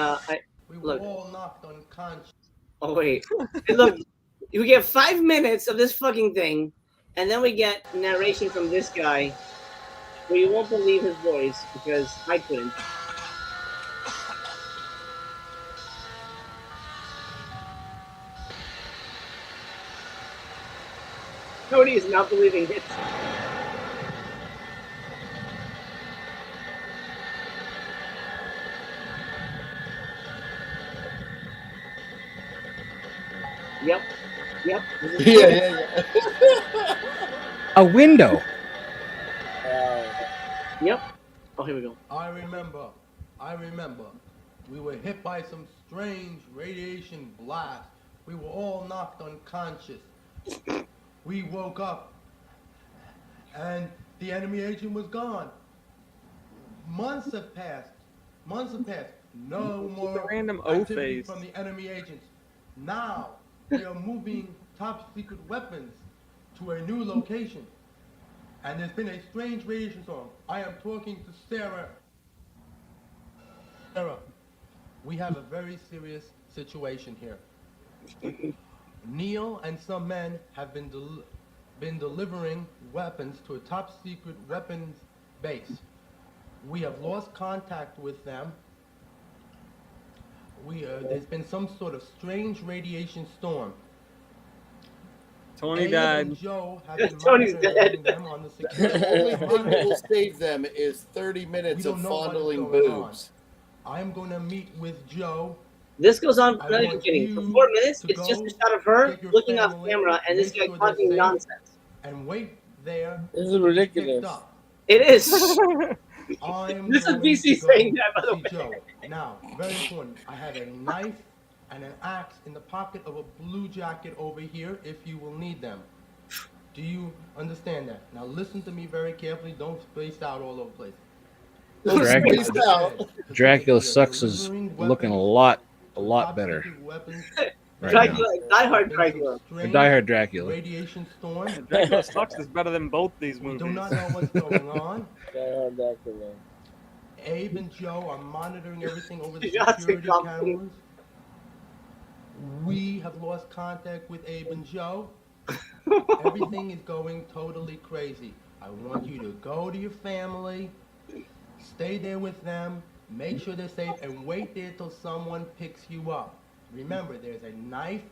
we were all knocked unconscious.
Oh, wait. Look, we get 5 minutes of this fucking thing, and then we get narration from this guy, where you won't believe his voice, because I couldn't. Cody is not believing it. Yep.
Yeah.
A window.
Yep. Oh, here we go.
I remember. We were hit by some strange radiation blast. We were all knocked unconscious. We woke up, and the enemy agent was gone. Months have passed. No more
random
activity
O-face
from the enemy agents. Now they are moving top secret weapons to a new location. And there's been a strange radiation storm. I am talking to Sarah. Sarah, we have a very serious situation here. Neil and some men have been delivering weapons to a top secret weapons base. We have lost contact with them. There's been some sort of strange radiation storm.
Tony died.
And Joe have been
Tony's
monitoring
dead.
them on the
The
security.
only thing that will save them is 30 minutes of fondling boobs.
I'm going to meet with Joe.
This goes on, not even kidding, for 4 minutes. It's just a shot of her looking off camera and this guy talking nonsense.
And wait there.
This is ridiculous.
It is.
This
is BC saying that, by the way.
Joe. Now, very important. I have a knife and an axe in the pocket of a blue jacket over here if you will need them. Do you understand that? Now listen to me very carefully. Don't space out all over the place.
Dracula sucks is looking a lot better. Right
Dracula, Die Hard Dracula.
Die Hard Dracula.
Radiation storm.
Dracula sucks is better than both these movies.
We do not know what's going on.
Die Hard Dracula.
Abe and Joe are monitoring everything over the
That's
security
a
cameras. We have lost contact with Abe and Joe. Everything is going totally crazy. I want you to go to your family, stay there with them, make sure they're safe, and wait there till someone picks you up. Remember, there's a knife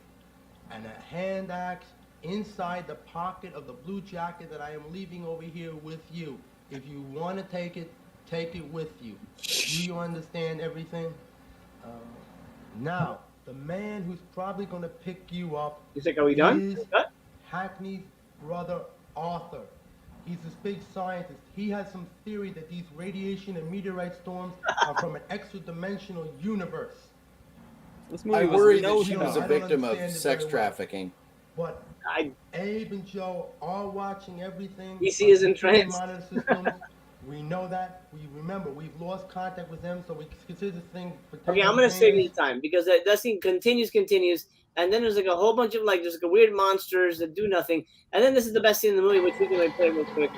and a hand axe inside the pocket of the blue jacket that I am leaving over here with you. If you want to take it, take it with you. Do you understand everything? Now, the man who's probably going to pick you up
You think, are we done?
is Hackney's brother Arthur. He's this big scientist. He has some theory that these radiation and meteorite storms are from an extra-dimensional universe.
I worry that she was a victim of sex trafficking.
But Abe and Joe are watching everything.
BC is entranced.
Monitor systems. We know that. We remember we've lost contact with them, so we consider this thing.
Okay, I'm gonna save you time because that scene continues, and then there's like a whole bunch of there's like a weird monsters that do nothing, and then this is the best scene in the movie, which we can like play real quick.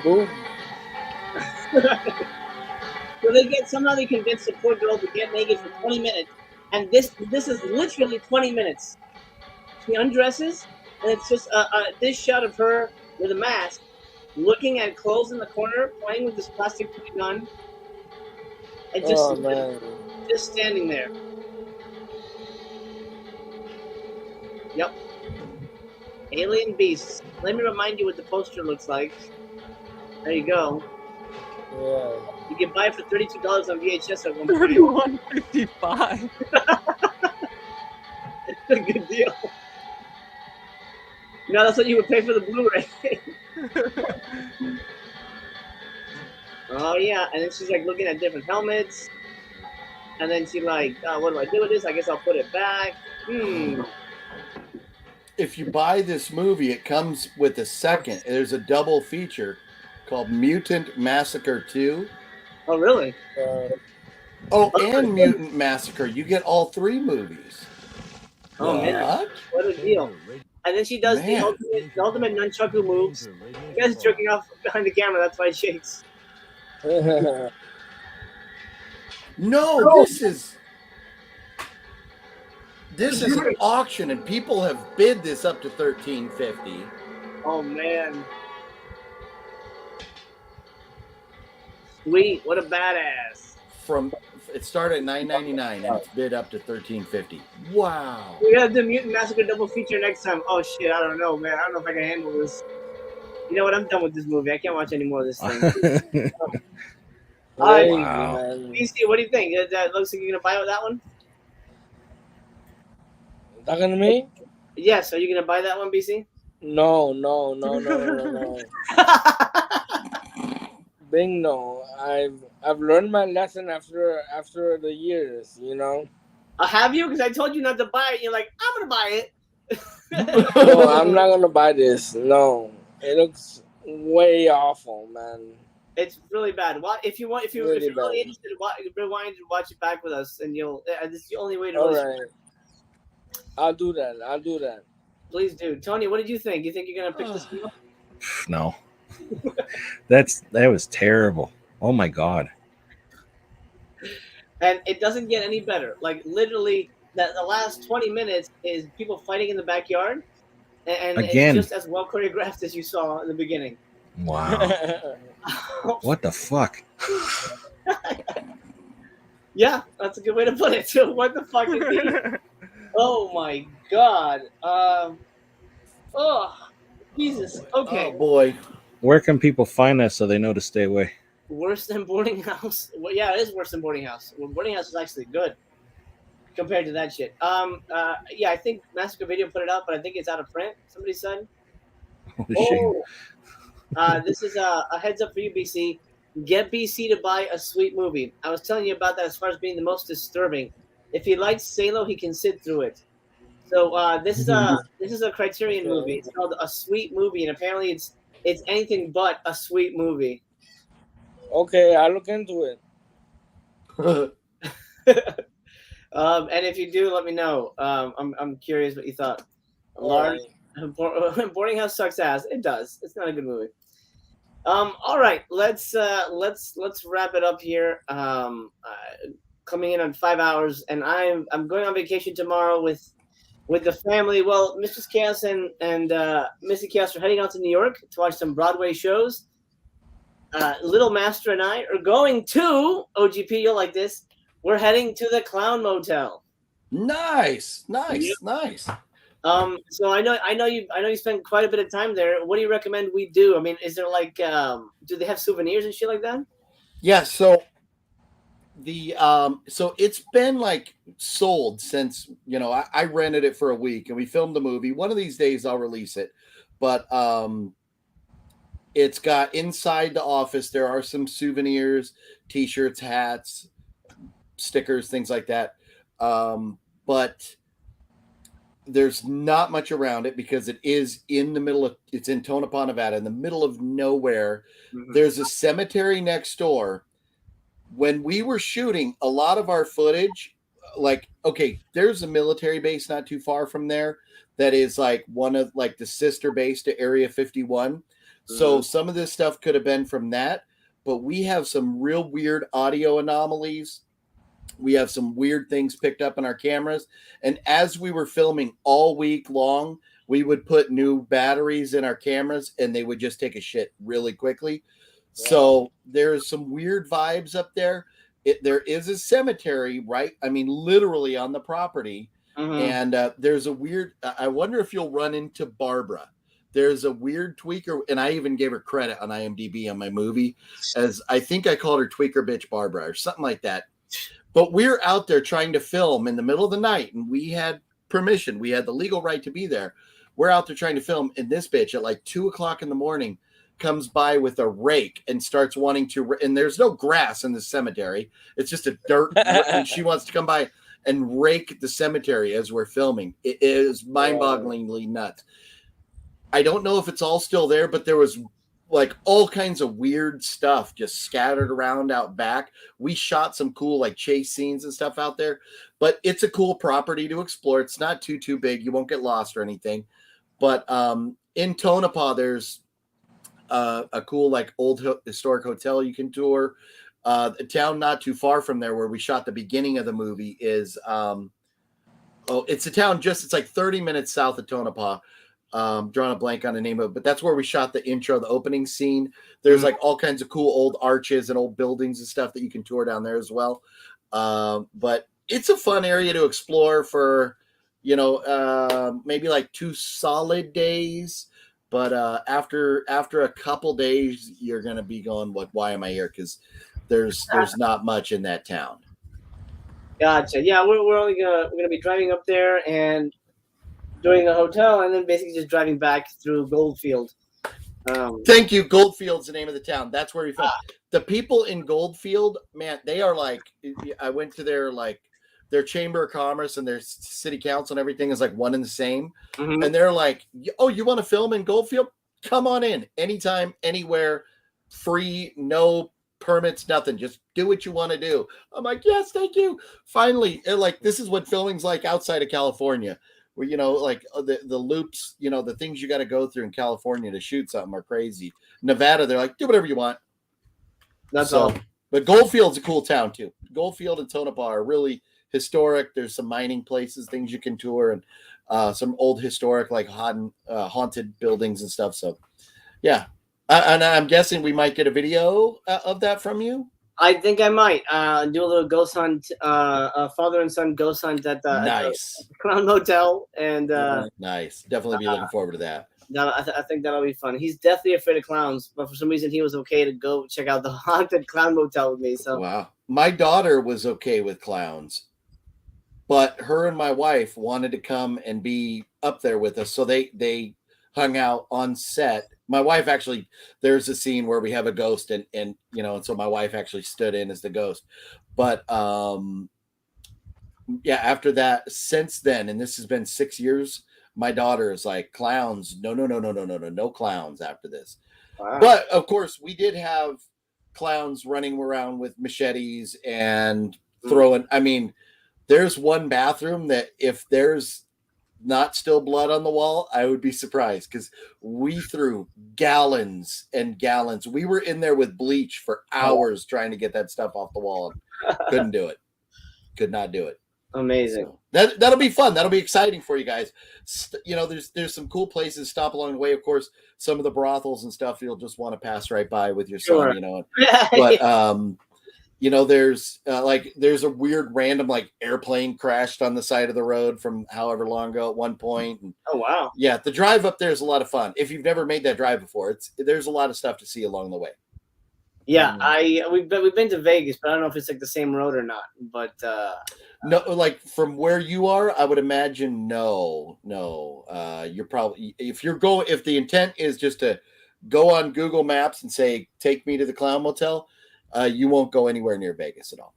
Boom. So somehow they convince the poor girl to get naked for 20 minutes, and this is literally 20 minutes. She undresses, and it's just this shot of her with a mask, looking at clothes in the corner, playing with this plastic gun, and just standing there. Yep. Alien Beasts. Let me remind you what the poster looks like. There you go.
Yeah.
You can buy it for $32 on VHS at one point.
$31.55.
It's a good deal. No, that's what you would pay for the Blu-ray. Oh yeah, and then she's like looking at different helmets, and then she like, what do I do with this? I guess I'll put it back.
If you buy this movie, it comes with a second. There's a double feature called Mutant Massacre 2.
Oh really?
And Mutant Massacre. You get all 3 movies.
Oh man, what a deal! And then she does the ultimate nunchaku moves. You guys are jerking off behind the camera. That's why it shakes.
No, this is an auction, and people have bid this up to $13.50.
Oh man, sweet! What a badass!
It started at $9.99 and it's bid up to $13.50. Wow!
We gotta do Mutant Massacre double feature next time. Oh shit! I don't know, man. I don't know if I can handle this. You know what? I'm done with this movie. I can't watch any more of this thing.
Wow.
BC, what do you think? That looks like you're gonna buy that one.
Talking to me?
Yes. Are you gonna buy that one, BC?
No. Bing, no. I've learned my lesson after the years, you know.
Have you? Because I told you not to buy it. You're like, I'm gonna buy it.
No, I'm not gonna buy this. No, it looks way awful, man.
It's really bad. If you're really interested, rewind and watch it back with us, and you'll. This is the only way to.
All right. I'll do that.
Please do. Tony, what did you think? You think you're gonna pick this one up?
No. that was terrible. Oh my god.
And it doesn't get any better. Like literally, the last 20 minutes is people fighting in the backyard, and
again,
it's just as well choreographed as you saw in the beginning.
Wow. What the fuck?
Yeah, that's a good way to put it. So what the fuck indeed? Oh my god. Oh, Jesus. Okay.
Oh boy.
Where can people find us so they know to stay away?
Worse than Boarding House? Well, yeah, it is worse than Boarding House. Well, Boarding House is actually good compared to that shit. Yeah, I think Massacre Video put it out, but I think it's out of print. Somebody said. This is a heads up for you, BC. Get BC to buy a sweet movie. I was telling you about that as far as being the most disturbing. If he likes Salo, he can sit through it. So this is a Criterion movie. It's called A Sweet Movie, and apparently it's anything but a sweet movie.
Okay, I'll look into it.
And if you do, let me know. I'm curious what you thought. Boarding House sucks ass. It does. It's not a good movie. All right, let's wrap it up here. Coming in on 5 hours, and I'm going on vacation tomorrow with the family. Well, Mrs. Chaos and Missy Chaos are heading out to New York to watch some Broadway shows. Little Master and I are going to OGP. You'll like this. We're heading to the Clown Motel.
Nice.
So I know you spent quite a bit of time there. What do you recommend we do? I mean, is there like, do they have souvenirs and shit like that?
Yeah, so so it's been like sold since, I rented it for a week and we filmed the movie. One of these days I'll release it. But it's got inside the office, there are some souvenirs, t-shirts, hats, stickers, things like that. But there's not much around it because it is in the middle of, it's in Tonopah, Nevada, in the middle of nowhere. There's a cemetery next door. When we were shooting a lot of our footage, like, okay, there's a military base not too far from there that is like one of like the sister base to Area 51. So some of this stuff could have been from that, but we have some real weird audio anomalies. We have some weird things picked up in our cameras. And as we were filming all week long, we would put new batteries in our cameras and they would just take a shit really quickly. So there's some weird vibes up there. There is a cemetery, right? I mean, literally on the property. And there's a weird, I wonder if you'll run into Barbara. There's a weird tweaker, and I even gave her credit on IMDb on my movie, as I think I called her Tweaker Bitch Barbara or something like that. But we're out there trying to film in the middle of the night, and we had permission. We had the legal right to be there. We're out there trying to film, and this bitch at like 2:00 in the morning comes by with a rake and starts wanting to, and there's no grass in the cemetery. It's just a dirt, and she wants to come by and rake the cemetery as we're filming. It is mind-bogglingly nuts. I don't know if it's all still there, but there was like all kinds of weird stuff just scattered around out back. We shot some cool like chase scenes and stuff out there, but it's a cool property to explore. It's not too big. You won't get lost or anything. But in Tonopah, there's a cool like old historic hotel you can tour. A town not too far from there where we shot the beginning of the movie is it's a town it's like 30 minutes south of Tonopah. Drawing a blank on the name of it, but that's where we shot the intro, the opening scene. There's like all kinds of cool old arches and old buildings and stuff that you can tour down there as well. But it's a fun area to explore for, maybe like 2 solid days. But after a couple days, you're gonna be going, why am I here? Because there's not much in that town.
Gotcha. Yeah, we're only gonna be driving up there and doing a hotel, and then basically just driving back through Goldfield.
Thank you. Goldfield's the name of the town. That's where we filmed. The people in Goldfield, man, they are like, I went to their Chamber of Commerce and their city council and everything is like one and the same. And they're like, oh, you want to film in Goldfield? Come on in. Anytime, anywhere, free, no permits, nothing. Just do what you want to do. I'm like, yes, thank you. Finally, this is what filming's like outside of California. Where, like the loops, the things you got to go through in California to shoot something are crazy. Nevada, they're like, do whatever you want.
That's all.
But Goldfield's a cool town too. Goldfield and Tonopah are really historic. There's some mining places, things you can tour, and some old historic, like haunted buildings and stuff. So, yeah. And I'm guessing we might get a video of that from you.
I think I might do a little ghost hunt, father and son ghost hunt at the Crown Motel, and
nice. Definitely be looking forward to that.
I think that'll be fun. He's definitely afraid of clowns, but for some reason he was okay to go check out the haunted Clown Motel with me. So
wow, my daughter was okay with clowns, but her and my wife wanted to come and be up there with us, so they hung out on set. My wife actually, there's a scene where we have a ghost and so my wife actually stood in as the ghost. But yeah, after that, since then, and this has been 6 years, my daughter is like, clowns, no clowns after this. Wow. But of course, we did have clowns running around with machetes and throwing. I mean, there's one bathroom that if there's not still blood on the wall, I would be surprised because we threw gallons and gallons. We were in there with bleach for hours trying to get that stuff off the wall. Couldn't do it. Could not do it.
Amazing.
So that'll be fun. That'll be exciting for you guys. There's some cool places to stop along the way. Of course, some of the brothels and stuff you'll just want to pass right by with your son. But there's a weird random like airplane crashed on the side of the road from however long ago at one point. And,
oh wow.
Yeah, the drive up there is a lot of fun. If you've never made that drive before, there's a lot of stuff to see along the way.
Yeah, we've been to Vegas, but I don't know if it's like the same road or not. But
no, like from where you are, I would imagine no. You're probably if the intent is just to go on Google Maps and say take me to the Clown Motel, you won't go anywhere near Vegas at all.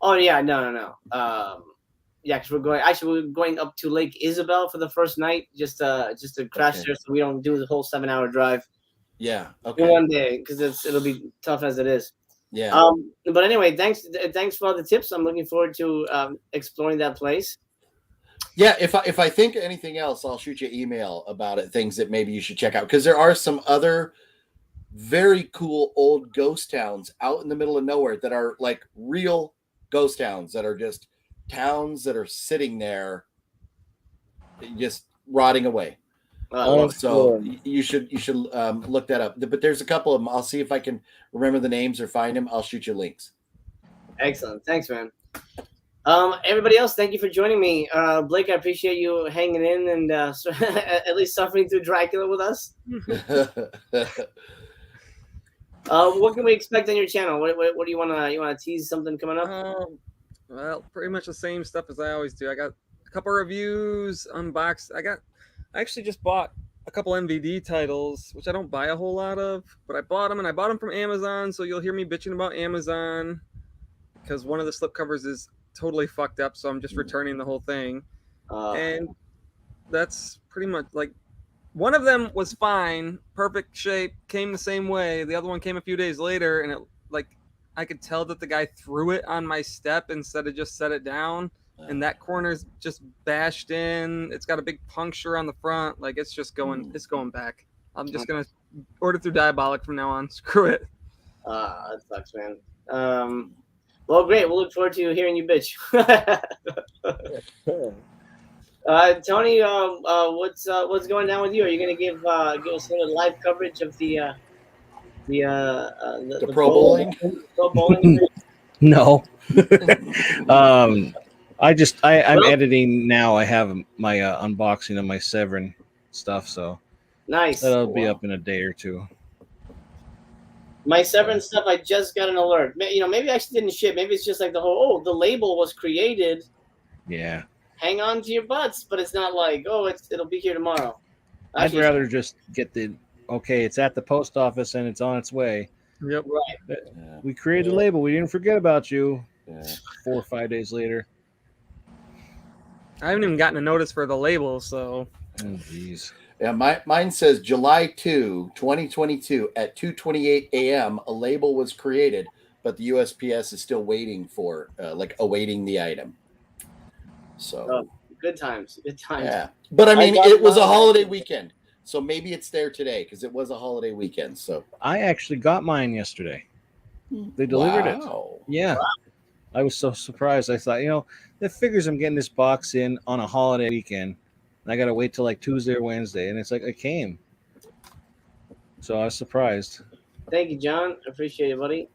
Oh yeah, no. Yeah, because we're going up to Lake Isabel for the first night, just to crash there, so we don't do the whole 7-hour drive.
Yeah. Okay.
In one day, because it'll be tough as it is.
Yeah.
But anyway, thanks for all the tips. I'm looking forward to exploring that place.
Yeah, if I think anything else, I'll shoot you an email about it. Things that maybe you should check out, because there are some other very cool old ghost towns out in the middle of nowhere that are like real ghost towns that are just towns that are sitting there, just rotting away. So you should look that up. But there's a couple of them. I'll see if I can remember the names or find them. I'll shoot you links.
Excellent. Thanks, man. Everybody else, thank you for joining me. Blake, I appreciate you hanging in and at least suffering through Dracula with us. What can we expect on your channel? What do you want to tease something coming up?
Well, pretty much the same stuff as I always do. I got a couple reviews, unboxed. I actually just bought a couple MVD titles, which I don't buy a whole lot of, but I bought them, and I bought them from Amazon, so you'll hear me bitching about Amazon because one of the slipcovers is totally fucked up, so I'm just returning the whole thing. And that's pretty much, like, one of them was fine, perfect shape, came the same way. The other one came a few days later, and it, like, I could tell that the guy threw it on my step instead of just set it down. And that corner's just bashed in. It's got a big puncture on the front. Like, it's just going, it's going back. I'm just going to order through Diabolic from now on. Screw it.
That sucks, man. Well, great. We'll look forward to hearing you bitch. Tony, what's going down with you? Are you going to give us a live coverage of the
Pro Bowling?
Pro Bowling?
No. I'm editing now. I have my unboxing of my Severin stuff, so
nice.
That'll be up in a day or two.
My Severin stuff, I just got an alert. Maybe I actually didn't ship. Maybe it's just like the label was created.
Yeah.
Hang on to your butts, but it's not like, it'll be here tomorrow.
I'd rather just get it's at the post office and it's on its way.
Yep.
Right.
We created the label. We didn't forget about you. 4 or 5 days later.
I haven't even gotten a notice for the label, so.
Oh, jeez.
Yeah, mine says July 2, 2022 at 2:28 a.m. A label was created, but the USPS is still waiting for, awaiting the item. So
good times.
Yeah, but I mean, it was a holiday weekend, so maybe it's there today because it was a holiday weekend. So
I actually got mine yesterday. They delivered it. Yeah. Wow. I was so surprised. I thought, that figures I'm getting this box in on a holiday weekend. And I got to wait till like Tuesday or Wednesday. And it's like, it came. So I was surprised.
Thank you, John. Appreciate it, buddy.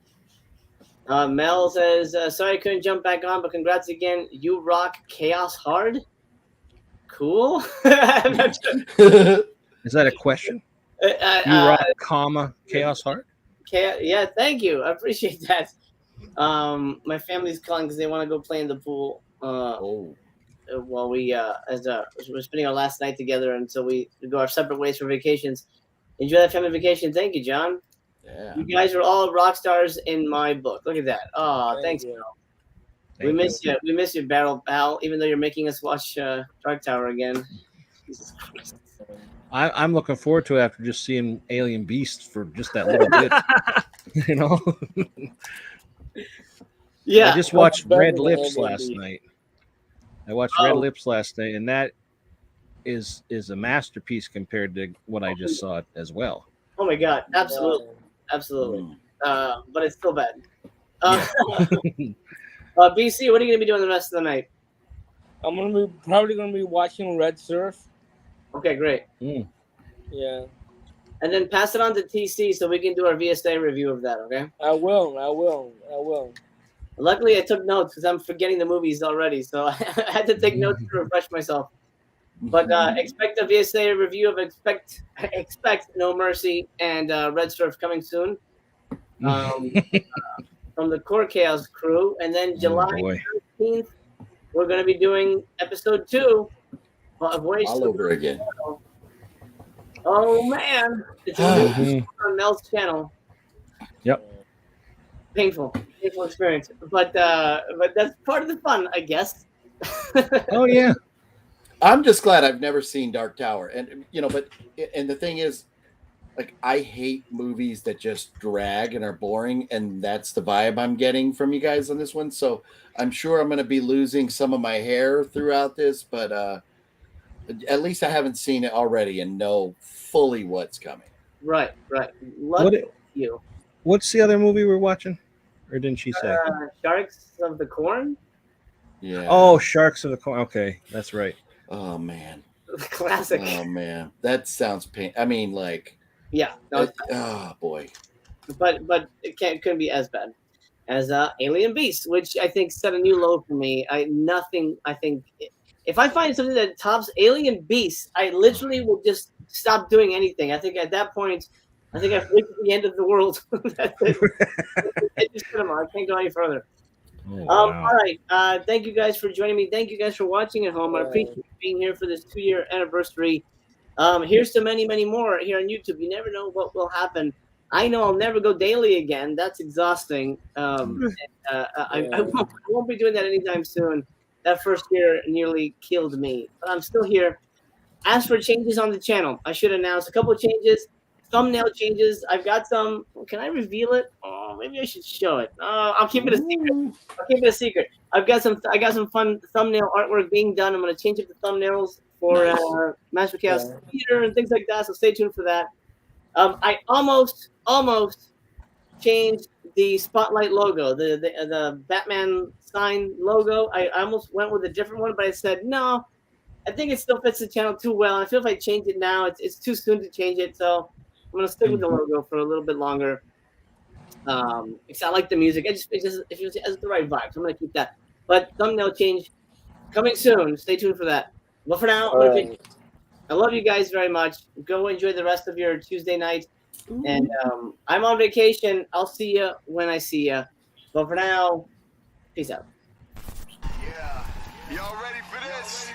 Mel says, sorry I couldn't jump back on, but congrats again. You rock Chaos hard. Cool.
Is that a question? You rock, Chaos hard?
Yeah, thank you. I appreciate that. My family's calling because they want to go play in the pool. While we're spending our last night together until we go our separate ways for vacations. Enjoy that family vacation. Thank you, John.
Yeah.
You guys are all rock stars in my book. Look at that. Oh, thanks, Barrel. We miss you. We miss you, Barrel Pal. Even though you're making us watch Dark Tower again. Jesus Christ.
I'm looking forward to it after just seeing Alien Beast for just that little bit.
Yeah.
I just watched Red Lips last night. Red Lips last night, and that is a masterpiece compared to what I just saw as well.
Oh my God, absolutely. But it's still bad. BC, what are you gonna be doing the rest of the night?
I'm probably gonna be watching Red Surf.
Okay, great.
Yeah.
And then pass it on to TC so we can do our VSA review of that, okay?
I will.
Luckily, I took notes because I'm forgetting the movies already, so I had to take notes to refresh myself. But expect a VSA review of Expect No Mercy and Red Surf coming soon. from the Core Chaos crew. And then July
boy.
13th, we're going to be doing episode 2 of Voyage
All
to the
over again.
Oh man, it's a new on Mel's channel.
Yep.
Painful experience, but that's part of the fun, I guess.
Oh yeah.
I'm just glad I've never seen Dark Tower, and the thing is, like, I hate movies that just drag and are boring, and that's the vibe I'm getting from you guys on this one. So I'm sure I'm going to be losing some of my hair throughout this, but at least I haven't seen it already and know fully what's coming.
Right. Love you.
What's the other movie we're watching? Or didn't she say?
Sharks of the Corn.
Yeah.
Oh, Sharks of the Corn. Okay, that's right.
Oh man.
Classic.
Oh man, that sounds pain. I mean, like.
Yeah. No,
oh boy.
But it couldn't be as bad as Alien Beast, which I think set a new low for me. I think if I find something that tops Alien Beast, I literally will just stop doing anything. I think at that point, I've reached the end of the world. That's it. I can't go any further.
Oh, wow.
All right. Thank you guys for joining me. Thank you guys for watching at home. I appreciate you being here for this 2-year anniversary. Here's to many, many more here on YouTube. You never know what will happen. I know I'll never go daily again. That's exhausting. I won't be doing that anytime soon. That first year nearly killed me, but I'm still here. As for changes on the channel, I should announce a couple of changes. Thumbnail changes. I've got some. Can I reveal it? Oh, maybe I should show it. I'll keep it a secret. I got some fun thumbnail artwork being done. I'm going to change up the thumbnails for Master Chaos Theater and things like that. So stay tuned for that. I almost changed the Spotlight logo, the Batman sign logo. I almost went with a different one, but I said no. I think it still fits the channel too well. I feel if I change it now, it's too soon to change it. So I'm gonna stick with the logo for a little bit longer. Because I like the music. It has the right vibe. So I'm gonna keep that. But thumbnail change coming soon. Stay tuned for that. But for now, I love you guys very much. Go enjoy the rest of your Tuesday night. And I'm on vacation. I'll see you when I see you. But for now, peace out.
Yeah. Y'all ready for this?